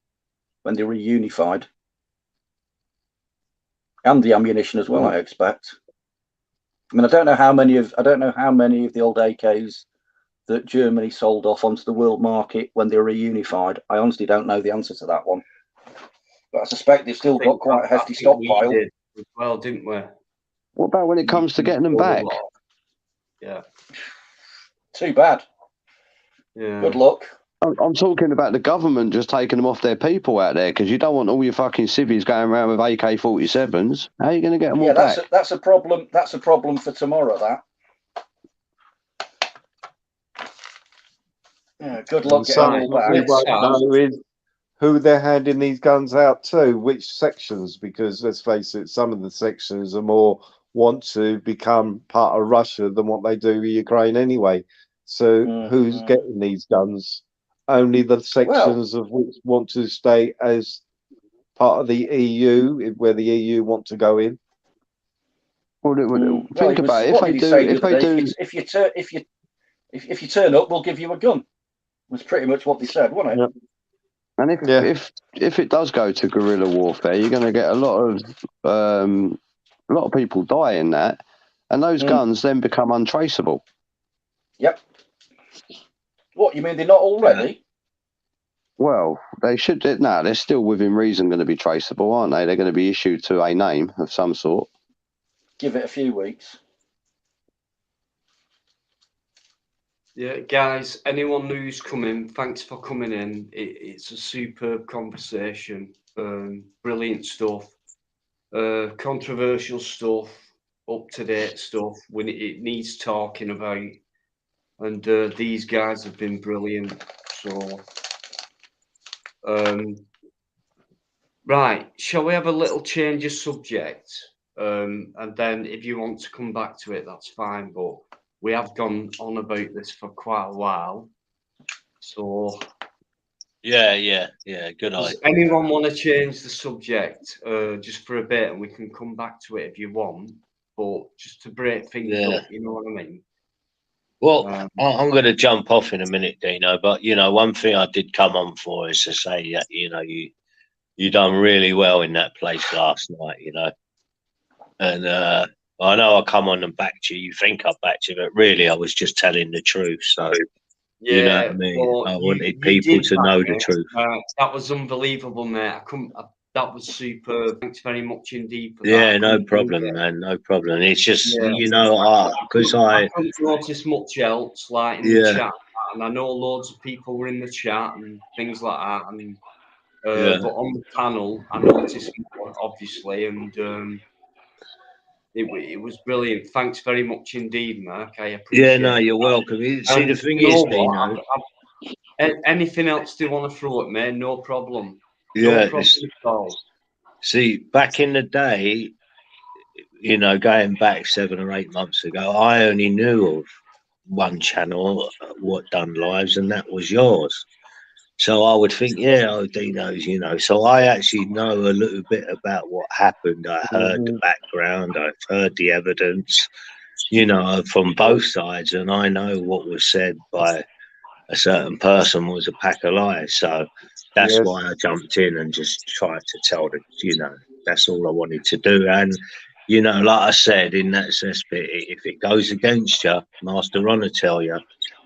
S7: when they reunified, and the ammunition as well, I expect. I mean, I don't know how many of the old AKs that Germany sold off onto the world market when they were reunified. I honestly don't know the answer to that one, but I suspect they've still got quite a hefty stockpile.
S1: We did as well, didn't we?
S12: What about when it comes to getting them back?
S1: Yeah.
S7: Too bad.
S1: Yeah.
S7: Good luck.
S12: I'm talking about the government just taking them off their people out there, because you don't want all your fucking civvies going around with AK-47s. How are you going to get them all back?
S7: That's a problem. That's a problem for tomorrow. That. Yeah, good luck getting them all back.
S9: We won't know is who they're handing these guns out to, which sections, because let's face it, some of the sections are more want to become part of Russia than what they do with Ukraine anyway. So who's getting these guns? Only the sections of which want to stay as part of the EU, where the EU want to go in.
S12: Think about it.
S7: If you turn up, we'll give you a gun. Was pretty much what they said, wasn't it?
S12: Yeah. And if it does go to guerrilla warfare, you're going to get a lot of people die in that, and those guns then become untraceable.
S7: Yep. What, you mean they're not already?
S12: Well, they should. No, they're still within reason going to be traceable, aren't they? They're going to be issued to a name of some sort.
S7: Give it a few weeks.
S1: Yeah, guys, anyone who's coming, thanks for coming in. It's a superb conversation. Brilliant stuff. Controversial stuff, up-to-date stuff. When it needs talking about. And these guys have been brilliant. So, right, shall we have a little change of subject? And then if you want to come back to it, that's fine. But we have gone on about this for quite a while. So,
S10: yeah, good idea.
S1: Does anyone want to change the subject just for a bit, and we can come back to it if you want, but just to break things up, you know what I mean?
S10: Well, I'm going to jump off in a minute, Dino, but, one thing I did come on for is to say that, you done really well in that place last night, and I know I come on and backed you. You think I backed you, but really I was just telling the truth. So, you know what I mean?
S1: Well,
S10: I wanted people to know the truth.
S1: That was unbelievable, mate. That was superb. Thanks very much indeed for
S10: Yeah,
S1: that.
S10: no problem, man. No problem. It's just, because I
S1: couldn't notice much else, like in the chat, and I know loads of people were in the chat and things like that. And but on the panel, I noticed more, obviously, and it was brilliant. Thanks very much indeed, Mark. I appreciate it.
S10: Yeah, no, you're welcome. See, the thing is, Dino,
S1: anything else do you want to throw at me? No problem.
S10: Yeah,
S1: no problem at all.
S10: See, back in the day, going back 7 or 8 months ago, I only knew of one channel, what done lives, and that was yours. So I would think, Dino's, So I actually know a little bit about what happened. I heard the background, I've heard the evidence, from both sides, and I know what was said by a certain person was a pack of lies. So that's why I jumped in and just tried to tell that's all I wanted to do. And, like I said, in that cesspit, if it goes against you, Master Honor tell you,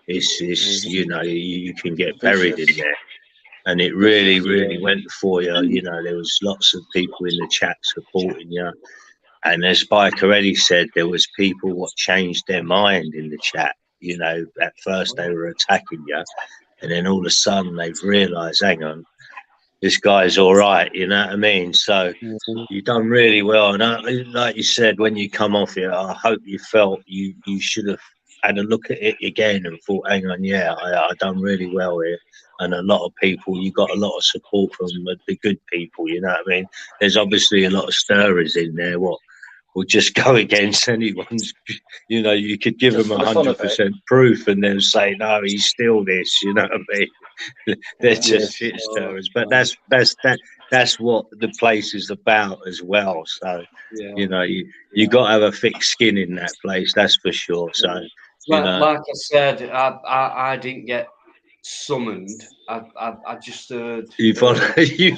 S10: it's you can get buried in there. And it really, really went for you. There was lots of people in the chat supporting you. And as Bikereddie said, there was people what changed their mind in the chat. At first they were attacking you, and then all of a sudden they've realised, hang on, this guy's all right. You know what I mean? So you've done really well. And like you said, when you come off here, I hope you felt you should have had a look at it again and thought, hang on, I done really well here. And a lot of people, you got a lot of support from the good people. You know what I mean? There's obviously a lot of stirrers in there. What will just go against anyone's, you could give them 100% proof and then say, no, he's still this, you know what I mean? They're just shit stirrers. But that's what the place is about as well. So, you got to have a thick skin in that place, that's for sure. So,
S1: like I said, I didn't get summoned. I just heard
S10: You volunteered,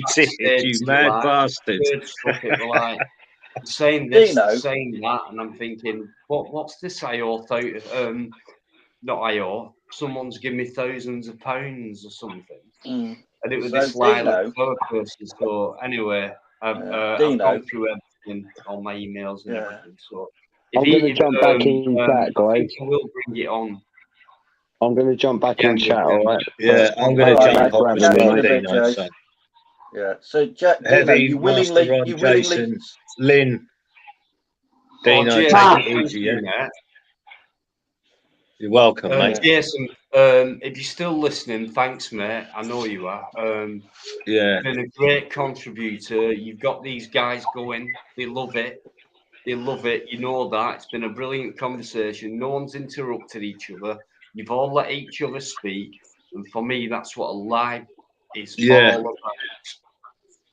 S1: backstage,
S10: you mad
S1: like,
S10: bastard.
S1: weird stuff. It were like saying this,
S2: Dino.
S1: saying that, and I'm thinking, what's this IO? Not IO. Someone's given me thousands of pounds or something, and it was
S2: So,
S1: this Lila
S2: Dino.
S1: Clover person. So anyway, I've
S2: Dino.
S1: gone through everything, all my emails and everything. So
S12: I'm going to jump back in chat,
S1: I
S12: guys.
S1: think I will bring it on.
S12: I'm going to jump back in chat, all right?
S10: Yeah, I'm going to jump off as well, Dino. So.
S2: Yeah. So, Jack,
S10: Heavy,
S2: Dino,
S10: Master Ron, Jason, Lynn, Dino, take it easy, yeah? You're welcome, mate.
S1: Jason, if you're still listening, thanks, mate. I know you are.
S10: Yeah.
S1: Been a great contributor. You've got these guys going. They love it. They love it. You know that. It's been a brilliant conversation. No one's interrupted each other. You've all let each other speak. And for me, that's what a live is all about.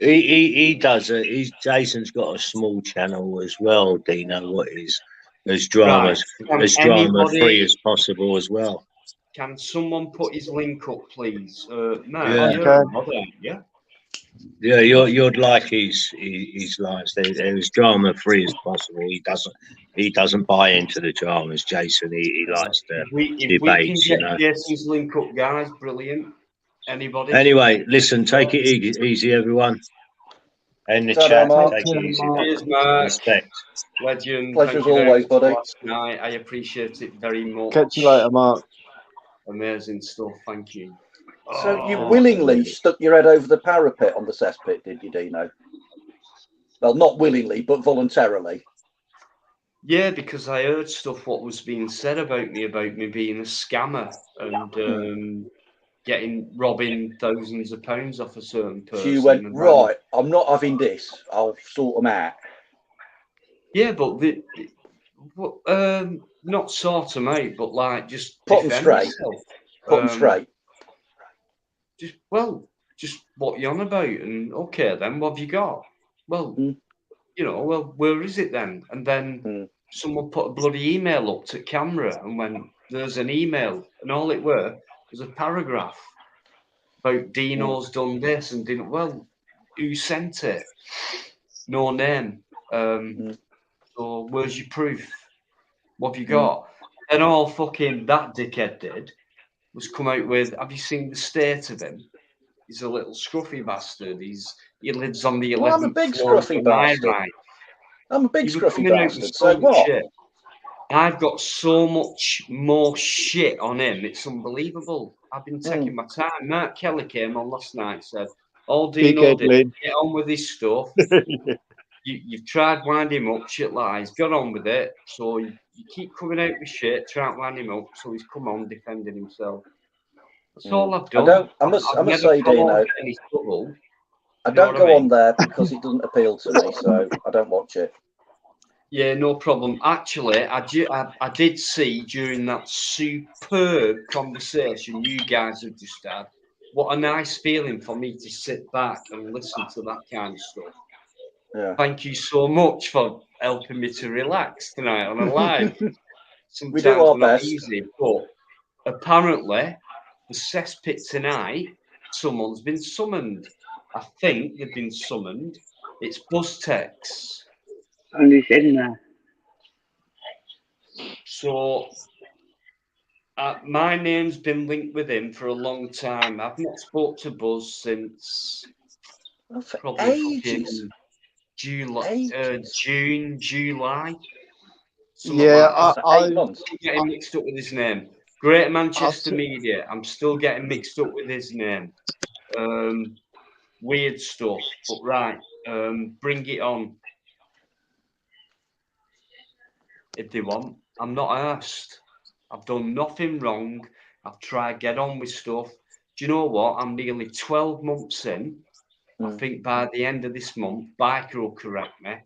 S10: He does it. Jason's got a small channel as well, Dino. What is as drama free as possible as well.
S1: Can someone put his link up, please?
S10: Yeah.
S1: You're a mod, aren't you?
S10: Yeah, you'd like his lines. They're as drama free as possible. He doesn't buy into the dramas, Jason. He likes the debates,
S1: you know. Jason's link up, guys. Brilliant. Anybody?
S10: Anyway, listen, take it easy, everyone. And the chat, take it easy.
S1: Cheers, Mark.
S10: Respect.
S1: Legend.
S2: Pleasure as always, buddy.
S1: Last night. I appreciate it very much.
S9: Catch you later, Mark.
S1: Amazing stuff. Thank you.
S2: So you willingly stuck your head over the parapet on the cesspit, did you, Dino? Well, not willingly, but voluntarily.
S1: Yeah, because I heard stuff what was being said about me being a scammer and robbing thousands of pounds off a certain person.
S2: So you went, right, I'm not having this. I'll sort them out.
S1: Yeah, but not sort them out, but like just
S2: put them straight. Put them straight.
S1: Just what you're on about, and okay, then what have you got? Well, you know, well, where is it then? And then someone put a bloody email up to camera and went, there's an email, and all it was a paragraph about Dino's done this and didn't. Well, who sent it? No name. So where's your proof? What have you got? And all fucking that dickhead did was come out with, have you seen the state of him? He's a little scruffy bastard. He lives on the 11th
S2: well, I'm a big
S1: floor
S2: scruffy bastard. I'm a big scruffy bastard.
S1: So
S2: what?
S1: Shit. I've got so much more shit on him. It's unbelievable. I've been taking my time. Mark Kelly came on last night, said, all Dino did, get on with his stuff. You've tried winding him up, shit lies, got on with it. So you keep coming out with shit, trying to wind him up. So he's come on defending himself. That's all I've done.
S2: I must say, Dino, I don't go on there because it doesn't appeal to me, so I don't watch it.
S1: Yeah, no problem. Actually, I did see during that superb conversation you guys have just had, what a nice feeling for me to sit back and listen to that kind of stuff.
S2: Yeah.
S1: Thank you so much for helping me to relax tonight on a live. Sometimes
S2: we do our
S1: not
S2: best.
S1: Easy, but apparently the cesspit tonight, someone's been summoned. I think they've been summoned. It's Buzztex.
S13: And he's in there.
S1: So my name's been linked with him for a long time. I've not spoke to Buzz since probably June, July.
S9: Yeah,
S1: I'm getting mixed up with his name. Greater Manchester Media. I'm still getting mixed up with his name. Weird stuff, but right. Bring it on. If they want. I'm not asked. I've done nothing wrong. I've tried to get on with stuff. Do you know what? I'm nearly 12 months in. I think by the end of this month, Biker will correct me.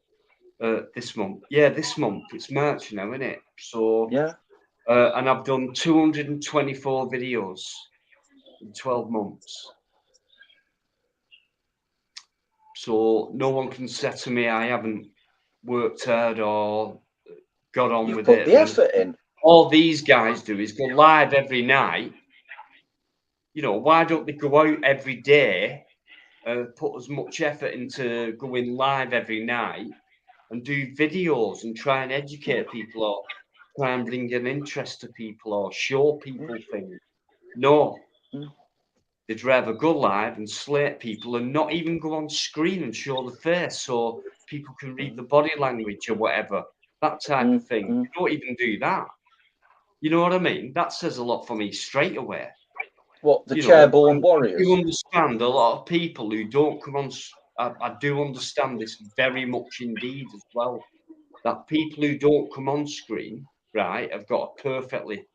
S1: This month. Yeah, this month. It's March now, isn't it? So,
S2: yeah.
S1: And I've done 224 videos in 12 months. So no one can say to me I haven't worked hard or got on with it.
S2: Put the effort in.
S1: All these guys do is go live every night you know, why don't they go out every day, put as much effort into going live every night and do videos and try and educate people or try and bring an interest to people or show people things? No. They'd rather go live and slate people and not even go on screen and show the face so people can read the body language or whatever, that type of thing. They don't even do that. You know what I mean? That says a lot for me straight away.
S7: What, the
S1: You know,
S7: chairborne warriors?
S1: I do understand a lot of people who don't come on. I do understand this very much indeed as well. That people who don't come on screen, right, have got a perfectly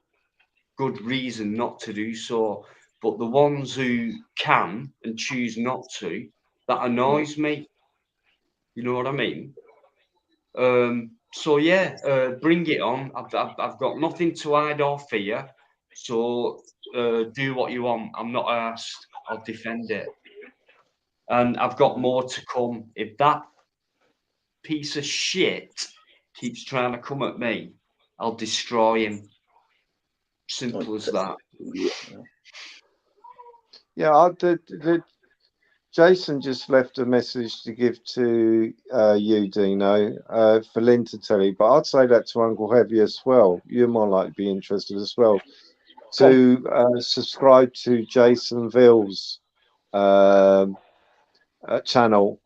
S1: good reason not to do so. But the ones who can and choose not to, that annoys me. You know what I mean? So yeah, bring it on. I've got nothing to hide or fear. So do what you want. I'm not asked. I'll defend it. And I've got more to come. If that piece of shit keeps trying to come at me, I'll destroy him. Simple as that.
S9: Yeah, Jason just left a message to give to you, Dino, for Lynn to tell you. But I'd say that to Uncle Heavy as well. You're more likely to be interested as well. To subscribe to Jason Ville's channel,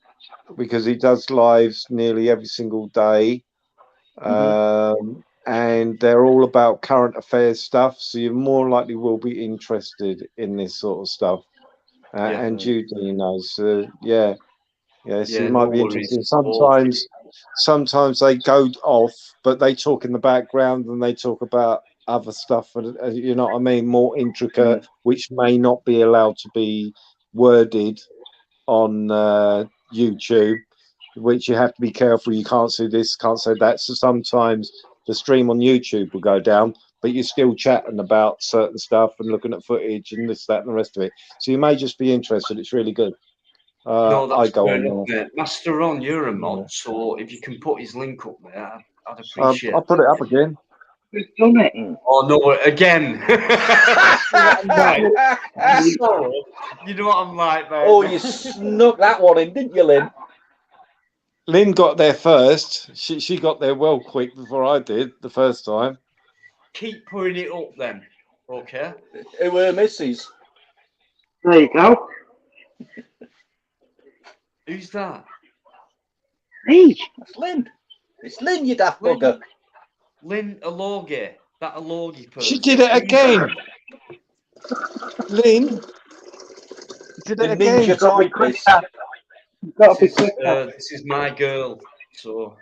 S9: because he does lives nearly every single day. And they're all about current affairs stuff. So you more likely will be interested in this sort of stuff. And you, Dino. So yeah. So you might be interested. Sometimes they go off, but they talk in the background and they talk about other stuff, and you know what I mean, more intricate, which may not be allowed to be worded on YouTube, which you have to be careful. You can't say this, can't say that. So sometimes the stream on YouTube will go down, but you're still chatting about certain stuff and looking at footage and this, that, and the rest of it. So you may just be interested. It's really good.
S1: No, that's
S9: I go
S1: fair
S9: on
S1: enough,
S9: there.
S1: mate. Master Ron, you're a mod, so if you can put his link up there, I'd appreciate
S9: I'll put it up again.
S13: We've done it.
S1: Oh no, again. Sorry. You know what I'm like, mate.
S7: Oh, you snuck that one in, didn't you, Lynn?
S9: Lynn got there first. She got there well quick before I did the first time.
S1: Keep putting it up then. Okay.
S7: Who were misses?
S13: There you go.
S1: Who's that?
S13: Me.
S7: That's Lynn. It's Lynn, you daft bugger.
S1: Lynn Aloge. That Aloge person.
S9: She did it again. Lynn did it again.
S7: Ninja typist.
S1: This is my girl, so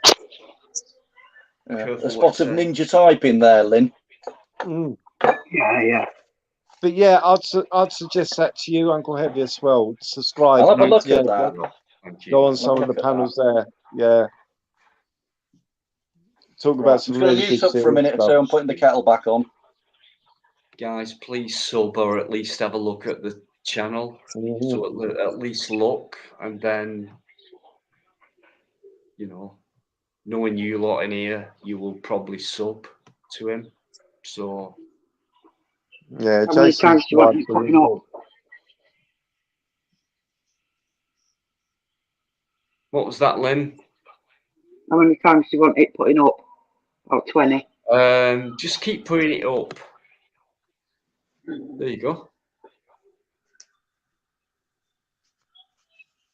S7: a spot of ninja typing there, Lynn.
S13: Yeah.
S9: But yeah, I'd suggest that to you, Uncle Heavy, as well. Subscribe.
S7: I'll have a look at that.
S9: Go on some of the panels there. Yeah. Talk about some really good
S7: stuff for a minute or two. I'm putting the kettle back on.
S1: Guys, please sub or at least have a look at the channel. So at least look, and then, you know, knowing you lot in here, you will probably sub to him. So
S9: yeah,
S13: how many times do you want it putting up?
S1: What was that, Lynn?
S13: How many times do you want it putting up? About 20.
S1: Just keep putting it up. There you go.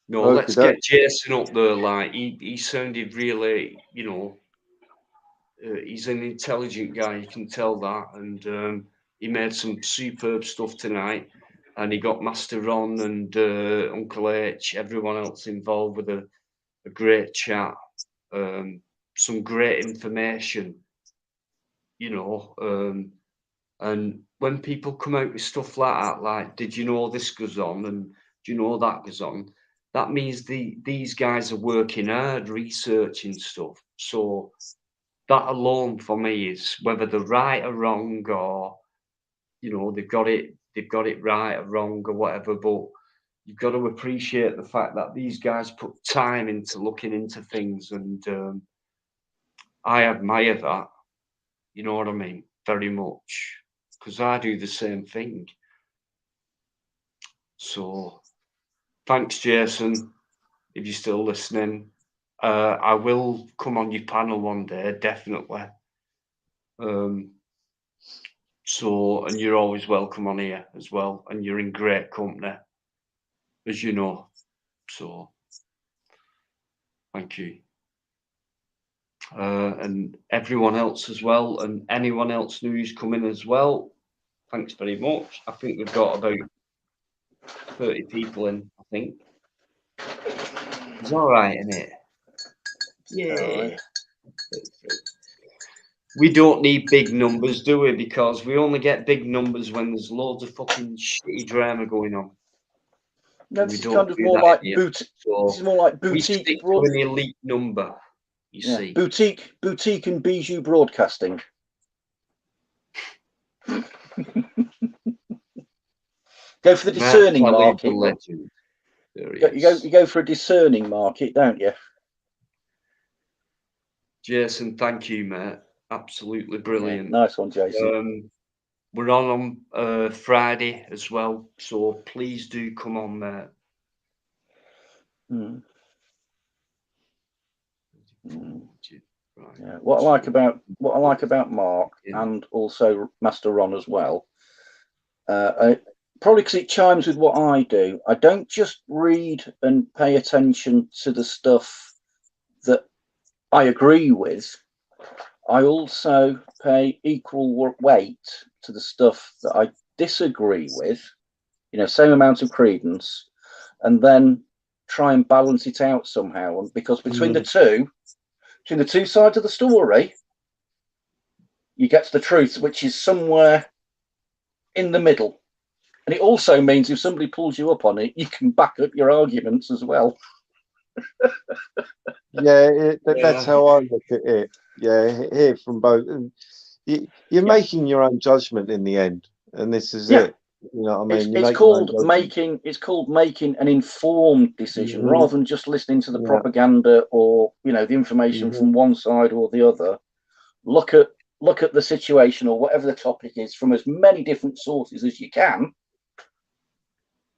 S1: No,
S9: Okay,
S1: let's get Jason up there. Like he sounded really, you know, he's an intelligent guy. You can tell that, and he made some superb stuff tonight. And he got Master Ron and Uncle H, everyone else involved with a great chat. Some great information, you know. And when people come out with stuff like that, like, did you know this goes on and do you know that goes on? That means these guys are working hard, researching stuff. So that alone for me is whether they're right or wrong, or, you know, they've got it right or wrong or whatever. But you've got to appreciate the fact that these guys put time into looking into things, and I admire that. You know what I mean? Very much, because I do the same thing. So thanks, Jason, if you're still listening. I will come on your panel one day, definitely. So, and you're always welcome on here as well, and you're in great company, as you know. So, thank you. And everyone else as well, and anyone else new who's coming as well, thanks very much. I think we've got about 30 people in, I think. It's all right, isn't it? Yeah. We don't need big numbers, do we? Because we only get big numbers when there's loads of fucking shitty drama going on.
S14: No, this is kind of more like boutique. This is more like boutique.
S1: We stick to an elite number. You see,
S14: boutique and bijou broadcasting. Go for the discerning market. You go for a discerning market, don't you?
S1: Jason, thank you, mate. Absolutely brilliant.
S14: Yeah, nice one, Jason.
S1: We're on Friday as well, so please do come on, mate.
S14: Right. Yeah. What I like about Mark and also Master Ron as well, probably because it chimes with what I do. I don't just read and pay attention to the stuff that I agree with. I also pay equal weight to the stuff that I disagree with, same amount of credence, and then try and balance it out somehow. And because between the two sides of the story, you get to the truth, which is somewhere in the middle. And it also means if somebody pulls you up on it, you can back up your arguments as well.
S9: That's how I look at it. Hear from both. You're making your own judgment in the end, and this is it. You know what I mean?
S14: It's called making an informed decision rather than just listening to the propaganda or the information from one side or the other. Look at the situation or whatever the topic is from as many different sources as you can,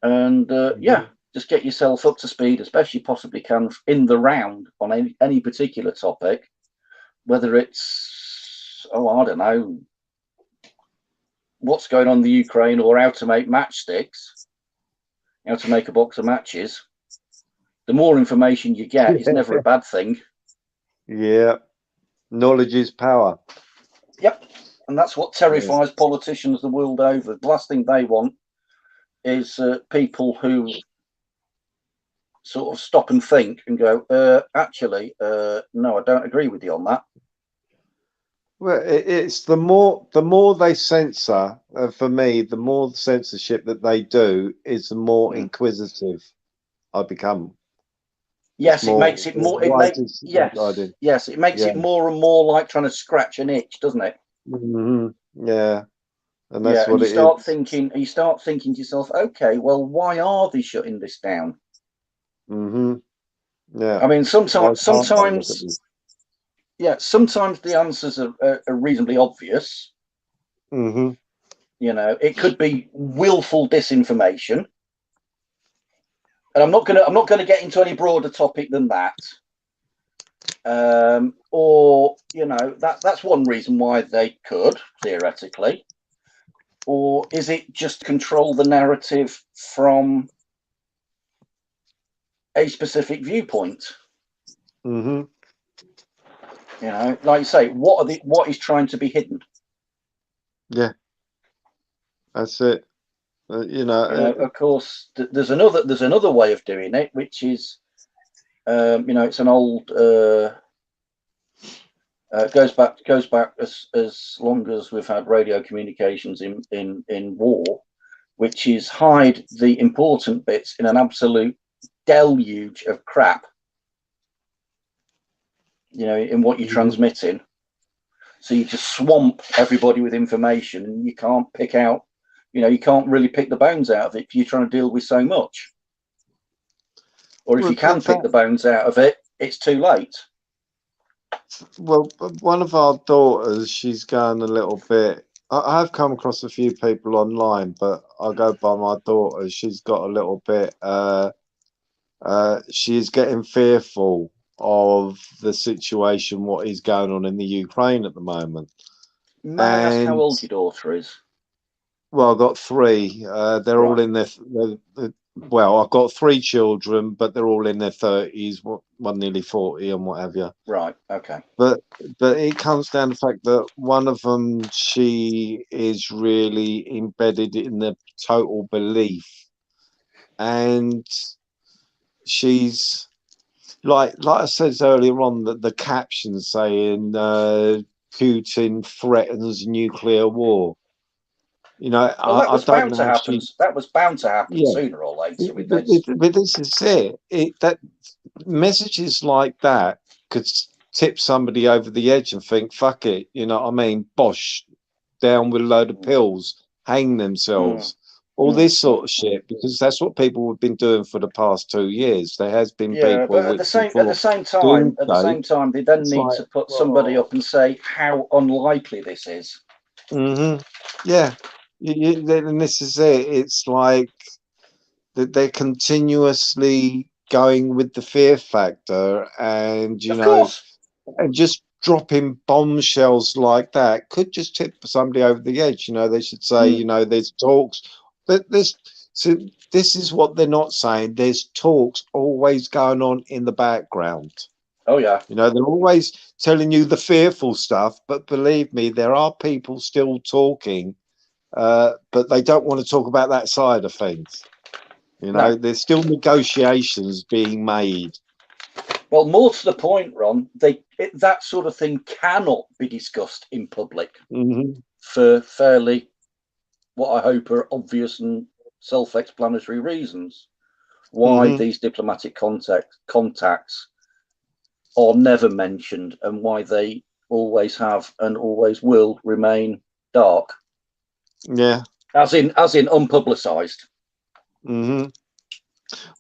S14: and just get yourself up to speed as best you possibly can in the round on any particular topic, whether it's I don't know what's going on in the Ukraine or how to make matchsticks, how to make a box of matches. The more information you get is never a bad thing.
S9: Yeah, knowledge is power.
S14: Yep, and that's what terrifies politicians the world over. The last thing they want is people who sort of stop and think and go, actually, no, I don't agree with you on that.
S9: Well, it's the more they censor. For me, the more censorship that they do is the more inquisitive I become.
S14: Yes, it makes it more. It makes it more and more like trying to scratch an itch, doesn't it?
S9: Yeah, and that's what
S14: you
S9: it
S14: start
S9: is.
S14: thinking. You start thinking to yourself, okay, well, why are they shutting this down?
S9: Yeah.
S14: I mean, sometimes the answers are reasonably obvious. It could be willful disinformation, and I'm not going to get into any broader topic than that. Or that's one reason why they could theoretically. Or is it just control the narrative from a specific viewpoint? Like you say, what is trying to be hidden?
S9: Yeah, that's it.
S14: Of course, there's another way of doing it, which is, it's an old goes back as long as we've had radio communications in war, which is hide the important bits in an absolute deluge of crap. In what you're transmitting, so you just swamp everybody with information, and you can't pick out. You can't really pick the bones out of it if you're trying to deal with so much. Or if you can pick the bones out of it, it's too late.
S9: Well, one of our daughters, she's gone a little bit I've come across a few people online, but I go by my daughter. She's got a little bit. She's getting fearful of the situation, what is going on in the Ukraine at the moment.
S14: May I ask how old your daughter is?
S9: Well, I've got three. They're all in their. Well, I've got three children, but they're all in their 30s, one nearly 40 and what have you.
S14: Right, okay.
S9: But it comes down to the fact that one of them, she is really embedded in the total belief. And she's, like I said earlier on, that the caption saying Putin threatens nuclear war. You know,
S14: well, that was bound to happen. That was bound to happen sooner or later.
S9: But this is it. That messages like that could tip somebody over the edge and think, "Fuck it," you know what I mean? Bosh, down with a load of pills, hang themselves, all this sort of shit. Because that's what people have been doing for the past 2 years. There has been people.
S14: But at the same time, they then need to put somebody up and say how unlikely this is.
S9: Yeah. And this is it. It's like that they're continuously going with the fear factor, and and just dropping bombshells like that could just tip somebody over the edge. You know, they should say, you know, there's talks, but this is what they're not saying. There's talks always going on in the background.
S14: Oh yeah.
S9: You know, they're always telling you the fearful stuff, but believe me, there are people still talking. But they don't want to talk about that side of things. You know, there's still negotiations being made.
S14: Well, more to the point, Ron, that sort of thing cannot be discussed in public for fairly, what I hope are obvious and self-explanatory reasons. Why these diplomatic contacts are never mentioned, and why they always have and always will remain dark.
S9: Yeah,
S14: as in unpublicized.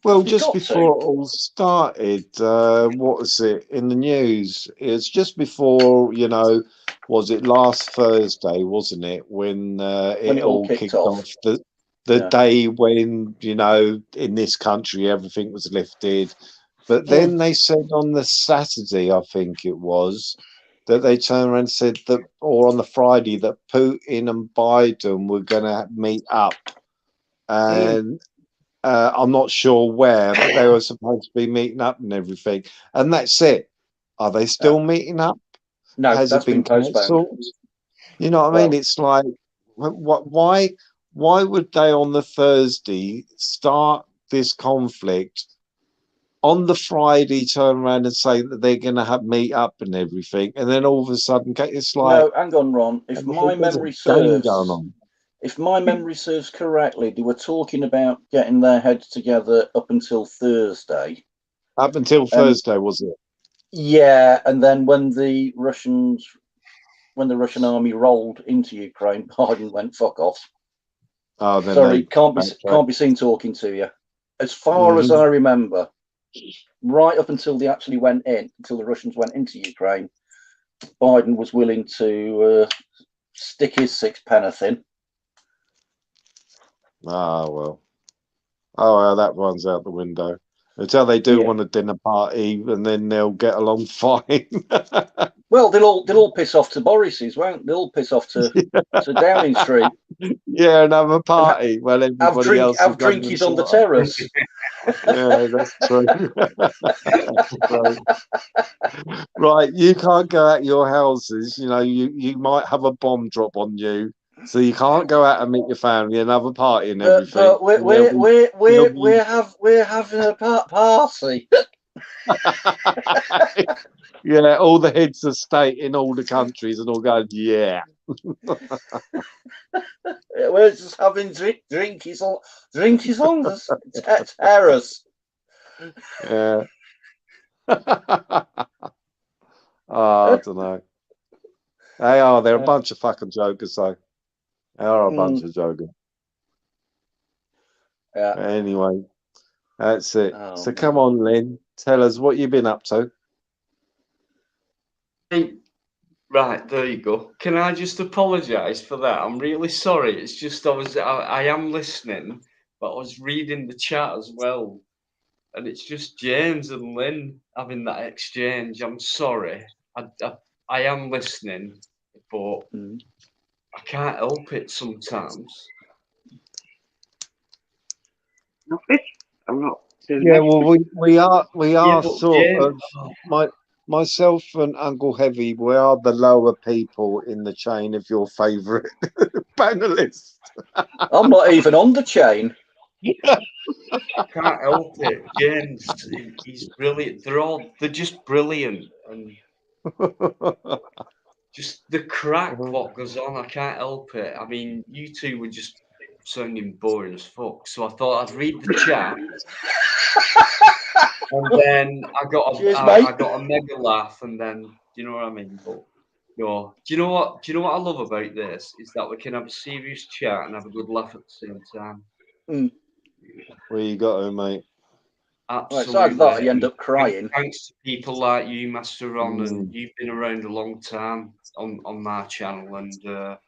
S9: Well, just before it all started, what was it in the news? It's just before, you know, was it last Thursday, wasn't it, when it all kicked off? The day when, you know, in this country everything was lifted, but then they said on the Saturday, I think it was, that they turned around and said that, or on the Friday, that Putin and Biden were going to meet up. And I'm not sure where, but they were supposed to be meeting up and everything. And that's it. Are they still meeting up?
S14: No,
S9: has it been cancelled? You know what I mean? It's like, why would they on the Thursday start this conflict? On the Friday, turn around and say that they're going to have meet up and everything, and then all of a sudden, it's like,
S14: no, hang on, Ron. If my memory serves correctly, they were talking about getting their heads together up until Thursday.
S9: Up until Thursday, was it?
S14: Yeah, and then when the Russian army rolled into Ukraine, Biden went fuck off.
S9: Oh, then
S14: sorry, can't be seen talking to you. As far as I remember. Right up until they actually went in, until the Russians went into Ukraine, Biden was willing to stick his sixpenneth in.
S9: Oh well, that one's out the window. Until they do want a dinner party, and then they'll get along fine.
S14: Well, they'll all piss off to Boris's, won't they? They'll all piss off to Downing Street.
S9: Yeah, and have a party. Well, everybody else
S14: have drinkies on the terrace.
S9: Yeah, that's true. That's true. Right, you can't go out your houses. You know, you might have a bomb drop on you, so you can't go out and meet your family and have a party and everything.
S14: But we're having a party.
S9: Yeah, all the heads of state in all the countries and all going, yeah.
S14: We're just having drinkies on the terrace.
S9: Yeah. I don't know. They're a bunch of fucking jokers, though. They are a bunch of jokers.
S14: Yeah.
S9: Anyway, that's it. So come on, Lynn. Tell us what you've been up to.
S1: Right, there you go. Can I just apologise for that? I'm really sorry. It's just I am listening, but I was reading the chat as well, and it's just James and Lynn having that exchange. I'm sorry. I am listening, but I can't help it sometimes.
S13: Nothing. I'm not doing
S9: Yeah,
S13: anything.
S9: well, we are
S1: but
S9: sort
S1: James-
S9: of myself and Uncle Heavy. We are the lower people in the chain of your favourite panelists.
S14: I'm not even on the chain.
S1: Can't help it. James, he's brilliant. They're just brilliant, and just the crack what goes on. I can't help it. I mean, you two were just sounding boring as fuck. So I thought I'd read the chat, and then I got a mega laugh, and then you know what I mean. But no, do you know what I love about this is that we can have a serious chat and have a good laugh at the same time.
S9: Where you got to, mate?
S1: Absolutely.
S14: Well, it's either that or you end up crying.
S1: Thanks to people like you, Master Ron, and you've been around a long time on my channel, and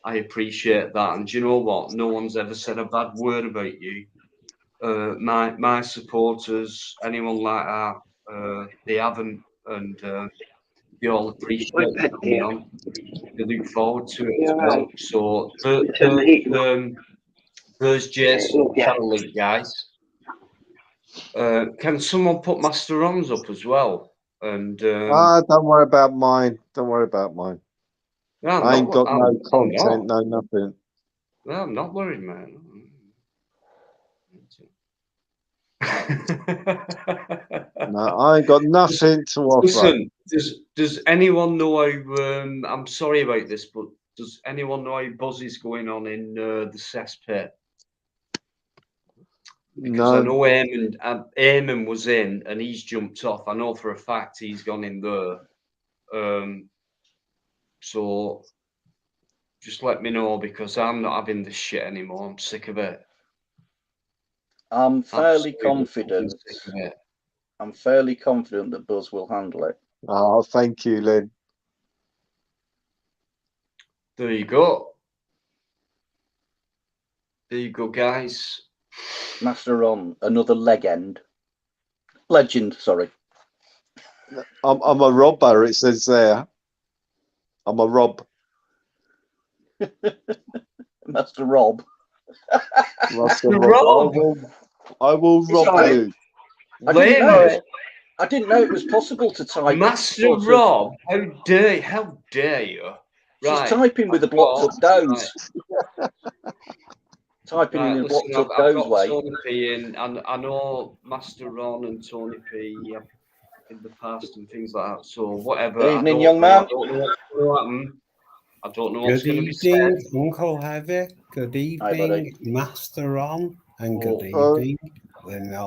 S1: I appreciate that. And do you know what? No one's ever said a bad word about you. My supporters, anyone like that, they haven't, and they all appreciate you coming on. They look forward to it as well. So there's Jason channel link, guys. Can someone put Master Ron's up as well? And
S9: don't worry about mine. Don't worry about mine.
S1: No,
S9: I ain't got no
S1: I'm
S9: content,
S1: not.
S9: no nothing.
S1: No, I'm not worried, man.
S9: No, I ain't got nothing to offer.
S1: Listen, does anyone know how? I'm sorry about this, but does anyone know how Buzzy's going on in the cesspit? Because I know Eamon was in and he's jumped off. I know for a fact he's gone in there. So just let me know, because I'm not having this shit anymore. I'm sick of it.
S14: I'm fairly
S1: Absolutely
S14: confident.
S1: sick of it.
S14: I'm fairly confident that Buzz will handle it.
S9: Oh, thank you, Lynn.
S1: There you go. There you go, guys.
S14: Master Ron, another legend. Legend, sorry.
S9: I'm a robber, it says there. I'm a rob.
S14: Master Rob.
S9: Master Rob. I will rob you.
S14: I didn't know it was possible to type.
S1: Master Rob, how dare you?
S14: Just typing with the blocked up does. Typing in the blocked up
S1: I've
S14: does
S1: got
S14: way.
S1: Tony P in, and I know Master Ron and Tony P in the past and things like that. So whatever.
S14: Evening, young man.
S1: I don't know what's going to happen. I don't know what's
S15: Good
S1: going to be said.
S15: evening, Uncle Heavy. Good evening, Master Ron, and good evening.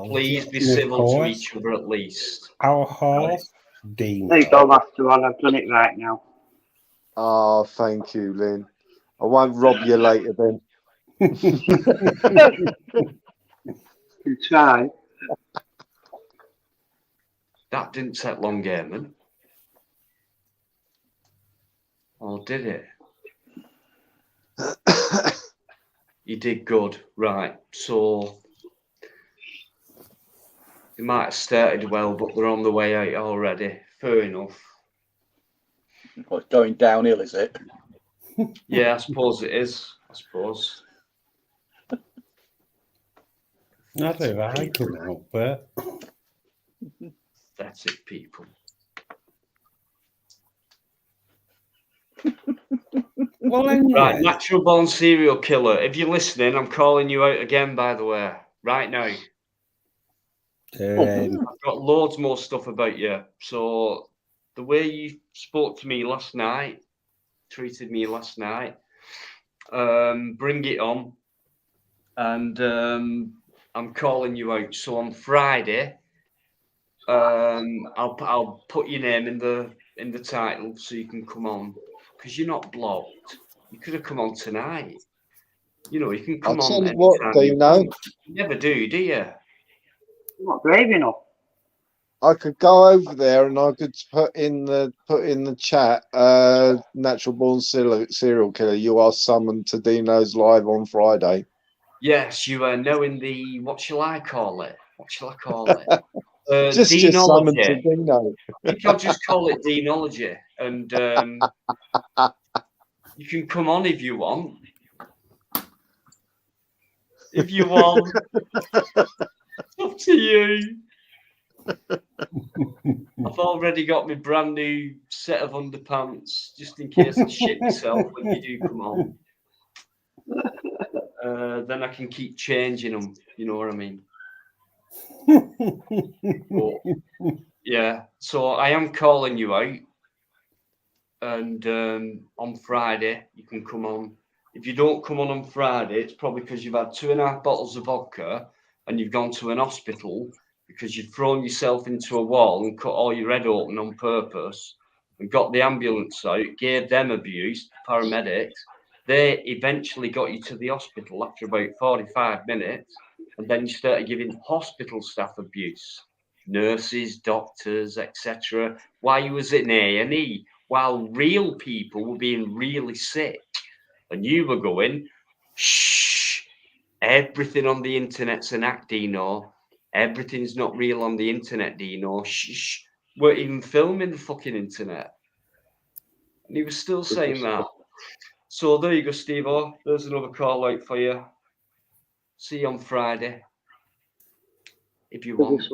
S1: Please be civil to each other at least.
S15: Our host, Dean.
S13: There you go, Master Ron. I've done it right now.
S9: Oh, thank you, Lynn. I won't rob you later then.
S13: You try.
S1: That didn't take long, Eamon. Or did it? You did good. Right. So they might have started well, but they're on the way out already. Fair enough.
S14: Well, it's going downhill, is it?
S1: Yeah, I suppose it is. I suppose.
S15: Not if I can help it.
S1: That's it, people.
S15: Well, anyway.
S1: Right, natural born serial killer. If you're listening, I'm calling you out again, by the way, right now. I've got loads more stuff about you. So the way you spoke to me last night, treated me last night, bring it on. And I'm calling you out. So on Friday, I'll put your name in the title so you can come on, because you're not blocked. You could have come on tonight. You know, you can come on anytime you want. You never do you?
S13: I'm not brave enough.
S9: I could go over there and I could put in the chat. Natural born serial killer. You are summoned to Dino's live on Friday.
S1: Yes, you are knowing the, what shall I call it? What shall I call it?
S9: Just summoned to
S1: Deanology.
S9: Dino.
S1: I think I'll just call it Deanology. And you can come on if you want. If you want. It's up to you. I've already got my brand new set of underpants, just in case I shit myself when you do come on. Then I can keep changing them. You know what I mean? But, yeah. So I am calling you out, and on Friday you can come on. If you don't come on Friday, it's probably because you've had 2.5 bottles of vodka and you've gone to an hospital because you've thrown yourself into a wall and cut all your head open on purpose and got the ambulance out, gave them abuse, paramedics. They eventually got you to the hospital after about 45 minutes, and then you started giving hospital staff abuse, nurses, doctors, etc. While you was in A&E, while real people were being really sick, and you were going, shh, everything on the internet's an act, Dino. Everything's not real on the internet, Dino. Shh. We're even filming the fucking internet. And he was still saying that. So there you go, Steve-O. There's another call out for you. See you on Friday. If you want.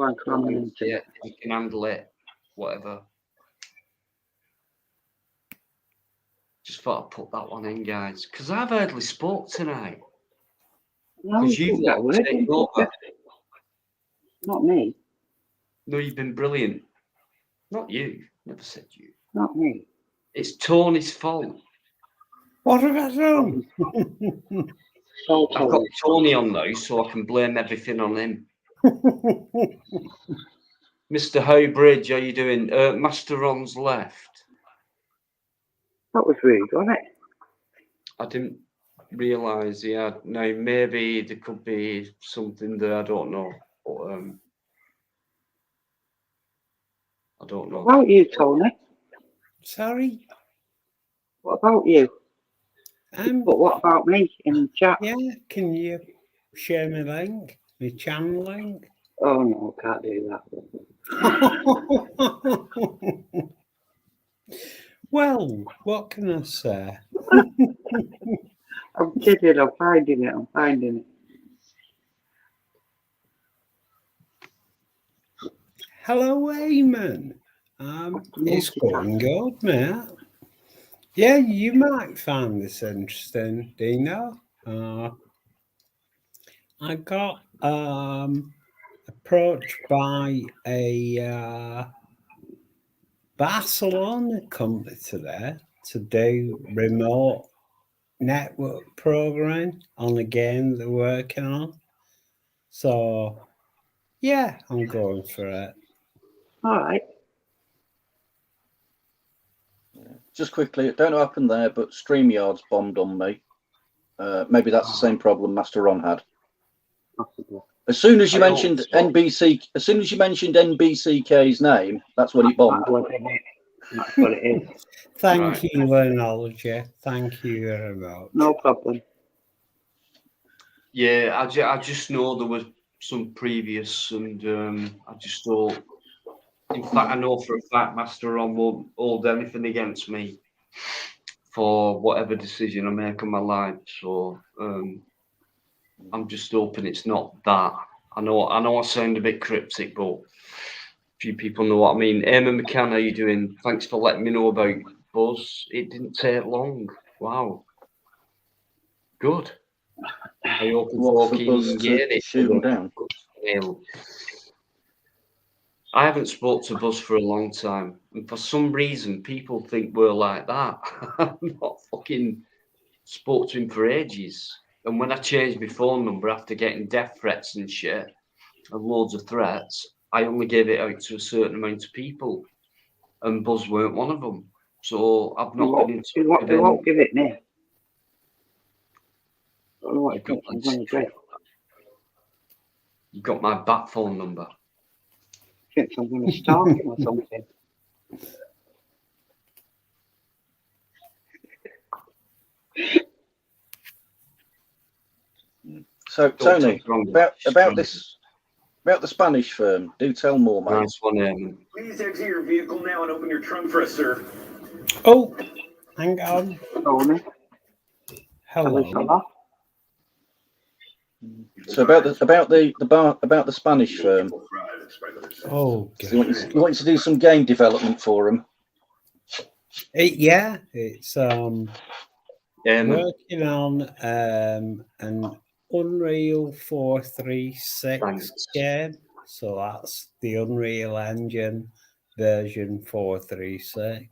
S1: Yeah, you can handle it. Whatever. Just thought I'd put that one in, guys. Because I've hardly spoke tonight. Because you've got to take over.
S13: Not me.
S1: No, you've been brilliant. Not you. Never said you.
S13: Not me.
S1: It's Tony's fault.
S15: What have I done?
S1: I've got Tony on now, so I can blame everything on him. Mr. Howbridge, how you doing? Master Ron's left.
S13: That was rude, wasn't it?
S1: I didn't realise he had. Now, maybe there could be something there, I don't know. But, I don't know.
S13: What about you, Tony?
S15: Sorry?
S13: What about you? But what about me in the chat?
S15: Yeah, can you share my link? My channel link?
S13: Oh no, can't do
S15: that. Well, what can I say?
S13: I'm kidding, I'm finding it.
S15: Hello, Eamon. It's going good, mate. Yeah, you might find this interesting, Dino. I got approached by a Barcelona company today to do remote network programming on a game they're working on. So, yeah, I'm going for it.
S13: All right.
S14: Just quickly, I don't know what happened there, but StreamYard's bombed on me. Maybe that's the same problem Master Ron had. As soon as you mentioned NBCK's name, that's when it bombed.
S13: That's what it is.
S15: Thank you, Lenology. Thank you very much.
S13: No problem.
S1: Yeah, I just know there was some previous, and I just thought. In fact, I know for a fact Master Ron won't hold anything against me for whatever decision I make in my life. So I'm just hoping it's not that. I know I sound a bit cryptic, but few people know what I mean. Eamon McCann, how you doing? Thanks for letting me know about Buzz. It didn't take long. Wow. Good. I hope
S14: Buzz to shoot him down?
S1: I haven't spoke to Buzz for a long time, and for some reason, people think we're like that. I've not fucking spoke to him for ages. And when I changed my phone number after getting death threats and shit, and loads of threats, I only gave it out to a certain amount of people, and Buzz weren't one of them. So I've not been in touch with him.
S13: They won't give it me.
S1: You've got my bat phone number.
S13: Thinks I'm going to stalk him or something.
S14: So Tony, about the Spanish firm, do tell more, mate.
S1: Nice one, Eamon.
S16: Please exit your vehicle now and open your trunk for us, sir.
S15: Oh, hang on.
S13: Tony.
S15: Hello.
S14: So about the Spanish firm.
S15: Oh,
S14: so you want to do some game development for them?
S15: Yeah, it's working on an Unreal 436 game. So that's the Unreal Engine version 436.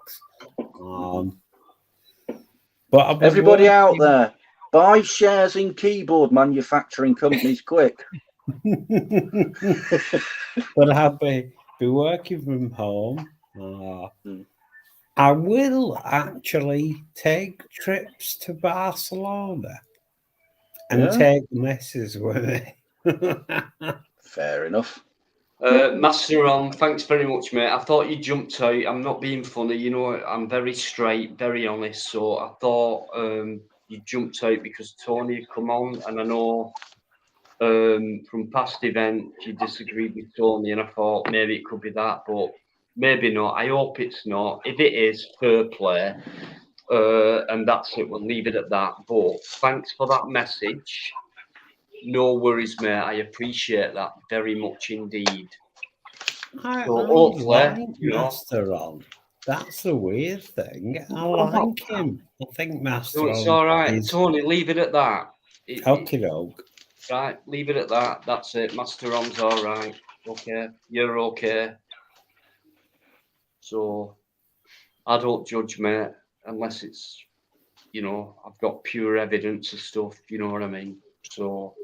S15: But
S14: everybody out there, buy shares in keyboard manufacturing companies quick.
S15: But I'll be working from home. I will actually take trips to Barcelona and take messes with me.
S14: Fair enough.
S1: Master on, thanks very much, mate. I thought you jumped out. I'm not being funny, you know. I'm very straight, very honest. So I thought you jumped out because Tony had come on, and I know from past events you disagreed with Tony, and I thought maybe it could be that, but maybe not. I hope it's not. If it is, fair play, and that's it. We'll leave it at that. But thanks for that message. No worries, mate. I appreciate that very much indeed.
S15: I
S1: hopefully,
S15: like Master on. That's the weird thing. I like him. I think Master on.
S1: It's all right, Tony. Leave it at that.
S15: Okay, dog.
S1: Right, leave it at that. That's it. Master on's all right. Okay, you're okay. So I don't judge, mate, unless it's, you know, I've got pure evidence of stuff. You know what I mean? So.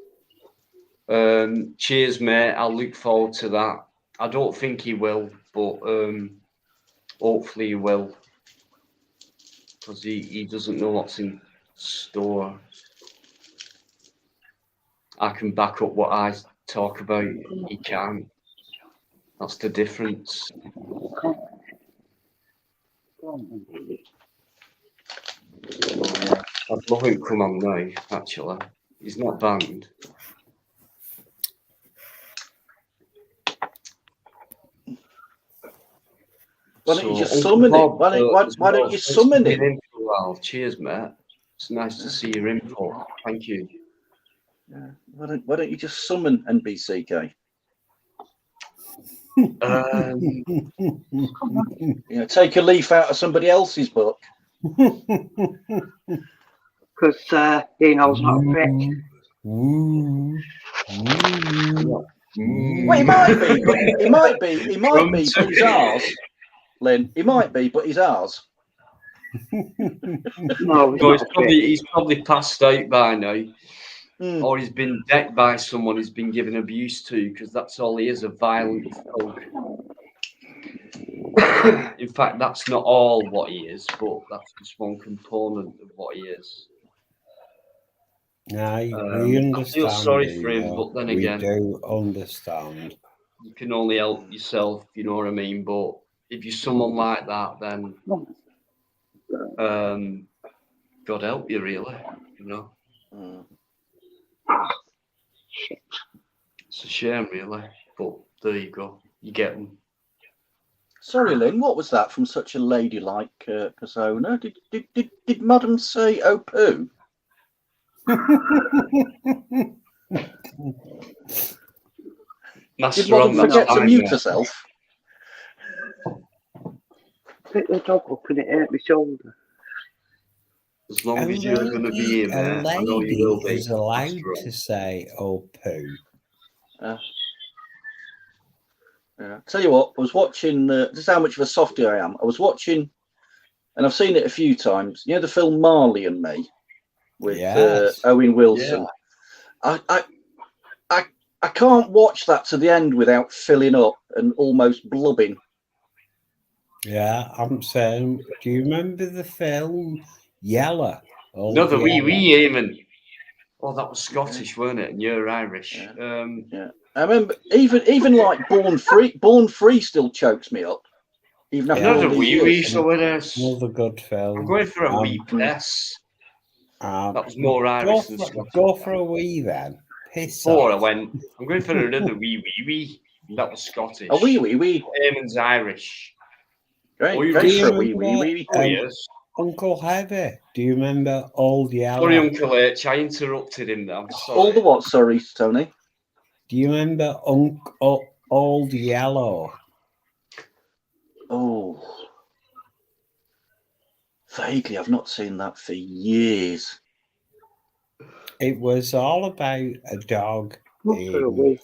S1: Cheers, mate. I'll look forward to that. I don't think he will, but hopefully he will, because he doesn't know what's in store. I can back up what I talk about. He can't. That's the difference. I'd love him to come on now, actually. He's not banned.
S14: Why don't you just summon him? Why don't you summon him?
S1: Well, cheers, mate. It's nice to see your input. Thank you.
S14: Yeah. Why don't you just summon NBCK? Take a leaf out of somebody else's book.
S13: Because he knows how to trick.
S14: Well, he might be, but he's ours. Lynn, he might be, but he's ours.
S13: No,
S1: he's probably passed out by now, or he's been decked by someone he's been given abuse to, because that's all he is, a violent thug. In fact, that's not all what he is, but that's just one component of what he is.
S15: No, we understand.
S1: I feel sorry for him, but then again,
S15: we do understand.
S1: You can only help yourself, you know what I mean? But if you're someone like that, then God help you, really, you know. It's a shame, really, but there you go. You get them.
S14: Sorry, Lynn, what was that from such a ladylike persona? Did Madam say "oh poo"? Did Madam forget to mute herself?
S13: Pick the dog up and it hurt my shoulder.
S1: As long as you're going to be in there, I know you will be.
S15: Is allowed to say "oh poo."
S14: Yeah. Tell you what, I was watching. This is how much of a softie I am. I was watching, and I've seen it a few times. You know the film Marley and Me with Owen Wilson. Yeah. I can't watch that to the end without filling up and almost blubbing.
S15: Yeah, I'm saying. Do you remember the film Yella?
S1: No, the wee even. Oh, that was Scottish, weren't it? And you're Irish.
S14: Yeah. I remember even like Born Free still chokes me up. Even after
S1: Another
S14: all these
S1: wee
S14: years.
S1: so it is.
S15: Another good film.
S1: I'm going for a wee piss. That was more
S15: Go
S1: Irish than Scottish.
S15: Go for a wee then. Piss
S1: Before I
S15: off.
S1: went, I'm going for another wee. That was Scottish.
S14: A wee.
S1: Eamon's Irish.
S14: Great
S15: Do you
S14: for a wee.
S1: Oh, yes.
S15: Uncle Heavy, do you remember Old Yellow?
S1: Sorry, Uncle H, I interrupted him there. I'm sorry.
S14: All the what? Sorry, Tony.
S15: Do you remember Old Yellow?
S14: Oh, vaguely. I've not seen that for years.
S15: It was all about a dog in,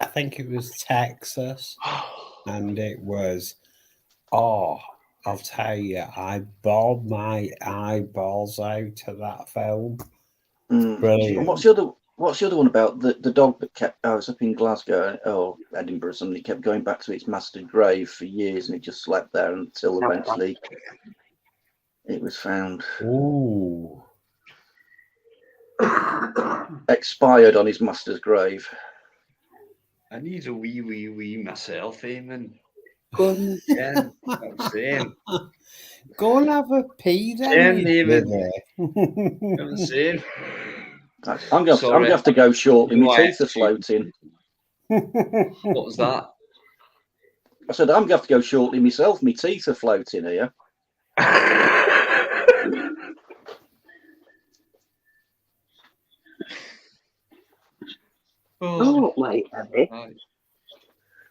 S15: I think it was Texas, and it was, I'll tell you, I bawled my eyeballs out to that film. Brilliant.
S14: And what's the other one about the dog that kept? I was up in Glasgow or Edinburgh, and it kept going back to its master's grave for years, and it just slept there until eventually it was found.
S15: Ooh.
S14: Expired on his master's grave.
S1: I need a wee myself, Eamon.
S15: Yeah,
S1: same.
S15: Go and have a pee then.
S1: Same.
S14: I'm going to have to go shortly. My teeth are floating.
S1: What was that?
S14: I said, I'm going to have to go shortly myself. My teeth are floating here.
S13: Oh, mate, Abby.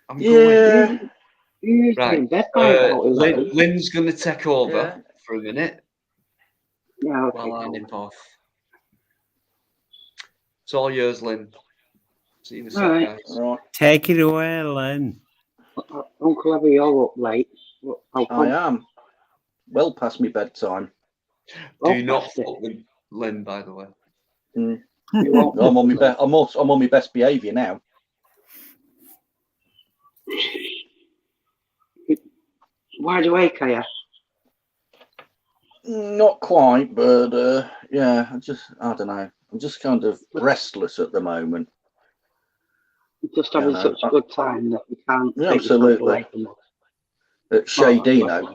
S1: I'm
S13: going.
S1: Right. Lynn's going to take over for a minute.
S13: Yeah,
S1: while I nip off. It's all yours, Lynn. See you in a sec, guys.
S14: Right.
S15: Take it away, Lynn.
S13: Uncle Abby, you're up late.
S14: I am. Well past my bedtime.
S1: Do not fuck with Lynn, by the way.
S14: I'm on my best. I'm on my best behaviour now.
S13: Wide awake, are you?
S14: Not quite, but yeah. I don't know. I'm just kind of restless at the moment.
S13: You're just having such a good time that you can't.
S14: Yeah, absolutely. At Shadino.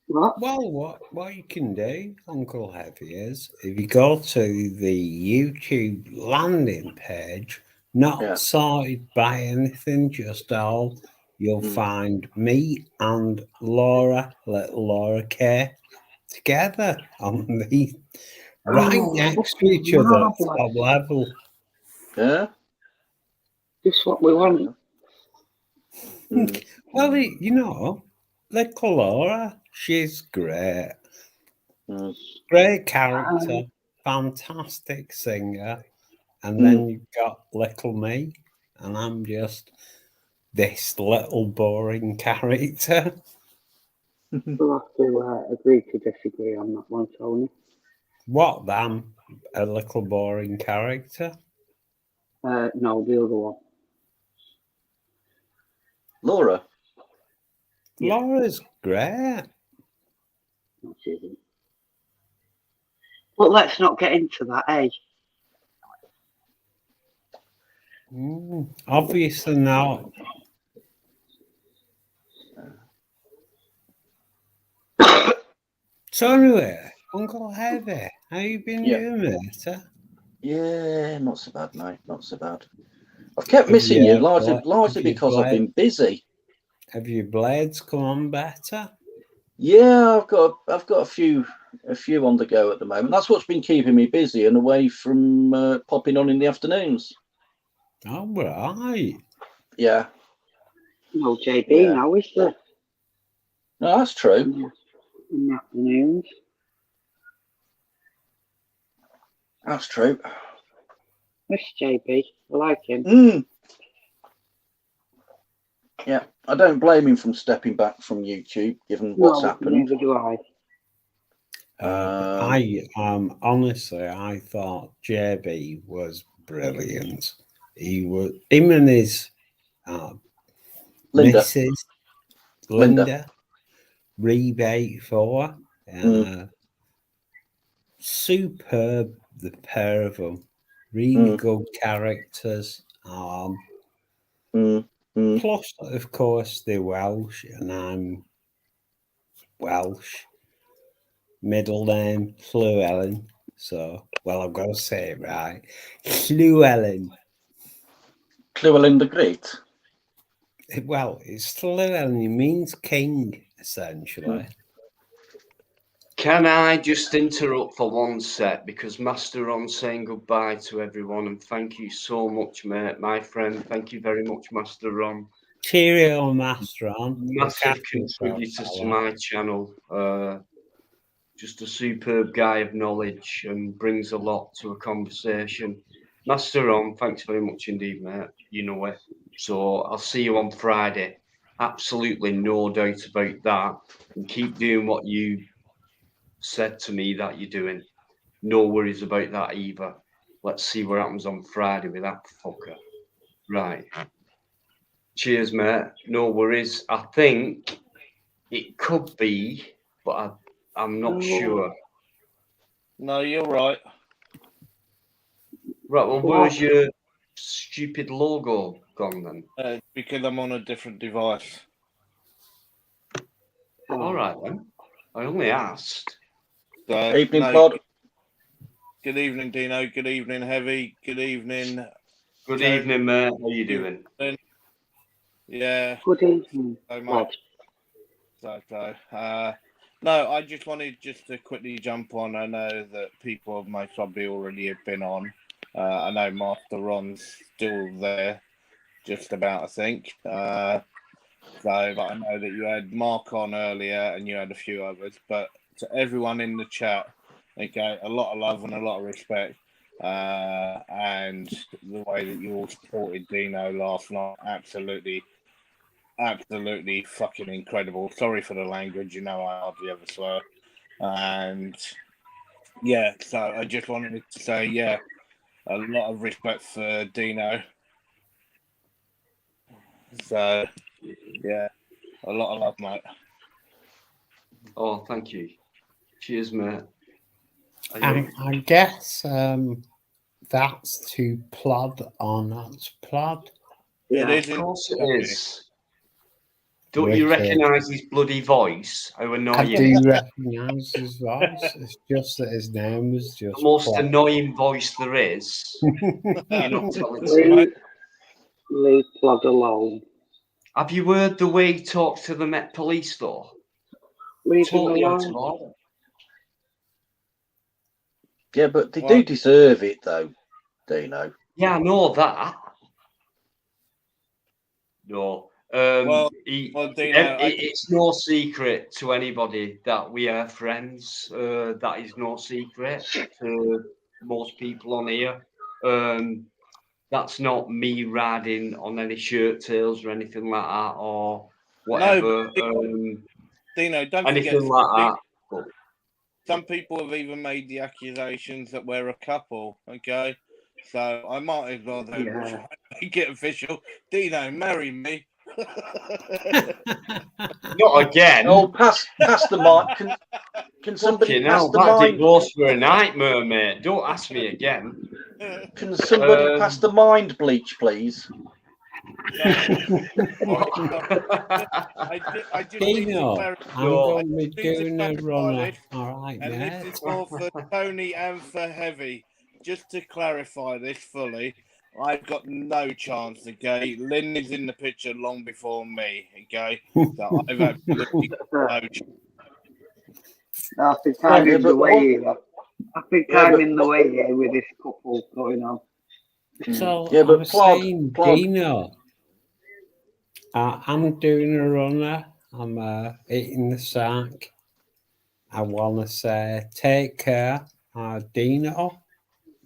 S15: Well, what you can do, Uncle Heavy, is if you go to the YouTube landing page, not sorted by anything, just all, you'll find me and Laura, little Laura K, together on the right next to each other, top level.
S14: Yeah,
S13: just what we want.
S15: Well, you know, little Laura, she's great. Great character, fantastic singer. And then you've got little me, and I'm just this little boring character.
S13: We'll have to agree to disagree on that one, Tony.
S15: What, then? A little boring character?
S13: No, the other one.
S14: Laura?
S15: Laura's great.
S13: No, she isn't. But let's not get into that, eh?
S15: Obviously not. So anyway, Uncle Heavy, how you been doing, mate?
S14: Yeah, not so bad, mate. Not so bad. I've kept missing you largely because I've been busy.
S15: Have your blades come on better?
S14: Yeah, I've got a few on the go at the moment. That's what's been keeping me busy and away from popping on in the afternoons.
S15: All right.
S14: Yeah.
S13: No JB now, is there?
S14: No, that's true.
S13: In the afternoons.
S14: That's true.
S13: Miss JB. I like him.
S14: Yeah, I don't blame him from stepping back from YouTube, given what's happened.
S13: Neither do I.
S15: Honestly, I thought JB was brilliant. He was him and his Mrs. Linda Rebate for superb, the pair of them. really good characters. Plus, of course, they're Welsh, and I'm Welsh. Middle name Llewellyn. So, well, I've got to say it right. Llewellyn.
S14: Llewellyn the Great.
S15: Well, it's Llewellyn. It means king, essentially.
S1: Can I just interrupt for one sec, because Master Ron's saying goodbye to everyone, and thank you so much, mate, my friend. Thank you very much, Master Ron.
S15: Cheerio, Master Ron.
S1: Massive contributor to my channel. Just a superb guy of knowledge and brings a lot to a conversation. Master Ron, thanks very much indeed, mate. You know it. So I'll see you on Friday. Absolutely no doubt about that. And keep doing what you said to me that you're doing. No worries about that either. Let's see what happens on Friday with that fucker. Right. Cheers, mate. No worries. I think it could be, but I'm not sure.
S17: No, you're right.
S1: Right, well, where's your stupid logo gone then?
S17: Because I'm on a different device.
S1: All right then. I only asked.
S14: Evening, Pod.
S17: Good evening, Dino. Good evening, Heavy. Good evening.
S1: Good evening, mate. How you doing?
S17: Yeah.
S13: Good evening.
S17: No, I just wanted to quickly jump on. I know that people most probably already have been on. I know Master Ron's still there, just about, I think. But I know that you had Mark on earlier and you had a few others. But to everyone in the chat, okay, a lot of love and a lot of respect. And the way that you all supported Dino last night, absolutely fucking incredible. Sorry for the language, you know I hardly ever swear. And yeah, so I just wanted to say, yeah, a lot of respect for Dino. So yeah, a lot of love, mate.
S1: Oh, thank you. Cheers, mate.
S15: I guess that's to plod on. That's plod.
S1: Yeah, of course it is. Don't you recognise his bloody voice? How annoying!
S15: I do recognise his voice. It's just that his name was just
S1: the most
S15: plod.
S1: annoying voice there is. You're not telling me.
S13: Leave Plod alone.
S1: Have you heard the way he talks to the Met Police, though?
S13: Leave
S1: Totally
S13: him
S1: out of
S13: alone.
S1: order.
S14: Yeah, but they do deserve it, though, Dino.
S1: Yeah, I know that. No.
S17: Dino,
S1: it's no secret to anybody that we are friends. That is no secret to most people on here. That's not me riding on any shirt tails or anything like that or whatever.
S17: Dino, don't
S1: anything
S17: forget,
S1: like that.
S17: Some people have even made the accusations that we're a couple, okay? So I might as well then make it official. Dino, marry me.
S1: Not again.
S14: Oh, pass the mic. Can somebody pass the
S1: that
S14: mind?
S1: divorce for a nightmare, mate. Don't ask me again.
S14: Can somebody pass the mind bleach, please?
S17: I just need to clarify.
S15: I'm going to be doing a runner. All right,
S17: and
S15: mate.
S17: this is more for Tony and for Heavy. Just to clarify this fully, I've got no chance, okay? Lynn is in the picture long before me, okay? So I've absolutely no chance.
S13: I think I'm in the way here. I think I'm in the way here with this couple going on.
S15: So I was saying, Dino, I'm doing a runner. I'm eating the sack. I want to say, take care, Dino.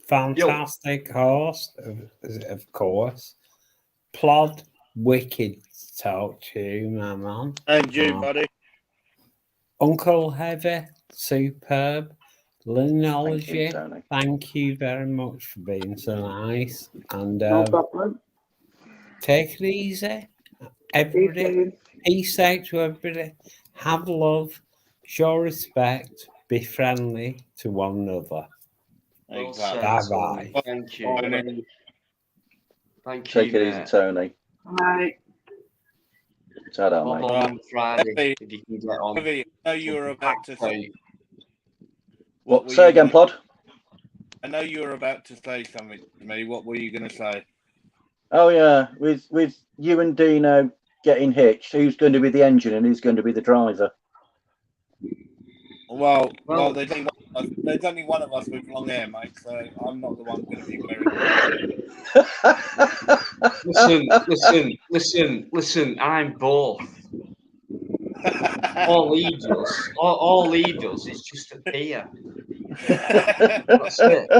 S15: Fantastic host, of course. Plod, wicked to talk to you, my man.
S17: And you, buddy.
S15: Uncle Heavy, superb. Linology, thank you very much for being so nice. And
S13: No problem.
S15: take it easy. Everybody, peace out to everybody. Have love, show respect, be friendly to one another.
S1: Well
S17: Exactly.
S1: said,
S15: Bye-bye.
S1: Tony. Thank you.
S13: Tony.
S1: Thank
S14: Take
S1: you,
S14: it easy,
S1: mate.
S14: Tony.
S13: Right.
S14: Ta-da,
S1: Bob
S14: mate.
S1: on Friday,
S17: Heavy,
S1: if you can get on.
S17: Heavy, I know you were about to say.
S14: What?
S17: were
S14: Say
S17: you
S14: again,
S17: gonna-
S14: Plod.
S17: I know you were about to say something to me. What were you going to say?
S14: Oh yeah, with you and Dino getting hitched, who's going to be the engine and who's going to be the driver?
S17: Well, there's only one of us with long hair, mate. So I'm not the one going to be wearing.
S1: Listen. I'm both. All he does is just appear. That's it.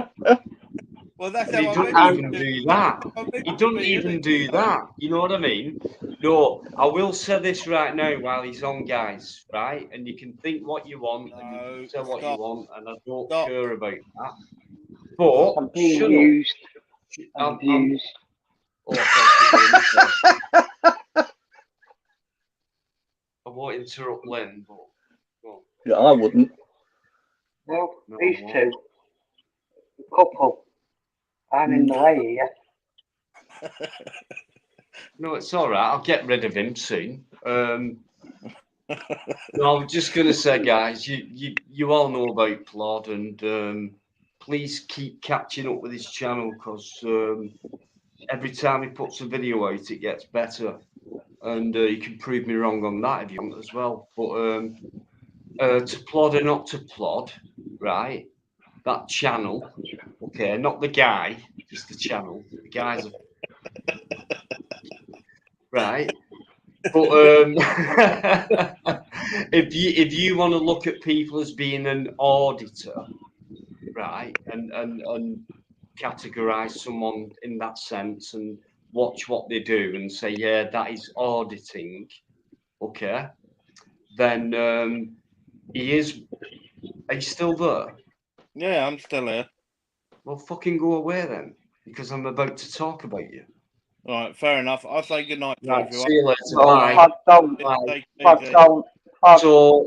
S17: Well, that's
S1: And he
S17: how I
S1: doesn't
S17: meant
S1: even
S17: to
S1: do that. He doesn't even do that. You know what I mean? No, I will say this right now while he's on, guys, right? And you can think what you want and you can say what you want, and I don't care about that. But
S13: I'm being
S1: shut
S13: used.
S1: up.
S13: I'm abused.
S1: I won't interrupt Len, but go on.
S14: Yeah, I wouldn't.
S13: Well,
S1: No,
S13: these
S1: I won't.
S13: two, the couple, I'm in the way here.
S1: No, it's all right. I'll get rid of him soon. No, I'm just gonna say, guys, you all know about Plod, and please keep catching up with his channel because every time he puts a video out, it gets better. And you can prove me wrong on that if you want as well. But to plod or not to plod, right? That channel, okay, not the guy, just the channel. The guy's a right. But if you want to look at people as being an auditor, right, and categorize someone in that sense and watch what they do and say, yeah, that is auditing, okay, then he's still there?
S17: Yeah, I'm still here.
S1: Well, fucking go away then, because I'm about to talk about you.
S17: All right, fair enough. I'll say good night to
S1: Right,
S17: everyone.
S1: see you later.
S13: No,
S1: Bye.
S13: don't.
S1: So,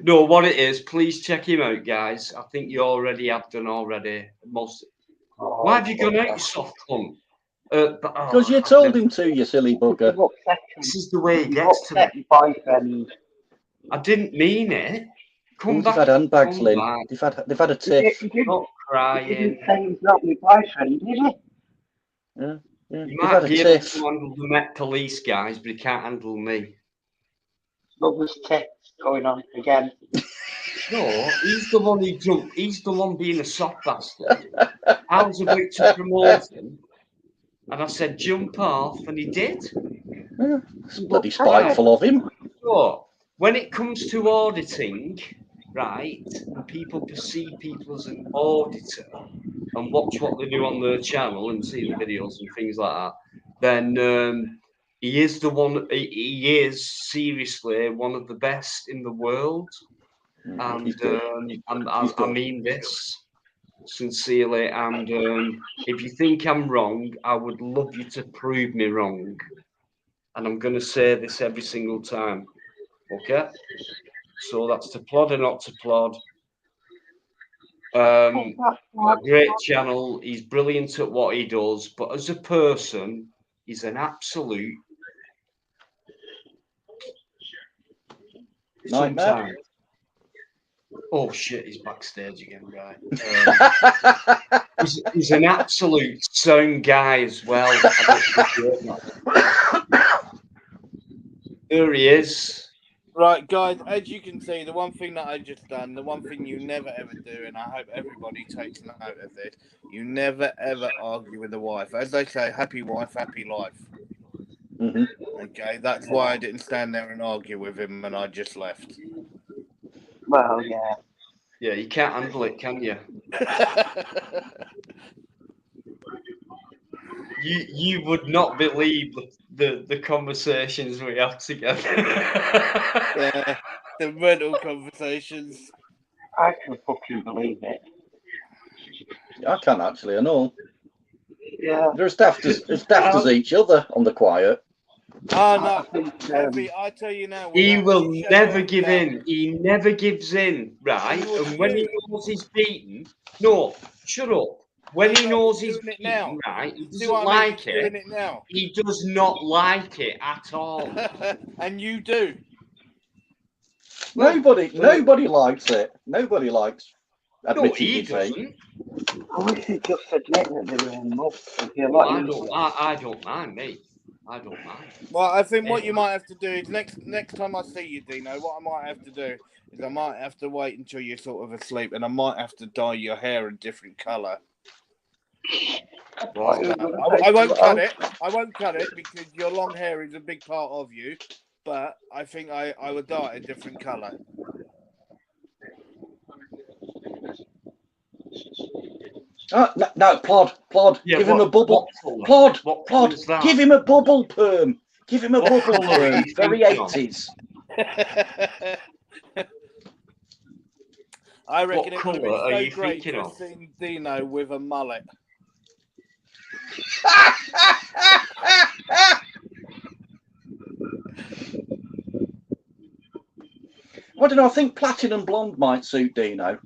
S1: no, what it is, please check him out, guys. I think you already have done already. Why have you gone out, you soft cunt?
S14: Because you told him to, you silly bugger.
S1: This is the way he gets to me.
S13: Boyfriend.
S1: I didn't mean it. Come
S14: They've
S1: back.
S14: had handbags,
S1: come
S14: Lynn.
S1: back.
S14: They've had a tiff.
S13: He didn't
S1: Not crying.
S13: say he's not my boyfriend, did he?
S14: Yeah.
S1: He
S14: They've
S1: might
S14: had a
S1: be able
S14: tiff.
S1: to handle the Met Police guys, but he can't handle me.
S13: Lovers text going on again.
S1: No, he's the one who jumped. He's the one being a soft bastard. I was about to promote him, and I said, jump off, and he did.
S14: Yeah, it's bloody spiteful of him.
S1: So, when it comes to auditing, right, and people perceive people as an auditor and watch what they do on their channel and see the videos and things like that, then he is the one, he is seriously one of the best in the world. And I mean this sincerely. And if you think I'm wrong, I would love you to prove me wrong. And I'm going to say this every single time. Okay? So that's to plod or not to plod. A great channel. He's brilliant at what he does. But as a person, he's an absolute
S14: nightmare.
S1: Sometimes. Oh shit, he's backstage again, right? He's an absolute sound guy as well. There he is.
S17: Right, guys, as you can see, the one thing that I just done, the one thing you never ever do, and I hope everybody takes note of this, you never ever argue with the wife. As they say, happy wife, happy life.
S14: Mm-hmm.
S17: Okay, that's why I didn't stand there and argue with him, and I just left.
S13: Well, yeah.
S1: Yeah, you can't handle it, can you? You would not believe the conversations we have together.
S17: Yeah, the mental conversations.
S13: I can fucking believe it.
S14: I can actually, I know.
S13: Yeah.
S14: They're as daft as each other on the quiet.
S17: Oh
S13: I
S17: no,
S13: think
S17: Heavy, I tell you now,
S1: He
S17: without
S1: will
S17: any shadow
S1: never
S17: of a
S1: give
S17: doubt,
S1: in. He never gives in, right?
S17: nor do
S1: And when he
S17: you.
S1: knows he's beaten, no, shut up. When he
S17: No,
S1: knows
S17: he's
S1: he's
S17: doing it
S1: beaten,
S17: now.
S1: right, he
S17: See
S1: doesn't
S17: what I mean?
S1: like
S17: He's
S1: it.
S17: doing it now.
S1: He does not like it at all.
S17: And you do.
S1: Well,
S14: Nobody likes it. Nobody likes
S1: no,
S14: admitting
S1: he
S14: defeat.
S1: doesn't.
S13: I wish he'd just admit that they were in love. It'd be a
S1: Well,
S13: lot
S1: I
S13: easier.
S1: don't mind, me. I don't mind.
S17: Well, I think what you might have to do is next time I see you, Dino, what I might have to do is I might have to wait until you're sort of asleep, and I might have to dye your hair a different colour.
S1: What?
S17: I won't cut it. I won't cut it because your long hair is a big part of you. But I think I would dye it a different colour.
S14: No, Plod,
S1: Yeah,
S14: give him a bubble.
S1: what
S14: Plod,
S1: colour's that?
S14: give him a bubble perm. Give him a
S1: What
S14: bubble
S1: colour are
S14: perm.
S1: you
S14: Very
S1: thinking of?
S14: 80s.
S17: I reckon it would have
S1: colour are
S17: been
S1: you
S17: so great
S1: thinking
S17: to
S1: of?
S17: see Dino with a mullet.
S14: I don't know. I think platinum blonde might suit Dino.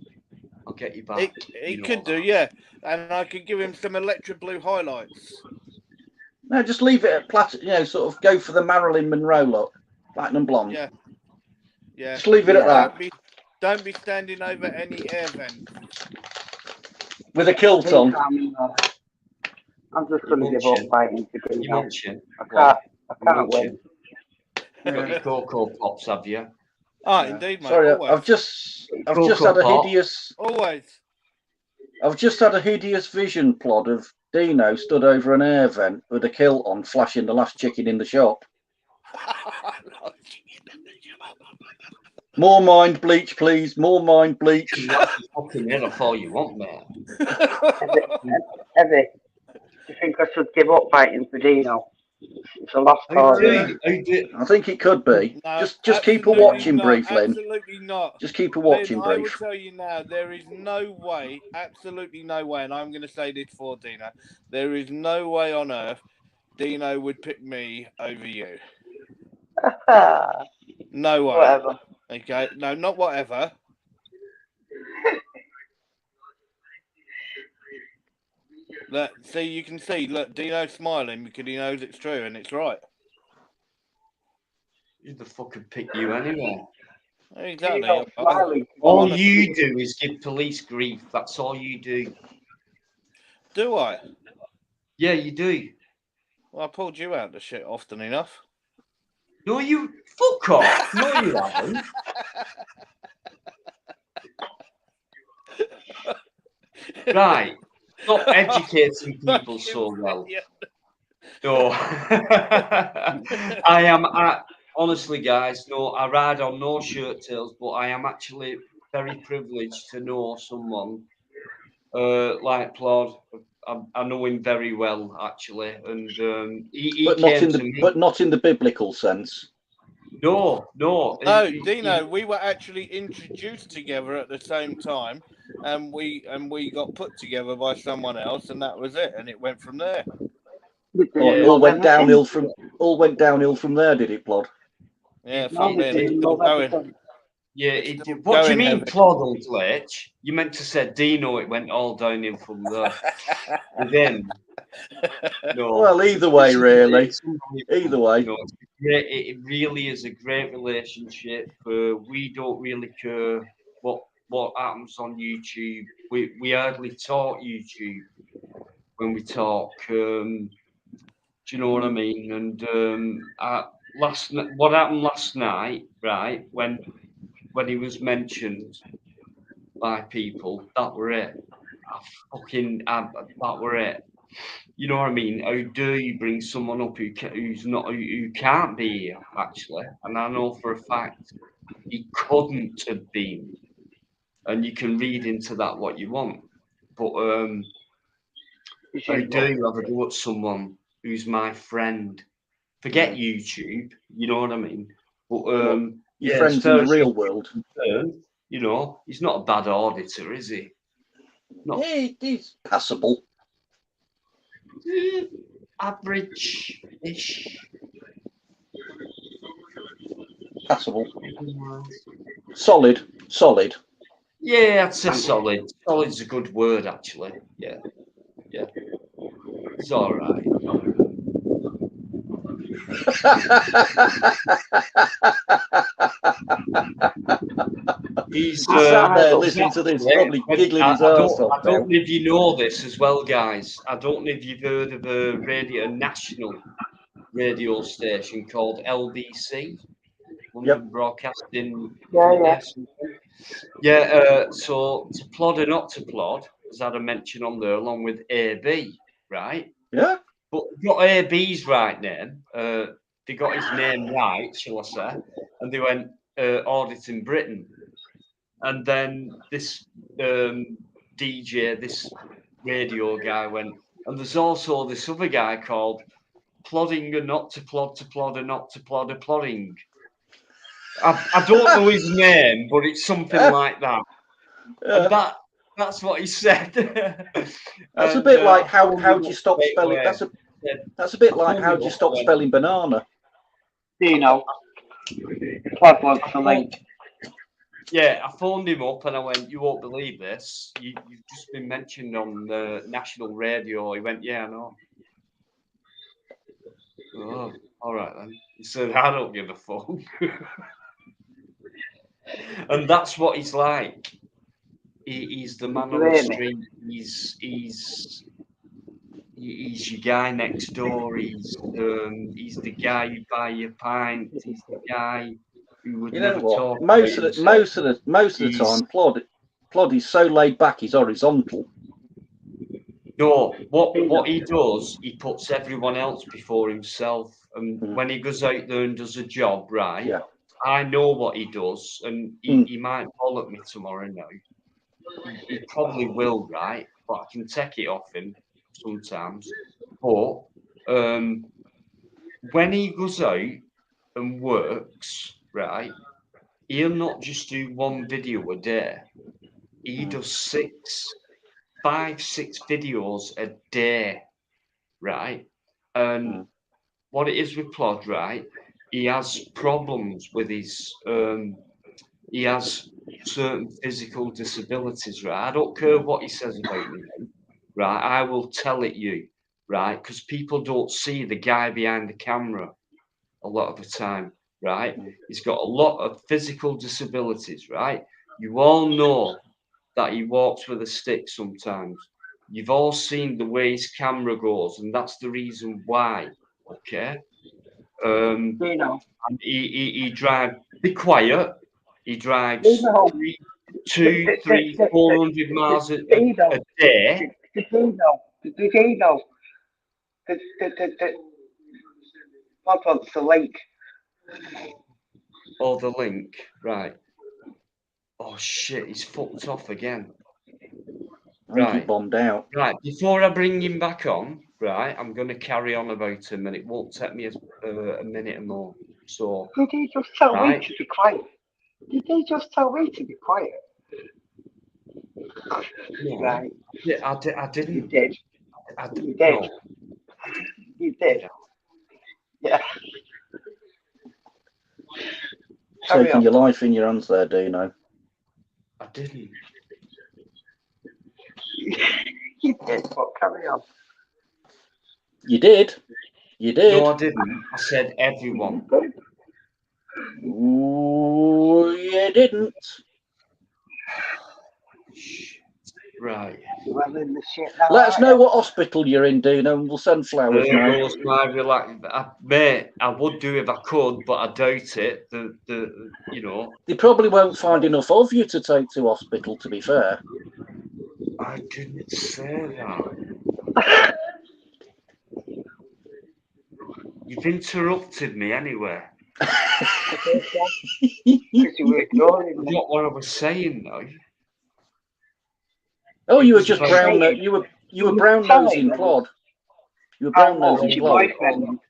S1: I'll get you back.
S17: He could do, yeah. And I could give him some electric blue highlights.
S14: No, just leave it at platinum. You know, sort of go for the Marilyn Monroe look, platinum blonde.
S17: Yeah. Yeah.
S14: Just leave it at that.
S17: Don't be standing over any air vent.
S14: With a kilt on.
S13: I'm just going to give up fighting to do now. I can't win.
S1: Got your Cocoa Pops, have you?
S17: Ah, indeed, mate.
S14: Sorry,
S17: always.
S14: I've just had a hideous.
S17: Always.
S14: I've just had a hideous vision plot of Dino stood over an air vent with a kilt on, flashing the last chicken in the shop. More mind bleach, please. More mind bleach.
S1: Fucking hell, that's all you want, man.
S13: Evie, do you think I should give up fighting for Dino? It's a lost cause.
S14: I think it could be.
S17: No,
S14: just keep a watching brief, Lynn.
S17: Absolutely not.
S14: Just keep a watching
S17: Lynn, I will
S14: brief.
S17: tell you now, there is no way, absolutely no way, and I'm going to say this for Dino, there is no way on earth Dino would pick me over you. No way.
S13: Whatever.
S17: Okay, no, not whatever. Look, see, you can see, look, Dino's smiling because he knows it's true and it's right.
S1: Who the fuck could pick you anyway?
S17: Exactly.
S1: All you do is give police grief. That's all you do.
S17: Do I?
S1: Yeah, you do.
S17: Well, I pulled you out of the shit often enough.
S1: No, you fuck off. No, you haven't. Right. Stop educating people so well. No. I am honestly, guys, no, I ride on no shirt tails, but I am actually very privileged to know someone like Plod. I know him very well, actually, and he
S14: But
S1: came to me.
S14: But not in the biblical sense.
S1: No.
S17: No, Dino, we were actually introduced together at the same time, and we got put together by someone else, and that was it, and it went from there.
S14: All went downhill from there, did it, Plod?
S17: Yeah, from there, it's still going.
S1: Yeah, it did. What do you mean, Plod, Uncle H? You meant to say Dino, it went all downhill from there. Then, no.
S14: Well, either way, really. Either way.
S1: You know, it really is a great relationship. We don't really care what happens on YouTube. We hardly talk YouTube when we talk. Do you know what I mean? And what happened last night, right? When he was mentioned by people, that were it. That were it. You know what I mean? How dare you bring someone up who can't be here, actually? And I know for a fact he couldn't have been. And you can read into that what you want. But how dare you have a go at someone who's my friend? Forget YouTube, you know what I mean? But
S14: your friends in the real world.
S1: You know, he's not a bad auditor, is he?
S14: Yeah, he's passable.
S1: Average-ish.
S14: Passable. Solid.
S1: Yeah, I'd say solid. Solid's a good word, actually. Yeah. It's all right.
S14: He's sat there listening to this, probably giggling his arse off.
S1: I don't know if you know this as well, guys. I don't know if you've heard of a national radio station called LBC, London Broadcasting.
S13: Yeah.
S1: So to plod or not to plod, as I had a mention on there, along with AB, right?
S14: Yeah.
S1: But they got AB's right name. They got his name right, shall I say? And they went auditing Britain. And then this DJ, this radio guy went, and there's also this other guy called Plodding or Not to Plod to Plod or Not to Plod or Plodding. I don't know his name, but it's something like that. And that's what he said.
S14: That's a bit like how do you stop spelling? That's a bit like how do you stop spelling banana?
S13: Dino. Plod wants the link.
S1: Yeah, I phoned him up and I went, "You won't believe this. You've just been mentioned on the national radio." He went, "Yeah, I know." Oh, all right then. He said, "I don't give a fuck." And that's what he's like. He's the man on the street. He's your guy next door. He's the guy you buy your pint. He's the guy who would never talk.
S14: Most of the time, Plod is so laid back. He's horizontal.
S1: No, what he does, he puts everyone else before himself. And when he goes out there and does a job, right?
S14: Yeah.
S1: I know what he does, and he might bollock me tomorrow now. He probably will, right? But I can take it off him sometimes. But when he goes out and works, right, he'll not just do one video a day. He does 5, 6 videos a day, right? And what it is with Plod, right? He has problems with his. He has certain physical disabilities, right? I don't care what he says about me, right? I will tell it you, right? Because people don't see the guy behind the camera a lot of the time, right? He's got a lot of physical disabilities, right? You all know that he walks with a stick sometimes. You've all seen the way his camera goes, and that's the reason why, okay? And he drives, be quiet. He drives 200, 300, 400 miles a day.
S13: What wants the link?
S1: Oh, the link, right. Oh shit, he's fucked off again.
S14: Right. He bombed out.
S1: Right, before I bring him back on, right, I'm going to carry on about him, and it won't take me a minute or more. So,
S13: did he just tell me to be quiet? Did he just tell me to be quiet?
S1: No,
S13: right.
S1: I didn't.
S13: You did. You did.
S1: No.
S13: You did. Yeah.
S14: Taking your life in your hands there, Dino.
S1: I didn't.
S13: You did, but carry on.
S14: You did. You did.
S1: No, I didn't. I said everyone.
S14: Ooh, you didn't.
S1: Right.
S13: Well, in the shit now,
S14: let us know what hospital you're in, Dino, and we'll send flowers,
S1: mate. I would do if I could, but I doubt it. You know.
S14: They probably won't find enough of you to take to hospital, to be fair.
S1: I didn't say that. You've interrupted me anyway.
S13: You were ignoring me.
S1: Not what I was saying, though.
S14: Oh, you were just brown. You were brown nosing Plod. You were brown nosing Plod.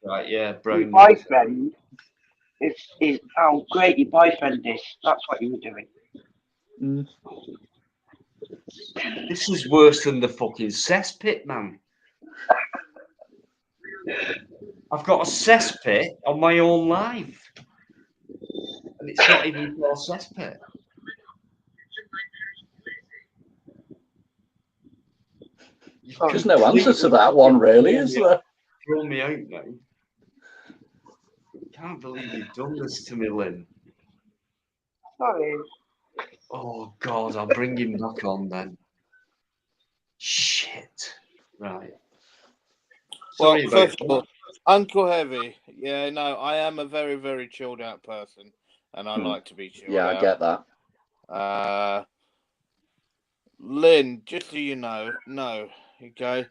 S1: Right, yeah, brown.
S13: Your boyfriend is how great your boyfriend is. That's what you were doing.
S1: This is worse than the fucking cesspit, man. I've got a cesspit on my own life. And it's not even for cesspit.
S14: There's no answer to that one, really, is there?
S1: Throw me out now. Can't believe you've done this to me, Lynn.
S13: Sorry.
S1: Oh, God, I'll bring him back on then. Shit. Right.
S17: Well,
S1: Sorry
S17: first
S1: about
S17: of all, Uncle Heavy. Yeah, no, I am a very, very chilled out person, and I like to be chilled out.
S14: Yeah, I get that.
S17: Lynn, just so you know, no, okay.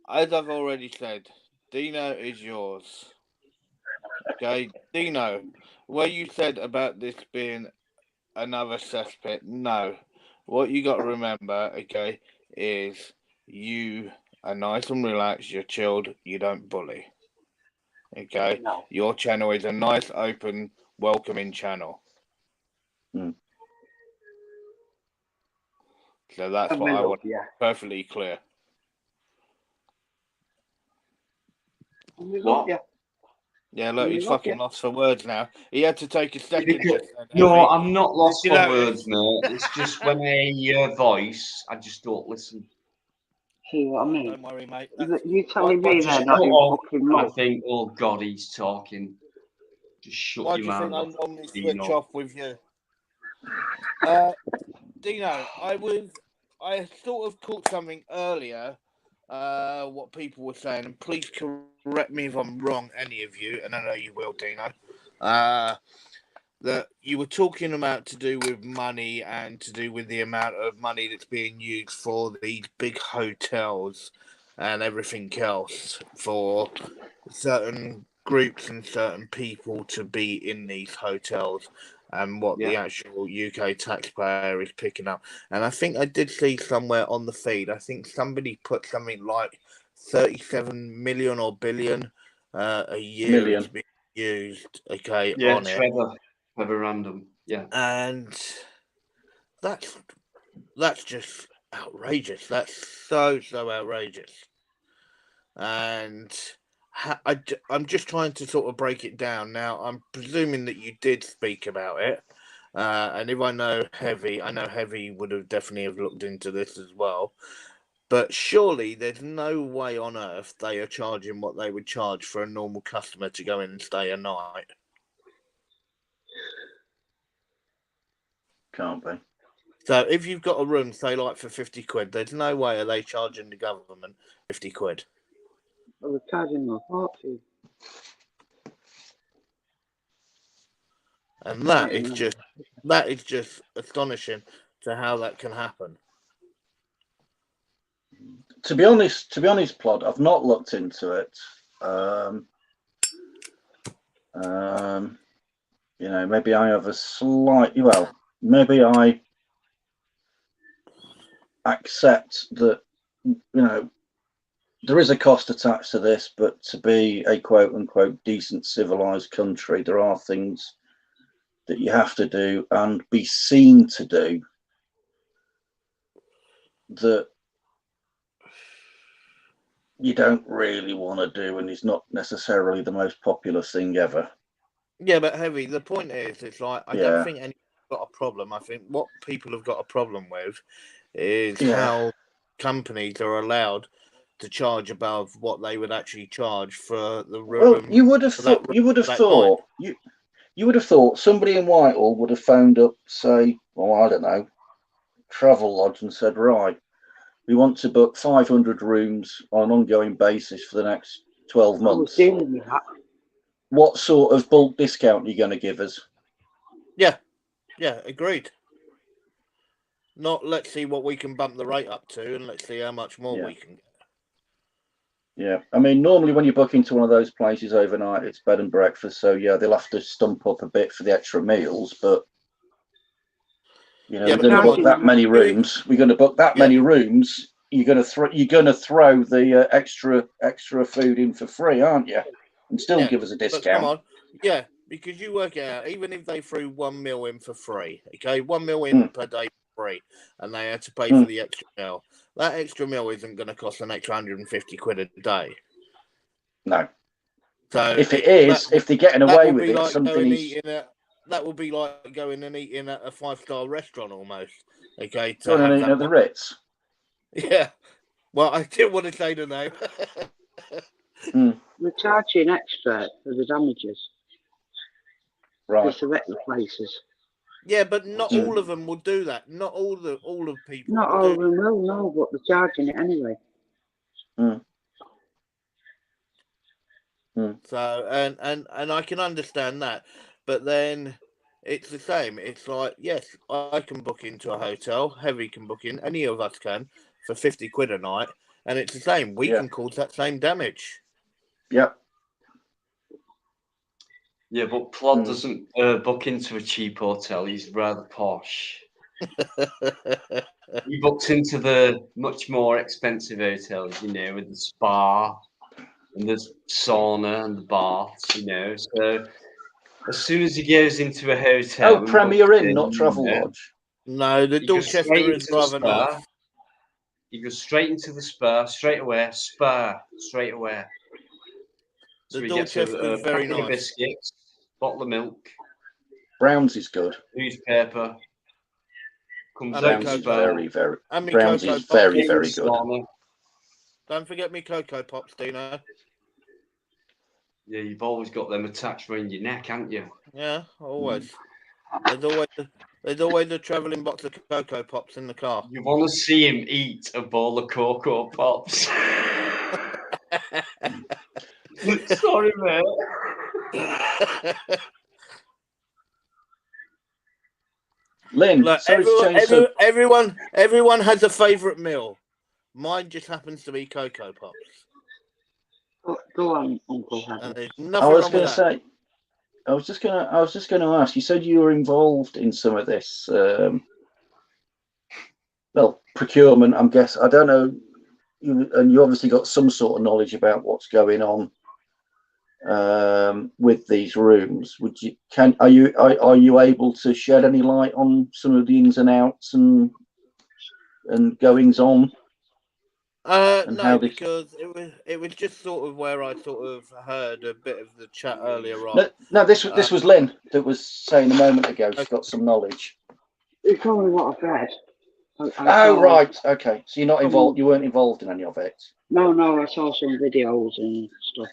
S17: As I've already said, Dino is yours. Okay, Dino, what you said about this being another cesspit, no. What you got to remember, okay, is you are nice and relaxed, you're chilled, you don't bully. Okay, your channel is a nice, open, welcoming channel. So that's what I want. Perfectly clear.
S1: What?
S17: Yeah, look, he's fucking lost for words now. He had to take a second.
S1: No, I'm not lost for words, mate. It's just when I hear your voice, I just don't listen.
S13: See what I mean?
S17: Don't worry, mate.
S13: You telling me
S1: just
S13: they're not in fucking
S1: I
S13: mode?
S1: think, oh God, he's talking. Just shut
S17: Why
S1: your
S17: do you think I
S1: mouth.
S17: normally switch
S1: Dino.
S17: off with you? Dino, I sort of caught something earlier, what people were saying, and please correct me if I'm wrong, any of you, and I know you will, Dino. That you were talking about to do with money and to do with the amount of money that's being used for these big hotels and everything else for certain groups and certain people to be in these hotels and what the actual UK taxpayer is picking up. And I think I did see somewhere on the feed, I think somebody put something like 37 million or billion a year is being used, okay, on it.
S1: Trevor Random, yeah.
S17: And that's just outrageous. That's so outrageous. And I'm just trying to sort of break it down. Now, I'm presuming that you did speak about it. And if I know Heavy would have definitely have looked into this as well. But surely there's no way on earth they are charging what they would charge for a normal customer to go in and stay a night.
S14: Can't be.
S17: So if you've got a room, say like for 50 quid, there's no way are they charging the government 50 quid.
S13: I was charging my fortune.
S17: And that is just astonishing to how that can happen.
S14: To be honest, Plod, I've not looked into it. You know, maybe I have maybe I accept that, you know, there is a cost attached to this, but to be a quote unquote decent civilized country, there are things that you have to do and be seen to do that you don't really want to do, and it's not necessarily the most popular thing ever.
S17: Yeah, but Heavy, the point is, it's like, I don't think anyone's got a problem. I think what people have got a problem with is how companies are allowed to charge above what they would actually charge for the room.
S14: Well, you would have thought somebody in Whitehall would have phoned up, say, well, I don't know, Travelodge, and said, right, we want to book 500 rooms on an ongoing basis for the next 12 months. What sort of bulk discount are you going to give us? Yeah,
S17: agreed. Not let's see what we can bump the rate up to, and let's see how much more we can get.
S14: Yeah, I mean, normally when you book into one of those places overnight, it's bed and breakfast. So yeah, they'll have to stump up a bit for the extra meals, but you know, we're going to book that many rooms. We're going to book that many rooms. You're going to throw the extra food in for free, aren't you? And still give us a discount.
S17: Come on, because you work it out. Even if they threw 1 meal in for free, okay, 1 meal in per day for free, and they had to pay for the extra meal. That extra meal isn't going to cost an extra 150 quid a day.
S14: No.
S17: So
S14: if it is, if they're getting away with it, something is.
S17: that would be like going and eating at a 5-star restaurant almost. Okay, to
S14: Going and
S17: have
S14: eating
S17: that.
S14: at the Ritz.
S17: Yeah. Well, I didn't want to say the name.
S13: We're charging extra for the damages.
S14: Right.
S13: Just to wreck the places.
S17: Yeah, but not all of them will do that. Not all of people.
S13: Not
S17: will
S13: all
S17: do
S13: of them will, no, but they're charging it anyway.
S17: So and I can understand that, but then it's the same. It's like, yes, I can book into a hotel. Heavy can book in. Any of us can for 50 quid a night, and it's the same. We can cause that same damage.
S14: Yep.
S1: Yeah, but Plod doesn't book into a cheap hotel. He's rather posh. He books into the much more expensive hotels, you know, with the spa and the sauna and the baths, you know. So as soon as he goes into a hotel,
S14: Premier Inn, not Travel Lodge.
S17: No, the Dorchester is rather nice.
S1: He goes straight into the spa, straight away. So
S17: The
S1: he gets
S17: Dorchester is very
S1: packet of
S17: nice.
S1: biscuits, bottle of milk,
S14: Brown's is good.
S1: newspaper. Comes
S14: Brown's
S1: out
S14: is very, very.
S17: And me
S14: Brown's
S17: Cocoa
S14: is
S17: Pops.
S14: very, very good.
S17: Don't forget me Cocoa Pops, Dino.
S1: Yeah, you've always got them attached around your neck, haven't you?
S17: Yeah, always. There's always a travelling box of Cocoa Pops in the car.
S1: You want to see him eat a bowl of Cocoa Pops. Sorry, mate.
S14: Lynn,
S17: Look,
S14: sorry to change
S17: everyone has a favourite meal. Mine just happens to be Cocoa Pops.
S13: Go on, Uncle.
S17: And there's
S14: I
S17: nothing
S14: was
S17: wrong
S14: going
S17: with
S14: to
S17: that.
S14: say, I was just going to ask. You said you were involved in some of this, procurement. I don't know, and you obviously got some sort of knowledge about what's going on with these rooms. Are you able to shed any light on some of the ins and outs and goings on?
S17: No, because it was just sort of where I sort of heard a bit of the chat earlier on.
S14: No, this was Lynn that was saying a moment ago. She's got some knowledge.
S13: It's only what I've read.
S14: Right, okay. So you're not involved. You weren't involved in any of it.
S13: No, I saw some videos and stuff.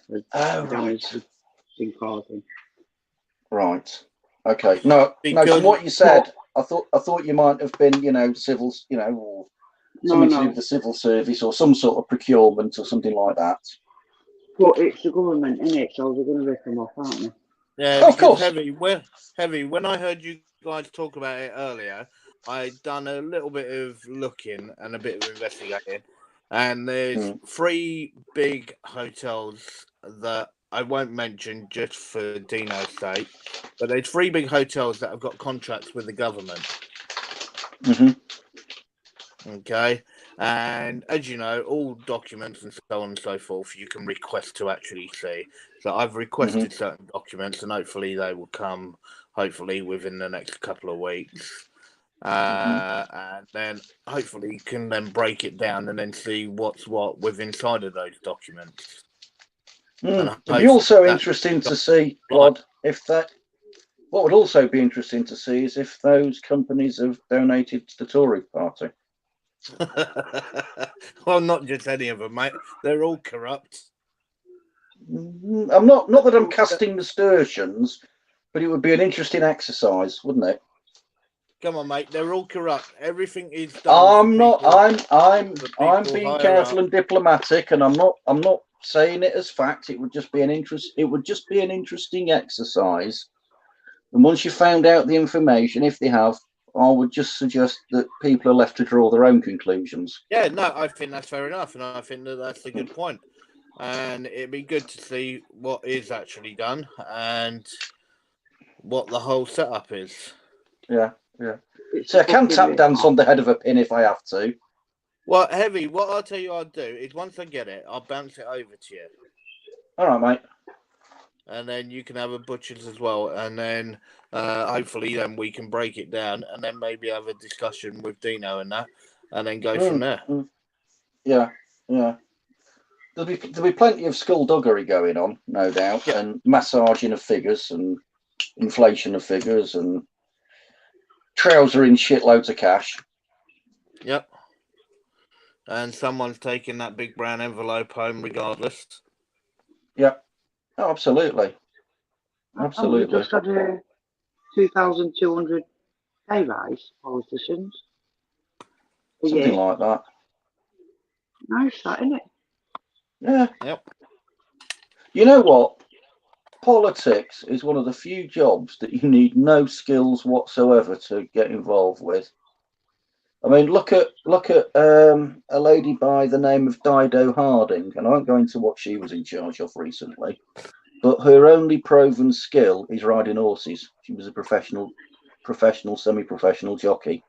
S14: Right.
S13: Been causing.
S14: Right. Okay. No. From what you said, I thought you might have been, civils, or something to do with the civil service or some sort of procurement or something like that.
S13: But it's the government, isn't it? So they're going to rip them off, aren't they?
S17: Yeah,
S14: of course.
S17: Heavy. When I heard you guys talk about it earlier, I'd done a little bit of looking and a bit of investigating, and there's 3 big hotels that I won't mention just for Dino's sake, but there's 3 big hotels that have got contracts with the government. Okay, and as you know, all documents and so on and so forth you can request to actually see. So I've requested certain documents, and hopefully they will come within the next couple of weeks. And then hopefully you can then break it down and then see what's what with inside of those documents.
S14: It'd be also interesting to see, Rod, what would also be interesting to see is if those companies have donated to the Tory party.
S17: Well, not just any of them, mate. They're all corrupt.
S14: I'm not that I'm casting aspersions, but it would be an interesting exercise, wouldn't it?
S17: Come on, mate. They're all corrupt. Everything is done.
S14: I'm being careful and diplomatic, and I'm not saying it as fact. It would just be an interesting exercise. And once you found out the information, if they have, I would just suggest that people are left to draw their own conclusions.
S17: Yeah, no, I think that's fair enough, and I think that's a good point. And it'd be good to see what is actually done and what the whole setup is.
S14: Yeah. So I can tap dance on the head of a pin if I have to.
S17: Well, Heavy, what I'll tell you I'll do is once I get it, I'll bounce it over to you.
S14: All right, mate.
S17: And then you can have a butcher's as well. And then hopefully then we can break it down and then maybe have a discussion with Dino and that and then go from there.
S14: Yeah. There'll be plenty of skullduggery going on, no doubt, and massaging of figures and inflation of figures and trousering shitloads of cash.
S17: Yep. And someone's taking that big brown envelope home regardless.
S14: Yep. Oh, absolutely.
S13: Haven't we just had a 2,200 pay rise, politicians?
S14: Something like that.
S13: Nice, that, isn't it?
S14: Yeah.
S17: Yep.
S14: You know what? Politics is one of the few jobs that you need no skills whatsoever to get involved with. I mean, look at a lady by the name of Dido Harding, and I won't go into what she was in charge of recently, but her only proven skill is riding horses. She was a professional, semi-professional jockey.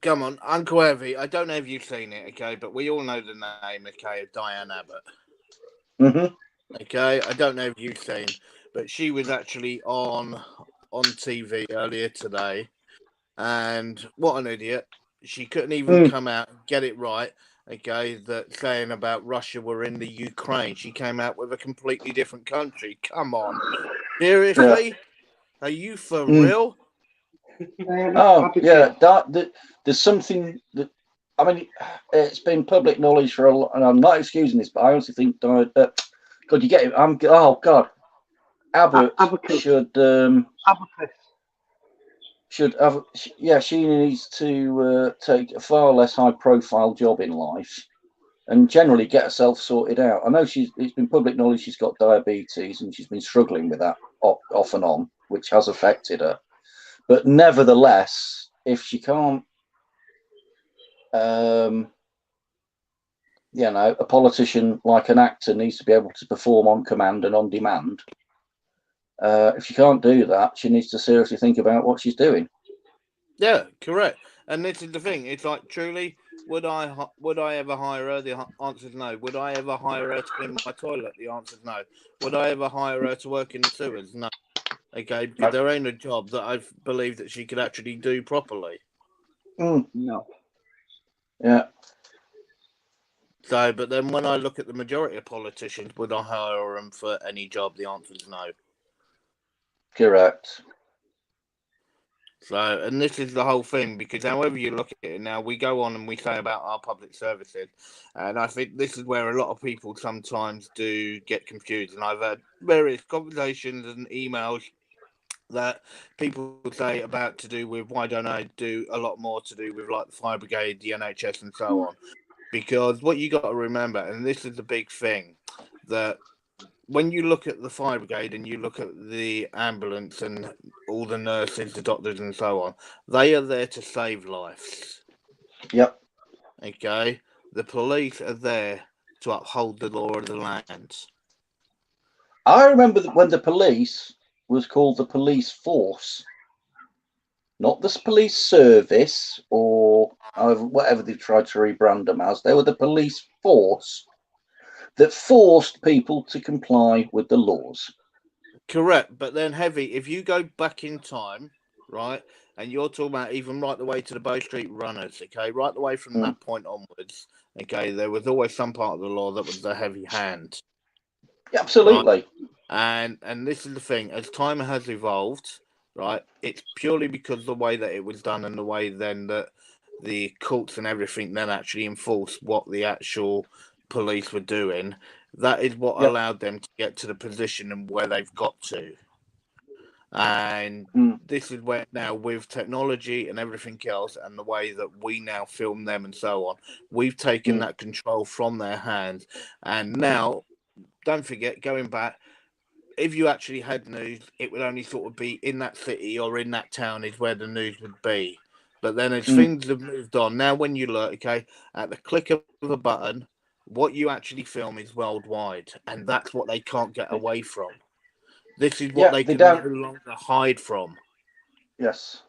S17: Come on, Uncle Evie, I don't know if you've seen it, okay, but we all know the name, okay, of Diane Abbott.
S14: Mm-hmm.
S17: Okay, I don't know if you've seen, but she was actually on TV earlier today, and what an idiot. She couldn't even come out and get it right, okay, that saying about Russia were in the Ukraine. She came out with a completely different country. Come on. Seriously?
S14: Yeah.
S17: Are you for real?
S14: Oh, yeah. There's something that, I mean, it's been public knowledge for a lot, and I'm not excusing this, but I honestly think, God, you get it. Oh, God. Abbott should have, yeah, she needs to take a far less high-profile job in life and generally get herself sorted out. I know it's been public knowledge she's got diabetes and she's been struggling with that off and on, which has affected her. But nevertheless, if she can't, a politician, like an actor, needs to be able to perform on command and on demand. If she can't do that, she needs to seriously think about what she's doing.
S17: Yeah, correct. And this is the thing. It's like, truly, would I ever hire her? The answer is no. Would I ever hire her to clean my toilet? The answer is no. Would I ever hire her to work in the sewers? No. Okay, because there ain't a job that I believe that she could actually do properly.
S13: No.
S14: Yeah.
S17: So, but then when I look at the majority of politicians, would I hire them for any job? The answer is no.
S14: Correct.
S17: So, and this is the whole thing, because however you look at it now, we go on and we say about our public services, and I think this is where a lot of people sometimes do get confused. And I've had various conversations and emails that people say about to do with why don't I do a lot more to do with like the fire brigade, the NHS, and so on. Because what you got to remember, and this is the big thing, that when you look at the fire brigade and you look at the ambulance and all the nurses, the doctors, and so on, they are there to save lives.
S14: Yep.
S17: Okay. The police are there to uphold the law of the land.
S14: I remember when the police was called the police force, not the police service or whatever they've tried to rebrand them as. They were the police force that forced people to comply with the laws.
S17: Correct, but then Heavy, if you go back in time, right, and you're talking about even right the way to the Bow Street Runners, okay, right the way from that point onwards, okay, there was always some part of the law that was the heavy hand.
S14: Yeah, absolutely.
S17: Right? And this is the thing, as time has evolved, right, it's purely because of the way that it was done and the way then that the courts and everything then actually enforced what the actual police were doing. That is what allowed them to get to the position and where they've got to. And this is where now, with technology and everything else and the way that we now film them and so on, we've taken that control from their hands. And now, don't forget, going back, if you actually had news, it would only sort of be in that city or in that town is where the news would be. But then as things have moved on, now when you look, okay, at the click of a button, what you actually film is worldwide, and that's what they can't get away from. This is what they can no longer hide from.
S14: Yes.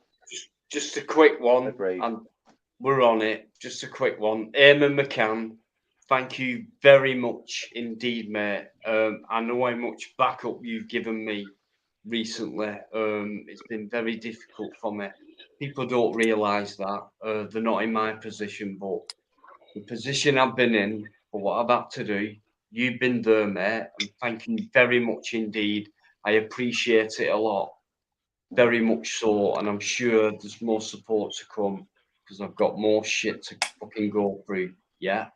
S1: Just a quick one, and we're on it. Just a quick one. Eamon McCann, thank you very much indeed, mate. I know how much backup you've given me recently. It's been very difficult for me. People don't realise that. They're not in my position, but the position I've been in for what I've had to do, you've been there, mate, and thank you very much indeed. I appreciate it a lot, very much so, and I'm sure there's more support to come because I've got more shit to fucking go through. Yeah,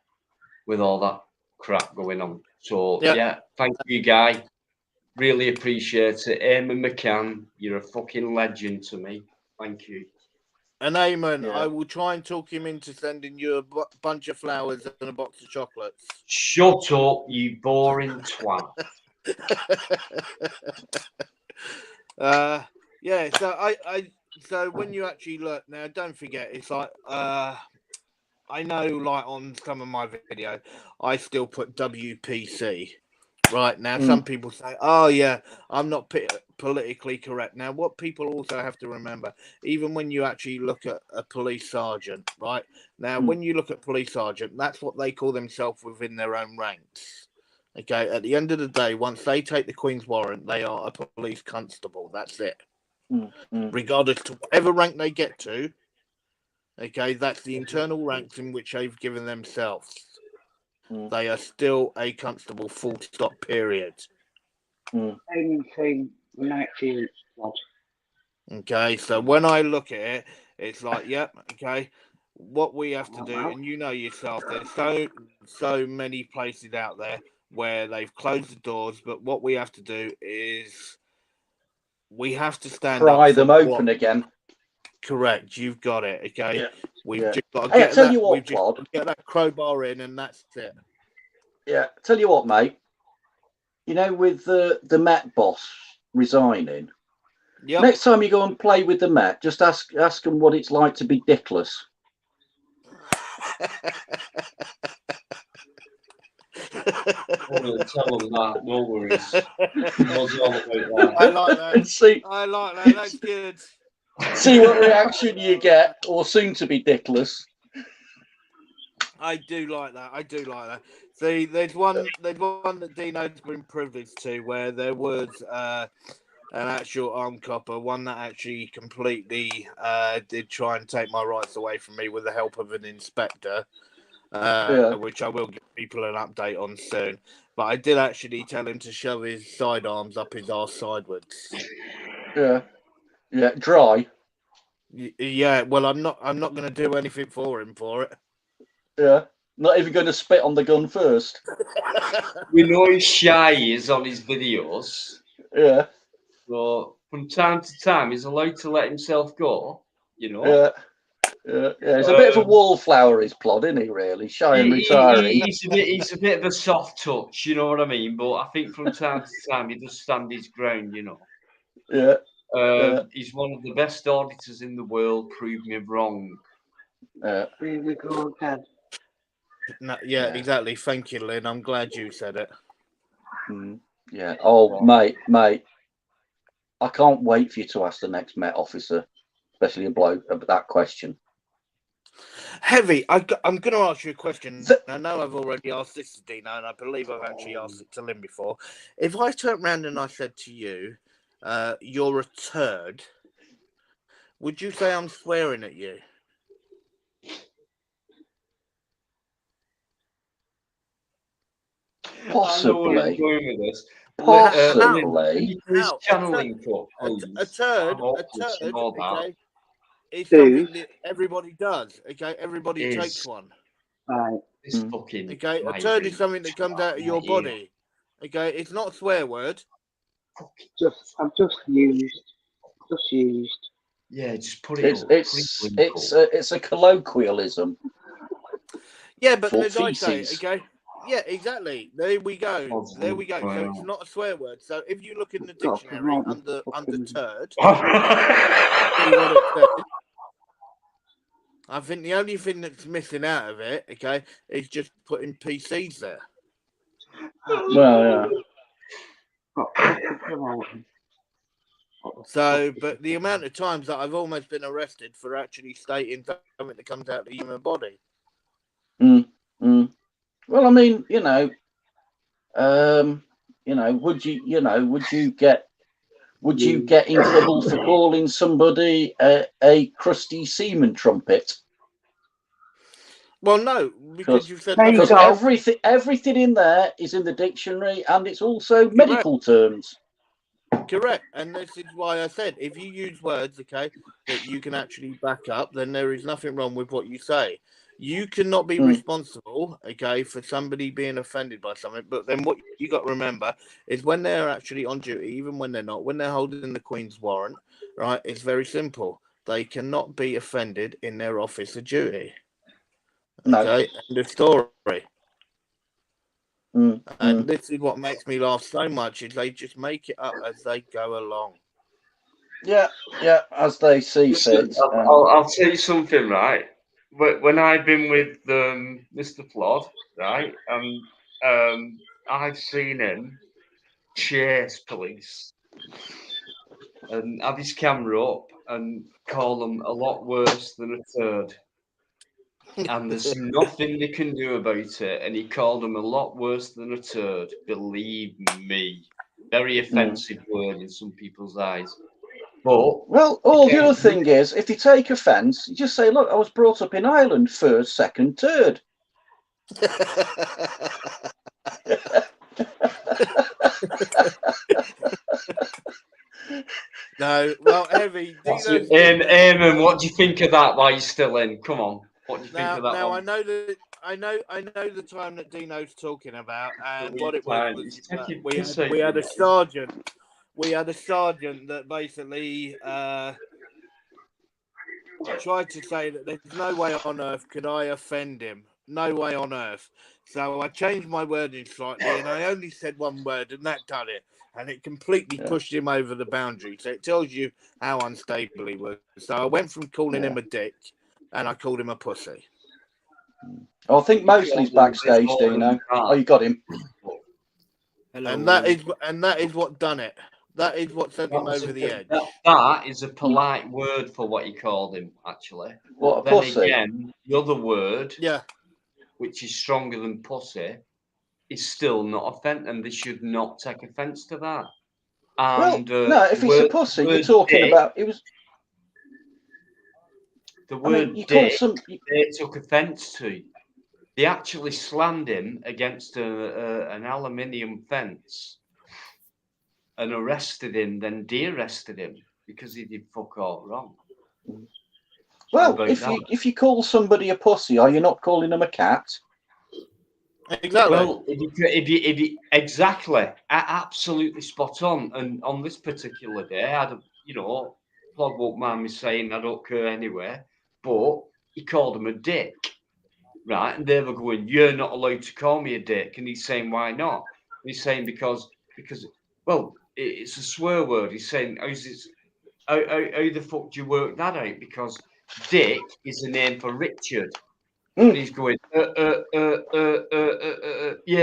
S1: with all that crap going on. So yeah, thank you, Guy. Really appreciate it. Eamon McCann, you're a fucking legend to me. Thank you.
S17: And Eamon, I will try and talk him into sending you a bunch of flowers and a box of chocolates.
S1: Shut up, you boring twat.
S17: Yeah, so so when you actually look now, don't forget, it's like I know, like on some of my video, I still put WPC. Right now, some people say, "Oh yeah, I'm not politically correct." Now, what people also have to remember, even when you actually look at a police sergeant, right now, when you look at police sergeant, that's what they call themselves within their own ranks. Okay, at the end of the day, once they take the Queen's warrant, they are a police constable. That's it. Regardless to whatever rank they get to. Okay, that's the internal ranks in which they've given themselves. They are still a constable, full stop, period.
S13: Same thing,
S17: Okay, so when I look at it, it's like, yep, okay, what we have to do, and you know yourself, there's so many places out there where they've closed the doors, but what we have to do is we have to stand up.
S14: Pry them open again.
S17: Correct, you've got it, okay?
S14: Yeah.
S17: We've
S14: Yeah.
S17: just got to
S14: Hey, I
S17: get
S14: tell
S17: that,
S14: you what,
S17: we've just got to get that crowbar in, and that's it.
S14: Yeah, tell you what, mate. You know, with the Met boss resigning, next time you go and play with the Met, just ask them what it's like to be dickless.
S1: I'm going to tell them that. No worries. Knows all about that.
S17: I like that.
S14: And see,
S17: I like that. That's good.
S14: See what reaction you get, or soon to be dickless.
S17: I do like that. I do like that. See, there's one that Dino's been privileged to, where there was an actual armed copper, one that actually completely did try and take my rights away from me with the help of an inspector, which I will give people an update on soon. But I did actually tell him to shove his sidearms up his arse sideways.
S14: Yeah, yeah, dry.
S17: Yeah, well, I'm not going to do anything for him for it.
S14: Yeah, not even going to spit on the gun first.
S1: We know he's shy is on his videos.
S14: Yeah.
S1: So from time to time, he's allowed to let himself go. You know.
S14: Yeah. Yeah. He's a bit of a wallflower, his plod, isn't he? Really shy and retiring.
S1: He's a bit of a soft touch. You know what I mean? But I think from time to time, he does stand his ground. You know.
S14: Yeah.
S1: He's one of the best auditors in the world. Prove me wrong.
S13: Here we go again.
S17: No, yeah, exactly. Thank you, Lynn. I'm glad you said it.
S14: Yeah. Oh, mate. I can't wait for you to ask the next Met officer, especially a bloke, that question.
S17: Heavy, I'm going to ask you a question. I know I've already asked this to Dino, and I believe I've actually asked it to Lynn before. If I turned around and I said to you, you're a turd, would you say I'm swearing at you?
S14: Possibly.
S1: I know where you're going with this.
S14: Possibly.
S17: A turd, okay, is
S13: Dude.
S17: something that everybody does, okay? Everybody takes one.
S13: Right.
S1: It's fucking
S17: okay, a turd is something that comes out of your body. Okay, it's not a swear word.
S13: I've just used.
S1: Yeah, just put it.
S14: It's a colloquialism.
S17: Yeah, but
S14: for
S17: as I say,
S14: feces.
S17: okay. Yeah, exactly. There we go. There we go. So it's not a swear word. So if you look in the dictionary under turd, see what it says. I think the only thing that's missing out of it, okay, is just putting PCs there.
S14: Well, yeah.
S17: So, but the amount of times that I've almost been arrested for actually stating something that comes out of the human body.
S14: Well, I mean, would you get in trouble for calling somebody a crusty semen trumpet?
S17: Well, no, because you said
S14: because everything in there is in the dictionary, and it's also medical terms.
S17: Correct. And this is why I said, if you use words, okay, that you can actually back up, then there is nothing wrong with what you say. You cannot be responsible, okay, for somebody being offended by something. But then what you got to remember is when they're actually on duty, even when they're not, when they're holding the Queen's warrant, right, it's very simple. They cannot be offended in their office of duty. Okay, end of story. And this is what makes me laugh so much is they just make it up as they go along.
S14: Yeah, as they see fit.
S1: I'll tell you something, right? When I've been with Mr. Flood, right, I've seen him chase police and have his camera up and call them a lot worse than a turd. And there's nothing they can do about it. And he called them a lot worse than a turd. Believe me. Very offensive word in some people's eyes. But
S14: well, the other thing is, if they take offence, you just say, look, I was brought up in Ireland, first, second, third.
S17: No, well, Heavy.
S1: Eamon, what do you think of that while you're still in? Come on. What do you think of that
S17: now
S1: one?
S17: I know the time that Dino's talking about, and what it was
S1: He's
S17: we had a sergeant. We had a sergeant that basically tried to say that there's no way on earth could I offend him. No way on earth. So I changed my wording slightly, and I only said one word, and that done it. And it completely pushed him over the boundary. So it tells you how unstable he was. So I went from calling him a dick, and I called him a pussy.
S14: I think Mosley's backstage, Dino. Oh, you got him.
S17: And that is what done it. That is what sent him over the edge.
S1: That is a polite word for what he called him, actually.
S14: What, a
S1: then
S14: pussy?
S1: again, the other word,
S17: yeah,
S1: which is stronger than pussy, is still not offensive, and they should not take offence to that. And
S14: no, if he's a pussy, you're talking about it was.
S1: The word dick, they took offence to. They actually slammed him against an aluminium fence and arrested him, then de-arrested him because he did fuck all wrong.
S14: Well, if you call somebody a pussy, are you not calling them a cat?
S17: Exactly.
S1: Well, if you exactly, absolutely spot on. And on this particular day, Plod won't mind me saying I don't care anyway, but he called him a dick, right? And they were going, "You're not allowed to call me a dick," and he's saying, "Why not?" And he's saying because well, it's a swear word. He's saying, how the fuck do you work that out? Because Dick is a name for Richard. And he's going, yeah,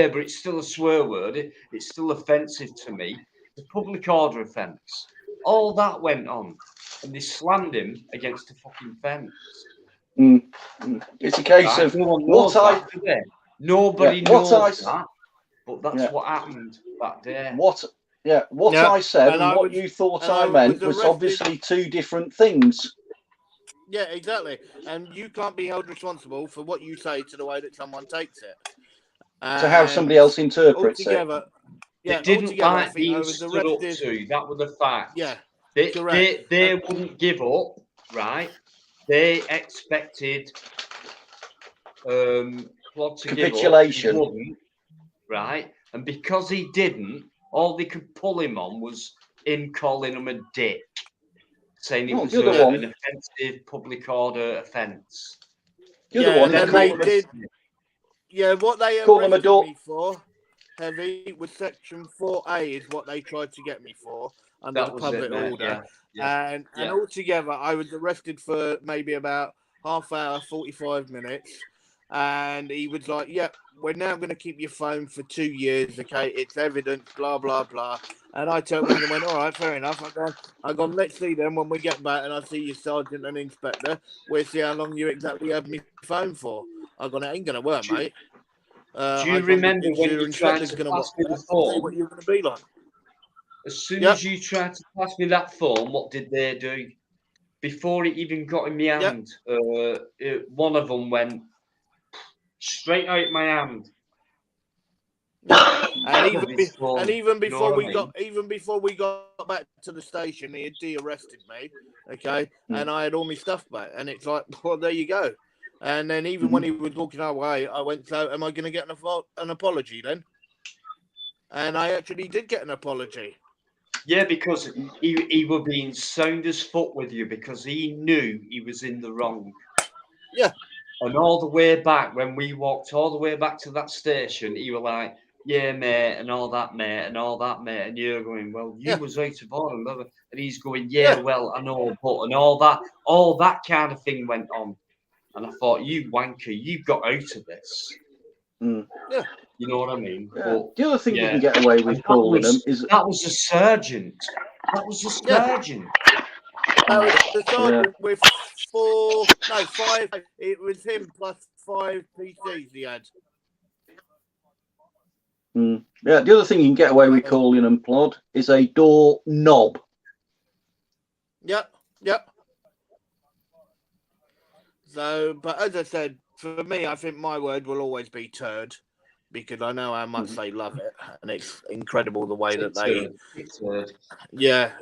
S1: but it's still a swear word. It's still offensive to me. It's a public order offence. All that went on. And they slammed him against a fucking fence.
S14: It's a case of
S1: no one knows that today. Nobody knows that. But that's what happened that day.
S14: What I said and what you thought I meant was obviously two different things.
S17: Yeah, exactly. And you can't be held responsible for what you say to the way that someone takes it.
S14: To how somebody else interprets it.
S1: They didn't like being stood up to. That was a fact.
S17: Yeah,
S1: they wouldn't give up, right? They expected Plod to
S14: capitulation.
S1: Give up. He wouldn't, right? And because he didn't, all they could pull him on was him calling him a dick, saying it was an offensive public order offence.
S17: And they did. Yeah, what they arrested me for, Heavy, was Section 4A is what they tried to get me for under the public order. And altogether, I was arrested for maybe about half hour, 45 minutes. And he was like, "Yep, we're now going to keep your phone for 2 years, okay? It's evidence, blah, blah, blah." And I turned around and went, "All right, fair enough." I gone, "Let's see then when we get back and I see you, Sergeant and Inspector. We'll see how long you exactly have me phone for." I gone, "It ain't going to work, mate."
S1: Do you remember when you tried to pass me the phone?
S17: What you're going to be like.
S1: As soon as you tried to pass me that phone, what did they do? Before it even got in my hand, one of them went straight out my hand.
S17: And
S1: Yeah,
S17: even
S1: you know what
S17: before we got back to the station, he had de-arrested me, okay, and I had all my stuff back, and it's like, well, there you go. And then even when he was walking away, I went, so am I going to get an apology then? And I actually did get an apology.
S1: Yeah, because he were being sound as foot with you because he knew he was in the wrong.
S17: Yeah.
S1: And all the way back, when we walked all the way back to that station, he were like, yeah, mate, and all that, mate, and all that, mate. And you're going, well, you was out of order. And he's going, yeah, well, I know, but, and all that kind of thing went on. And I thought, you wanker, you got out of this.
S17: Yeah.
S1: You know what I mean?
S14: Yeah.
S1: But,
S14: The other thing you can get away with calling them is
S1: that was a sergeant. That was a sergeant.
S17: That was the sergeant with 5. It was him plus 5 PCs he had.
S14: Yeah, the other thing you can get away with calling them, Plod, is a door knob.
S17: Yep. So, but as I said, for me, I think my word will always be turd, because I know how much they love it, and it's incredible the way that they. Yeah,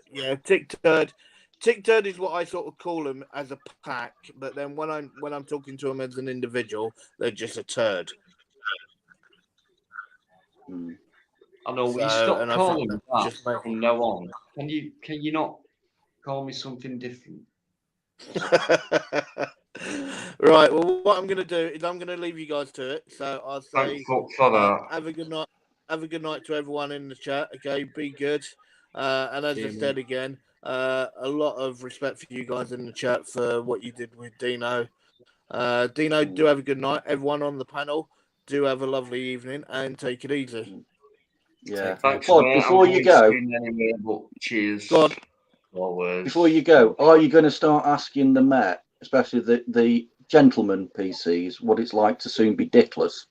S17: tick turd. Tick turd is what I sort of call them as a pack, but then when I'm talking to them as an individual, they're just a turd.
S1: I know we stop calling them that from now on. Can you not call me something different?
S17: Right. Well, what I'm going to do is I'm going to leave you guys to it. So I'll say,
S1: for that.
S17: Have a good night. Have a good night to everyone in the chat. Okay, be good. And as I said again, a lot of respect for you guys in the chat for what you did with Dino. Dino, do have a good night. Everyone on the panel, do have a lovely evening and take it easy.
S14: Yeah.
S1: Thanks,
S14: Plod,
S1: mate.
S14: before you go,
S1: anyway, but cheers.
S17: God.
S14: Before you go, are you going to start asking the Met, especially the gentleman PCs, what it's like to soon be dickless?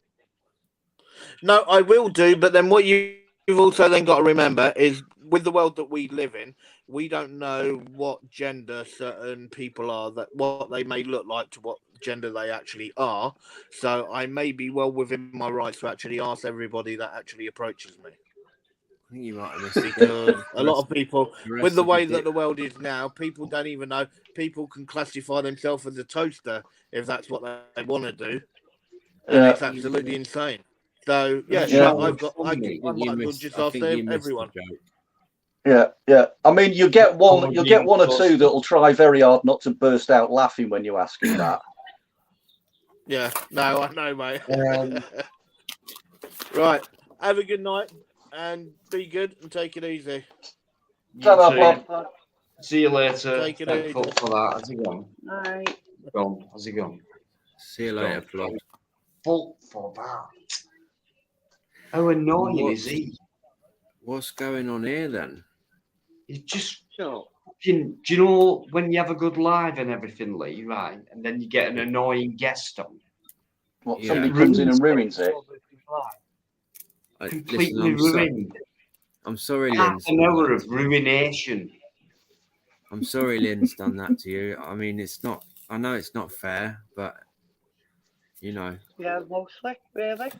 S17: No, I will do, but then what you've also then got to remember is with the world that we live in, we don't know what gender certain people are, that what they may look like to what gender they actually are. So I may be well within my rights to actually ask everybody that actually approaches me.
S4: I think you might have missed
S17: Because a lot of people, with the way that the world is now, people don't even know. People can classify themselves as a toaster if that's what they want to do, and it's absolutely insane. So I could just ask everyone.
S14: Yeah. I mean, you'll get one or two that'll try very hard not to burst out laughing when you ask them that.
S17: Yeah, no, I know, mate. Right, have a good night and be good and take it easy.
S1: See you later.
S17: Take it easy.
S1: For that. How's it gone?
S13: Night.
S1: How's it gone?
S4: See you later, Plod.
S1: Fault for that. How annoying is he?
S4: What's going on here then?
S1: He's just. Do you know when you have a good live and everything, Lee, right? And then you get an annoying guest on.
S14: What, somebody comes in and ruins it?
S1: Completely ruined.
S4: I'm sorry,
S1: Half
S4: Lynn's
S1: an hour of ruination.
S4: I'm sorry Lynn's done that to you. I mean, I know it's not fair, but you know.
S13: Yeah, mostly, really.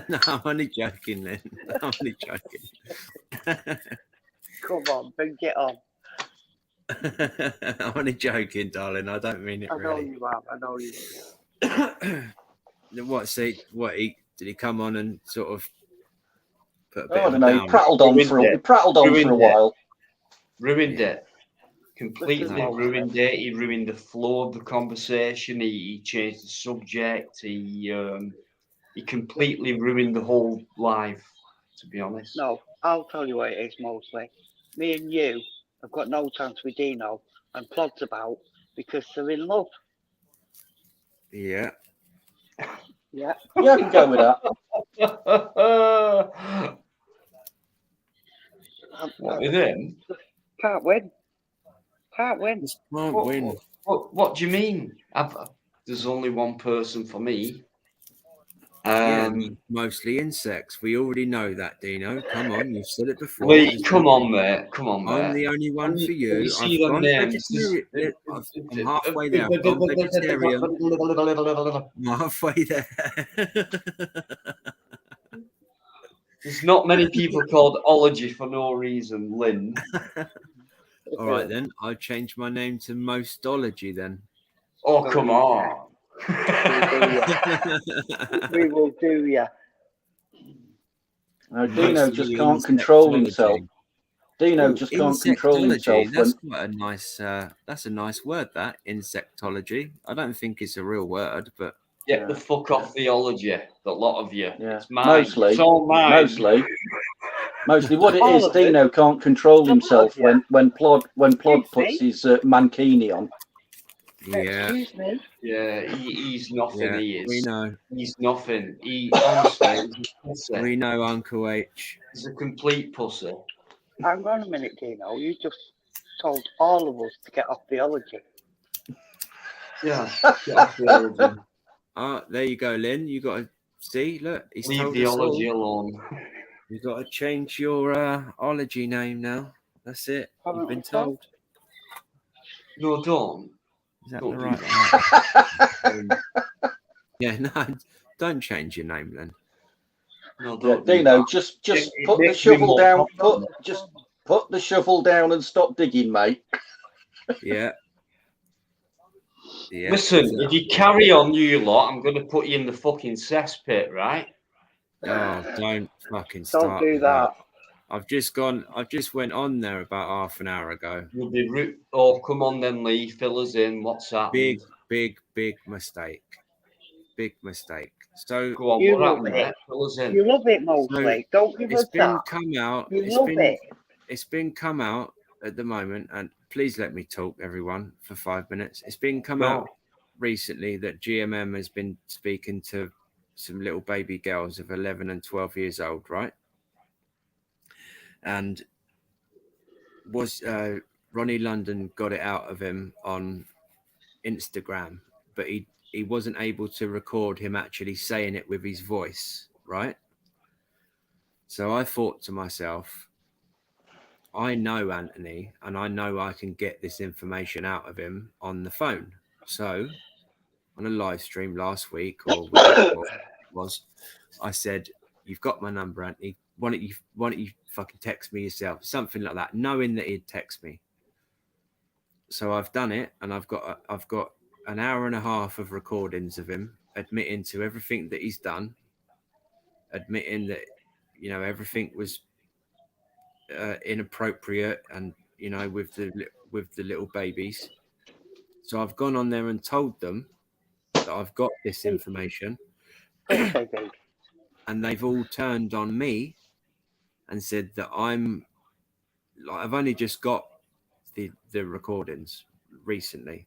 S4: No, I'm only joking, Lynn. I'm only joking.
S13: Come on, bring it on.
S4: I'm only joking, darling. I don't mean it
S13: I know
S4: really.
S13: you are. I know you are.
S4: Did he come on and sort of put a bit
S14: I
S4: of
S14: don't know.
S4: down?
S14: He prattled on for a while.
S1: Ruined it. Completely ruined it. He ruined the flow of the conversation. He changed the subject. He completely ruined the whole live, to be honest.
S13: No, I'll tell you what it is mostly. Me and you have got no chance with Dino and Plod's about because they're in love.
S4: Yeah.
S13: Yeah.
S14: Yeah, I can go with that.
S1: What with him?
S13: Can't win. Can't win.
S4: Can't win.
S1: What do you mean? There's only one person for me.
S4: Mostly insects. We already know that, Dino. Come on, you've said it before.
S1: Wait, come on, mate. Come on, mate.
S4: I'm the only one for you.
S1: You see them names.
S4: I'm halfway there. I'm vegetarian. I'm halfway there.
S1: There's not many people called Ology for no reason, Lynn.
S4: All right, then. I'll change my name to Mostology then.
S1: Oh, come on.
S13: We will do ya.
S14: Dino just can't control himself. Dino just can't control himself.
S4: That's quite a nice. That's a nice word. That insectology. I don't think it's a real word, but
S1: Get the fuck off theology. The lot of you.
S14: Yeah.
S1: It's mine.
S14: Mostly.
S1: It's all mine.
S14: Mostly what it
S1: All
S14: is,
S1: of it.
S14: Dino can't control himself
S13: yeah.
S14: when Plod puts his mankini on.
S4: yeah,
S13: Excuse me.
S1: Yeah, he's nothing.
S4: yeah.
S1: He is.
S4: We know.
S1: He's nothing. He honestly, he's a pussy.
S4: We know, Uncle H.
S1: He's a complete pussy.
S13: Hang on a minute, Dino. You just told all of us to get off theology.
S1: Yeah, get off theology.
S4: Ah, there you go, Lynn. You got to see. Look, he's
S1: Leave
S4: told
S1: theology
S4: us all.
S1: alone.
S4: You got to change your ology name now. That's it. You've been told.
S1: No, don't.
S4: Is that
S1: Don't
S4: the
S1: do
S4: right? Yeah, no, don't change your name then.
S1: No,
S14: Yeah,
S1: don't do
S14: Dino,
S1: that.
S14: just
S1: It
S14: put the
S1: makes me
S14: shovel
S1: more
S14: down.
S1: confident.
S14: Just put the shovel down and stop digging, mate.
S4: Yeah. Yeah.
S1: Listen, if you carry on, you lot, I'm going to put you in the fucking cesspit, right?
S4: Oh, don't fucking
S13: Don't
S4: start
S13: do
S4: with
S13: that.
S4: I've just went on there about half an hour ago.
S1: You'll be oh, come on then, Lee. Fill us in. What's happened?
S4: Big mistake. Big mistake. So
S1: Go on,
S13: You
S1: what
S13: love
S1: happened,
S13: it.
S1: mate? Fill us in.
S13: You love it mostly. Don't give us that.
S4: Come out.
S13: You love it.
S4: It's been come out at the moment, and please let me talk, everyone, for 5 minutes. It's been come
S1: Go
S4: out
S1: on.
S4: recently that GMM has been speaking to some little baby girls of 11 and 12 years old, right? And was Ronnie London got it out of him on Instagram, but he wasn't able to record him actually saying it with his voice, right? So I thought to myself, I know Anthony, and I know I can get this information out of him on the phone. So on a live stream last week or I said, "You've got my number, Anthony. Why don't you fucking text me yourself?" Something like that, knowing that he'd text me. So I've done it, and I've got an hour and a half of recordings of him admitting to everything that he's done, admitting that everything was inappropriate, and with the little babies. So I've gone on there and told them that I've got this information, and they've all turned on me and said that I've only just got the recordings recently,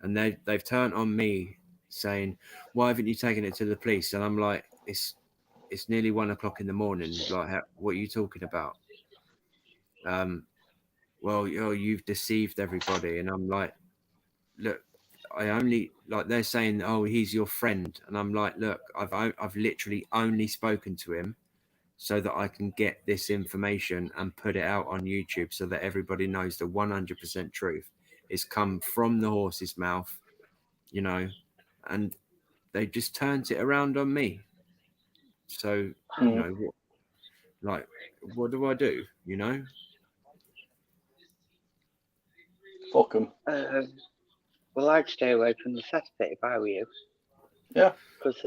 S4: and they've turned on me saying, "Why haven't you taken it to the police?" And I'm like, it's nearly 1 o'clock in the morning. Like, what are you talking about? Well, you've deceived everybody. And I'm like, look, they're saying, "Oh, he's your friend." And I'm like, look, I've literally only spoken to him so that I can get this information and put it out on YouTube so that everybody knows the 100% truth is come from the horse's mouth, and they just turned it around on me. So, what do I do?
S14: Fuck them.
S13: Well, I'd stay away from the cesspit if I were you.
S14: Yeah.
S13: Because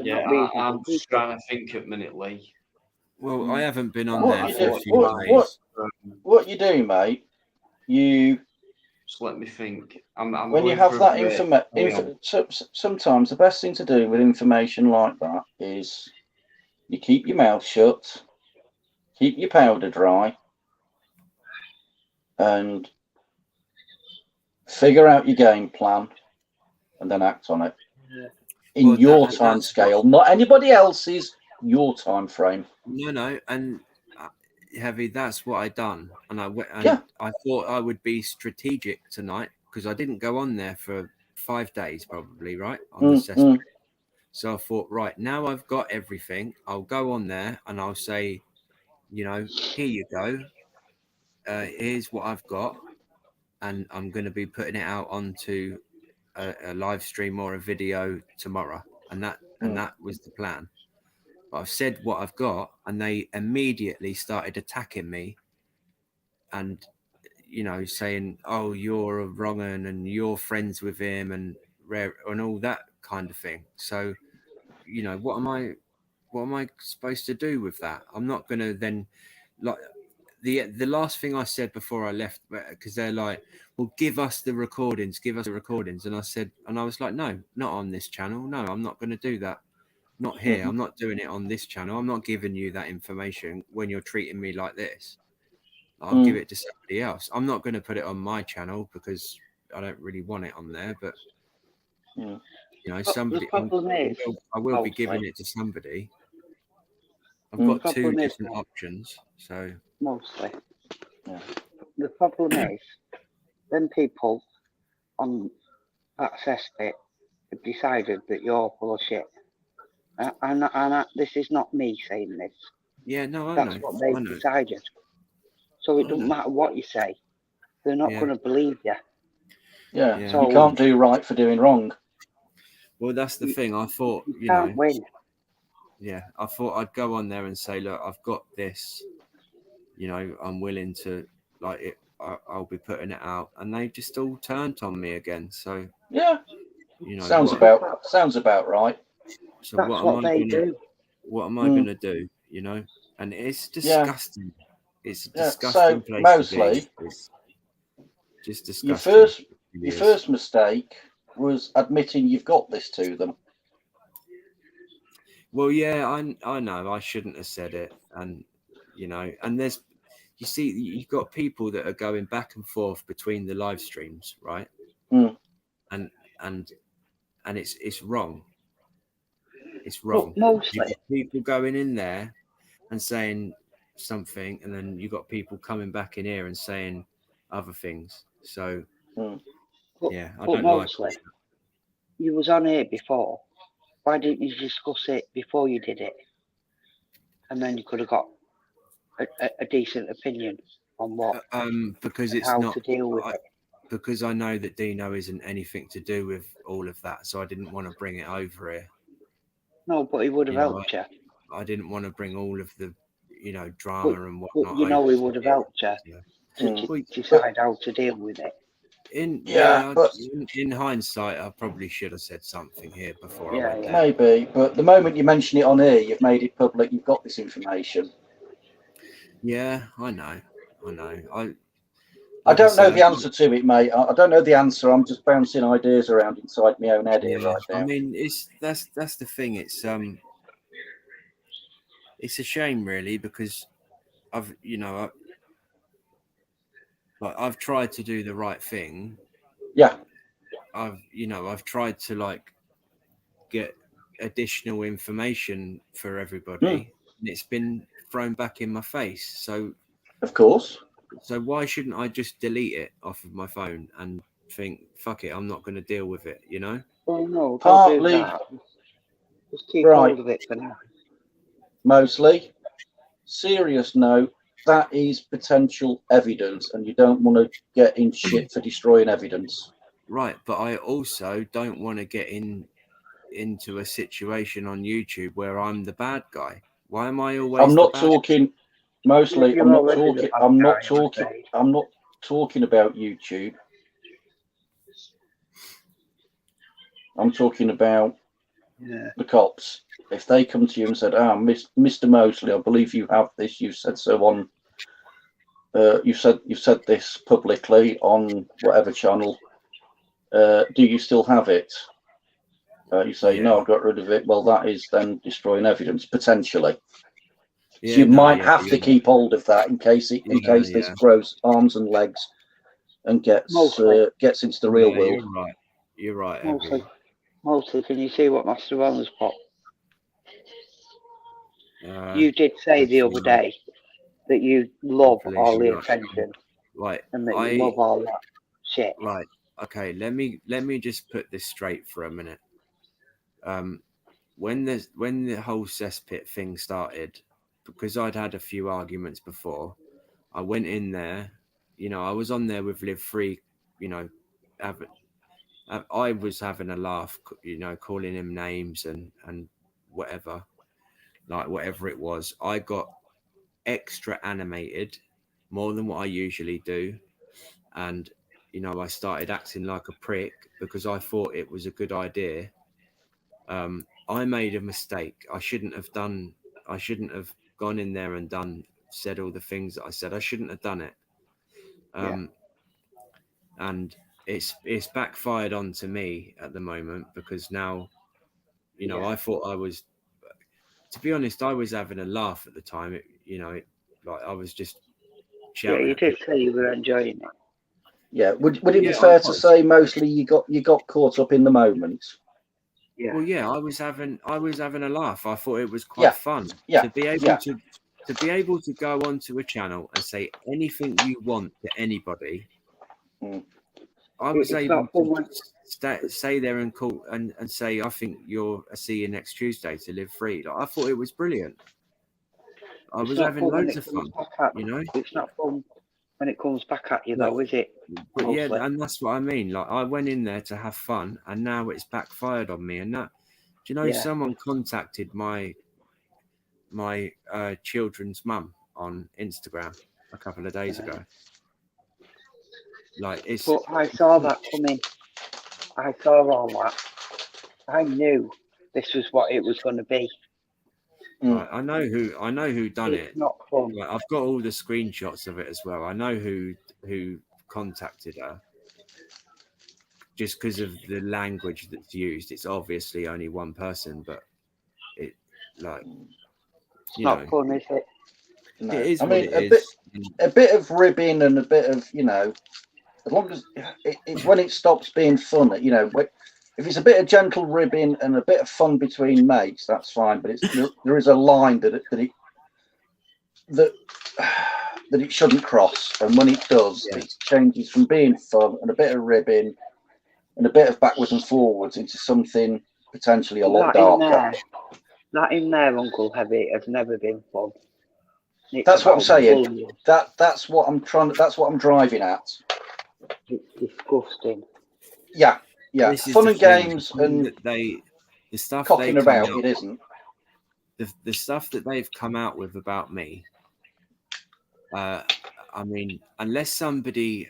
S1: I'm just trying to think at minute, Lee.
S4: Well, I haven't been on there for a few days.
S14: What you do, mate? You
S1: just let me think. I'm
S14: when you have that information. Sometimes the best thing to do with information like that is you keep your mouth shut, keep your powder dry, and figure out your game plan, and then act on it in your time scale, not anybody else's. Your time frame.
S4: No, and Heavy. That's what I done, and I thought I would be strategic tonight because I didn't go on there for 5 days, probably, right, on the cesspit. So I thought, right, now I've got everything. I'll go on there and I'll say, here you go. Here's what I've got, and I'm going to be putting it out onto a live stream or a video tomorrow, and that was the plan. But I've said what I've got, and they immediately started attacking me, and saying, "Oh, you're a wrong 'un, and you're friends with him, and all that kind of thing." So, what am I supposed to do with that? I'm not going to then, like, the last thing I said before I left, because they're like, "Well, give us the recordings, and I said, and I was like, "No, not on this channel. No, I'm not going to do that. Not here. I'm not doing it on this channel. I'm not giving you that information when you're treating me like this. I'll give it to somebody else. I'm not going to put it on my channel because I don't really want it on there, but somebody, I will be giving it to somebody. I've got two different options, so
S13: mostly. Yeah. The problem is, then people on that cesspit have decided that you're full of shit. And this is not me saying this.
S4: Yeah, no, I
S13: That's
S4: know.
S13: what they've decided. So it doesn't matter what you say. They're not going to believe you.
S14: Yeah,
S13: so
S14: you can't do right for doing wrong.
S4: Well, that's the thing. I thought,
S13: you can't win.
S4: Yeah, I thought I'd go on there and say, look, I've got this. I'm willing to, like, it. I'll be putting it out, and they just all turned on me again. So
S14: yeah, sounds about right.
S4: So what am I gonna do? And it's disgusting. Yeah. It's a disgusting place
S14: mostly,
S4: to be. It's just disgusting.
S14: Your first mistake was admitting you've got this to them.
S4: Well, yeah, I know I shouldn't have said it, and and there's, you see, you've got people that are going back and forth between the live streams, right? And it's wrong. It's wrong.
S13: Well,
S4: you've got people going in there and saying something, and then you've got people coming back in here and saying other things. So yeah, I don't
S13: mostly,
S4: like it.
S13: You was on here before. Why didn't you discuss it before you did it? And then you could have got a decent opinion on what
S4: because it's
S13: how
S4: not
S13: to deal with it.
S4: Because I know that Dino isn't anything to do with all of that, so I didn't want to bring it over here.
S13: No, but he would have helped you.
S4: I didn't want to bring all of the drama and whatnot.
S13: But he would have helped you to decide how to deal with it.
S4: In hindsight, I probably should have said something here before I went there.
S14: Maybe, but the moment you mention it on here, you've made it public. You've got this information.
S4: Yeah, I know.
S14: I don't know the answer to it, mate. I don't know the answer. I'm just bouncing ideas around inside my own head here right now.
S4: I mean, that's the thing. It's a shame, really, because I've tried to do the right thing.
S14: Yeah.
S4: I've tried to get additional information for everybody, and it's been thrown back in my face. So,
S14: of course.
S4: So why shouldn't I just delete it off of my phone and think, fuck it, I'm not going to deal with it,
S13: Well, no,
S14: partly.
S13: Just keep hold of it for now.
S14: Mostly. Serious note, that is potential evidence, and you don't want to get in shit for destroying evidence.
S4: Right, but I also don't want to get into a situation on YouTube where I'm the bad guy. Why am I always?
S14: I'm not talking. Mostly, I'm not talking about YouTube. I'm talking about the cops. If they come to you and said, Mr. Mosley, I believe you have this. You said so on. You said this publicly on whatever channel. Do you still have it? You say no, I've got rid of it. Well, that is then destroying evidence potentially. So you might have to keep hold of that in case this grows arms and legs and gets into the real world.
S4: You're right.
S13: Mostly, can you see what Master Ron has put? You did say the other day that you love all the attention,
S4: right?
S13: And that you love all that shit,
S4: right? Okay, let me just put this straight for a minute. When the whole cesspit thing started, because I'd had a few arguments before, I went in there. I was on there with Live Free. I was having a laugh. Calling him names and whatever. like whatever it was, I got extra animated, more than what I usually do. And, you know, I started acting like a prick because I thought it was a good idea. I made a mistake. I shouldn't have gone in there and said all the things that I said. I shouldn't have done it. And it's backfired onto me at the moment, because now, you know, I thought I was, to be honest, I was having a laugh at the time. Like I was just shouting.
S13: Yeah, you
S4: at
S13: did
S4: people.
S13: say you were enjoying it.
S14: Yeah. Would it be fair to say mostly you got caught up in the moment?
S13: Yeah.
S4: Well, yeah, I was having a laugh. I thought it was quite fun to be able to go onto a channel and say anything you want to anybody. I was able to say there and call and say, I think I'll see you next Tuesday to live free. Like, I thought it was brilliant. I was having loads of fun. You know,
S13: it's not fun when it comes back at you, though, is it?
S4: But
S13: Mostly.
S4: yeah, and that's what I mean. Like, I went in there to have fun, and now it's backfired on me. And that, do you know, someone contacted my children's mum on Instagram a couple of days ago. Like, it's.
S13: But I saw that coming. I saw all that. I knew this was what it was going to be.
S4: Like, I know who done it.
S13: It's not fun.
S4: Like, I've got all the screenshots of it as well. I know who contacted her. Just because of the language that's used, it's obviously only one person, but it, like, you know,
S13: not fun, is it?
S14: No.
S4: It is.
S14: I mean, a bit of ribbing and a bit of, you know, as long as it's when it stops being fun, you know, if it's a bit of gentle ribbing and a bit of fun between mates, that's fine. But there is a line that it shouldn't cross, and when it does, it changes from being fun and a bit of ribbing and a bit of backwards and forwards into something potentially a lot darker.
S13: That in there, Uncle Heavy, has never been fun.
S14: That's what I'm saying. That's what I'm driving at.
S13: It's disgusting.
S14: Yeah.
S4: This is
S14: Fun
S4: the
S14: and
S4: thing,
S14: games
S4: the
S14: and
S4: the stuff
S14: cocking
S4: they come
S14: about.
S4: out,
S14: It isn't.
S4: The stuff that they've come out with about me. I mean, unless somebody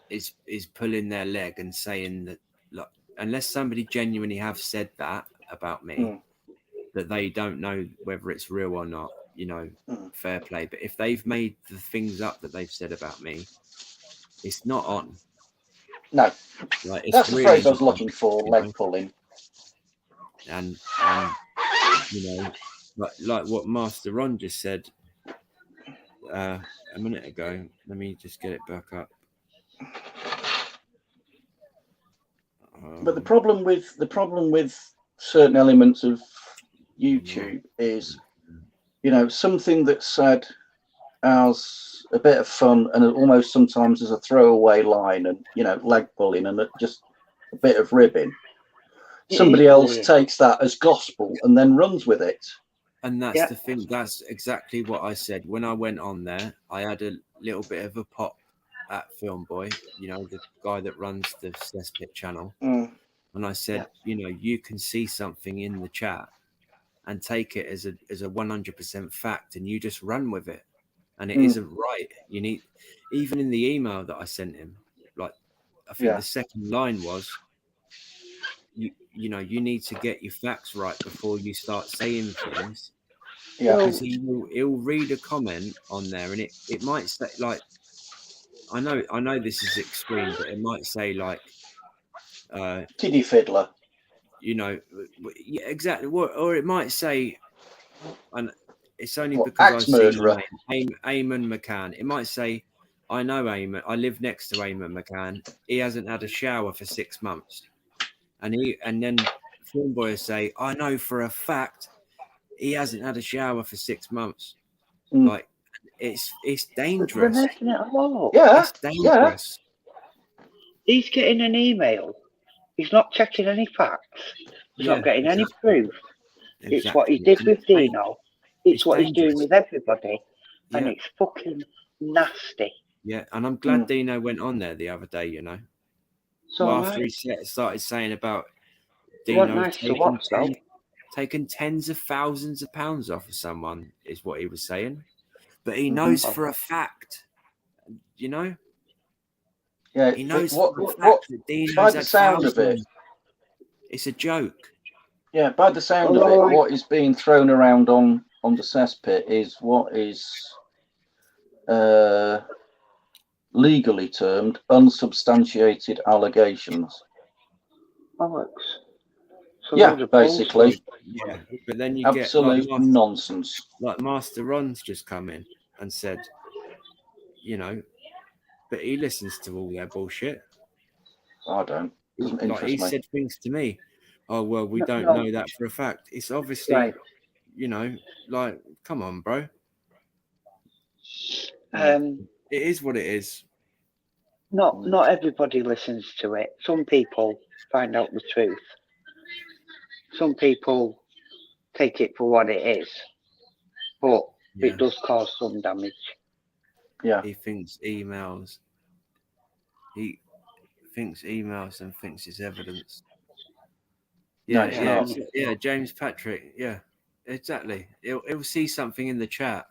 S4: is pulling their leg and saying that, like, unless somebody genuinely have said that about me, that they don't know whether it's real or not, you know, fair play. But if they've made the things up that they've said about me, it's not on.
S14: No,
S4: like, it's
S14: that's the
S4: really
S14: phrase I was looking for. Leg pulling.
S4: And you know, like what Master Ron just said a minute ago. Let me just get it back up.
S14: But the problem with certain elements of YouTube is, you know, something that's said as a bit of fun and almost sometimes as a throwaway line, and, you know, leg pulling and just a bit of ribbing. Somebody else takes that as gospel and then runs with it.
S4: And that's the thing. That's exactly what I said when I went on there. I had a little bit of a pop at Film Boy, you know, the guy that runs the Cesspit channel. And I said, you know, you can see something in the chat and take it as a 100% fact, and you just run with it. And it isn't right. You need, even in the email that I sent him, like, I think the second line was, you know, you need to get your facts right before you start saying things. Because he'll read a comment on there, and it might say, like, I know this is extreme, but it might say, like,
S14: kiddie fiddler.
S4: You know, yeah, exactly. Or it might say, and it's only because I've seen the name, Eamon McCann. It might say, I know Eamon. I live next to Eamon McCann. He hasn't had a shower for 6 months. And then Film Boy will say, I know for a fact he hasn't had a shower for 6 months. Like, it's dangerous.
S13: They're making it a law.
S4: It's dangerous.
S13: He's getting an email. He's not checking any facts. He's not getting any proof. It's what he did with Dino. It's what he's doing with everybody. And it's fucking nasty.
S4: Yeah, and I'm glad Dino went on there the other day, you know. So after he started saying about Dino
S13: nice to watch, though.
S4: taken tens of thousands of pounds off of someone, is what he was saying. But he knows for a fact, you know,
S14: Yeah,
S4: he knows
S14: what,
S4: for a
S14: what,
S4: fact that Dino's
S14: by the
S4: had
S14: sound of it,
S4: thousands. It's a joke.
S14: yeah, by the sound of it, what is being thrown around on the cesspit is what is legally termed unsubstantiated allegations.
S13: Alex.
S14: Yeah, basically.
S4: Yeah, but then you
S14: absolute
S4: get like
S14: nonsense.
S4: Like Master Ron's just come in and said, you know, but he listens to all their bullshit.
S14: I don't. Doesn't interest
S4: he
S14: me.
S4: said things to me. Oh well, we don't
S13: no.
S4: know that for a fact. It's obviously,
S13: Right.
S4: you know, like, come on, bro.
S13: Um,
S4: It is what it is.
S13: Not everybody listens to it. Some people find out the truth. Some people take it for what it is, but
S4: Yeah.
S13: it does cause some damage.
S14: Yeah.
S4: He thinks emails. He thinks emails and thinks it's evidence.
S14: No,
S4: Yeah,
S14: it's
S4: yeah,
S14: not.
S4: yeah. James Patrick. Yeah, exactly. He'll see something in the chat,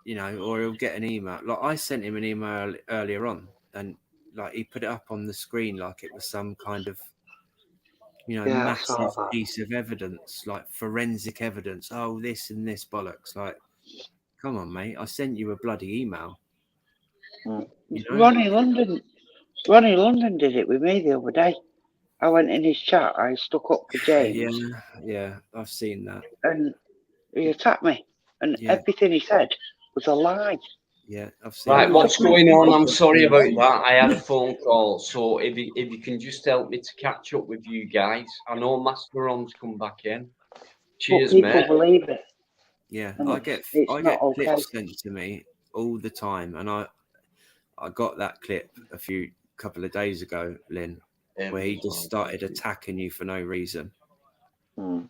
S4: you know, or he'll get an email. Like I sent him an email earlier on, and like he put it up on the screen like it was some kind of, you know,
S13: Yeah, I
S4: massive
S13: saw that.
S4: piece of evidence, like forensic evidence. Oh, this and this bollocks. Like, come on, mate. I sent you a bloody email. You know?
S13: Ronnie London did it with me the other day. I went in his chat. I stuck up for James.
S4: Yeah, I've seen that.
S13: And he attacked me, and
S4: Yeah.
S13: everything he said was a lie.
S4: Yeah, I've seen.
S1: Right,
S4: that.
S1: what's going on? I'm sorry about that. I had a phone call, so if you can just help me to catch up with you guys. I know Master Ron's come back in. Cheers,
S13: but people
S1: mate.
S13: believe it.
S4: Yeah,
S13: And
S4: I
S13: it's
S4: get
S13: not okay.
S4: clips sent to me all the time, and I got that clip a couple of days ago, Lynn, where he just started attacking you for no reason.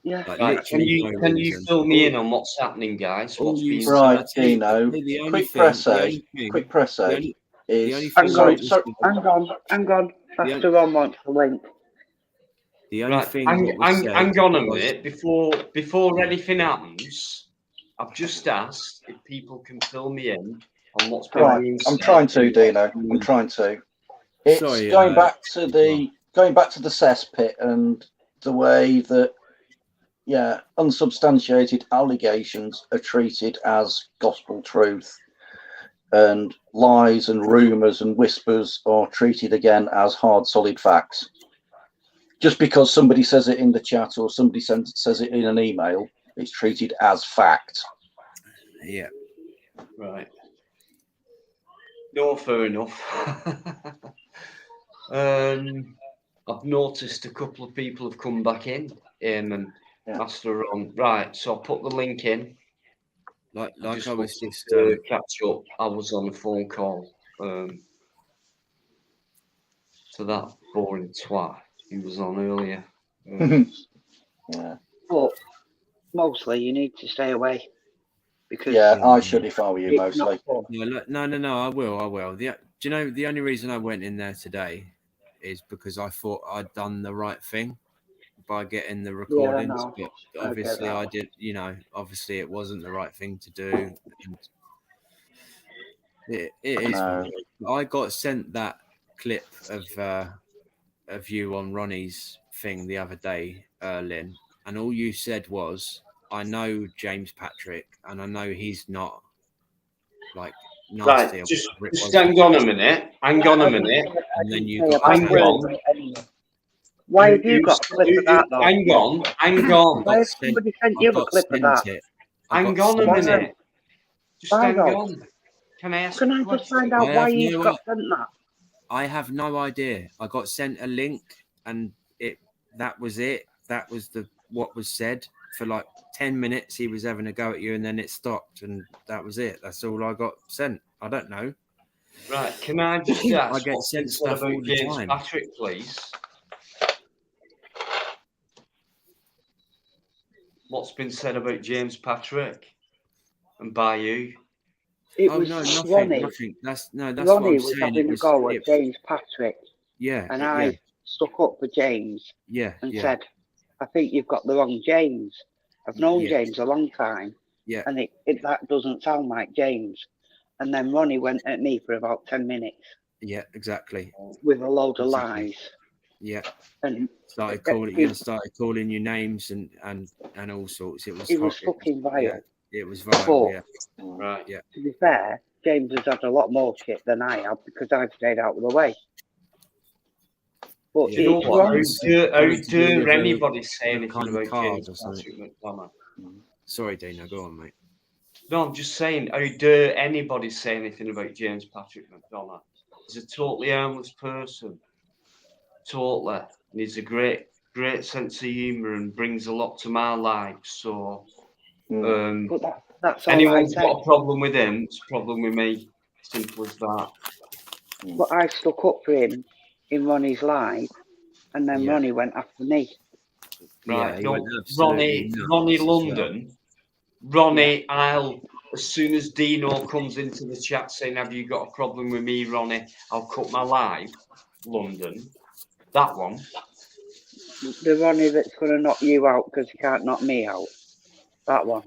S13: Yeah.
S4: Like,
S1: Right, can you fill me in on what's happening, guys? What's being
S14: Right,
S1: said?
S14: Dino. Quick press A. Quick press A is.
S13: Hang on. Master Ron wants the link.
S4: The only
S1: Right,
S4: thing
S1: hang on a minute. Before anything happens, I've just asked if people can fill me in on what's been
S14: Right,
S1: being
S14: I'm
S1: said.
S14: trying to, Dino. I'm trying to. It's
S4: Sorry,
S14: going back to the cesspit and the way that, yeah, unsubstantiated allegations are treated as gospel truth, and lies and rumours and whispers are treated again as hard, solid facts. Just because somebody says it in the chat or somebody says it in an email, it's treated as fact.
S4: Yeah.
S1: Right. No, fair enough. I've noticed a couple of people have come back in, and Master Ron. Right, so I'll put the link in.
S4: Like I was just
S1: catch up. I was on a phone call to that boring twat who was on earlier.
S14: Yeah.
S13: But mostly you need to stay away. Because
S14: I should if I were you, mostly.
S4: Yeah, no, I will. Do you know the only reason I went in there today is because I thought I'd done the right thing by getting the recordings, but obviously I did. You know, obviously it wasn't the right thing to do. And it is. I got sent that clip of you on Ronnie's thing the other day, Lynn, and all you said was, I know James Patrick, and I know he's not like nasty.
S1: Right, just hang on a minute. Hang on a minute.
S4: And then you got
S1: hang on.
S13: Why have you got a clip of that, though?
S1: Hang on.
S13: Why has somebody sent you a clip of that?
S1: Hang on a minute. Just hang on. Can I ask
S13: Can I just find out why you got sent that?
S4: I have no idea. I got sent a link, and that was it. That was what was said for like 10 minutes. He was having a go at you, and then it stopped, and that was it. That's all I got sent. I don't know.
S1: Right, can I just ask?
S4: I get sent stuff all the
S1: James
S4: time.
S1: Patrick, please. What's been said about James Patrick and by you?
S4: Nothing.
S13: Ronnie.
S4: That's
S13: Ronnie
S4: what I'm
S13: was
S4: saying.
S13: having a go at James Patrick.
S4: Yeah.
S13: And I stuck up for James.
S4: Yeah.
S13: And said, I think you've got the wrong James. I've known
S4: Yeah.
S13: James a long time,
S4: Yeah.
S13: and that doesn't sound like James. And then Ronnie went at me for about 10 minutes
S4: Yeah, exactly.
S13: with a load of
S4: Exactly.
S13: lies.
S4: Yeah.
S13: And
S4: started calling you names and all sorts. It was
S13: fucking vile.
S4: Yeah, it was vile.
S13: But,
S4: Yeah.
S1: Right.
S4: Yeah.
S13: to be fair, James has had a lot more shit than I have because I've stayed out of the way. But
S1: you know
S13: it's
S1: what?
S13: wrong.
S1: How dare anybody say anything about James Patrick McDonough?
S4: Sorry, Dino, go on, mate.
S1: No, I'm just saying, how dare anybody say anything about James Patrick McDonough? He's a totally harmless person. Totally. And he's a great sense of humour and brings a lot to my life. So,
S13: but that's all
S1: anyone's
S13: I
S1: got a problem with him, it's a problem with me. Simple as that.
S13: But I stuck up for him in Ronnie's live, and then Ronnie went after me.
S1: Right.
S4: Yeah,
S1: No, Ronnie London. Ronnie, as soon as Dino comes into the chat saying, "Have you got a problem with me, Ronnie? I'll cut my live." London. That one.
S13: The Ronnie that's going to knock you out because he can't knock me out. That one.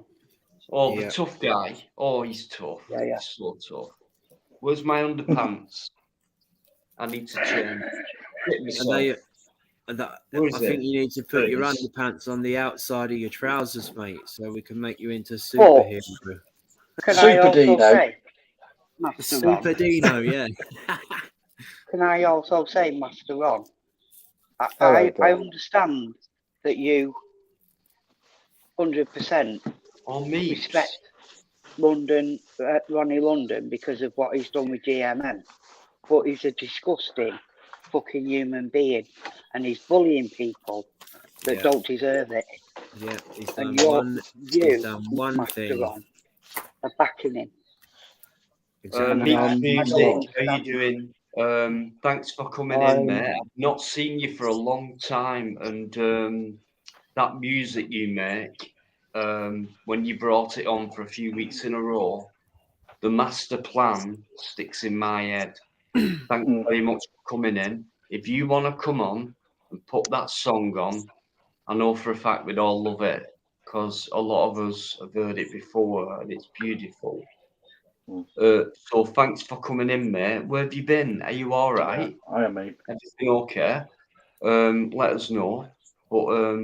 S1: Oh, the tough guy. Oh, he's tough.
S13: Yeah.
S1: He's so tough. Where's my underpants? I need to change.
S4: I think you need to put your underpants on the outside of your trousers, mate, so we can make you into superhero.
S13: Super Dino.
S4: Super Dino, yeah.
S13: Can I also say, Master Ron? I understand that you 100% respect Ronnie London because of what he's done with GMM, but he's a disgusting fucking human being, and he's bullying people that don't deserve it.
S4: Yeah, he's
S13: And
S4: done
S13: you,
S4: one
S13: Master
S4: thing.
S13: Ron, are backing him.
S1: Meek Music, how you doing? Thanks for coming in, mate. I've not seen you for a long time, and that music you make, when you brought it on for a few weeks in a row, the master plan sticks in my head. Thank you very much for coming in. If you want to come on and put that song on, I know for a fact we'd all love it because a lot of us have heard it before and it's beautiful. So thanks for coming in, mate. Where have you been? Are you all right?
S14: Yeah, I am, mate.
S1: Everything okay? Let us know. But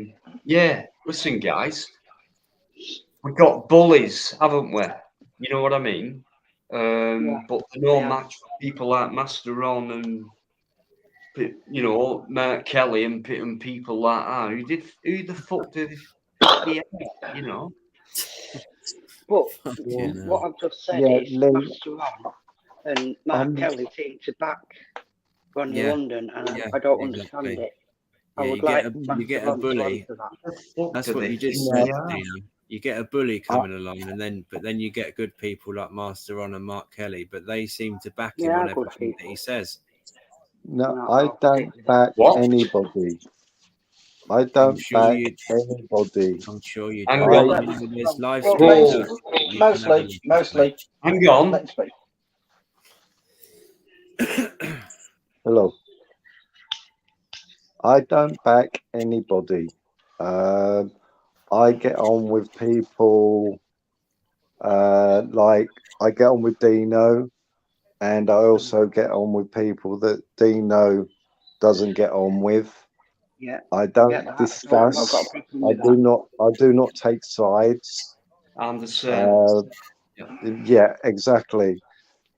S1: yeah, listen, guys, we've got bullies, haven't we? You know what I mean? But no match for people like Master Ron and Mark Kelly and people like that. Who the fuck did he have, you know?
S13: But what I've just said is Master Ron and Mark Kelly seem to back Ronnie London, and I don't understand it. I would like
S4: you get a bully. That's what you just said, Dino. You get a bully coming along, but then you get good people like Master Ron and Mark Kelly, but they seem to back him on everything that he says.
S9: No, I don't back anybody. I don't back anybody.
S4: I'm sure you
S1: Hang
S4: do.
S1: on.
S4: There's live
S14: Mostly.
S1: Hang on.
S9: Hello. I don't back anybody. I get on with people like I get on with Dino, and I also get on with people that Dino doesn't get on with.
S13: Yeah.
S9: I don't discuss. I do not take sides.
S1: I'm the same.
S9: Yeah, exactly.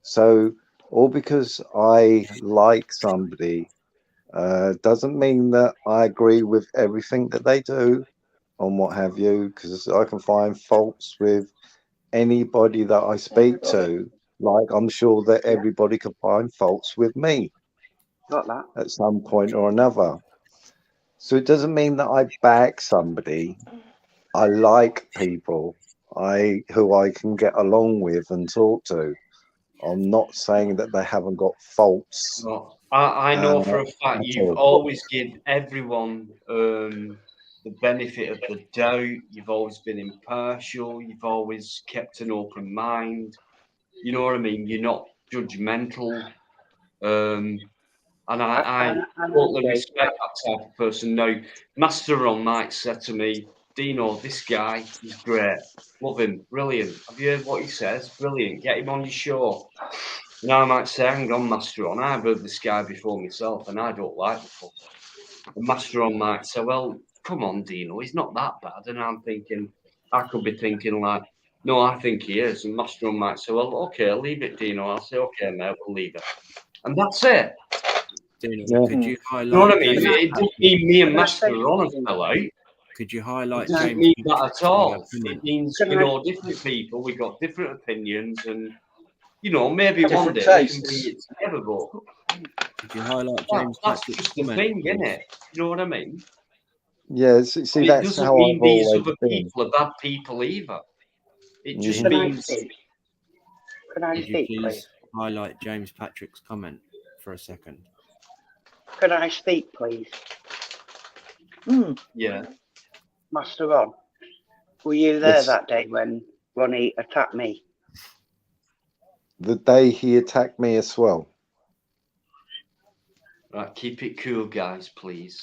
S9: So all because I like somebody doesn't mean that I agree with everything that they do and what have you, because I can find faults with anybody that I speak to, like I'm sure that everybody can find faults with me at some point or another. So it doesn't mean that I back somebody. I like people who I can get along with and talk to. I'm not saying that they haven't got faults.
S1: No, I know for a fact you've always given everyone the benefit of the doubt. You've always been impartial. You've always kept an open mind. You know what I mean? You're not judgmental. And I totally respect that type of person. Now, Master Ron might say to me, Dino, this guy is great. Love him. Brilliant. Have you heard what he says? Brilliant. Get him on your show. And I might say, hang on, Master Ron, I've heard this guy before myself and I don't like the fucker. And Master Ron might say, well, come on, Dino, he's not that bad. And I'm thinking, I could be thinking like, no, I think he is. And Master Ron might say, well, okay, leave it, Dino. I'll say, okay, mate, we'll leave it. And that's it.
S4: Dino, could you highlight?
S1: You know what I mean? It doesn't mean me and Master Ron fell out.
S4: Could you highlight
S1: It doesn't
S4: James?
S1: mean that at all.
S4: Opinion?
S1: It means, you know, different people, we've got different opinions, and, you know, maybe one
S14: Different
S1: day we can
S14: tastes.
S1: bring it together, but
S4: Could you highlight James?
S1: that's just the thing, isn't it? You know what I mean?
S9: Yeah, see,
S1: And it
S9: that's
S1: doesn't
S9: how
S1: mean
S9: I've
S1: these
S9: always
S1: other
S9: been.
S1: people are bad people either. It just
S13: Can I
S1: means.
S13: speak? Can I
S4: Could you
S13: speak,
S4: please
S13: please?
S4: highlight James Patrick's comment for a second?
S13: Can I speak, please?
S1: Yeah.
S13: Master Ron, were you there
S9: Yes.
S13: that day when Ronnie attacked me?
S9: The day he attacked me as well.
S1: Right, keep it cool, guys, please.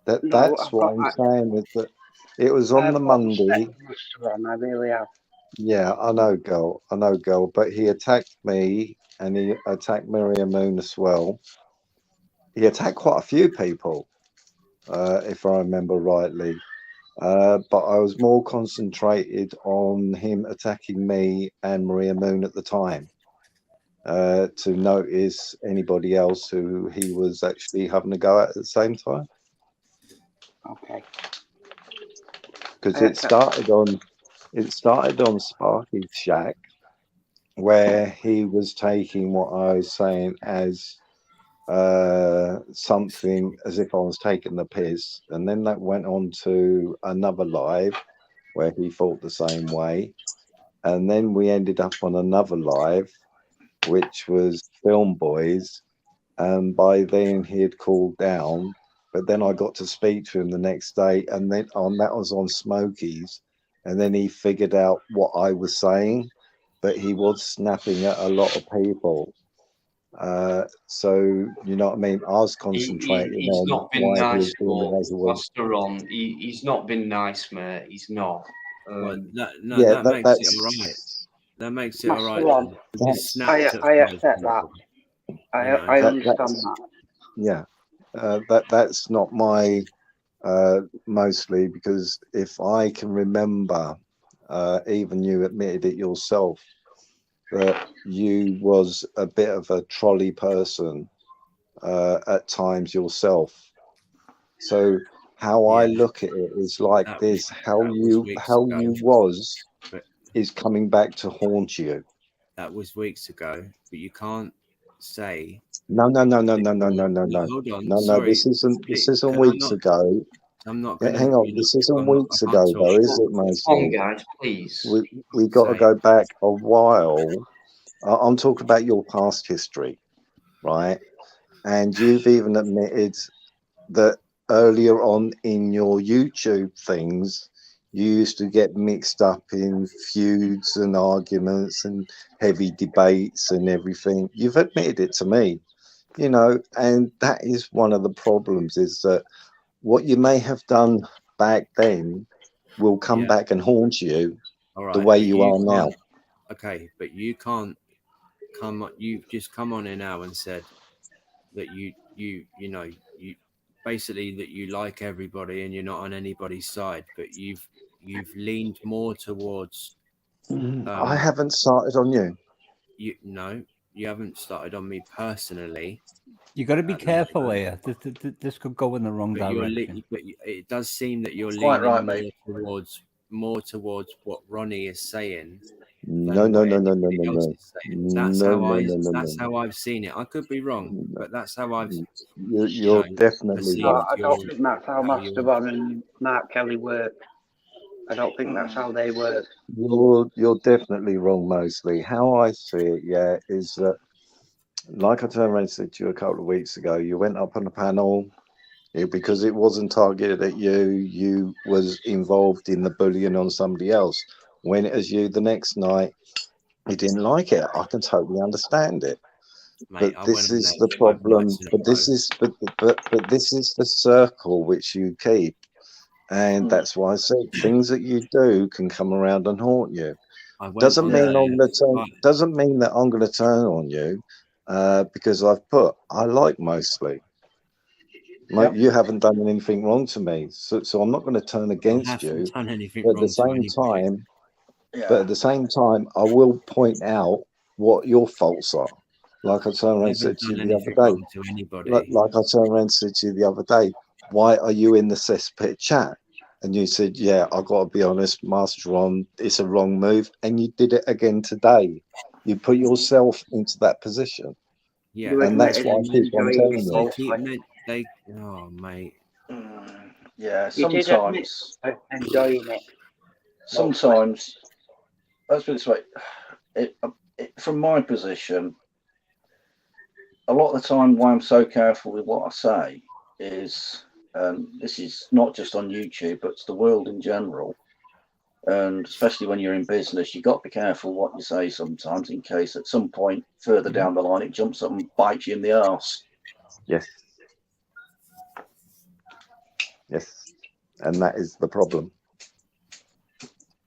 S13: No,
S9: That's
S13: I've
S9: what
S13: got-
S9: I'm saying is that it was on
S13: I've
S9: the
S13: got
S9: Monday.
S13: respect for Master Ron, I really have.
S9: Yeah, I know, girl. But he attacked me and he attacked Miriam Moon as well. He attacked quite a few people, if I remember rightly. But I was more concentrated on him attacking me and Maria Moon at the time, to notice anybody else who he was actually having a go at the same time.
S13: Okay.
S9: Because it started on Sparky's Shack, where he was taking what I was saying as something as if I was taking the piss, and then that went on to another live where he thought the same way, and then we ended up on another live which was Film Boys, and by then he had cooled down, but then I got to speak to him the next day, and then that was on Smokies, and then he figured out what I was saying, but he was snapping at a lot of people. So you know what I mean? I was concentrating
S1: He's
S9: on
S1: not been
S9: why he
S1: nice,
S9: was doing the way he was.
S1: Master Ron. He's not been nice, mate. He's not.
S4: Well, that
S9: Yeah,
S4: makes
S9: that's
S4: it all right. That makes it
S13: Master
S4: all right.
S13: Ron,
S4: It's
S13: I
S4: snapped at
S13: accept
S4: people,
S13: that. I
S9: That-
S13: understand
S9: that's-
S13: that.
S9: Yeah, that's not my mostly, because if I can remember, even you admitted it yourself, that you was a bit of a trolley person at times yourself. So how I look at it is like this: how you was is coming back to haunt you.
S4: That was weeks ago, but you can't say.
S9: No.
S4: Hold on.
S9: No,
S4: Sorry.
S9: this isn't
S4: I'm
S9: weeks
S4: not-
S9: ago.
S4: I'm not
S9: Yeah,
S4: gonna.
S9: hang on,
S4: you know,
S9: this isn't
S4: I'm not-
S9: weeks
S4: I can't
S9: ago
S4: talk
S9: though, is it,
S1: Come on,
S9: Mason?
S1: guys, please.
S9: We got to go back a while. I'm talking about your past history, right? And you've even admitted that earlier on in your YouTube things, you used to get mixed up in feuds and arguments and heavy debates and everything. You've admitted it to me, you know, and that is one of the problems, is that what you may have done back then will come back and haunt you
S4: All right,
S9: the way
S4: but
S9: you are now.
S4: can't- Okay, but you can't come. You've just come on here now and said that you basically that you like everybody and you're not on anybody's side, but you've leaned more towards.
S9: I haven't started on you.
S4: You haven't started on me personally.
S18: You got to be careful here. This could go in the wrong
S4: But
S18: direction.
S4: it does seem that you're
S14: Quite
S4: leaning
S14: right, mate.
S4: more towards what Ronnie is saying.
S9: No.
S4: That's how I've seen it. I could be wrong, but that's how I've.
S9: You're definitely
S13: No,
S9: wrong.
S13: I don't think that's how Master Ron and Mark Kelly work. I don't think that's how they work.
S9: You're definitely wrong, mostly. How I see it, yeah, is that, like I turned around and said to you a couple of weeks ago, you went up on the panel because it wasn't targeted at you. You was involved in the bullying on somebody else. When it was you the next night, you didn't like it. I can totally understand it.
S4: Mate,
S12: But this is the problem. But this is but this is the circle which you keep, and that's why I said things that you do can come around and haunt you. Doesn't mean I'm gonna turn. Doesn't mean that I'm going to turn on you, because I've put I like mostly. Like you haven't done anything wrong to me, so I'm not going to turn against you.
S4: Done anything
S12: But at
S4: wrong
S12: the
S4: to
S12: same
S4: anybody.
S12: time, but at the same time, I will point out what your faults are. Like I turned around and said to you the other day.
S4: To anybody.
S12: Like I turned around and said to you the other day, why are you in the cesspit chat? And you said, yeah, I've got to be honest, Master Ron, it's a wrong move. And you did it again today. You put yourself into that position.
S4: Yeah,
S12: and that's why I keep on telling you.
S4: Oh, mate.
S14: Yeah,
S13: You did admit
S14: sometimes.
S13: enjoying it.
S14: Sometimes, let's put it this way, from my position, a lot of the time why I'm so careful with what I say is, this is not just on YouTube, but it's the world in general. And especially when you're in business, you've got to be careful what you say sometimes, in case at some point further down the line it jumps up and bites you in the arse.
S12: Yes. Yes. And that is the problem.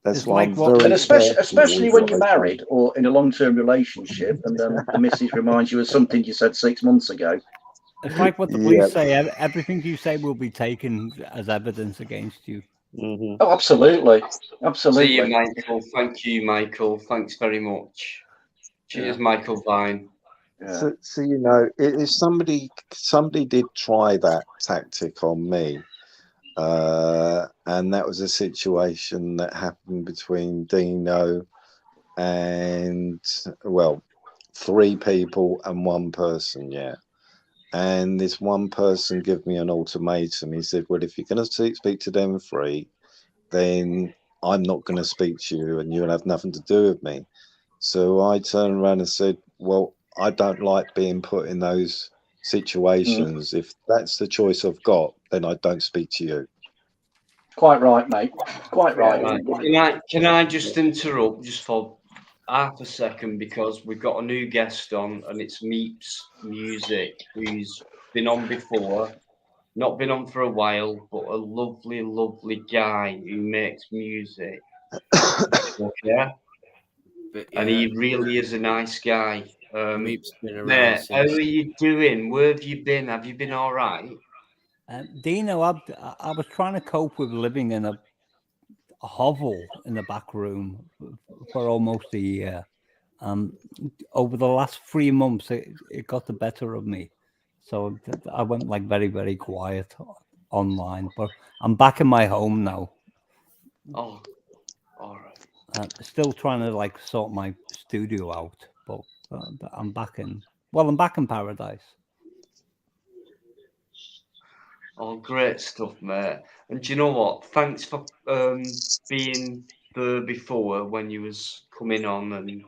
S12: That's
S14: It's
S12: why
S14: like
S12: I'm very
S14: especially when you're married or in a long-term relationship, and then the missus reminds you of something you said 6 months ago.
S18: It's like what the police say. Everything you say will be taken as evidence against you.
S14: Oh, absolutely. Absolutely.
S1: See you, Michael. Thank you, Michael. Thanks very much. Cheers, Michael Vine.
S12: So you know, if somebody did try that tactic on me, and that was a situation that happened between Dino and, well, 3 people and 1 person, and this 1 person gave me an ultimatum. He said, well, if you're going to speak to them 3, then I'm not going to speak to you and you'll have nothing to do with me. So I turned around and said, well, I don't like being put in those situations. If that's the choice I've got, then I don't speak to you.
S14: Quite right, mate. Quite right.
S1: Can I just interrupt just for half a second, because we've got a new guest on, and it's Meeps Music, who's been on before, not been on for a while, but a lovely, lovely guy who makes music. Okay. And he really is a nice guy.
S4: Meep's been around
S1: Mate,
S4: since.
S1: how are you doing? Where have you been? Have you been all right?
S18: Dino, I was trying to cope with living in a hovel in the back room for almost a year. Over the last 3 months, it got the better of me. So I went like very, very quiet online. But I'm back in my home now.
S1: Oh, all right.
S18: Still trying to like sort my studio out, but I'm back in. Well, I'm back in paradise.
S1: Oh, great stuff, mate. And do you know what? Thanks for being there before when you was coming on and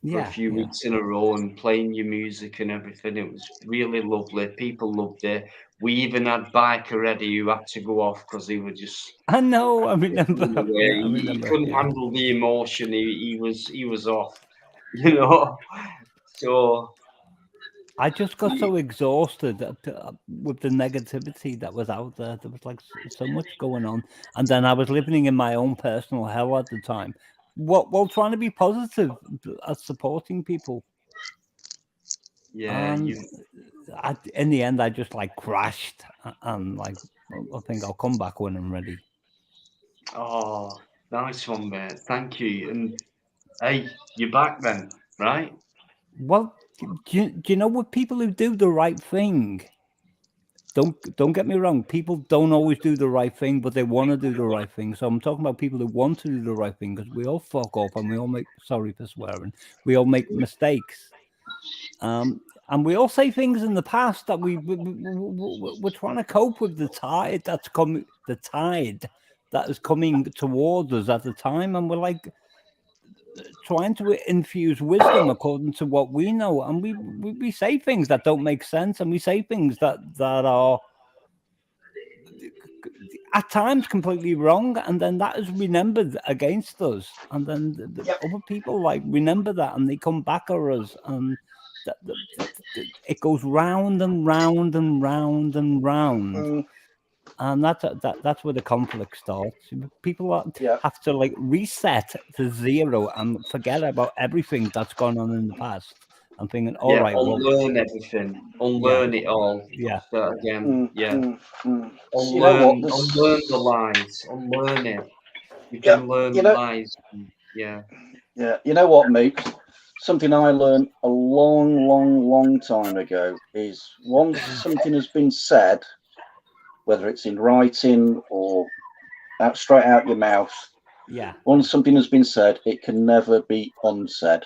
S1: for a few weeks in a row and playing your music and everything. It was really lovely. People loved it. We even had Bikereddie who had to go off because he was just.
S18: I know. I remember.
S1: He couldn't handle the emotion. He was off. You know. So.
S18: I just got so exhausted with the negativity that was out there. There was like so much going on, and then I was living in my own personal hell at the time. While trying to be positive at supporting people.
S1: Yeah.
S18: In the end, I just like crashed, and like I think I'll come back when I'm ready.
S1: Oh, nice one, mate. Thank you. And hey, you're back then, right?
S18: Well, do you know what, people who do the right thing? Don't get me wrong. People don't always do the right thing, but they want to do the right thing. So I'm talking about people who want to do the right thing, because we all fuck up and we all make, sorry for swearing, we all make mistakes. And we all say things in the past that we're trying to cope with the tide that's coming, the tide that is coming towards us at the time, and we're like trying to infuse wisdom according to what we know, and we say things that don't make sense, and we say things that are at times completely wrong, and then that is remembered against us, and then other people like remember that and they come back at us, and it goes round and round and round and round. And that's where the conflict starts. People have to like reset to zero and forget about everything that's gone on in the past. I'm thinking, all right,
S1: unlearn everything, unlearn it all.
S18: Yeah.
S1: Start again.
S14: You know
S1: Unlearn,
S14: what?
S1: unlearn the lies, unlearn it. You can learn lies. Yeah.
S14: Yeah, you know what, mate? Something I learned a long time ago is once something has been said, whether it's in writing or straight out your mouth,
S18: yeah.
S14: Once something has been said, it can never be unsaid.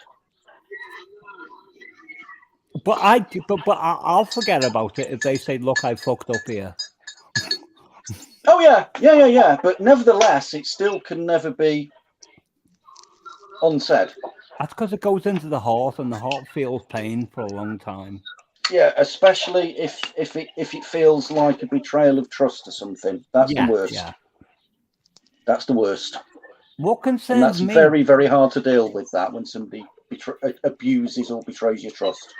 S18: But I'll forget about it if they say, "Look, I fucked up here."
S14: Oh yeah. But nevertheless, it still can never be unsaid.
S18: That's because it goes into the heart, and the heart feels pain for a long time.
S14: Yeah, especially if it feels like a betrayal of trust or something. That's the worst.
S18: Yeah.
S14: That's the worst.
S18: What concerns
S14: and that's
S18: me?
S14: very, very hard to deal with that when somebody abuses or betrays your trust.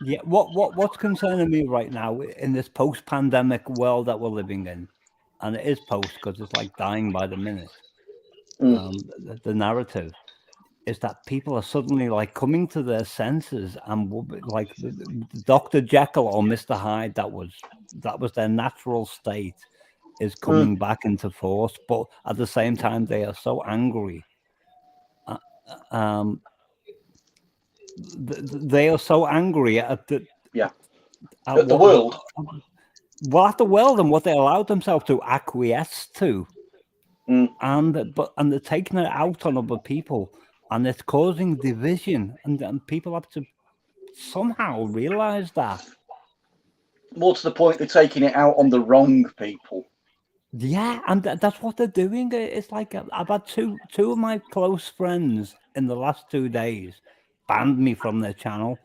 S18: Yeah. What's concerning me right now in this post-pandemic world that we're living in, and it is post because it's like dying by the minute. The narrative is that people are suddenly like coming to their senses, and like Dr. Jekyll or Mr. Hyde, that was their natural state, is coming back into force. But at the same time, they are so angry. They are so angry at the
S14: at the world.
S18: Well, at the world and what they allowed themselves to acquiesce to, and they're taking it out on other people, and it's causing division, and people have to somehow realize that.
S14: More to the point, they're taking it out on the wrong people.
S18: Yeah, and that's what they're doing. It's like I've had two of my close friends in the last 2 days banned me from their channel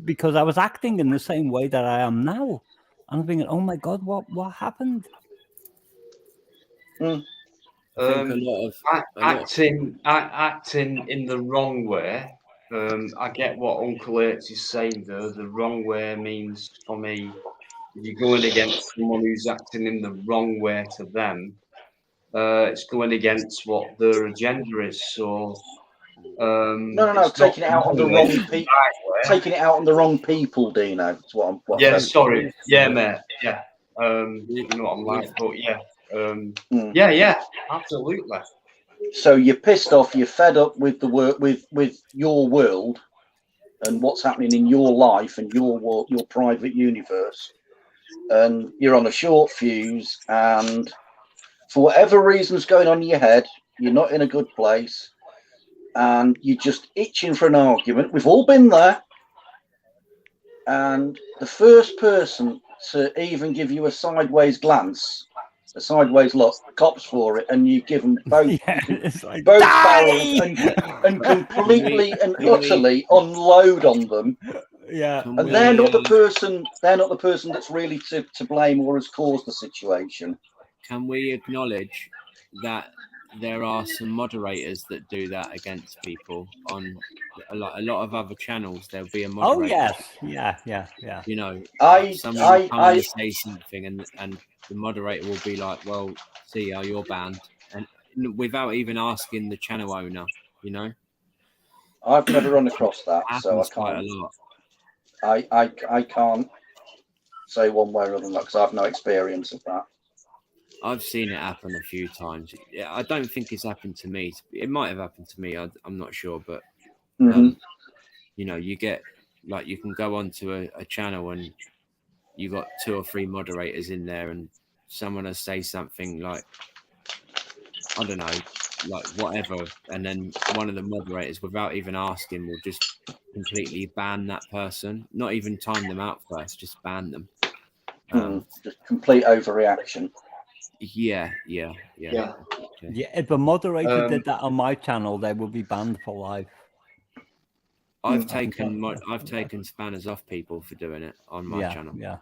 S18: because I was acting in the same way that I am now. And I'm thinking, oh my God, what happened?
S1: Acting in the wrong way. I get what Uncle H is saying though. The wrong way means, for me, if you're going against someone who's acting in the wrong way to them, it's going against what their agenda is. So
S14: no, taking it out on the wrong people. Taking it out on the wrong people, Dino. That's what I'm.
S1: Sorry. Yeah, mate. Yeah. You know what I'm like, but yeah. Yeah, absolutely.
S14: So you're pissed off. You're fed up with the work with your world and what's happening in your life and your private universe, and you're on a short fuse. And for whatever reason's going on in your head, you're not in a good place, and you're just itching for an argument. We've all been there. And the first person to even give you a sideways glance, a sideways look, cops for it, and you give them both, both barrels and completely and utterly unload on them.
S18: Yeah,
S14: and they're not the person. They're not the person that's really to blame or has caused the situation.
S4: Can we acknowledge that there are some moderators that do that against people on a lot of other channels? There'll be a moderator.
S18: Oh yes, yeah.
S4: You know,
S14: I
S4: someone will come and say something, and the moderator will be like, "Well, see, you're banned," and without even asking the channel owner. You know,
S14: I've never run across that, so I can't.
S4: Quite a lot.
S14: I can't say one way or another because I've no experience of that.
S4: I've seen it happen a few times. I don't think it's happened to me. It might have happened to me. I'm not sure, but you know, you get like you can go onto a channel and you got 2 or 3 moderators in there, and someone will say something like, I don't know, like whatever, and then one of the moderators, without even asking, will just completely ban that person. Not even time them out first, just ban them.
S14: Just complete overreaction.
S4: Yeah.
S18: If a moderator did that on my channel, they would be banned for life.
S4: I've taken spanners off people for doing it on my channel.
S18: Yeah.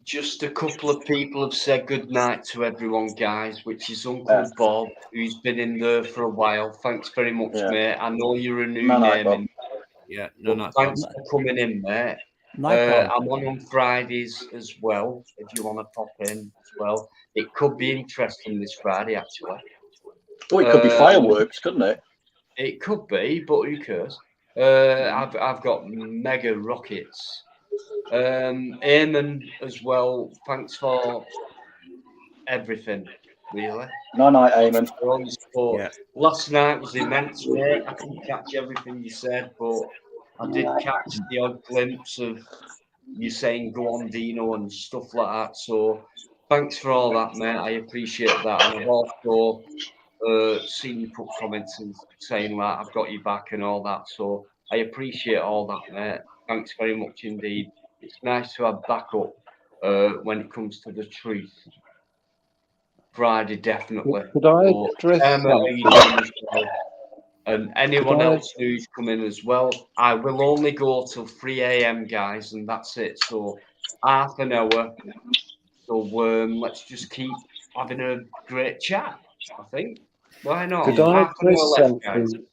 S1: Just a couple of people have said good night to everyone, guys, which is Uncle Bob, who's been in there for a while. Thanks very much, mate. I know you're a new name.
S4: Yeah, no,
S1: But
S4: no.
S1: thanks for coming in, mate.
S18: Likewise.
S1: I'm on Fridays as well, if you want to pop in as well. It could be interesting this Friday, actually.
S14: Oh, it could be fireworks, couldn't it?
S1: It could be, but who cares? I've got mega rockets. Eamon as well. Thanks for everything, really.
S14: No night, Eamon.
S1: For all your support.
S4: Yeah.
S1: Last night was immense, mate. I couldn't catch everything you said, but I did catch the odd glimpse of you saying "Go on, Dino" and stuff like that. So thanks for all that, mate. I appreciate that, and I've also seen you put comments and saying like I've got you back and all that. So I appreciate all that, mate. Thanks very much indeed. It's nice to have backup when it comes to the truth. Friday, definitely.
S9: Could I
S1: But,
S9: address
S1: Emma, are you
S9: something?
S1: doing as well? And anyone
S9: Could I-
S1: else who's coming as well, I will only go till 3 a.m, guys, and that's it. So half an hour. So let's just keep having a great chat, I think. Why not?
S9: Could I
S1: Half an hour
S9: address
S1: left, guys.
S9: something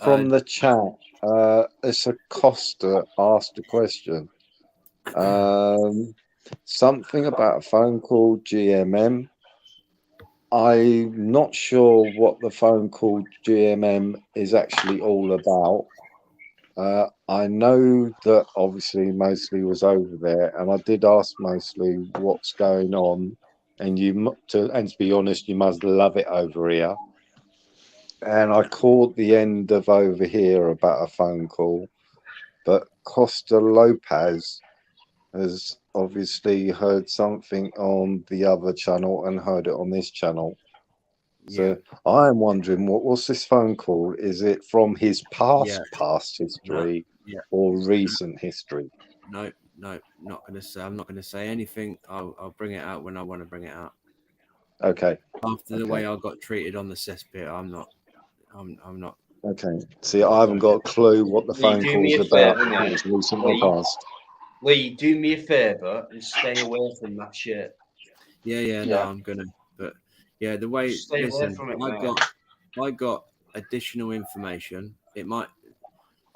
S9: from the chat? It's a Costa asked a question. Something about a phone call GMM. I'm not sure what the phone call GMM is actually all about. I know that obviously Mosley was over there, and I did ask Mosley what's going on. And to be honest, you must love it over here. And I caught the end of over here about a phone call, but Costa Lopez has obviously heard something on the other channel and heard it on this channel. So I'm wondering, what's this phone call? Is it from his past history or recent history?
S4: No, not gonna say. I'm not gonna say anything. I'll bring it out when I want to bring it out.
S9: Okay.
S4: After the way I got treated on the cesspit, I'm not.
S9: Okay. See, I haven't got a clue what the phone
S1: do me
S9: call's
S1: a
S9: about.
S1: favour, mate.
S9: It's recently
S1: Lee,
S9: past.
S1: Lee, do me a favour and stay away from that shit.
S4: Yeah. No, I'm gonna. But yeah, the way.
S1: Just stay away
S4: Listen,
S1: from it,
S4: I got additional information. It might,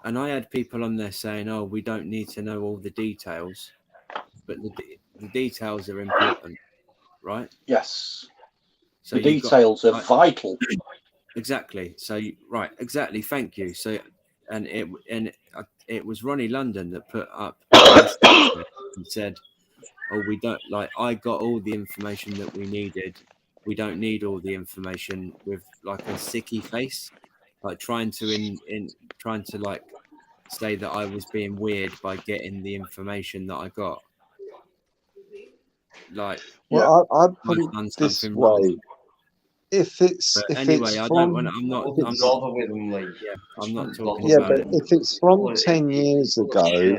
S4: and I had people on there saying, "Oh, we don't need to know all the details," but the details are important, right?
S14: Yes.
S4: So
S14: the details are vital.
S4: Exactly. So exactly. Thank you. So, and it was Ronnie London that put up and said, "Oh, we don't like. I got all the information that we needed. We don't need all the information," with like a sicky face, like trying to like say that I was being weird by getting the information that I got. Like,
S9: Well, I put
S4: I've
S9: it
S4: done
S9: this
S4: something
S9: way:
S4: wrong.
S9: if it's
S4: But
S9: if
S4: anyway,
S9: it's
S4: I
S9: from,
S4: don't want. I'm not.
S9: if
S4: I'm
S9: it's-
S4: not.
S1: Bother with them, Lee.
S4: Yeah, I'm not talking
S9: yeah,
S4: about
S9: but
S4: it.
S9: if it's from 10 years ago,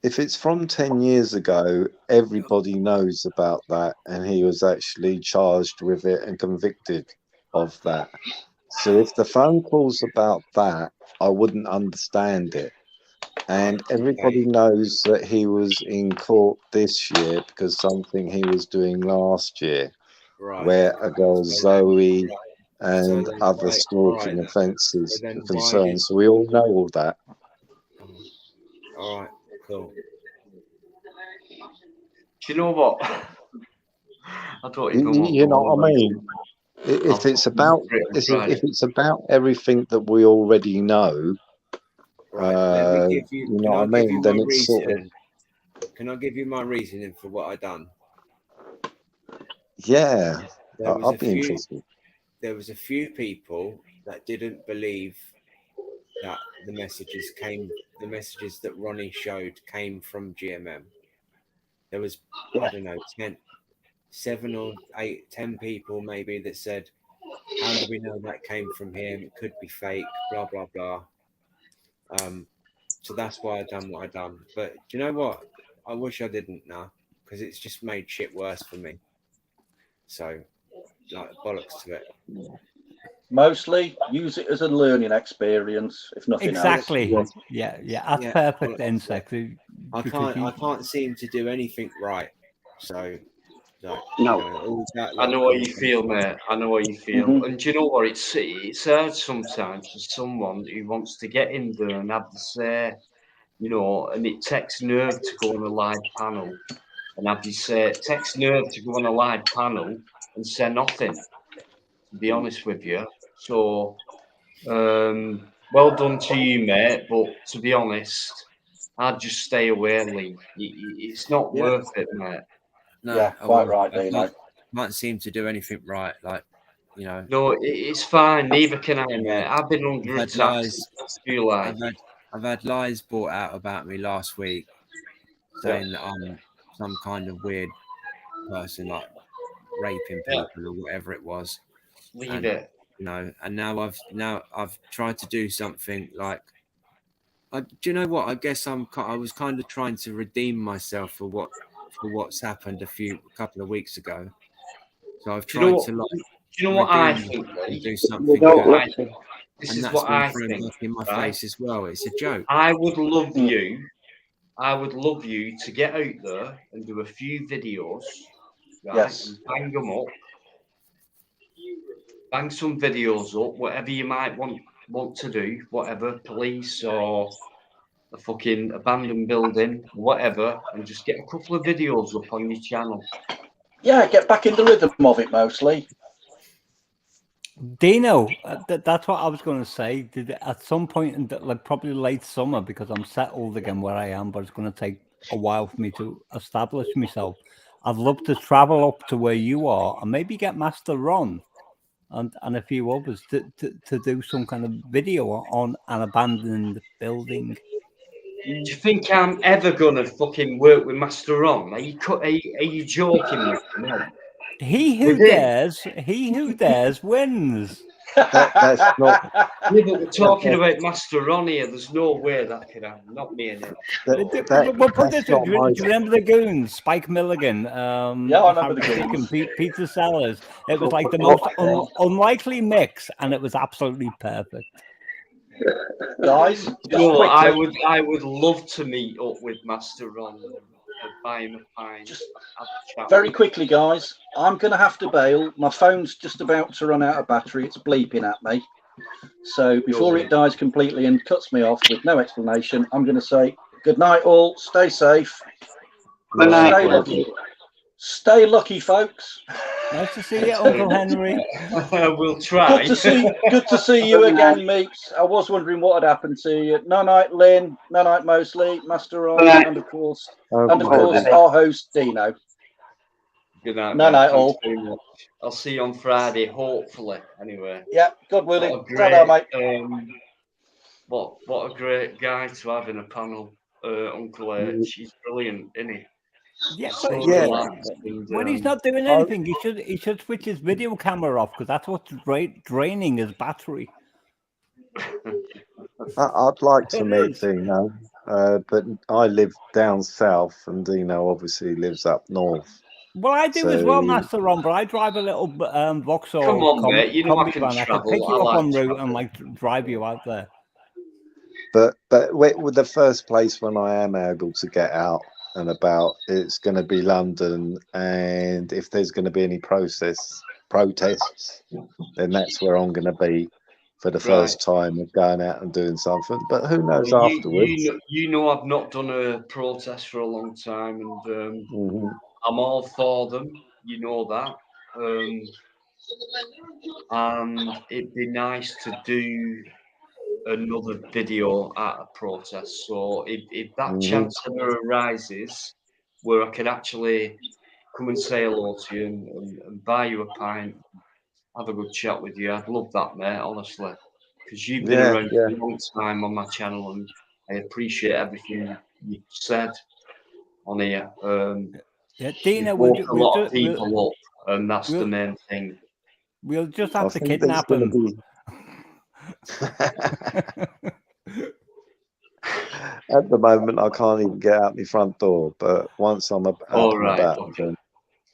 S9: if it's from 10 years ago, everybody knows about that, and he was actually charged with it and convicted of that. So if the phone call's about that, I wouldn't understand it. And everybody knows that he was in court this year because something he was doing last year,
S4: Right.
S9: where a girl Zoe and
S4: then,
S9: other
S4: right,
S9: stalking
S4: alright.
S9: offences
S4: So then
S9: are
S4: why
S9: concerned.
S4: did-
S9: So we all know all that.
S4: All right, cool.
S1: Do you know what? I don't even want
S9: You know what I mean?
S1: I'll
S9: If it's about
S1: for it on
S9: if
S1: Friday.
S9: it's about everything that we already know,
S4: Right. Let me give
S9: you
S4: you.
S9: know
S4: Can I
S9: what I
S4: give
S9: mean?
S4: you
S9: Then
S4: my
S9: it's sort of
S4: reasoning? Can I give you my reasoning for what I done?
S9: yeah.
S4: There was
S9: I'd
S4: a
S9: be
S4: few.
S9: interested.
S4: There was a few people that didn't believe that the messages that Ronnie showed came from GMM. There was, I don't know, 7 or 8, 10 people maybe that said, "How do we know that came from him? It could be fake, blah, blah, blah." So that's why I done what I done. But do you know what? I wish I didn't now, because it's just made shit worse for me. So, like, bollocks to it.
S14: Mostly use it as a learning experience, if nothing
S18: Exactly.
S14: else.
S18: Yeah. That's
S4: Yeah,
S18: perfect
S4: bollocks
S18: then,
S4: to it.
S18: Sexy.
S4: I can't seem to do anything right. So Like,
S13: No.
S4: you know, all that
S1: I
S4: lot
S1: know what you
S4: comes
S1: feel,
S4: from-
S1: mate. I know what you feel.
S14: Mhm.
S1: And do you know what? It's hard sometimes for someone who wants to get in there and have the say, you know, and it takes nerve to go on a live panel and have you say, it takes nerve to go on a live panel and say nothing, to be honest with you. So, well done to you, mate. But to be honest, I'd just stay away, Lee. It's not
S14: Yeah.
S1: worth it, mate.
S4: No,
S14: Yeah,
S4: I
S14: quite
S4: will.
S14: right,
S4: I
S14: Dino.
S4: can't seem to do anything right. Like, you know,
S1: No, it's fine. Neither can I, mate. I've been
S4: I've
S1: under
S4: had
S1: attack
S4: lies.
S1: since July.
S4: I've had lies brought out about me last week, saying that I'm some kind of weird person, like raping
S1: Yeah.
S4: people or whatever it was.
S1: Leave
S4: And,
S1: it.
S4: you know, and now I've tried to do something like. Do you know what? I guess I was kind of trying to redeem myself for what's happened a couple of weeks ago. So I've
S1: Do you know
S4: tried
S1: what?
S4: to like
S1: Do you know what I
S4: redeem
S1: think,
S4: myself and
S1: Lee?
S4: do something
S13: don't
S4: good.
S13: listen.
S1: This
S4: And
S1: is
S4: that's
S1: what
S4: been
S1: I
S4: thrown
S1: think,
S4: back in my
S1: right?
S4: face as well. It's a joke.
S1: I would love you. I would love you to get out there and do a few videos, right?
S14: Yes.
S1: And bang them up. Bang some videos up, whatever you might want to do, whatever, police or a fucking abandoned building, whatever, and just get a couple of videos up on your channel.
S14: Yeah, get back in the rhythm of it mostly.
S18: Dino, that's what I was going to say. At some point, like probably late summer, because I'm settled again where I am, but it's going to take a while for me to establish myself. I'd love to travel up to where you are and maybe get Master Ron and a few others to do some kind of video on an abandoned building.
S1: Do you think I'm ever gonna fucking work with Master Ron? Are you joking with me? No.
S18: He who dares wins.
S9: That's not.
S1: Yeah, but we're talking about Master Ron here. There's no way that could happen. Not me and him.
S18: We'll put this. Do you remember the Goons? Spike Milligan.
S14: Yeah, I remember the
S18: Harry Dick
S14: Goons.
S18: and Peter Sellers. It was like the most unlikely mix, and it was absolutely perfect.
S14: Guys,
S1: You know what? I would love to meet up with Master Ron and buy him a pint. Just
S14: Very quickly, guys, I'm going to have to bail. My phone's just about to run out of battery. It's bleeping at me. So before it dies completely and cuts me off with no explanation, I'm going to say good night, all. Stay safe.
S13: Good night.
S14: Stay lucky. Stay lucky, folks.
S18: Nice to see you, Uncle Henry.
S1: We'll try.
S14: Good to see you again, mates. I was wondering what had happened to you. No night, Lynn. No night, Mosley. Master Ron, and of course, our host Dino.
S1: Good night.
S14: No night, all.
S1: I'll see you on Friday, hopefully. Anyway.
S14: Yeah, God willing.
S1: What a great, what a great guy to have in a panel, Uncle H. He's brilliant, isn't he?
S18: Yeah,
S1: So
S18: but
S1: relaxed and,
S18: when he's not doing anything, he should switch his video camera off because that's what's draining his battery.
S9: I'd like to meet Dino, but I live down south, and Dino obviously lives up north.
S18: Well, I do as well, Master Ron, but I drive a little Vauxhall.
S1: Come on, mate. You know I can
S18: van. I
S1: travel.
S18: could pick you
S1: I
S18: up
S1: like
S18: en route
S1: travel.
S18: and like drive you out there.
S9: But with the first place when I am able to get out and about, it's going to be London, and if there's going to be any protests, then that's where I'm going to be for the first time of going out and doing something. But who knows afterwards?
S1: You know I've not done a protest for a long time, and I'm all for them. You know that. And it'd be nice to do another video at a protest. So if that chance ever arises where I can actually come and say hello to you and buy you a pint, have a good chat with you, I'd love that, mate, honestly. Because you've been around for a long time on my channel and I appreciate everything you've said on here.
S18: Dino,
S1: woke a lot of people up, and that's the main thing.
S18: We'll just have to kidnap him.
S9: At the moment, I can't even get out my front door. But once I'm up and about,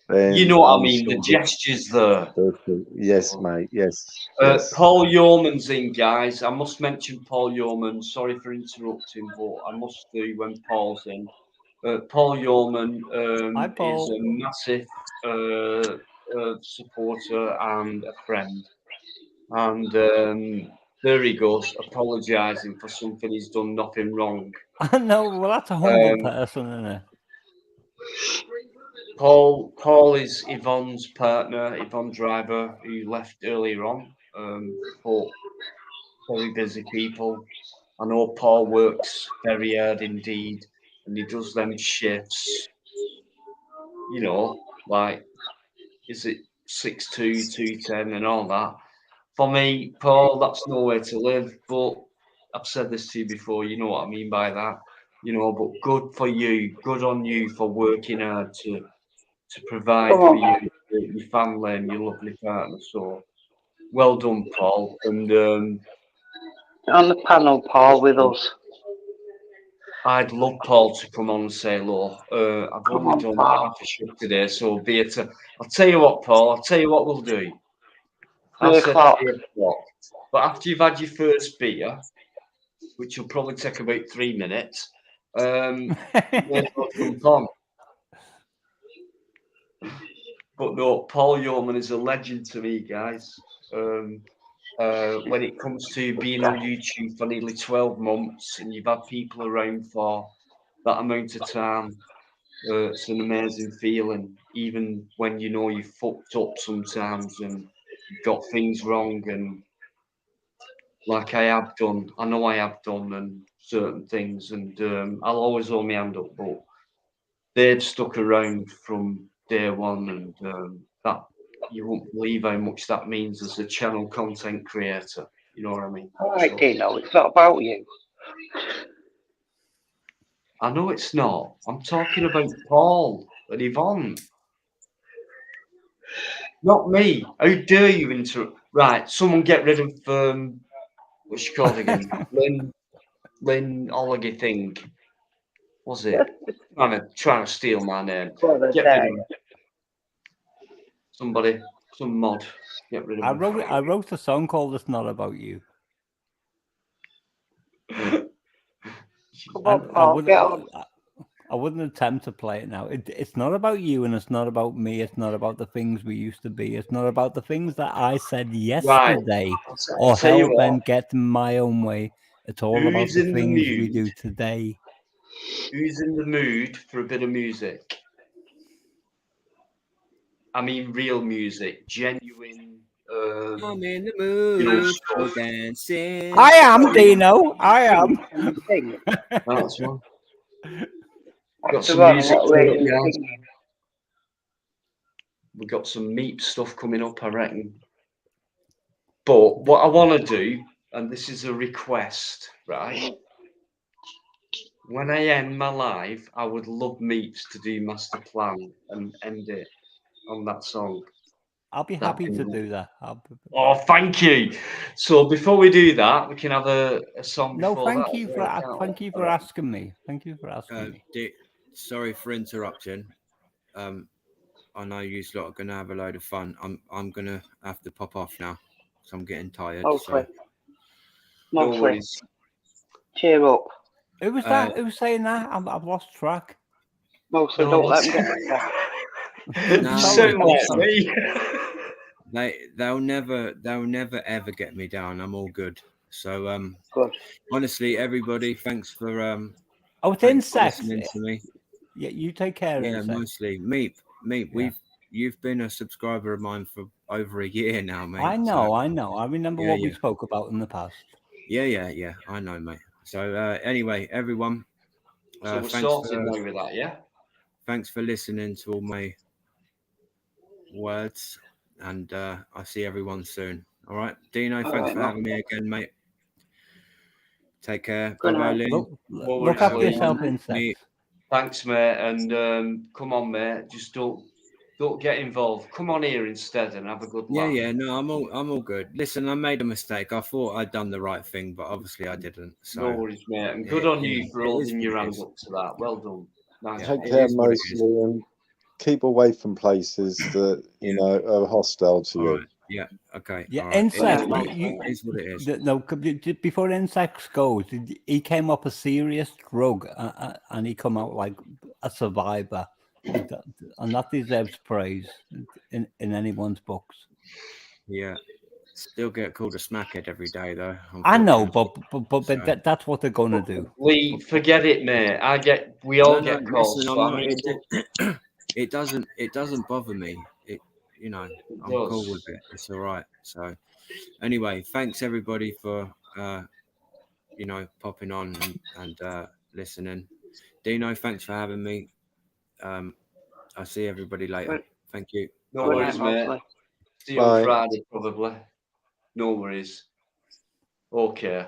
S9: then
S1: you know what
S9: I'm
S1: I mean.
S9: sure
S1: The gestures there.
S9: Yes, mate. Yes.
S1: Paul Yeoman's in, guys. I must mention Paul Yeoman. Sorry for interrupting, but I must do when Paul's in. Paul Yeoman
S18: Hi,
S1: is
S18: Paul.
S1: a massive supporter and a friend. And there he goes, apologising for something he's done nothing wrong.
S18: I know. Well, that's a humble person, isn't it?
S1: Paul is Yvonne's partner, Yvonne Driver, who left earlier on. But very busy people. I know Paul works very hard indeed, and he does them shifts. You know, like, is it 6'2", 210 and all that? For me, Paul, that's nowhere to live. But I've said this to you before. You know what I mean by that. You know, but good for you. Good on you for working hard to provide for you, your family and your lovely partner. So well done, Paul. And
S13: On the panel, Paul, with us.
S1: I'd love Paul to come on and say hello. I've
S13: Come
S1: only
S13: on,
S1: done
S13: Paul.
S1: half a shift today, so be it. I'll tell you what, Paul. I'll tell you what we'll do. I
S13: 3
S1: said
S13: o'clock.
S1: 3 o'clock. But after you've had your first beer, which will probably take about 3 minutes, may as well jump on. But no, Paul Yeoman is a legend to me, guys. When it comes to being on YouTube for nearly 12 months and you've had people around for that amount of time, it's an amazing feeling, even when you know you've fucked up sometimes and you've got things wrong, and like I have done, I know I have done, and certain things, and I'll always hold my hand up, but they've stuck around from day one, and that, you won't believe how much that means as a channel content creator. You know what I mean?
S13: All right, Dino, it's not about you.
S1: I know it's not. I'm talking about Paul and Yvonne. Not me. How dare you interrupt? Right, someone get rid of what's she called again? Lynn Olligy thing. Was it? Trying to steal my name. Get rid of it. Somebody, some mod. Get rid of
S18: I
S1: him.
S18: wrote a song called "It's Not About You."
S13: Come on, Paul, get on.
S18: I wouldn't attempt to play it now. It's not about you, and it's not about me. It's not about the things we used to be. It's not about the things that I said yesterday or hell bent get my own way. It's all about the things we do today.
S1: Who's in the mood for a bit of music? I mean, real music, genuine.
S4: I'm in the mood for dancing.
S18: I am, Dino. I am.
S1: That's one. Got some music coming up, guys. We've got some meat stuff coming up, I reckon. But what I want to do, and this is a request, right? When I end my live, I would love Meeps to do Master Plan and end it on that song.
S18: I'll be happy to do that.
S1: Oh, thank you. So before we do that, we can have a song.
S18: No,
S1: before
S18: thank
S1: that.
S18: you for asking me. Thank you for asking me.
S4: Sorry for interrupting. I know you lot are gonna have a load of fun. I'm gonna have to pop off now, so I'm getting tired.
S13: Mostly.
S4: So.
S1: No worries.
S13: Cheer up.
S18: Who was that? Who was saying that? I've lost track.
S13: Mostly, don't let them get
S4: They'll never ever get me down. I'm all good. So
S13: good.
S4: Honestly, everybody, thanks for
S18: it's insects.
S4: listening to me.
S18: Yeah, you take care of it.
S4: Yeah, mostly. Meep,
S18: Yeah.
S4: you've been a subscriber of mine for over a year now, mate.
S18: I know. I remember what we spoke about in the past.
S4: Yeah. I know, mate. So anyway, everyone.
S1: So we're sorted now with that, yeah?
S4: Thanks for listening to all my words, and I'll see everyone soon. All right, Dino, thanks for having me again, mate. Take care. Bye-bye, Lynn.
S18: Look after yourself, insects.
S1: Thanks, mate, and come on, mate. Just don't get involved. Come on here instead and have a good laugh.
S4: Yeah. No, I'm all good. Listen, I made a mistake. I thought I'd done the right thing, but obviously I didn't. So
S1: no worries, mate. And good on you for holding your hand up to that. Well done. Nice.
S9: Take care mostly, and keep away from places that are hostile to you.
S4: Right. Yeah. Okay.
S18: Yeah,
S4: right.
S18: insects.
S4: It is what it is.
S18: No, before insects goes, he came up a serious drug, and he come out like a survivor, and that deserves praise in anyone's books.
S4: Yeah, still get called a smackhead every day though.
S18: I know,
S4: unfortunately.
S18: but
S4: So-
S18: that's what they're gonna do.
S1: Lee, forget it, mate. We all
S4: No,
S1: get calls.
S4: listen,
S1: So
S4: I'm
S1: I
S4: not.
S1: mean,
S4: It doesn't bother me. I'm
S1: does.
S4: cool with it. It's all right. So anyway, thanks everybody for popping on and listening. Dino, thanks for having me. I'll see everybody later. Thank you.
S1: No
S4: Bye-bye.
S1: worries, mate. See you on Friday, probably. No worries. Okay.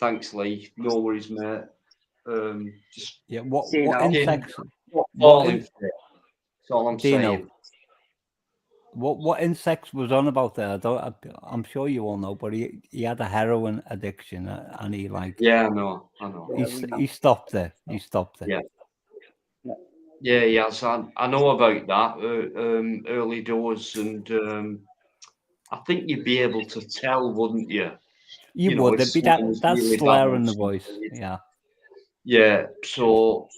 S1: Thanks, Lee. No worries, mate. Just
S18: what
S1: fucking
S18: insects?
S1: not
S18: What
S1: falling for it. That's all I'm
S18: Dino,
S1: saying.
S18: what insects was on about there? I'm sure you all know, but he had a heroin addiction, and he like
S1: Yeah, I know.
S18: he stopped it. He stopped it.
S1: Yeah. Yeah. So I know about that early doors, and I think you'd be able to tell, wouldn't you?
S18: You would.
S1: If
S18: There'd be
S1: someone was
S18: that
S1: really
S18: slur
S1: bad
S18: in
S1: on
S18: the voice.
S1: something.
S18: Yeah.
S1: Yeah. So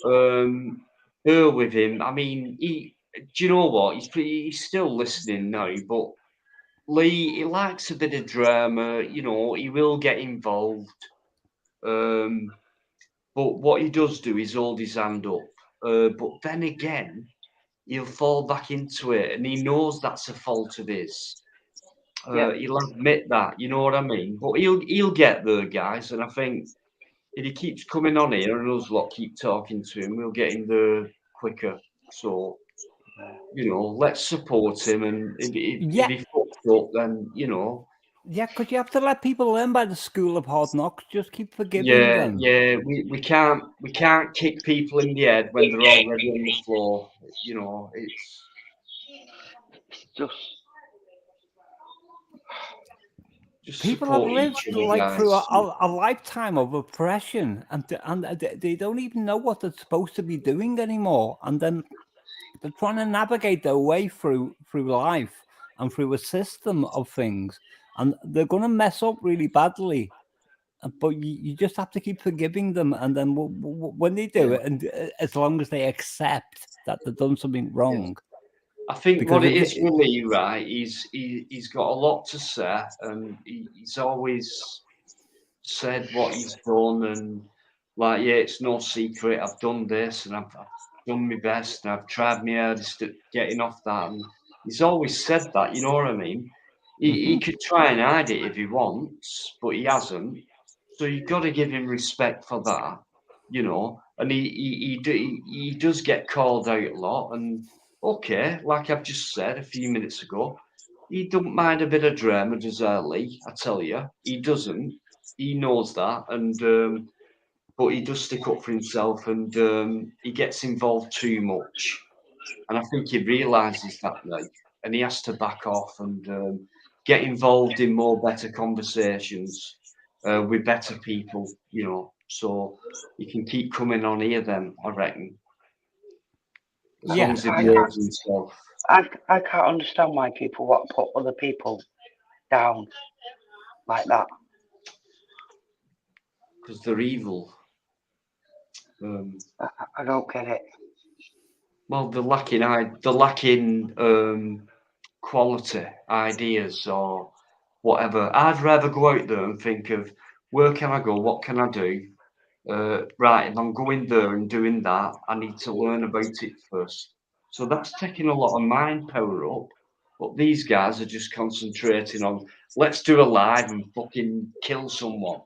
S1: with him, I mean, do you know what? He's still listening now, but Lee, he likes a bit of drama. He will get involved. But what he does do is hold his hand up. But then again, he'll fall back into it, and he knows that's a fault of his. He'll admit that, you know what I mean? But he'll get there, guys. And I think if he keeps coming on here and us lot keep talking to him, we'll get him there quicker. So, let's support him. And if he fucks up, then
S18: Yeah, because you have to let people learn by the school of hard knocks. Just keep forgiving them.
S1: Yeah, we can't kick people in the head when they're already on the floor. It's just
S18: People have
S1: support
S18: lived
S1: each other,
S18: like through
S1: guys.
S18: a lifetime of oppression, and they don't even know what they're supposed to be doing anymore. And then they're trying to navigate their way through life and through a system of things, and they're going to mess up really badly. But you just have to keep forgiving them, and then when they do it, and as long as they accept that they've done something wrong.
S1: I think
S18: Because
S1: what it
S18: if
S1: is with Lee, right, he's got a lot to say, and he's always said what he's done, and it's no secret. I've done this, and I've done my best, and I've tried my hardest at getting off that. And he's always said that, you know what I mean? He could try and hide it if he wants, but he hasn't. So you've got to give him respect for that, And he does get called out a lot, and okay, like I've just said a few minutes ago, he don't mind a bit of drama, does Lee? I tell you, he doesn't. He knows that, and but he does stick up for himself, and he gets involved too much, and I think he realizes that now, and he has to back off and get involved in more better conversations with better people, so he can keep coming on here then, I reckon. As long as he behaves himself.
S13: I can't understand why people want to put other people down like that.
S1: Because they're evil.
S13: I don't get it.
S1: Well, they're lacking quality ideas or whatever. I'd rather go out there and think of where can I go, what can I do. Right, if I'm going there and doing that, I need to learn about it first. So that's taking a lot of mind power up. But these guys are just concentrating on let's do a live and fucking kill someone.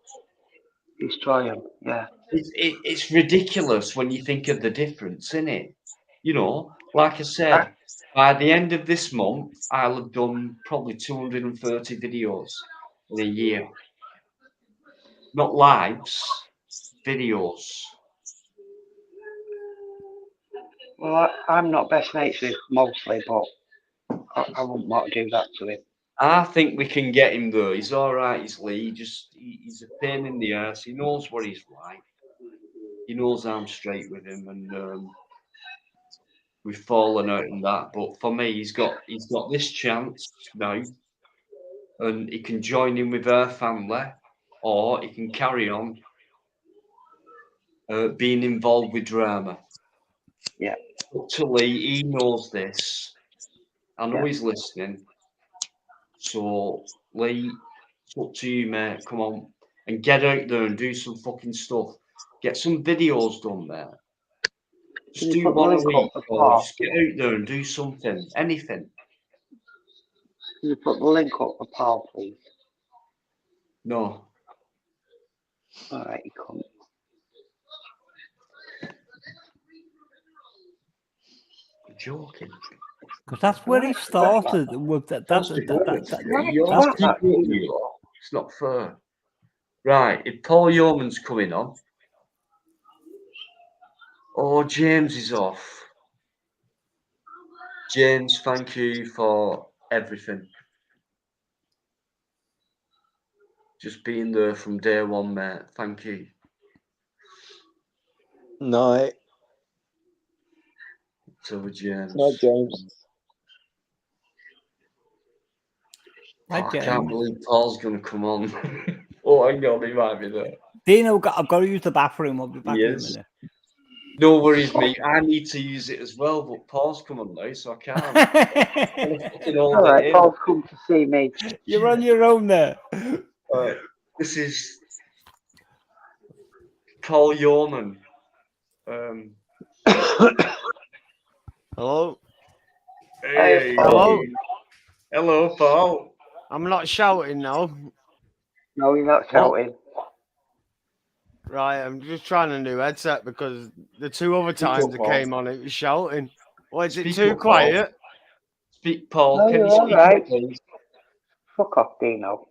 S13: Destroy them, yeah.
S1: It's ridiculous when you think of the difference, isn't it? Like I said, by the end of this month, I'll have done probably 230 videos in a year. Not lives, videos.
S13: Well, I'm not best mates with mostly, but I wouldn't want to do that to him.
S1: I think we can get him there. He's all right, he's Lee. He's a pain in the ass. He knows what he's like. He knows I'm straight with him, and we've fallen out in that. But for me, he's got this chance now, and he can join in with her family, or he can carry on being involved with drama.
S13: Yeah.
S1: Up to Lee, he knows this. I know
S13: Yeah.
S1: he's listening. So, Lee, it's up to you, mate. Come on. And get out there and do some fucking stuff. Get some videos done there. Just do one a week, or just get out there and do something. Anything.
S13: Can you put the link up for Paul, please?
S1: No.
S13: All right, you come.
S1: You're joking.
S18: Because that's where he started with that.
S1: It's not fair. Right, if Paul Yeoman's coming on. Oh, James is off. James, thank you for everything. Just being there from day one, mate. Thank you.
S9: Night.
S1: So James.
S9: Night, James.
S1: I can't believe Paul's going to come on. Oh, hang on, he might be there.
S18: Dino, I've got to use the bathroom. I'll be back in a minute.
S1: No worries, mate. I need to use it as well, but Paul's come on now, so I can't.
S13: All right, Paul's come to see me.
S18: You're on your own there.
S1: This is Paul Yeoman.
S19: Hello.
S1: Hey,
S19: hello.
S1: Hello, Paul.
S19: I'm not shouting now.
S13: No, you're not shouting.
S19: Right, I'm just trying a new headset because the two other times I came on, it was shouting. Well, is it too quiet?
S1: Speak, Paul.
S13: No,
S1: Can
S13: you're
S1: you speak,
S13: right.
S1: please?
S13: Fuck off, Dino.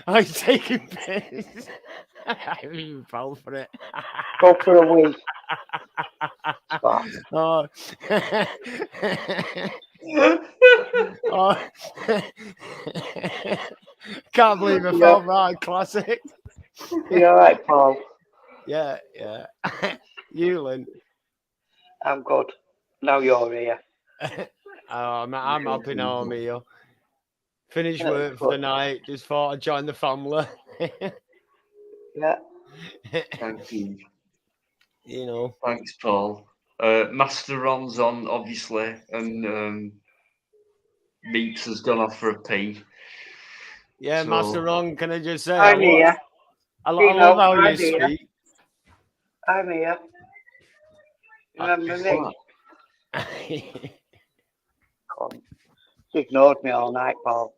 S19: I'm taking piss. I haven't even fell for it.
S13: Go for a wee.
S19: Oh. Oh. Can't believe I fell right. Classic.
S13: You all right, Paul?
S19: Yeah. You, Lynn.
S13: I'm good. Now you're here.
S19: I'm happy now I'm here. Finished work for the night. Just thought I'd join the family.
S13: Yeah.
S1: Thank you.
S19: You know.
S1: Thanks, Paul. Master Ron's on, obviously, and Meeks has gone off for a pee.
S19: Yeah,
S1: So-
S19: Master Ron, can I just say,
S13: I'm here.
S19: I love how you speak.
S13: I'm here. Remember me? You ignored me all night, Paul.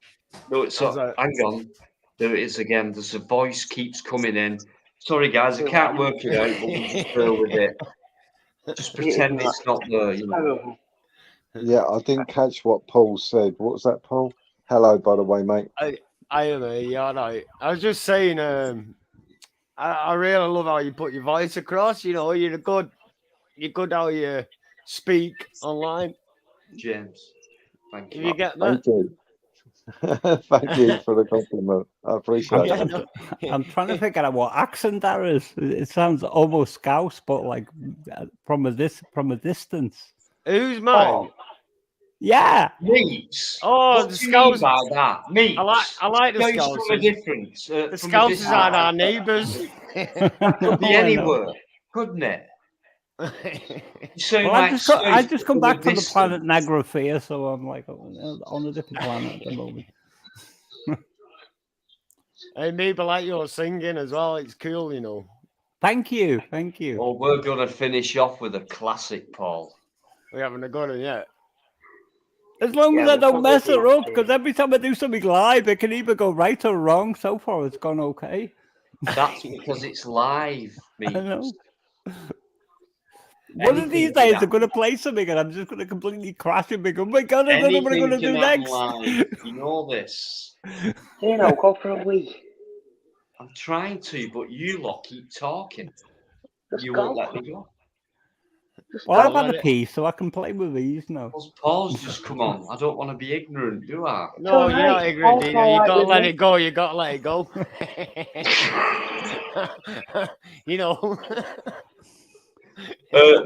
S1: No, it's hang on. There it is again. There's a voice keeps coming in. Sorry, guys, I can't work it out, but we'll just deal with it. Just pretend it's not there, you know.
S9: Yeah, I didn't catch what Paul said. What was that, Paul? Hello, by the way, mate.
S19: I know, yeah, I know. I was just saying, I really love how you put your voice across. You know, you're good how you speak online.
S1: James, thank you.
S19: You get that?
S9: Thank you. Thank you for the compliment. I appreciate it.
S18: I'm trying to figure out what accent that is. It sounds almost Scouse, but like from a distance.
S19: Who's mine?
S18: Yeah.
S1: Meats.
S19: Oh,
S1: What
S19: the
S1: do you mean
S19: Scouse.
S1: by that? Meats.
S19: I like the
S1: Scouts
S19: Scousers.
S1: from a difference.
S19: The Scousers are our neighbours.
S1: Could be anywhere, couldn't it?
S18: Well, I just come back from the planet Nagrafia, so I'm like on a different planet at the moment.
S19: Hey, maybe like your singing as well. It's cool, you know.
S18: Thank you.
S1: Well, we're going to finish off with a classic, Paul.
S19: We haven't got it yet.
S18: As long as I don't mess it up, because every time I do something live, it can either go right or wrong. So far, it's gone okay.
S1: That's because it's live, Meats.
S18: I know. One of these days, I'm going to play something and I'm just going to completely crash and be oh my God, I don't know what I'm going to do next.
S1: Live. You know this.
S13: You know, go for a wee.
S1: I'm trying to, but you lot keep talking.
S13: Just
S1: You
S13: go.
S1: won't let me go.
S18: Well, I've had a piece, so I can play with these now.
S1: Paul's just come on. I don't want to be ignorant, do I?
S19: No, you're not ignorant, Dino. You got to let it go. You got to let it go. You know.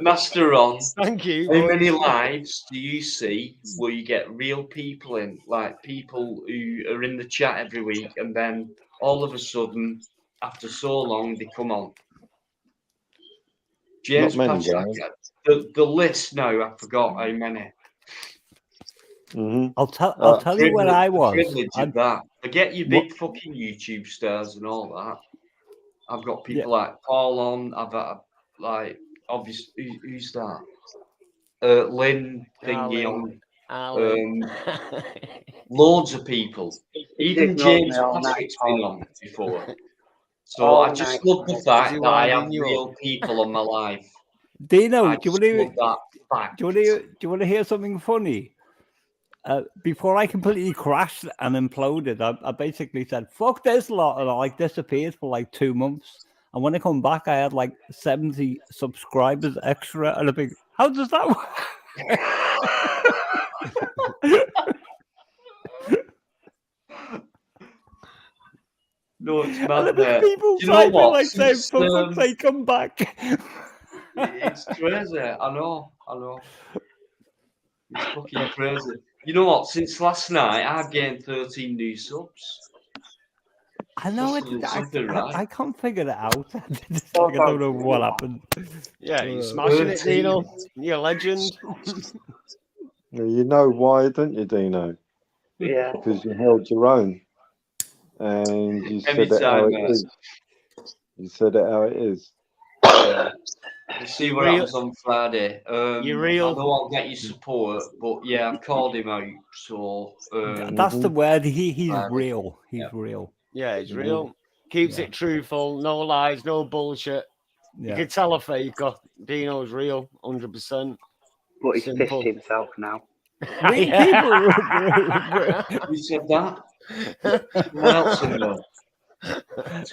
S1: Master Ron,
S19: thank you.
S1: How many lives do you see where you get real people in, like people who are in the chat every week, and then all of a sudden, after so long, they come on? James
S9: Not many,
S1: Patrick.
S9: guys.
S1: The list now, I forgot how many.
S18: I'll tell you where I was.
S1: Privilege of that. Forget your big fucking YouTube stars and all that. I've got people like Paul on. I've had like obviously who's that? Lynn thingy on. Loads of people. Even James Patrick's been on before. So I just love the fact that I have real people on my life.
S18: Dino,
S1: I
S18: do you
S1: just love
S18: want
S1: that fact.
S18: do you want to hear something funny? Before I completely crashed and imploded, I basically said, fuck this lot, and I like disappeared for like 2 months. And when I come back, I had like 70 subscribers extra, and I think, how does that work?
S1: No, it's
S18: And
S1: mad.
S18: then people
S1: Do you know
S18: typing
S1: what?
S18: like saying,
S1: Since,
S18: for fuck's sake, come back.
S1: it's crazy. I know. It's fucking crazy. You know what? Since last night, I've gained 13 new subs.
S18: I know it.
S1: Right?
S18: I can't figure it out. I don't know what happened.
S19: Yeah, you're smashing it, Dino. You're a legend.
S9: You know why, don't you, Dino?
S13: Yeah.
S9: Because you held your own. And you said it how it is. You said it how it is.
S1: We'll see what happens on Friday.
S19: You're real.
S1: I know I'll get your support, but yeah, I've called him out. So
S18: that's the word. He's
S1: Friday.
S18: real. He's real.
S19: Yeah, he's real. Keeps it truthful. No lies. No bullshit. You
S18: Yeah.
S19: can tell a faker. Dino's real, 100%.
S13: But he's
S19: Simple.
S13: pissed himself now.
S18: Real people.
S1: Who said that? Someone else in there.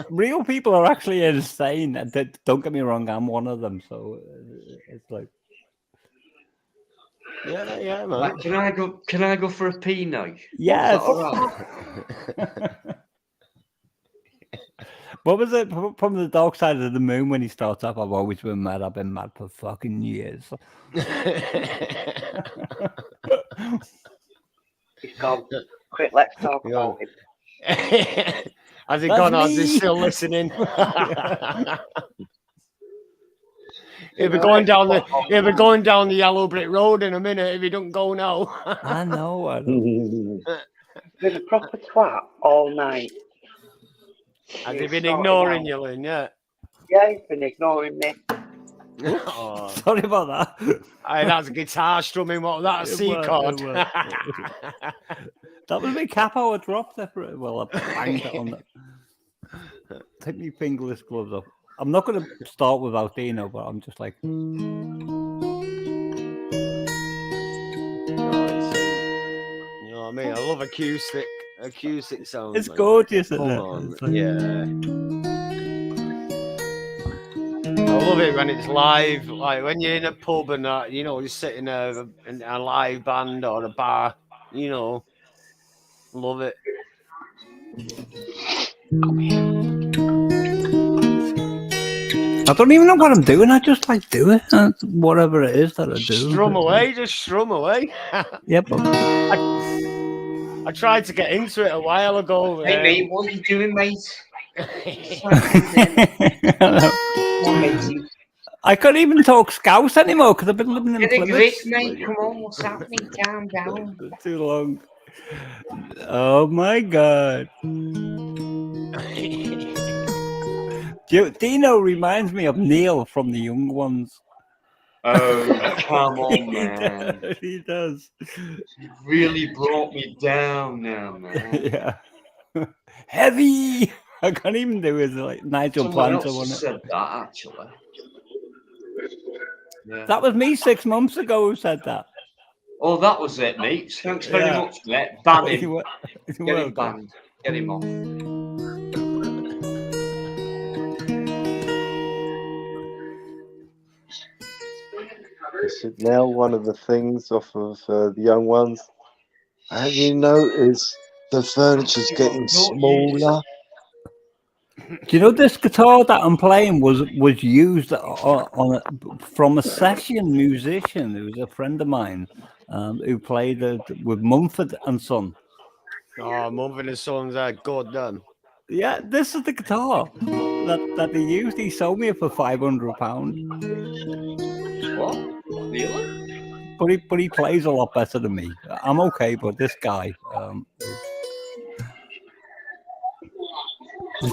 S18: Real people are actually insane. Don't get me wrong, I'm one of them. So it's like,
S19: yeah, man.
S1: Right, can I go for a pee now?
S18: yes.
S1: Is that all right?
S18: What was it from the dark side of the moon when he starts up? I've always been mad. I've been mad for fucking years.
S13: He's gone. Quick, let's talk about him.
S19: Has he gone on? Is he still listening? He'll be going down the yellow brick road in a minute if he don't go now.
S18: I know.
S13: Been a proper twat all night.
S19: Has he been ignoring you, Lynn? Yeah.
S13: Yeah, he's been ignoring me.
S19: Oh.
S18: Sorry about that.
S19: Hey, that's guitar strumming. What was that? A C chord.
S18: That was my cap I dropped there. Well, I banged it on that. Take me fingerless gloves off. I'm not going to start without Dino, but I'm just like.
S19: You know what I mean? I love acoustic sounds.
S18: It's gorgeous, isn't
S19: Come
S18: it?
S19: on. Yeah. I love it when it's live, like when you're in a pub and that, you know, you're sitting there in a live band or a bar, you know. Love it.
S18: I don't even know what I'm doing. I just like do it. Whatever it is that I do.
S19: Strum away, just strum away.
S18: Yep.
S19: I tried to get into it a while ago.
S1: Hey mate, what are you doing, mate?
S18: I can't even talk Scouse anymore because I've been living in
S1: Get a
S18: Plymouth.
S1: grip, mate. Come on, what's happening? Calm down.
S18: Too long. Oh my god. Dino reminds me of Neil from The Young Ones.
S1: Oh, come on, man.
S18: He does.
S1: It really brought me down now, man.
S18: Yeah. Heavy. I can't even do it like Nigel
S1: Someone
S18: Planter
S1: else
S18: one.
S1: said that, actually. Yeah.
S18: That was me 6 months ago who said that.
S1: Oh, that was it, mate. Thanks very much, mate. Ban him. Get him banned. Get him off.
S9: Now, one of the things off of the Young Ones. Have you noticed the furniture's getting smaller?
S18: Do you know this guitar that I'm playing was used from a session musician who was a friend of mine who played with Mumford and Son.
S19: Oh, Mumford and Sons are good then.
S18: Yeah, this is the guitar. that they used. He sold me it for £500.
S1: What? Really?
S18: But he plays a lot better than me. I'm okay, but this guy.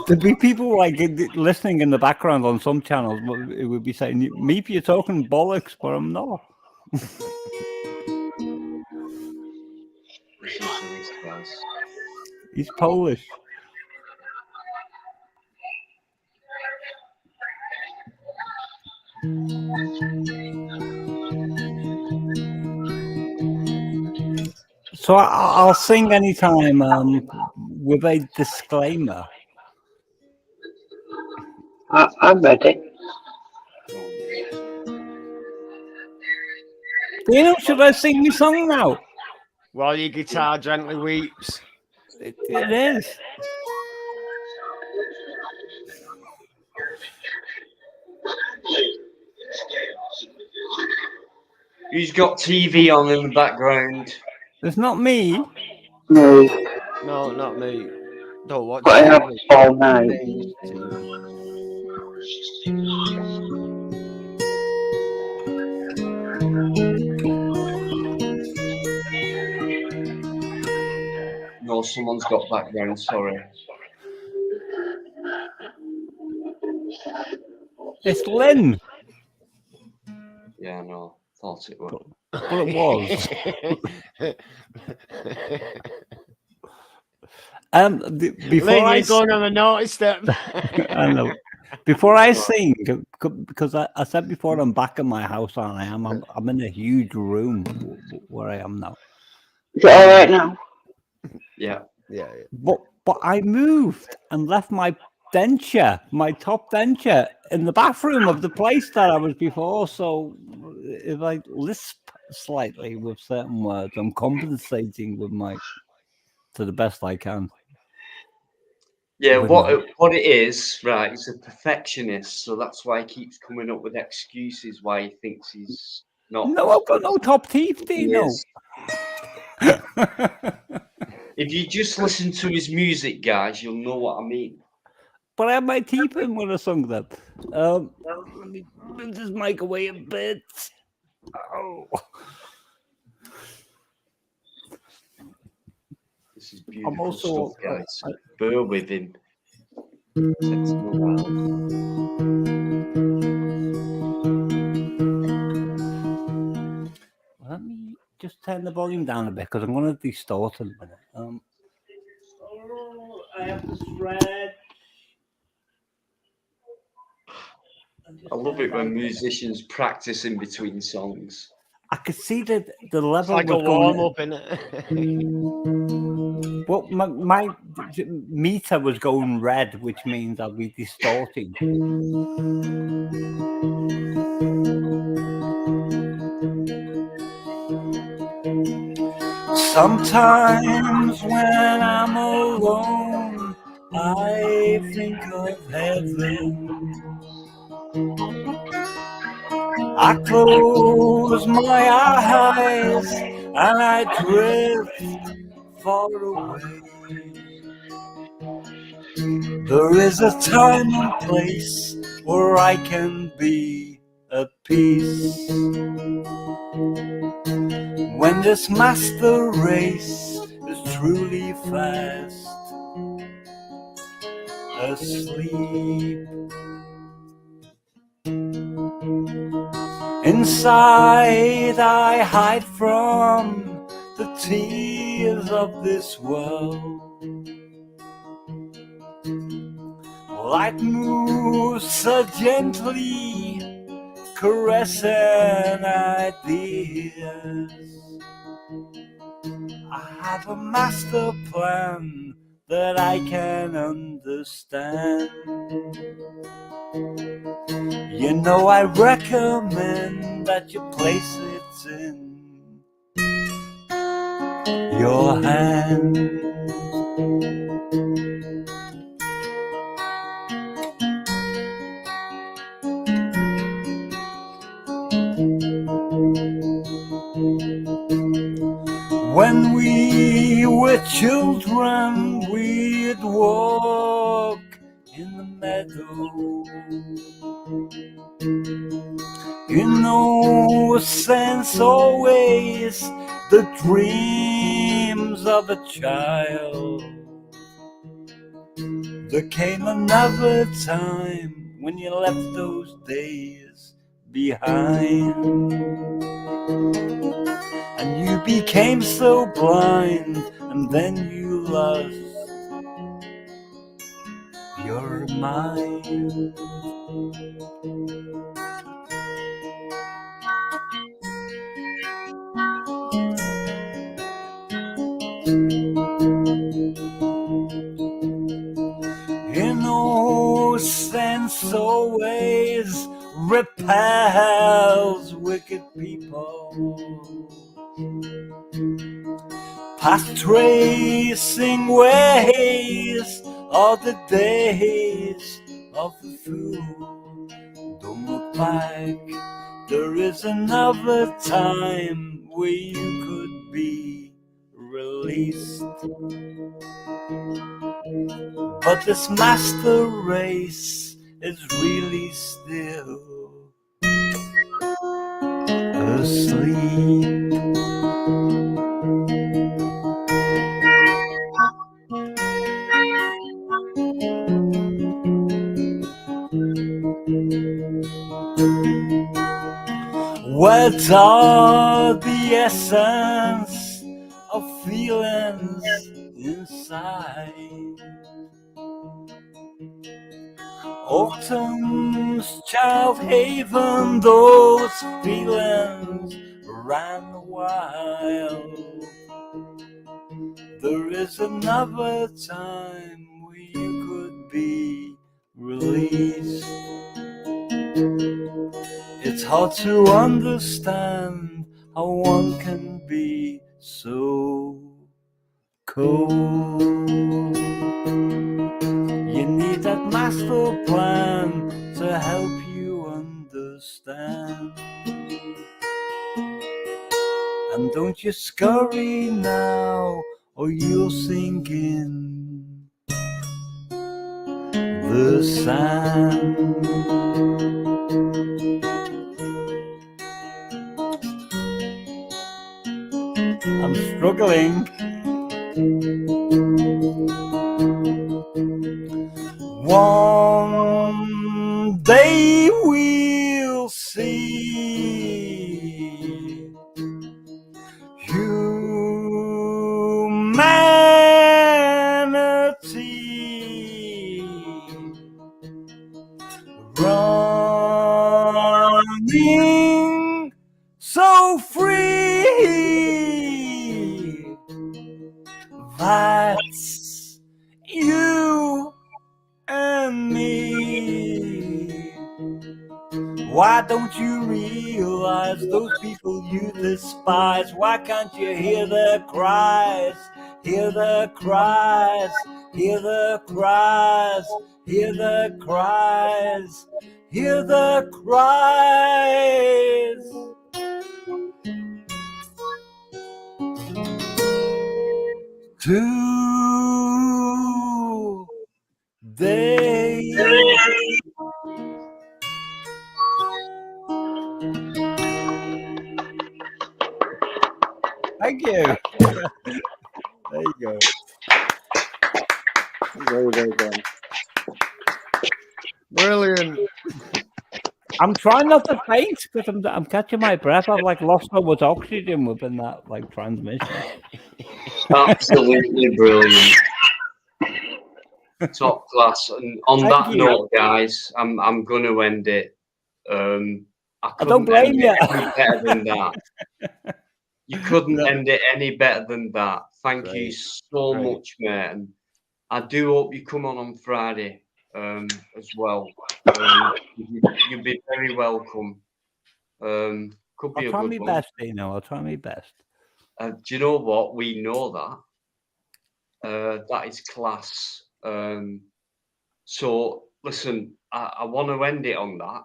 S18: There'd be people like listening in the background on some channels. It would be saying, "Meep, you're talking bollocks," but I'm not.
S1: Listen to these guys.
S18: He's Polish. So I'll sing anytime with a disclaimer.
S13: I'm ready.
S18: You know, should I sing my song now?
S19: While your guitar gently weeps.
S18: It is.
S1: Who's got TV on in the background?
S18: It's not me.
S13: No.
S19: No, not me. Don't watch
S13: But I have
S19: TV.
S13: all night.
S1: No, someone's got background, sorry.
S18: It's Lynn.
S1: Yeah, I know. Thought it was.
S18: But it was. Before
S19: Lynn,
S18: I
S19: you're going on a naughty step.
S18: I know. Before I sing, because I said before I'm back in my house, and I'm in a huge room where I am now.
S13: Is it all right now?
S1: Yeah.
S18: But I moved and left my denture, my top denture, in the bathroom of the place that I was before. So if I lisp slightly with certain words, I'm compensating with to the best I can.
S1: Yeah, what it is, right, he's a perfectionist, so that's why he keeps coming up with excuses why he thinks he's not.
S18: No, I've got no top teeth, do you know?
S1: If you just listen to his music, guys, you'll know what I mean.
S18: But I had my teeth in when I sung that. Let me move this mic away a bit. Oh.
S1: This is beautiful stuff, guys. Bear with him. Takes him a while.
S18: Let me just turn the volume down a bit because I'm going to distort in a minute. I have to stretch.
S1: I love it when musicians practice in between songs.
S18: I could see the level.
S19: It's like a warm up, innit?
S18: Well, my meter was going red, which means I'll be distorting. Sometimes when I'm alone, I think of heaven. I close my eyes and I drift far away. There is a time and place where I can be at peace. When this master race is truly fast asleep. Inside I hide from the tears of this world. Light moves so gently, caressing ideas. I have a master plan that I can understand. You know, I recommend that you place it in your hand. When we were children, we'd walk in the meadow. Innocence always the dreams of a child. There came another time when you left those days behind, and you became so blind, and then you lost your mind. Innocence always repels wicked people, past tracing ways of the days of the fool. Don't look back, there is another time where you could be released. But this master race is really still asleep. Words are the essence of feelings inside. Autumn's child haven, those feelings ran wild. There is another time where you could be released. It's hard to understand how one can be so cold. You need that master plan to help you understand. And don't you scurry now, or you'll sink in the sand. I'm struggling. One day we'll see humanity running so free. That's you and me. Why don't you realize those people you despise? Why can't you hear their cries? Hear their cries, hear their cries, hear their cries, hear their cries. Today. Thank you. There you go.
S9: Very well done.
S19: Brilliant.
S18: I'm trying not to faint because I'm catching my breath. I've like lost so much oxygen within that like transmission.
S1: Absolutely brilliant. Top class. And on
S18: Thank
S1: that
S18: you.
S1: note, guys, I'm going to end it. I
S18: don't
S1: couldn't
S18: blame
S1: end
S18: you.
S1: it any better than that. You couldn't end it any better than that. Thank you so much, mate. And I do hope you come on Friday as well. You'll be very welcome. Could be
S18: I'll
S1: a
S18: try
S1: good
S18: my
S1: one.
S18: best, I'll try my best.
S1: Do you know what? We know that. That is class. So listen, I want to end it on that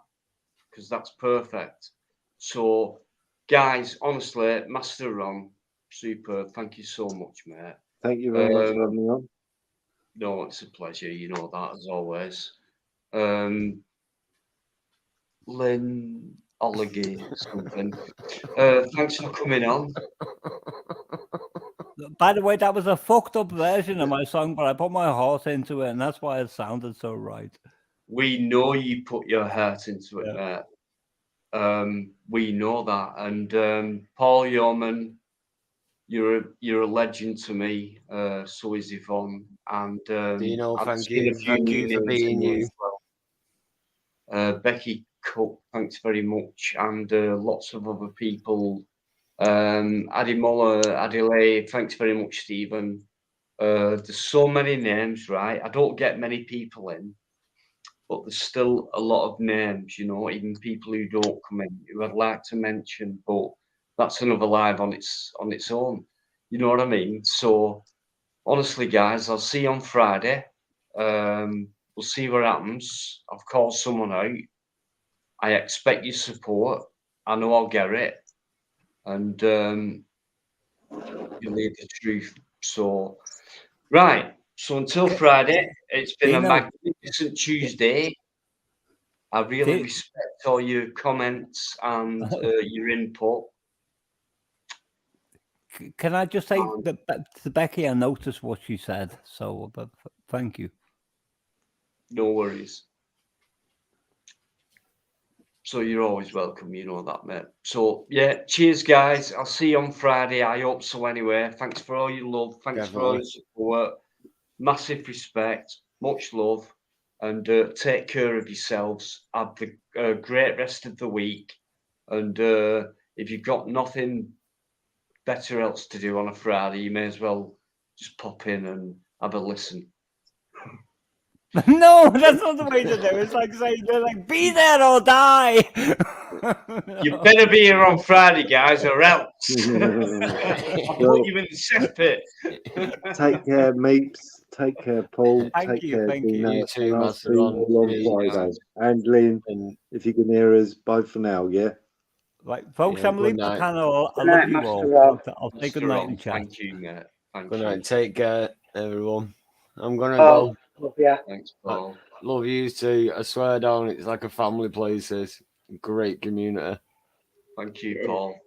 S1: because that's perfect. So, guys, honestly, Master Ron, super. Thank you so much, mate.
S9: Thank you very much for having me on.
S1: No, it's a pleasure. You know that as always. Lynn Olligy something. Thanks for coming on.
S18: By the way, that was a fucked up version of my song, but I put my heart into it, and that's why it sounded so right.
S1: We know you put your heart into it, mate. We know that. And Paul Yeoman, you're a legend to me. So is Yvonne. And
S19: Dino,
S1: I've
S19: thank
S1: seen
S19: you.
S1: a few
S19: Thank
S1: new
S19: you for
S1: names in
S19: being
S1: there
S19: you.
S1: as well. Becky Cook, thanks very much, and lots of other people. Adi Muller, Adelaide, thanks very much, Stephen. There's so many names, right? I don't get many people in, but there's still a lot of names, you know, even people who don't come in, who I'd like to mention, but that's another live on its own. You know what I mean? So honestly, guys, I'll see you on Friday. We'll see what happens. I've called someone out. I expect your support. I know I'll get it. And you'll hear the truth. So, right. So until Friday, it's been a magnificent Tuesday. I really respect all your comments and your input.
S18: Can I just say that to Becky, I noticed what she said. So, but thank you.
S1: No worries. So you're always welcome, you know that, mate. So yeah, cheers, guys. I'll see you on Friday. I hope so. Anyway, thanks for all your love. Thanks for all your support. Massive respect, much love, and take care of yourselves. Have the great rest of the week. And if you've got nothing better else to do on a Friday, you may as well just pop in and have a listen.
S18: No, that's not the way to do it. It's like saying, they're like, be there or die.
S1: You better be here on Friday, guys, or else I'll put you in the cesspit.
S9: Take care, Meeps. Take care, Paul.
S19: Thank
S9: Take care,
S19: you.
S9: Dino.
S19: You too,
S9: And I'll
S19: Master
S9: see you
S19: Ron.
S9: all on
S19: Cheers,
S9: Friday.
S19: guys.
S9: And Lynn, if you can hear us, bye for now, yeah?
S18: Right, folks,
S19: Yeah,
S18: I'm
S19: good
S18: leaving the
S19: night.
S18: panel. I
S13: Good
S18: love
S13: night,
S18: you
S13: Master
S18: all.
S13: Rob.
S18: I'll say good night in chat.
S1: Thank you, mate. Thank
S19: Good
S1: you.
S19: night. Take care, everyone. I'm gonna
S13: Paul,
S19: go.
S13: love ya.
S1: Thanks, Paul.
S19: Love you too. I swear down, it's like a family place. This great community.
S1: Thank you, Paul.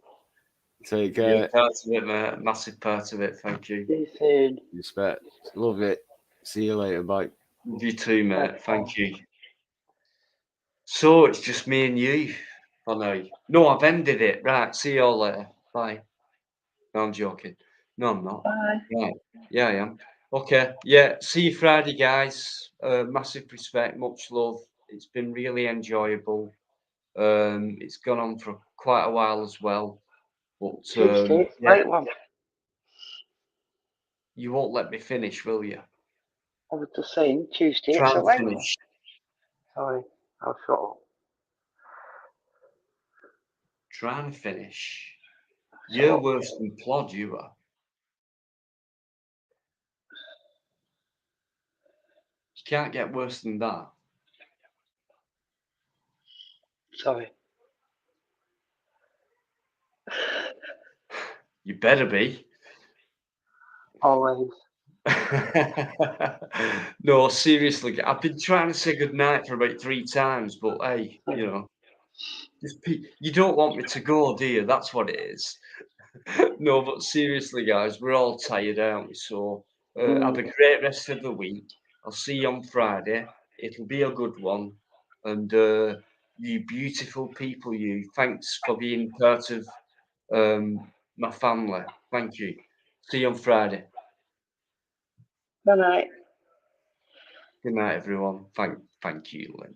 S19: Take
S1: You're
S19: care.
S1: a part of it, mate. A massive part of it. Thank you.
S13: See you soon.
S19: Respect. Love it. See you later. Bye.
S1: Love you too, mate. Thank you. So it's just me and you for now. No, I've ended it. Right. See you all later. Bye. No, I'm joking. No, I'm not.
S13: Bye.
S1: Right. Yeah, I am. Okay. Yeah. See you Friday, guys. Massive respect. Much love. It's been really enjoyable. It's gone on for quite a while as well. But
S13: Tuesday,
S1: yeah,
S13: great one.
S1: you won't let me finish, will you?
S13: I was just saying, Tuesday,
S1: Try
S13: it's a
S1: and
S13: late one.
S1: finish.
S13: Sorry, I'll shut up.
S1: Try and finish.
S13: Shut
S1: You're
S13: up.
S1: worse than Plod, you are. You can't get worse than that.
S13: Sorry.
S1: You better be.
S13: Always.
S1: No, seriously, I've been trying to say goodnight for about 3 times, but hey, you know, you don't want me to go, do you? That's what it is. No, but seriously, guys, we're all tired, aren't we? So have a great rest of the week. I'll see you on Friday. It'll be a good one. And you beautiful people, thanks for being part of my family. Thank you. See you on Friday.
S13: Good night.
S1: Good night, everyone. Thank you, Lynn.